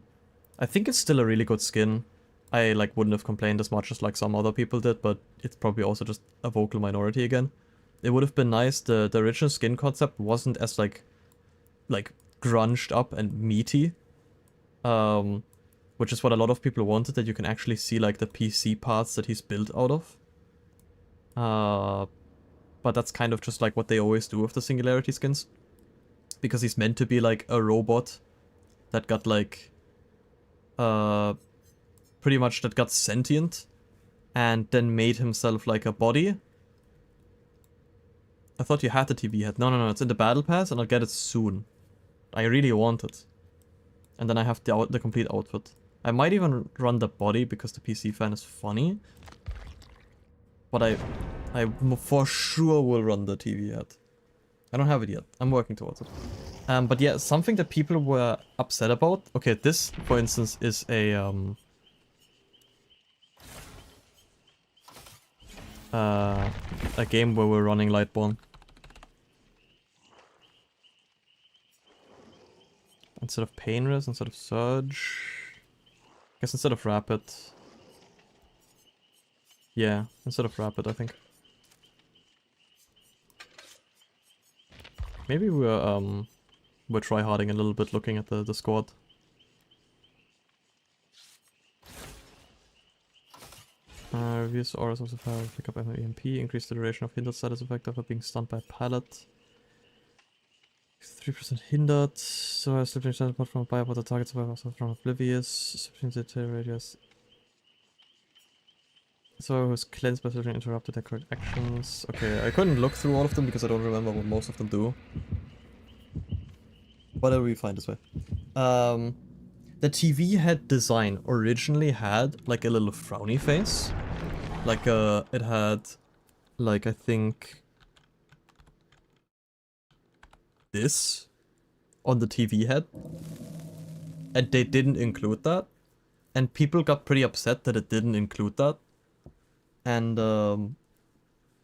think it's still a really good skin. I, like, wouldn't have complained as much as, like, some other people did, but it's probably also just a vocal minority again. It would have been nice, the original skin concept wasn't as, like grunged up and meaty. Which is what a lot of people wanted, that you can actually see, like, the PC parts that he's built out of. But that's kind of just, like, what they always do with the Singularity skins. Because he's meant to be, like, a robot that got, like, pretty much that got sentient and then made himself, like, a body. I thought you had the TV head. No, it's in the battle pass and I'll get it soon. I really want it. And then I have the complete outfit. I might even run the body because the PC fan is funny. But I for sure will run the TV head. I don't have it yet. I'm working towards it. But yeah, something that people were upset about. Okay, this, for instance, is a game where we're running Lightborn. Instead of Painless, instead of Surge... I guess instead of Rapid. Yeah, instead of Rapid, I think. Maybe we're tryharding a little bit looking at the squad. Reduce auras of the fire, pick up EMP, increase the duration of hindered status effect after being stunned by a pallet. 3% hindered, so I slipping apart from a buyer, but the target survivors from Oblivious, substitute radius. So who's cleansed by slipping interrupted their correct actions. Okay, I couldn't look through all of them because I don't remember what most of them do. Whatever we find this way. The TV head design originally had like a little frowny face. Like it had like I think this on the TV head, and they didn't include that, and people got pretty upset that it didn't include that, and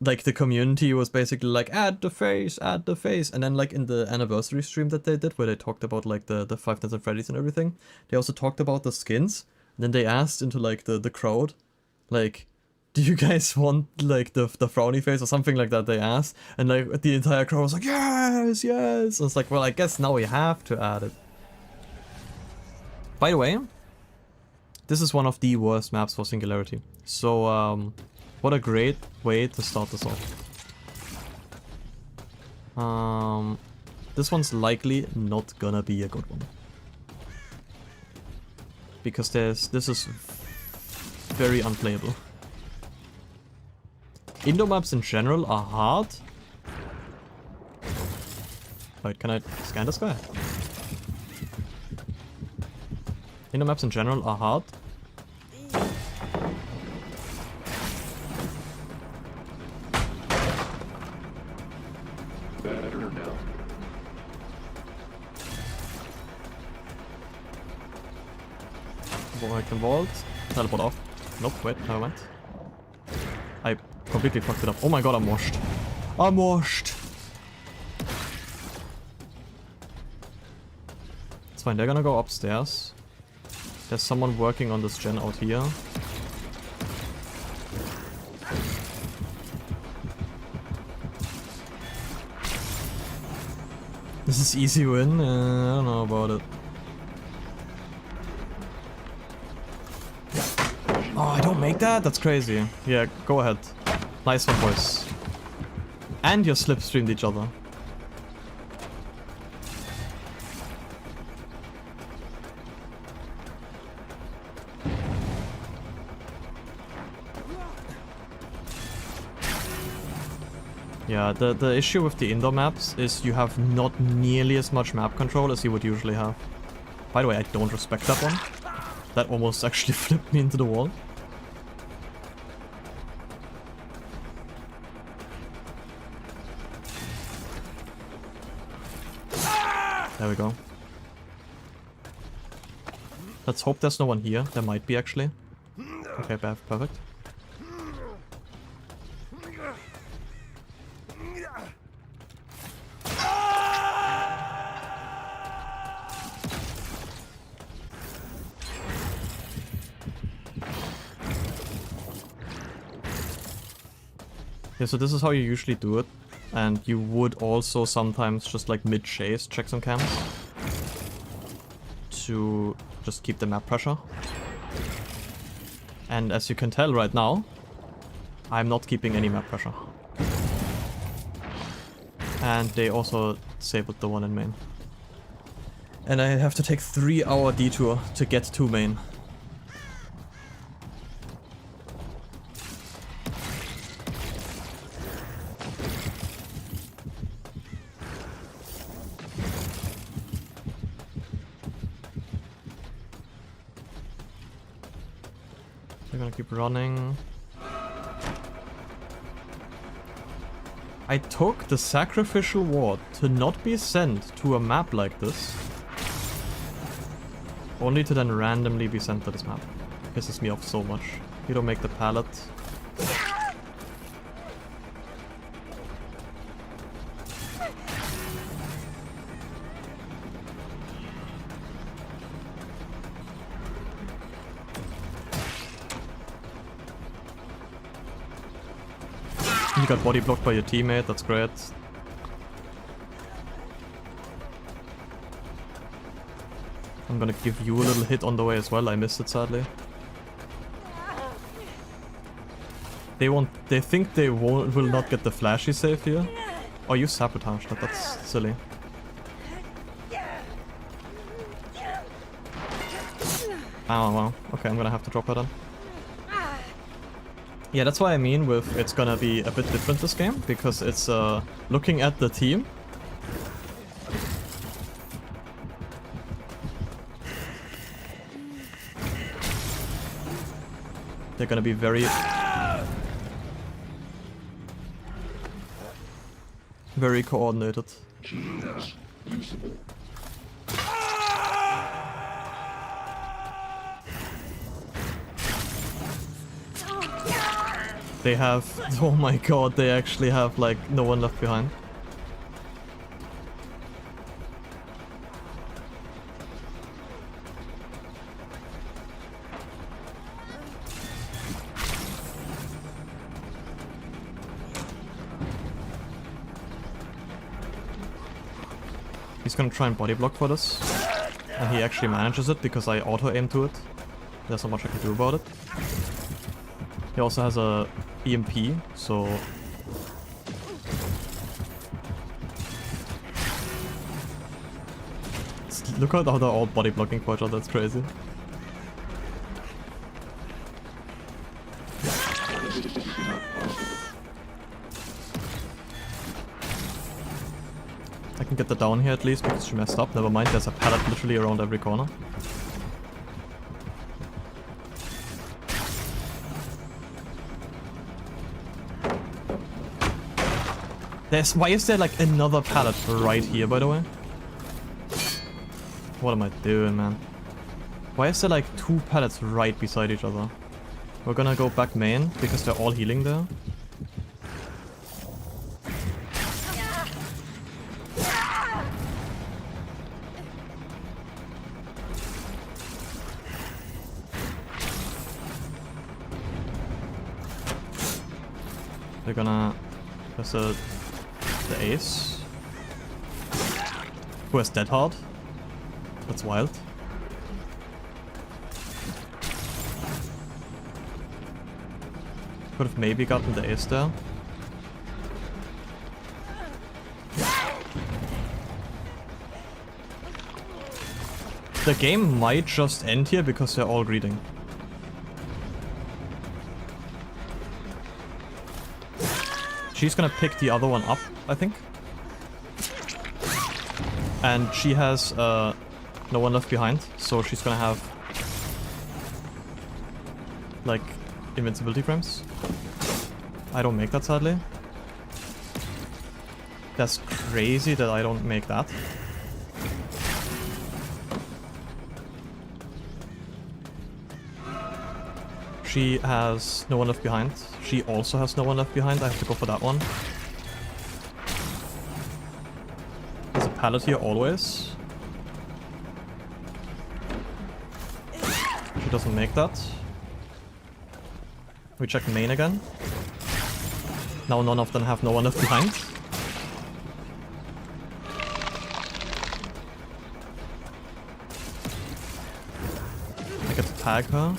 like the community was basically like, add the face, and then like in the anniversary stream that they did where they talked about like the Five Nights at Freddy's and everything, they also talked about the skins, and then they asked into like the crowd, like, do you guys want like the frowny face or something like that, they asked, and like the entire crowd was like, yes, yes. And it's like, well, I guess now we have to add it. By the way, This is one of the worst maps for Singularity. So, what a great way to start this off. This one's likely not gonna be a good one. Because this is very unplayable. Indo maps in general are hard. Wait, can I scan this guy? Indo maps in general are hard. Better now. I can vault. Teleport off. Nope, wait, never mind. I completely fucked it up. Oh my god, I'm washed. I'm washed! It's fine, they're gonna go upstairs. There's someone working on this gen out here. This is easy win? I don't know about it. Oh, I don't make that? That's crazy. Yeah, go ahead. Nice one, boys. And you slipstreamed each other. Yeah, the issue with the indoor maps is you have not nearly as much map control as you would usually have. By the way, I don't respect that one. That almost actually flipped me into the wall. There we go. Let's hope there's no one here. There might be actually. Okay, perfect. Yeah, so this is how you usually do it. And you would also sometimes just like mid-chase check some camps. To just keep the map pressure. And as you can tell right now, I'm not keeping any map pressure. And they also disabled the one in main. And I have to take 3-hour detour to get to main. They're gonna keep running. I took the sacrificial ward to not be sent to a map like this. Only to then randomly be sent to this map. Pisses me off so much. You don't make the pallet. You got body blocked by your teammate, that's great. I'm gonna give you a little hit on the way as well, I missed it sadly. They think they will not get the flashy save here. Oh, you sabotaged that, that's silly. Oh wow, okay, I'm gonna have to drop her then. Yeah, that's what I mean with it's gonna be a bit different this game, because it's looking at the team. They're gonna be very coordinated. They have, oh my god, they actually have like no one left behind. He's gonna try and body block for this. And he actually manages it because I auto-aim to it. there's not much I can do about it. He also has a EMP, so... Look at how they're all body blocking for each other, that's crazy. I can get the down here at least because she messed up. Never mind, there's a pallet literally around every corner. Why is there like another pallet right here, by the way? What am I doing, man? Why is there like 2 pallets right beside each other? We're gonna go back main because they're all healing there. They're gonna... There's the ace. Who has Dead Hard? That's wild. Could have maybe gotten the ace there. The game might just end here because they're all greeting. She's gonna pick the other one up, I think. And she has no one left behind, so she's gonna have like invincibility frames. I don't make that, sadly. That's crazy that I don't make that. She has no one left behind. She also has no one left behind. I have to go for that one. There's a pallet here always. She doesn't make that. We check main again. Now none of them have no one left behind. I get to tag her.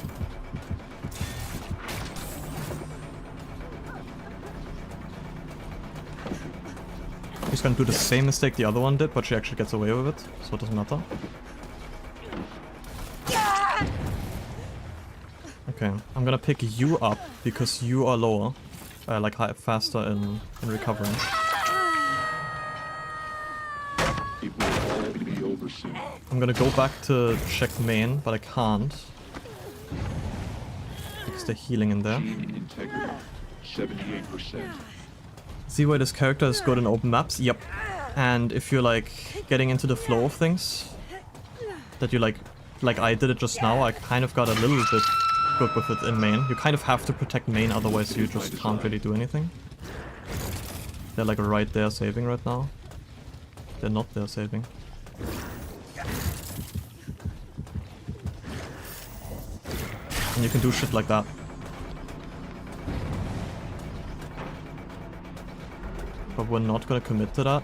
She's gonna do the same mistake the other one did, but she actually gets away with it, so it doesn't matter. Okay, I'm gonna pick you up because you are lower, like faster in recovering. I'm gonna go back to check main, but I can't because they're healing in there. 78%. See why this character is good in open maps? Yep. And if you're like getting into the flow of things, that you like I did it just now, I kind of got a little bit good with it in main. You kind of have to protect main, otherwise you just can't really do anything. They're like right there saving right now. They're not there saving. And you can do shit like that. But we're not gonna commit to that.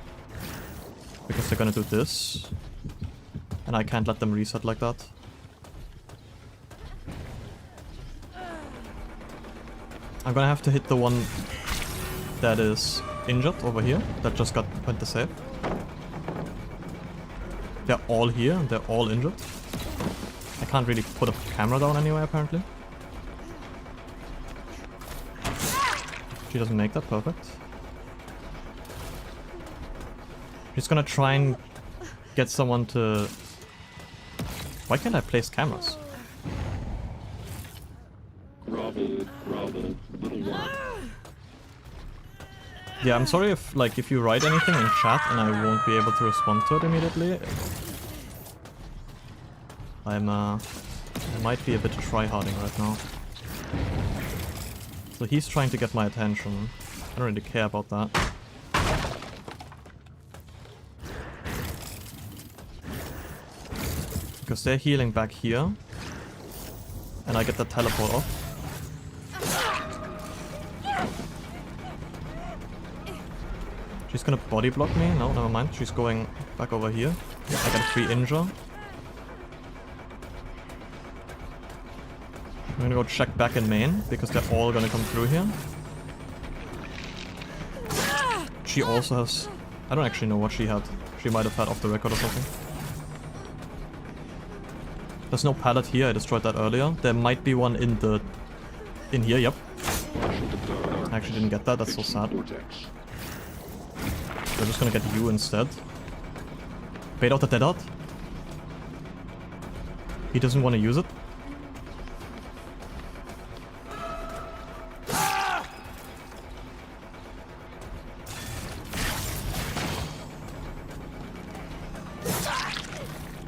Because they're gonna do this. And I can't let them reset like that. I'm gonna have to hit the one that is injured over here. That just went to save. They're all here and they're all injured. I can't really put a camera down anyway, apparently. She doesn't make that, perfect. She's gonna try and get someone to... Why can't I place cameras? Grovel, little one. Yeah, I'm sorry if you write anything in chat and I won't be able to respond to it immediately. I might be a bit tryharding right now. So he's trying to get my attention. I don't really care about that. Because they're healing back here. And I get the teleport off. She's gonna body block me? No, never mind. She's going back over here. I get a free injure. I'm gonna go check back in main, because they're all gonna come through here. She also has... I don't actually know what she had. She might have had off the record or something. There's no pallet here, I destroyed that earlier. There might be one in the... in here, yep. I actually didn't get that, that's so sad. We're just gonna get you instead. Bait out the dead art. He doesn't want to use it.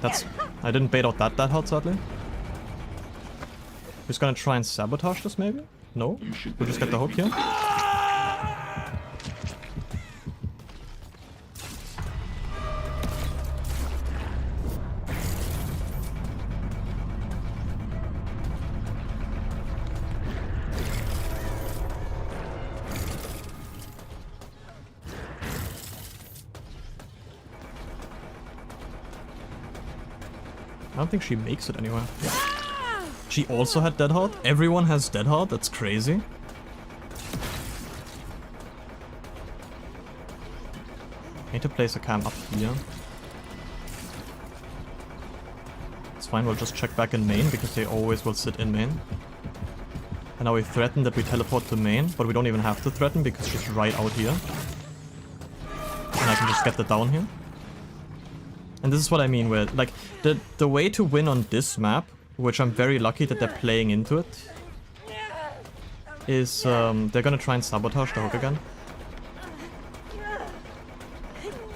That's... I didn't bait out that hard, sadly. Who's gonna try and sabotage this, maybe? No? We'll just get the hook here. I don't think she makes it anywhere. She also had Dead Hard? Everyone has Dead Hard? That's crazy. I need to place a cam up here. It's fine, we'll just check back in main, because they always will sit in main. And now we threaten that we teleport to main, but we don't even have to threaten, because she's right out here. And I can just get the down here. And this is what I mean with, like, the way to win on this map, which I'm very lucky that they're playing into it, is they're gonna try and sabotage the hook again.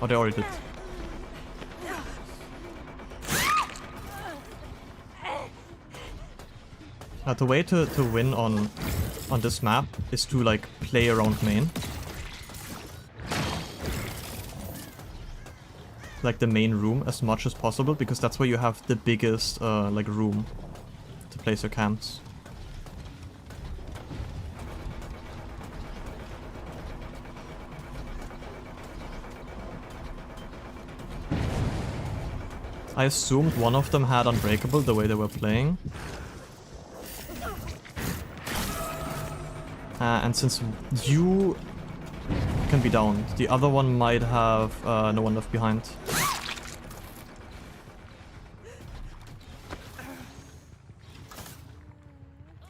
Oh, they already did. The way to win on this map is to, like, play around main. Like the main room as much as possible, because that's where you have the biggest like room to place your cams. I assumed one of them had Unbreakable the way they were playing. And since you can be down, the other one might have no one left behind.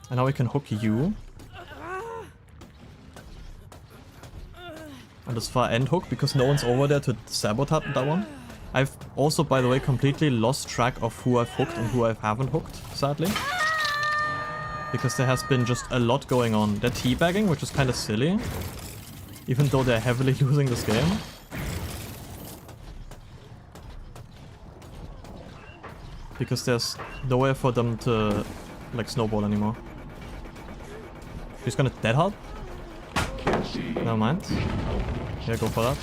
And now we can hook you. And this far end hook, because no one's over there to sabotage that one. I've also, by the way, completely lost track of who I've hooked and who I haven't hooked, sadly. Because there has been just a lot going on. They're teabagging, which is kind of silly. Even though they're heavily losing this game. Because there's nowhere for them to, like, snowball anymore. She's gonna Dead Hard? Never mind. Yeah, go for that.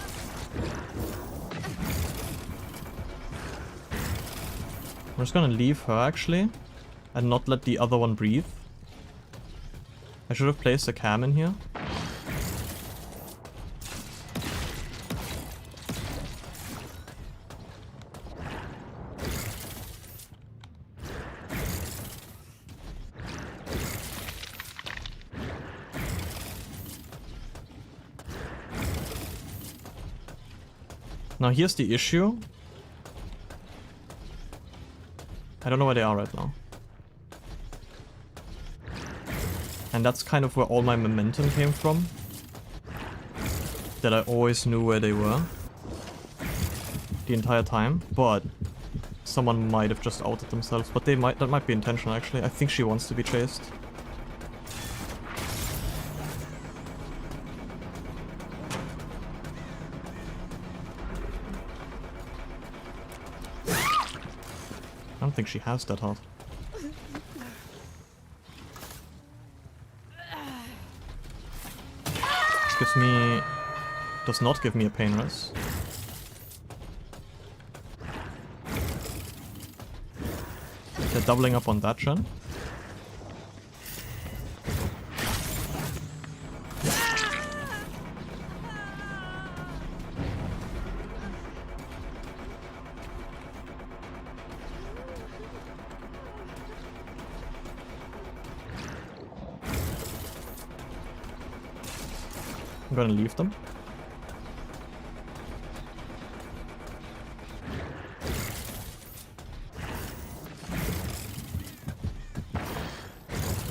We're just gonna leave her, actually. And not let the other one breathe. I should have placed a cam in here. Now here's the issue. I don't know where they are right now. And that's kind of where all my momentum came from. That I always knew where they were. The entire time. But someone might have just outed themselves. But that might be intentional actually. I think she wants to be chased. I don't think she has that hard. Which gives me... does not give me a pain res. They're doubling up on that gen. I'm gonna leave them.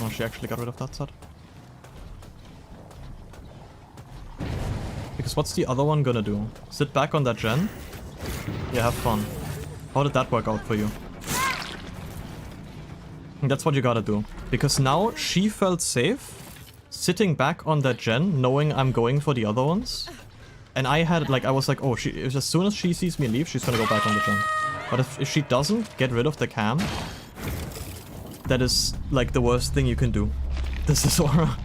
Oh, she actually got rid of that set. Because what's the other one gonna do? Sit back on that gen? Yeah, have fun. How did that work out for you? And that's what you gotta do. Because now she felt safe sitting back on that gen, knowing I'm going for the other ones. And I had, like, I was like, oh, as soon as she sees me leave, she's gonna go back on the gen. But if she doesn't get rid of the cam, that is, like, the worst thing you can do. This is Aura.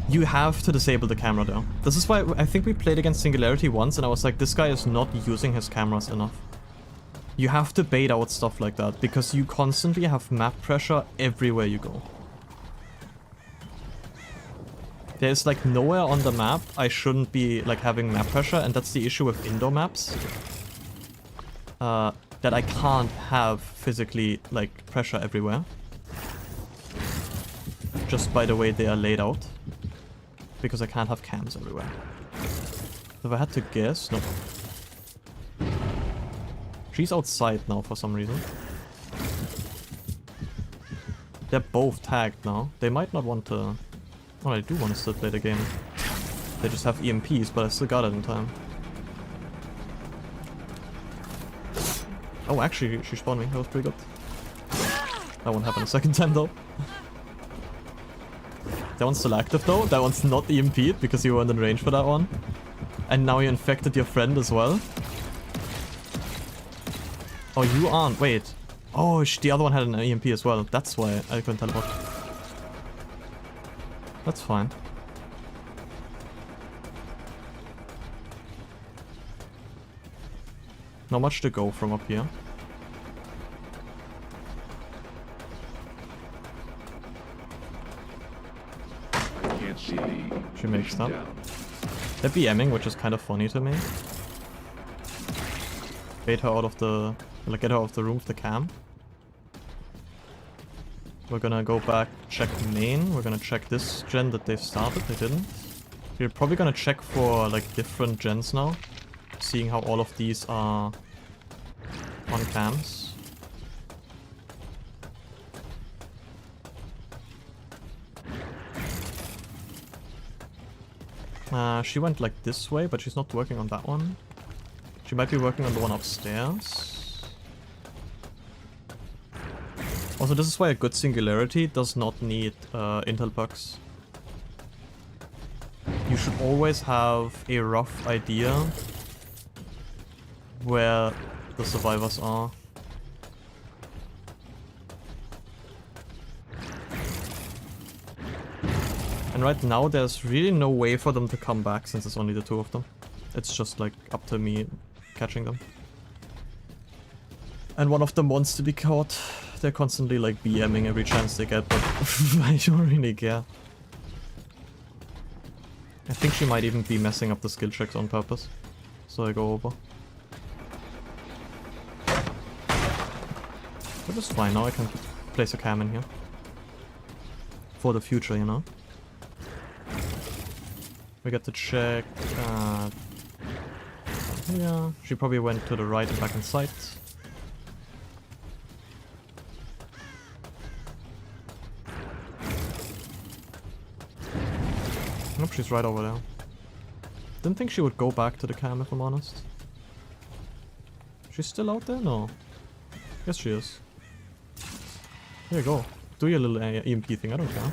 You have to disable the camera though. This is why I think we played against Singularity once and I was like, this guy is not using his cameras enough. You have to bait out stuff like that because you constantly have map pressure everywhere you go. There's like nowhere on the map I shouldn't be like having map pressure, and that's the issue with indoor maps. That I can't have physically like pressure everywhere. Just by the way they are laid out. Because I can't have cams everywhere. If I had to guess, no. She's outside now for some reason. They're both tagged now. They might not want to... Oh, I do want to still play the game. They just have EMPs, but I still got it in time. Oh, actually, she spawned me. That was pretty good. That won't happen a second time, though. That one's still active, though. That one's not EMP'd, because you weren't in range for that one. And now you infected your friend as well. Oh, you aren't. Wait. Oh, the other one had an EMP as well. That's why I couldn't teleport. That's fine. Not much to go from up here. Can't see the She makes that. They're BMing, which is kind of funny to me. Bait her out of the... like, get her out of the room with the cam. We're gonna go back, check main. We're gonna check this gen that they've started. They didn't. We're probably gonna check for, like, different gens now. Seeing how all of these are on cams. She went like this way, but she's not working on that one. She might be working on the one upstairs. Also, this is why a good Singularity does not need intel bugs. You should always have a rough idea where the survivors are. And right now there's really no way for them to come back since it's only the two of them. It's just like up to me catching them. And one of them wants to be caught. They're constantly like BMing every chance they get, but I don't really care. I think she might even be messing up the skill checks on purpose. So I go over. But it's fine, now I can place a cam in here. For the future, you know? We get to check... yeah, she probably went to the right and back in sight. Nope, she's right over there. Didn't think she would go back to the cam, if I'm honest. She's still out there? No. Yes, she is. Here you go. Do your little EMP thing, I don't care.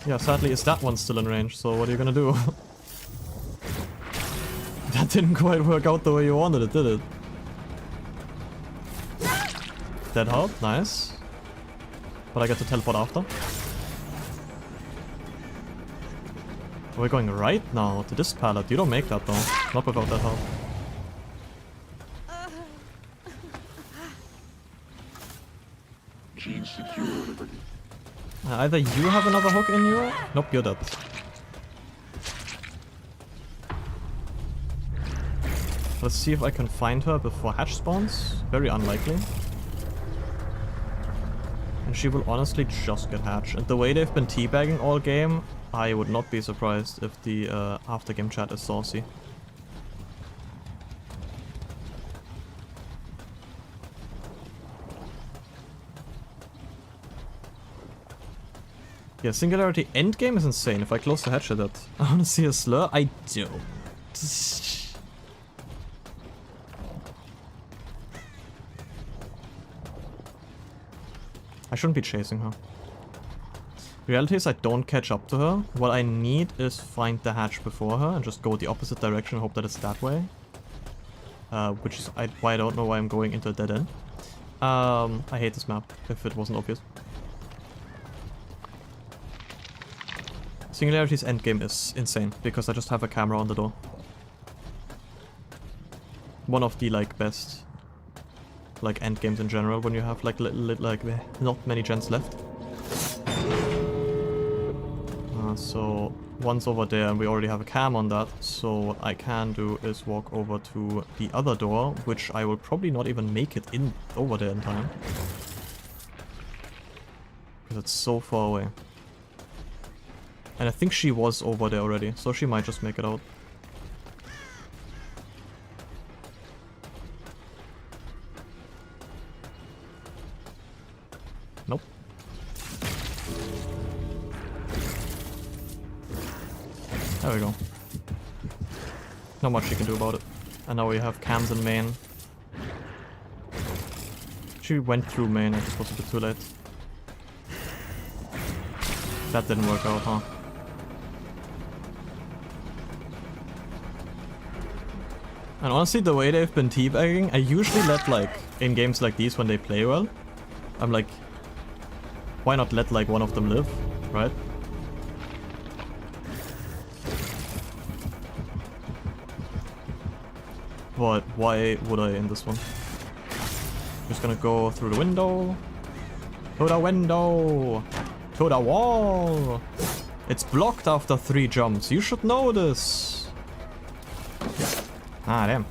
Yeah, sadly, is that one still in range, so what are you gonna do? That didn't quite work out the way you wanted it, did it? Dead health, nice. But I get to teleport after. We're going right now to this pallet. You don't make that though. Not without that health. Gene secured. Either you have another hook in you. Nope, you're dead. Let's see if I can find her before hatch spawns. Very unlikely. And she will honestly just get hatched. And the way they've been teabagging all game, I would not be surprised if the after-game chat is saucy. Yeah, Singularity endgame is insane. If I close the hatch at that, I wanna see a slur? I do. I shouldn't be chasing her. Reality is I don't catch up to her. What I need is find the hatch before her and just go the opposite direction and hope that it's that way. Which is why I don't know why I'm going into a dead end. I hate this map, if it wasn't obvious. Singularity's endgame is insane, because I just have a camera on the door. One of the, like, best, like, endgames in general, when you have, like, not many gens left. So, one's over there, and we already have a cam on that, so what I can do is walk over to the other door, which I will probably not even make it in over there in time. Because it's so far away. And I think she was over there already, so she might just make it out. Nope. There we go. Not much you can do about it. And now we have cams in main. She went through main, it just was a bit too late. That didn't work out, huh? And honestly, the way they've been teabagging, I usually let, like, in games like these when they play well, I'm like, why not let, like, one of them live, right? But why would I in this one? Just gonna go through the window. To the window! To the wall! It's blocked after 3 jumps. You should know this. Ah, damn.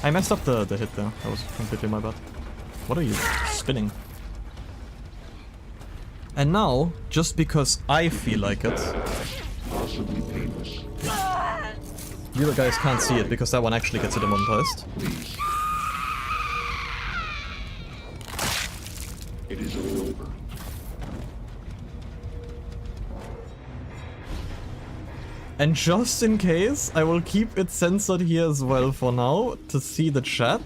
I messed up the hit there. That was completely my bad. What are you spinning? And now, just because I feel like it... You guys can't see it because that one actually gets it demonetized. It is over. And just in case, I will keep it censored here as well for now, to see the chat.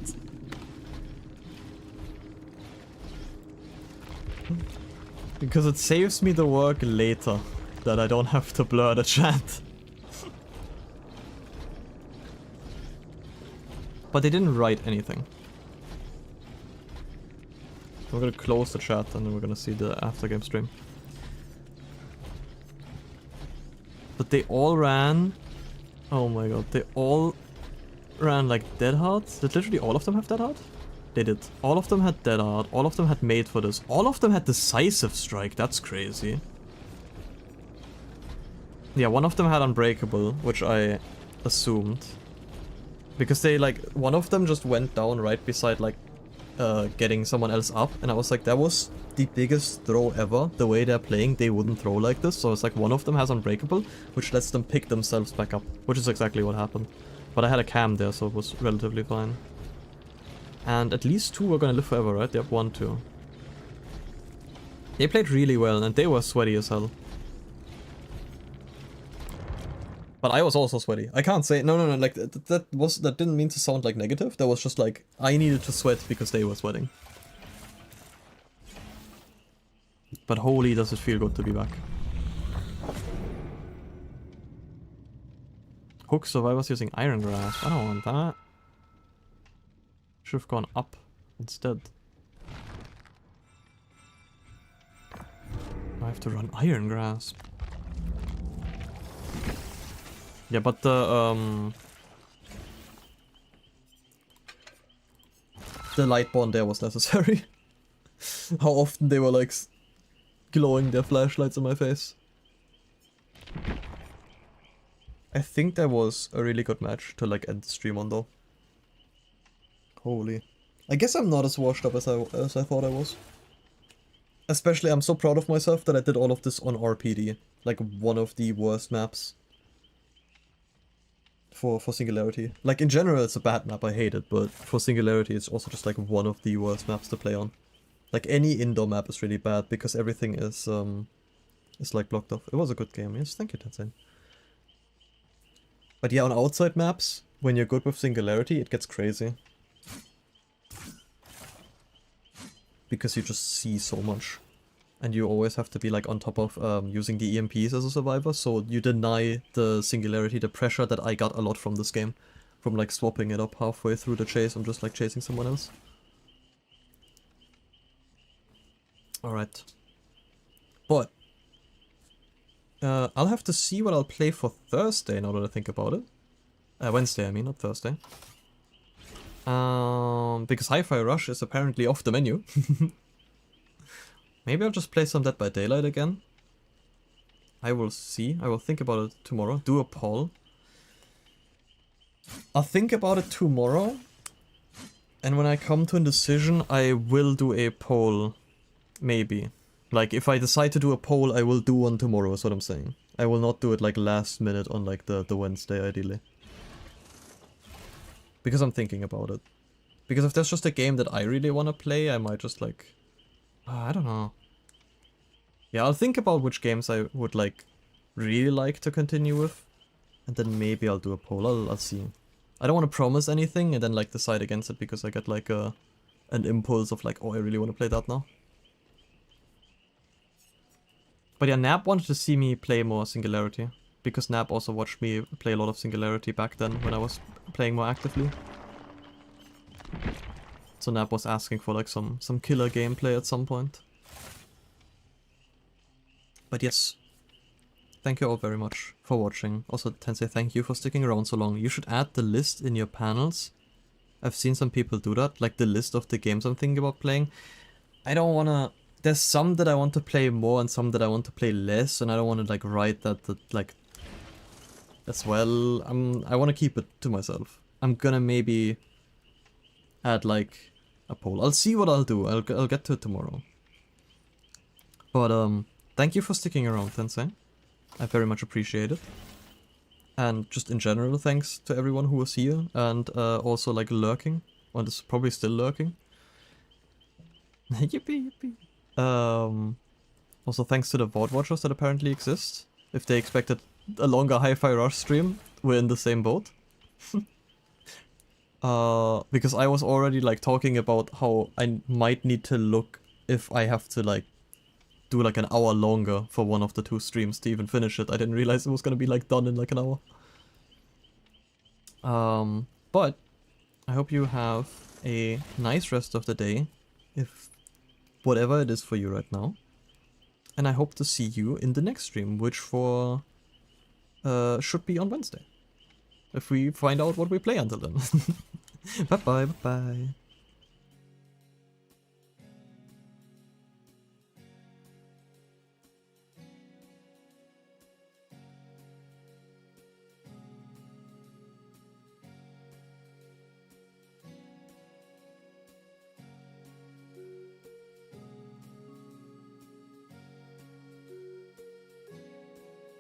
Because it saves me the work later, that I don't have to blur the chat. But they didn't write anything. So we're gonna close the chat and then we're gonna see the after-game stream. But they all ran... Oh my god, they all ran like dead hard? Did literally all of them have dead hard? They did. All of them had dead hard, all of them had made for this. All of them had decisive strike, that's crazy. Yeah, one of them had unbreakable, which I assumed. Because they like, one of them just went down right beside like getting someone else up, and I was like, that was the biggest throw ever. The way they're playing, they wouldn't throw like this, so it's like one of them has unbreakable, which lets them pick themselves back up, which is exactly what happened. But I had a cam there, so it was relatively fine. And at least 2 are gonna live forever, right? They have 1, 2. They played really well, and they were sweaty as hell. But I was also sweaty. I can't say no, like that didn't mean to sound like negative. That was just like I needed to sweat because they were sweating. But holy, does it feel good to be back. Hook survivors using iron grasp. I don't want that. Should have gone up instead. I have to run iron grasp. Yeah, but the Lightborn there was necessary. How often they were like glowing their flashlights in my face. I think that was a really good match to like end the stream on though. Holy. I guess I'm not as washed up as I thought I was. Especially, I'm so proud of myself that I did all of this on RPD. Like, one of the worst maps. For Singularity. Like, in general, it's a bad map, I hate it, but for Singularity, it's also just like one of the worst maps to play on. Like, any indoor map is really bad, because everything is like blocked off. It was a good game, yes, thank you, Tensei. But yeah, on outside maps, when you're good with Singularity, it gets crazy. Because you just see so much. And you always have to be like on top of using the EMPs as a survivor, so you deny the Singularity the pressure that I got a lot from this game. From like swapping it up halfway through the chase, I'm just like chasing someone else. Alright. But I'll have to see what I'll play for Thursday now that I think about it. Wednesday, I mean, not Thursday. Because Hi-Fi Rush is apparently off the menu. Maybe I'll just play some Dead by Daylight again. I will see. I will think about it tomorrow. Do a poll. I'll think about it tomorrow. And when I come to a decision, I will do a poll. Maybe. Like, if I decide to do a poll, I will do one tomorrow, is what I'm saying. I will not do it like last minute on like the Wednesday, ideally. Because I'm thinking about it. Because if there's just a game that I really want to play, I might just like... I don't know. Yeah, I'll think about which games I would like really like to continue with. And then maybe I'll do a poll, I'll see. I don't want to promise anything and then like decide against it because I get like an impulse of like, oh, I really want to play that now. But yeah, Nap wanted to see me play more Singularity. Because Nap also watched me play a lot of Singularity back then when I was playing more actively. So Nap was asking for like some killer gameplay at some point. But yes, thank you all very much for watching. Also, Tensei, thank you for sticking around so long. You should add the list in your panels. I've seen some people do that, like the list of the games I'm thinking about playing. I don't wanna... There's some that I want to play more and some that I want to play less, and I don't want to like write that like as well. I want to keep it to myself. I'm gonna maybe add like a poll. I'll see what I'll do. I'll get to it tomorrow. But thank you for sticking around, Tensei. I very much appreciate it. And just in general, thanks to everyone who was here and also like lurking. Well, is probably still lurking. Yippee yippee. Also thanks to the VOD watchers that apparently exist. If they expected a longer Hi-Fi Rush stream, we're in the same boat. Because I was already like talking about how I might need to look if I have to like do like an hour longer for one of the two streams to even finish it. I didn't realize it was gonna be like done in like an hour. But I hope you have a nice rest of the day, if whatever it is for you right now. And I hope to see you in the next stream, which should be on Wednesday. If we find out what we play until then. Bye bye, bye bye.